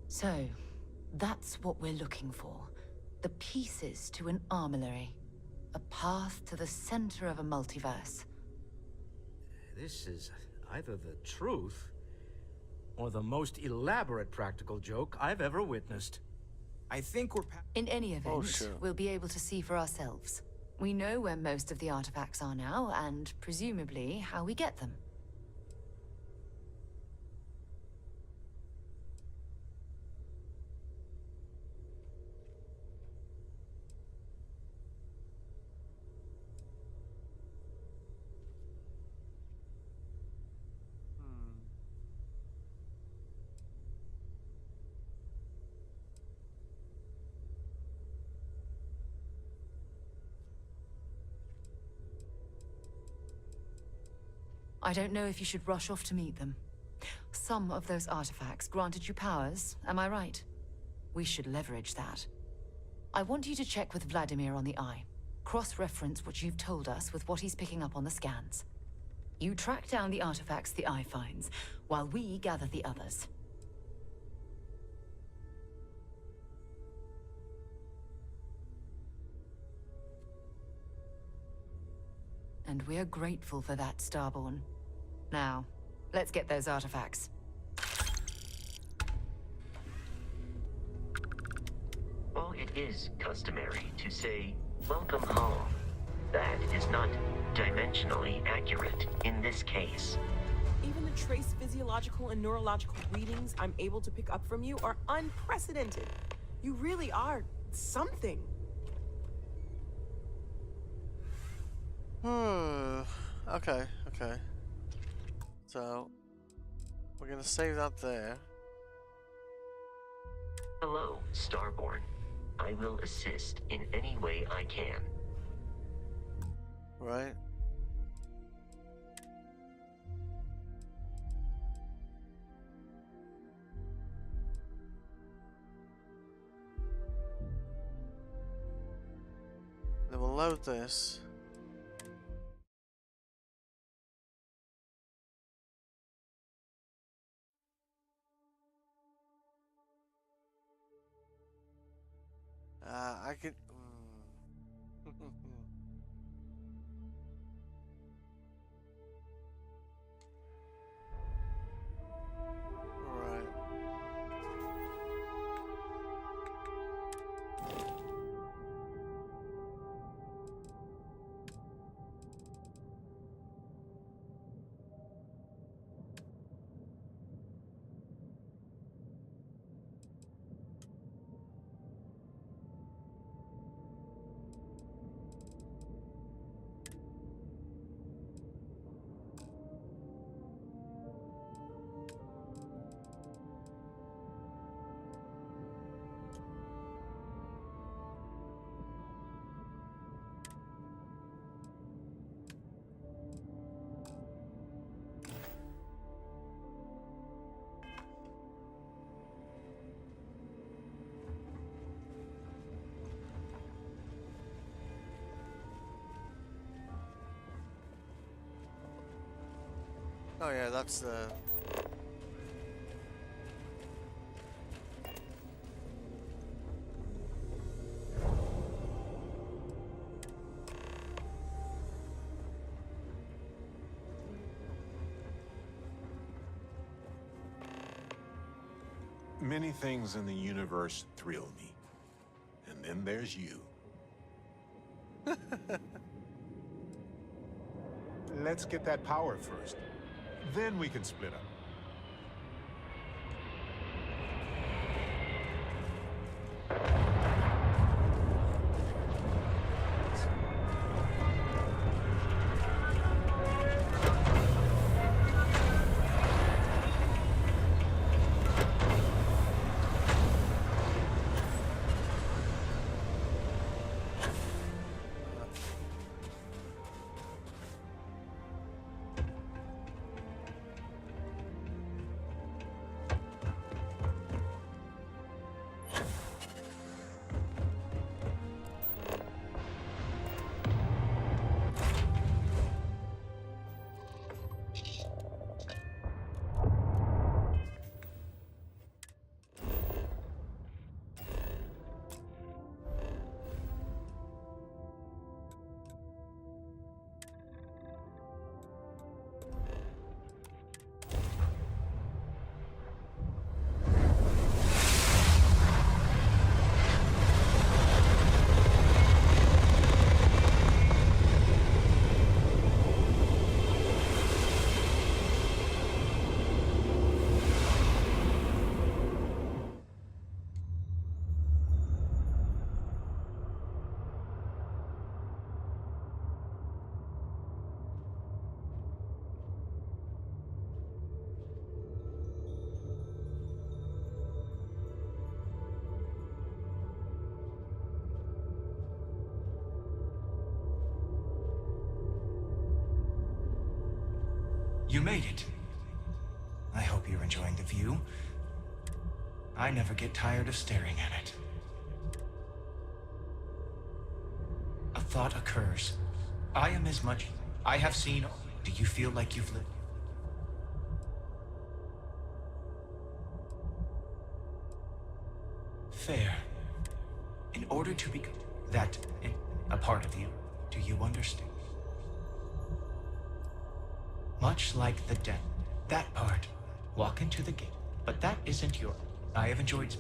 So, that's what we're looking for. The pieces to an armillary. A path to the center of a multiverse. This is either the truth or the most elaborate practical joke I've ever witnessed. I think we're In any event, we'll be able to see for ourselves. We know where most of the artifacts are now, and presumably how we get them. I don't know if you should rush off to meet them. Some of those artifacts granted you powers, am I right? We should leverage that. I want you to check with Vladimir on the Eye. Cross-reference what you've told us with what he's picking up on the scans. You track down the artifacts the Eye finds, while we gather the others. And we're grateful for that, Starborn. Now, let's get those artifacts. While it is customary to say, "Welcome home," that is not dimensionally accurate in this case. Even the trace physiological and neurological readings I'm able to pick up from you are unprecedented. You really are something. Okay. So, we're gonna save that there. Hello, Starborn. I will assist in any way I can. Right. Then we'll load this. I could. Right. Oh yeah, that's the... Many things in the universe thrill me. And then there's you. Let's get that power first. Then we can split up. You made it. I hope you're enjoying the view. I never get tired of staring at it. A thought occurs. I am as much... I have seen... Do you feel like you've lived? Fair. In order to become... That... a part of you. Do you understand? Much like the death. That part. Walk into the gate. But that isn't your... I have enjoyed...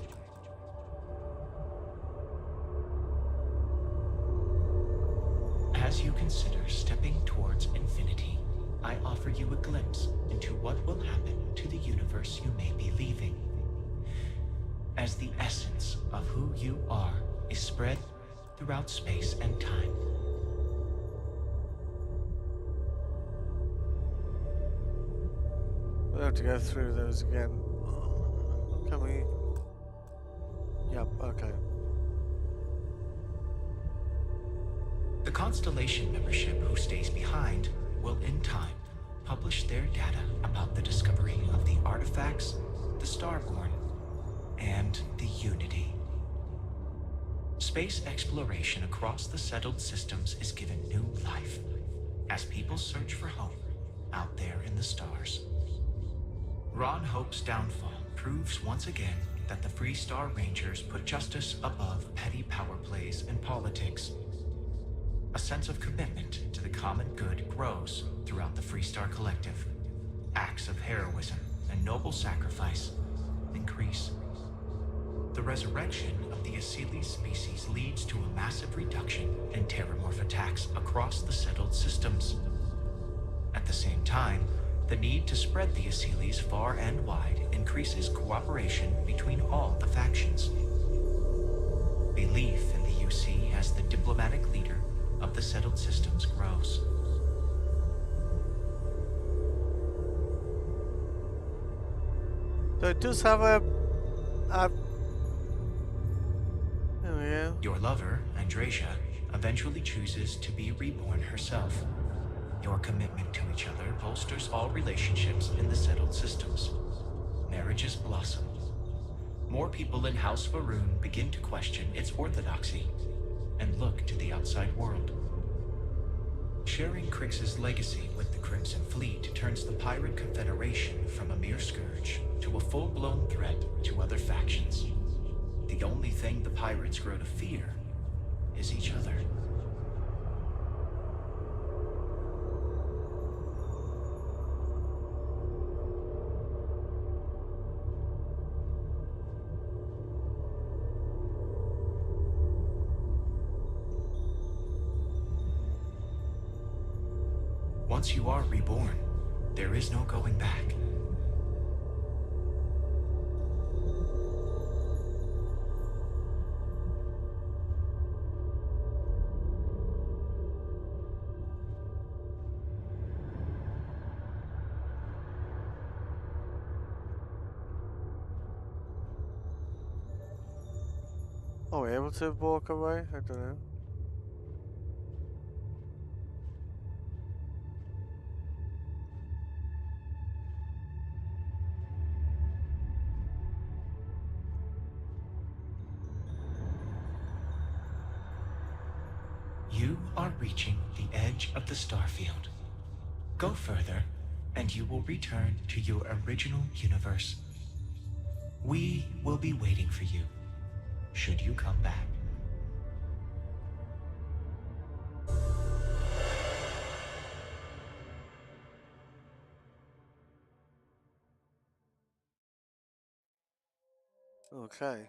As you consider stepping towards infinity, I offer you a glimpse into what will happen to the universe you may be leaving. As the essence of who you are is spread throughout space and time. We'll have to go through those again. Can we? Yep, okay. The Constellation membership who stays behind will, in time, publish their data about the discovery of the artifacts, the Starborn, and the Unity. Space exploration across the settled systems is given new life, as people search for home out there in the stars. Ron Hope's downfall proves once again that the Free Star Rangers put justice above petty power plays and politics. A sense of commitment to the common good grows throughout the Free Star Collective. Acts of heroism and noble sacrifice increase. The resurrection of the Asili species leads to a massive reduction in terramorph attacks across the settled systems. At the same time, the need to spread the Asilis far and wide increases cooperation between all the factions. Belief in the UC as the diplomatic leader of the settled systems grows. So it does have a there we go. Your lover, Andresia, eventually chooses to be reborn herself. Your commitment to each other bolsters all relationships in the settled systems. Marriages blossom. More people in House Varun begin to question its orthodoxy and look to the outside world. Sharing Crix's legacy with the Crimson Fleet turns the Pirate Confederation from a mere scourge to a full-blown threat to other factions. The only thing the pirates grow to fear is each other. Once you are reborn, there is no going back. Are we able to walk away? I don't know. You are reaching the edge of the Starfield. Go further, and you will return to your original universe. We will be waiting for you, should you come back. Okay.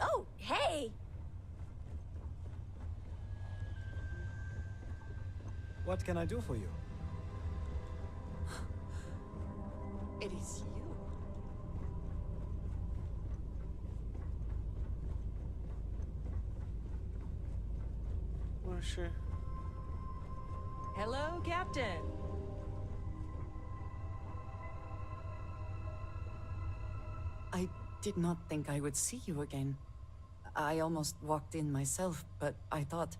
Oh, hey! What can I do for you? It is you. Where is she? Hello, Captain. I did not think I would see you again. I almost walked in myself, but I thought,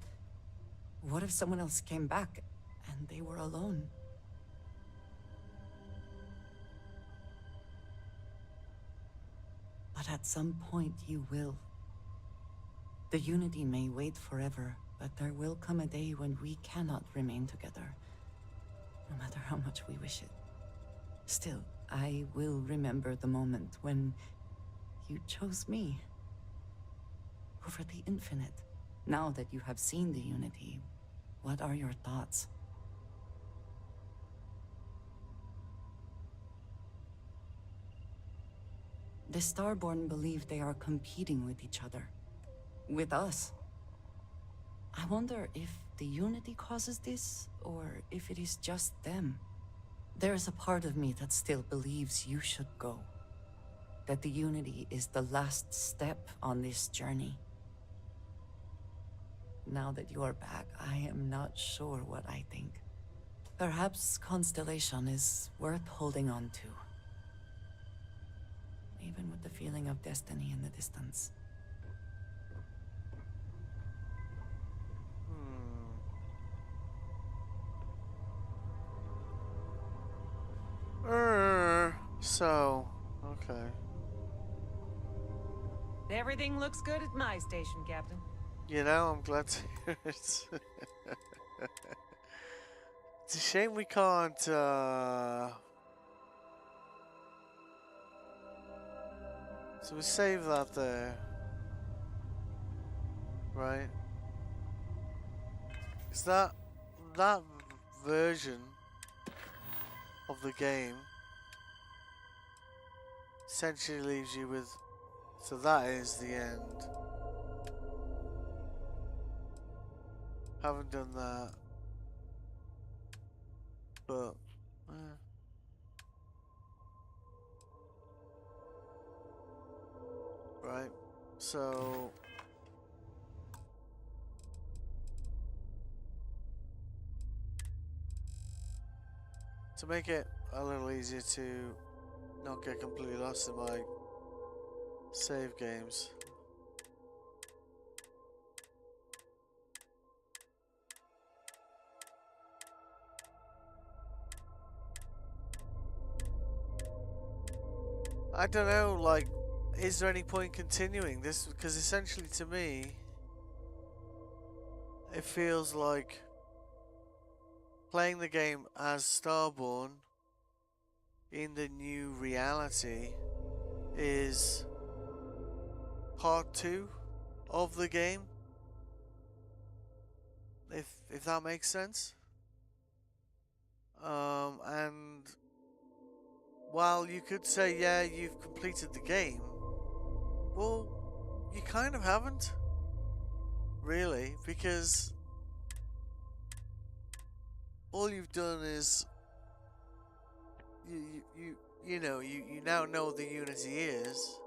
what if someone else came back and they were alone? But at some point you will. The Unity may wait forever, but there will come a day when we cannot remain together, no matter how much we wish it. Still, I will remember the moment when you chose me over the Infinite. Now that you have seen the Unity, what are your thoughts? The Starborn believe they are competing with each other. With us. I wonder if the Unity causes this, or if it is just them. There is a part of me that still believes you should go. That the Unity is the last step on this journey. Now that you are back, I am not sure what I think. Perhaps Constellation is worth holding on to. Even with the feeling of destiny in the distance. So, okay. Everything looks good at my station, Captain. You know, I'm glad to hear it. It's a shame we can't, So we save that there. Right? Is that version of the game essentially leaves you with, so that is the end. Haven't done that, but right, so to make it a little easier to not get completely lost in my save games. I don't know, like, is there any point continuing this? Because essentially to me, it feels like playing the game as Starborn in the new reality is part 2 of the game, if that makes sense. And while you could say, yeah, you've completed the game, well, you kind of haven't, really, because all you've done is you now know the Unity is.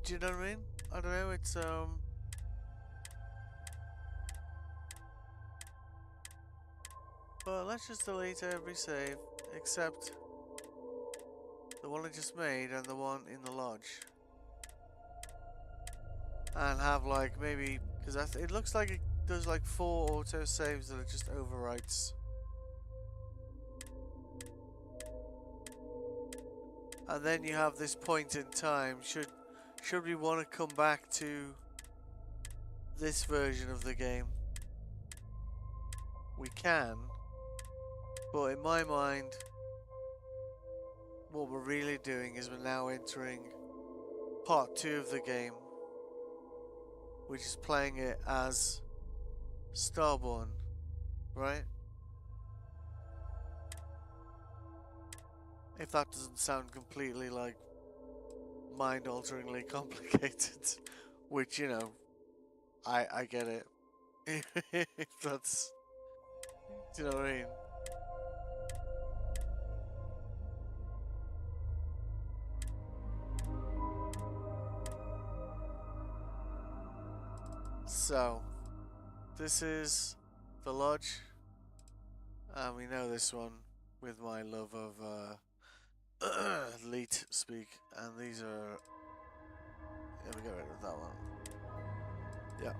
Do you know what I mean? I don't know. It's Well, let's just delete every save except the one I just made and the one in the lodge, and have like maybe because it looks like it does like 4 auto saves that are just overwrites. And then you have this point in time, should we want to come back to this version of the game, we can, but in my mind, what we're really doing is we're now entering part 2 of the game, which is playing it as Starborn, right? If that doesn't sound completely like mind-alteringly complicated, which, you know, I get it. If that's, do you know what I mean? So, this is the lodge, and we know this one with my love of Leet speak, and these are, yeah, we get rid of that one. Yeah.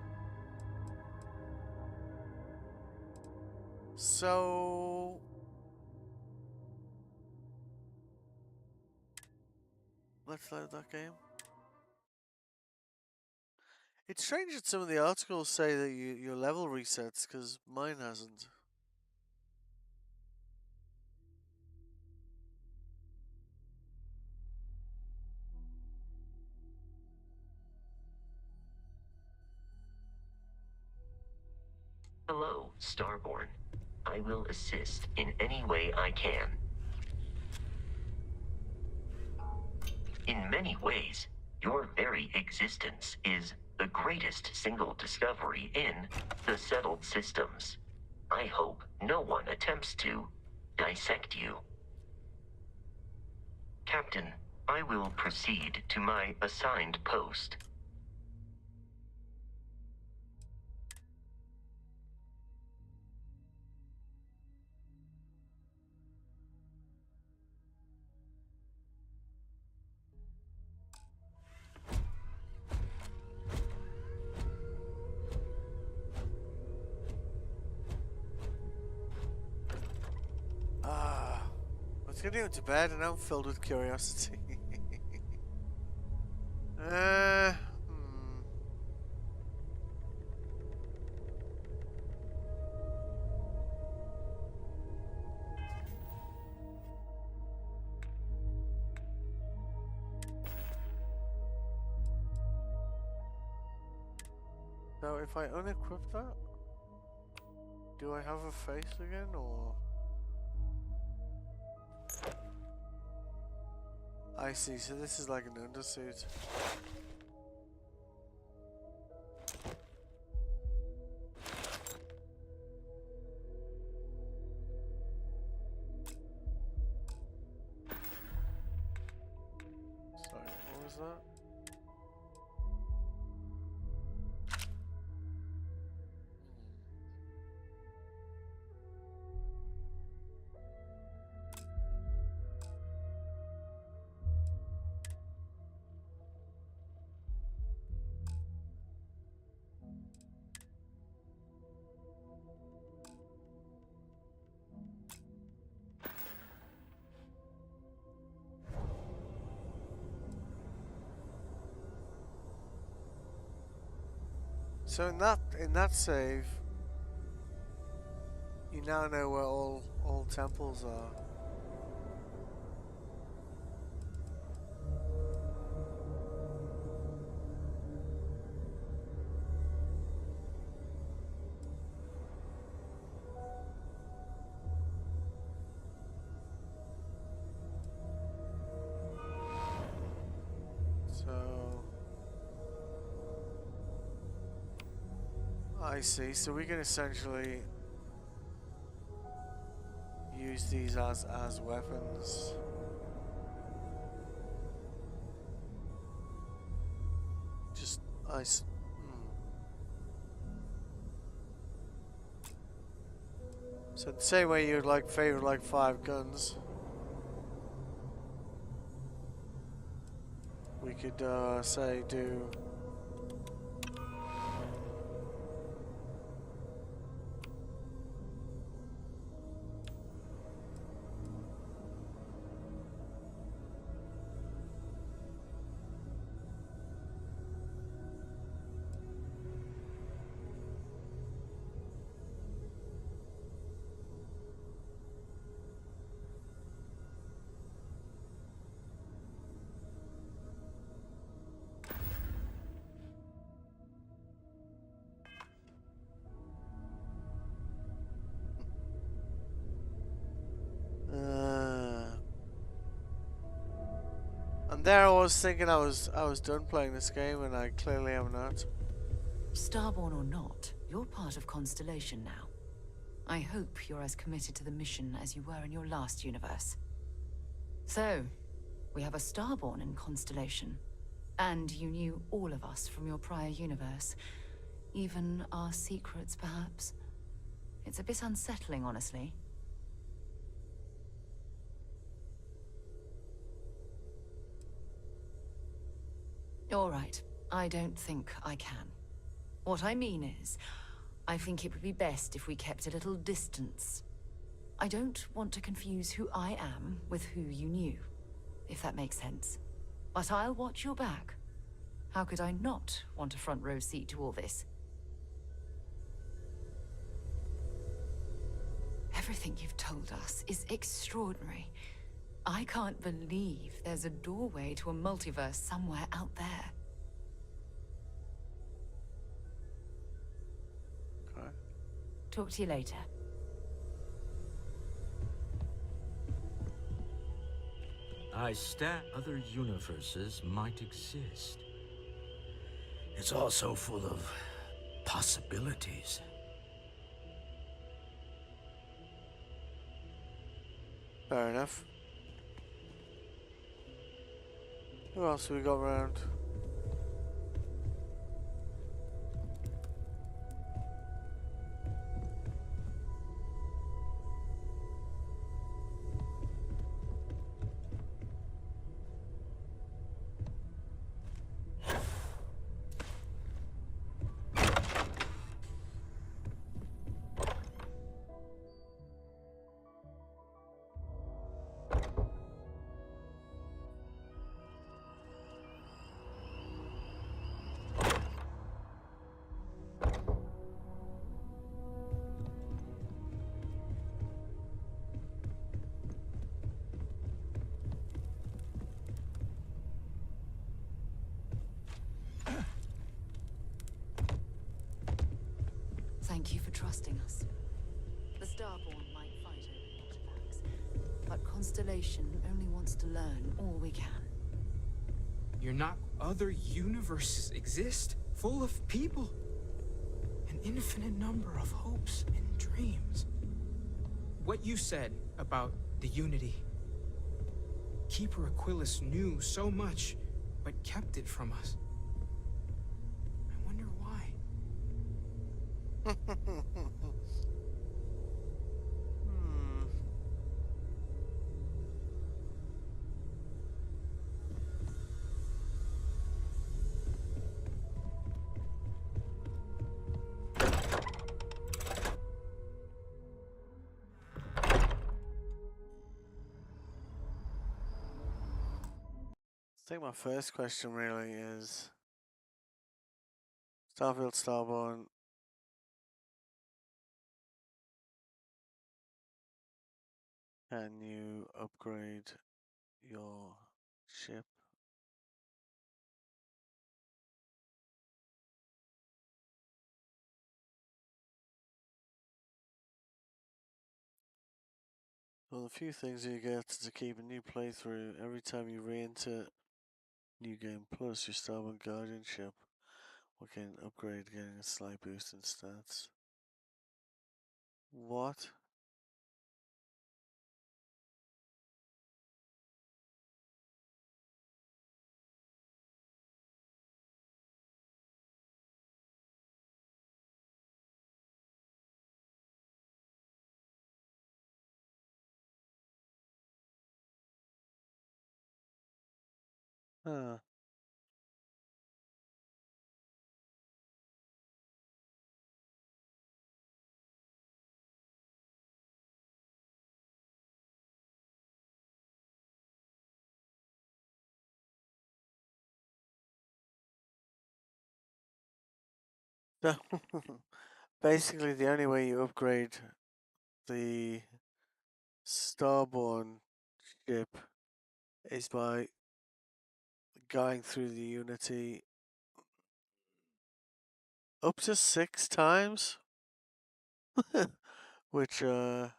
So, let's load that game. It's strange that some of the articles say that your level resets, because mine hasn't. Hello, Starborn. I will assist in any way I can. In many ways, your very existence is the greatest single discovery in the settled systems. I hope no one attempts to dissect you. Captain, I will proceed to my assigned post. Let's get into bed, and I'm filled with curiosity. So if I unequip that, do I have a face again, or? I see, so this is like an undersuit. Sorry, what was that? So in that save, you now know where all temples are. So I see. So we can essentially use these as weapons. Just So the same way you'd like favor like 5 guns, we could say do and there I was thinking I was done playing this game, and I clearly am not. Starborn or not, you're part of Constellation now. I hope you're as committed to the mission as you were in your last universe. So, we have a Starborn in Constellation. And you knew all of us from your prior universe. Even our secrets, perhaps. It's a bit unsettling, honestly. All right, I don't think I can. What I mean is, I think it would be best if we kept a little distance. I don't want to confuse who I am with who you knew, if that makes sense. But I'll watch your back. How could I not want a front row seat to all this? Everything you've told us is extraordinary. I can't believe there's a doorway to a multiverse somewhere out there. Okay. Talk to you later. I stat other universes might exist. It's also full of possibilities. Fair enough. Who else we got around? Thank you for trusting us. The Starborn might fight over artifacts, but Constellation only wants to learn all we can. You're not other universes exist, full of people. An infinite number of hopes and dreams. What you said about the Unity. Keeper Aquilus knew so much, but kept it from us. I wonder why. I think my first question really is, Starfield, Starborn. Can you upgrade your ship? Well, a few things you get to keep a new playthrough every time you re-enter New Game Plus. Your Starborn Guardian ship will get an upgrade, getting a slight boost in stats. What? Huh. Basically, the only way you upgrade the Starborn ship is by going through the Unity up to 6 times, which you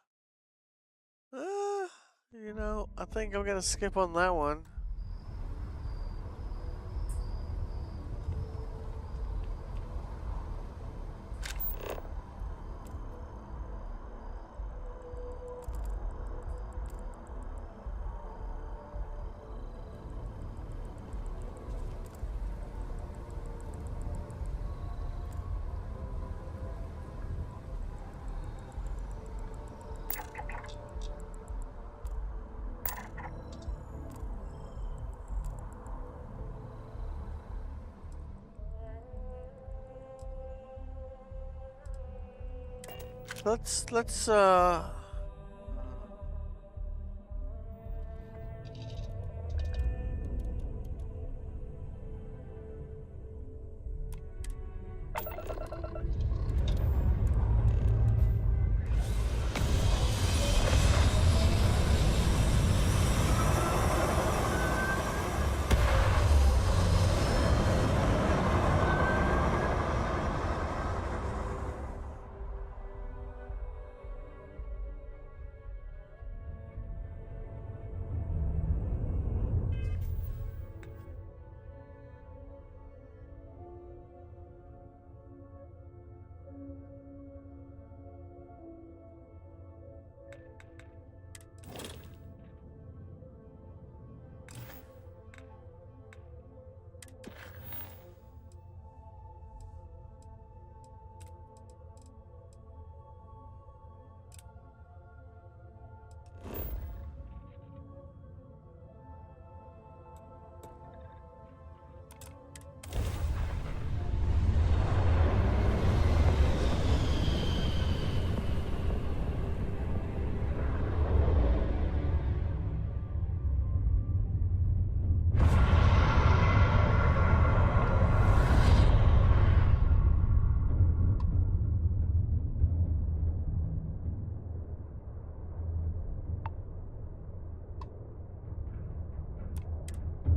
know, I think I'm gonna skip on that one. Let's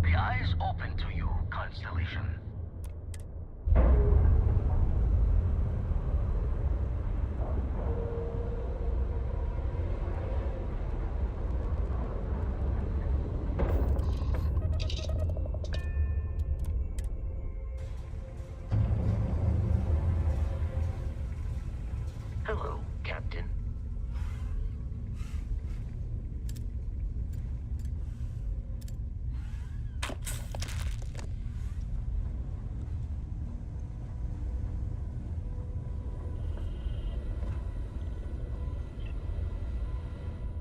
The eye is open to you, Constellation. Hello, Captain.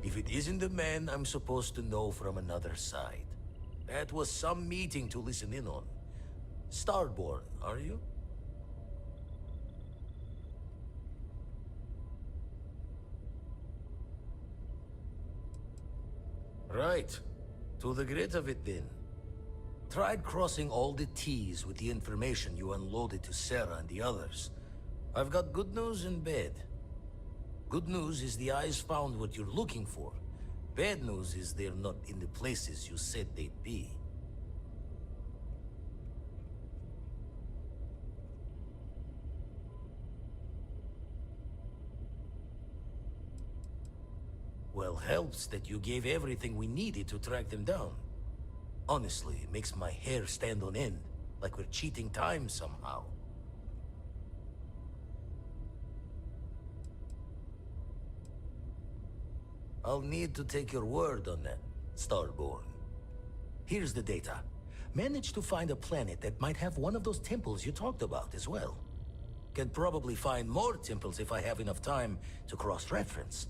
If it isn't the man I'm supposed to know from another side, that was some meeting to listen in on. Starborn, are you? Right. To the grit of it then. Tried crossing all the T's with the information you unloaded to Sarah and the others. I've got good news and bad. Good news is the eyes found what you're looking for. Bad news is they're not in the places you said they'd be. Well, helps that you gave everything we needed to track them down. Honestly, it makes my hair stand on end, like we're cheating time somehow. I'll need to take your word on that, Starborn. Here's the data. Managed to find a planet that might have one of those temples you talked about as well. Can probably find more temples if I have enough time to cross-reference.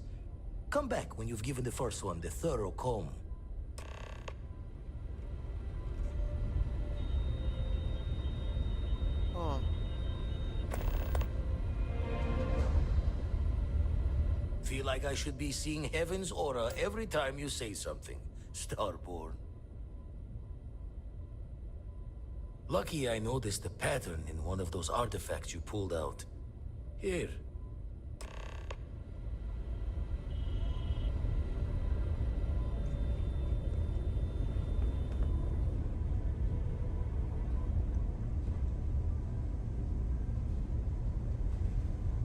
Come back when you've given the first one the thorough comb. Oh. Feel like I should be seeing Heaven's aura every time you say something, Starborn. Lucky I noticed a pattern in one of those artifacts you pulled out. Here.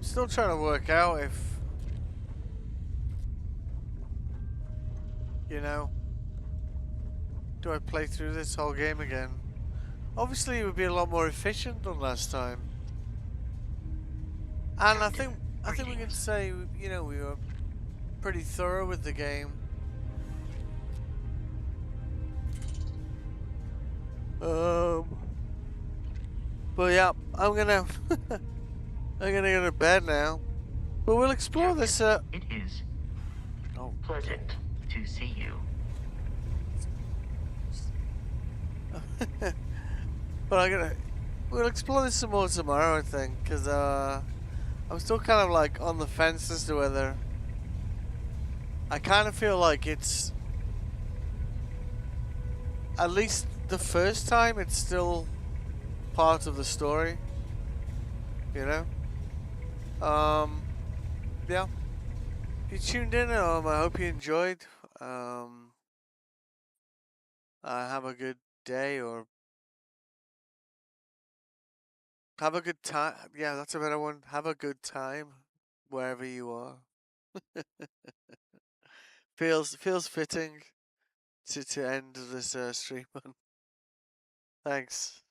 Still trying to work out if, you know, do I play through this whole game again? Obviously it would be a lot more efficient than last time. And I think we can say, you know, we were pretty thorough with the game. But yeah, I'm gonna go to bed now. But we'll explore this. It is pleasant to see you. But we'll explore this some more tomorrow, I think, because I'm still kind of like on the fence as to whether I kind of feel like it's, at least the first time, it's still part of the story, you know. Yeah. If you tuned in, I hope you enjoyed. Have a good day, or have a good time. Yeah, that's a better one. Have a good time wherever you are. feels fitting to end this stream on. Thanks.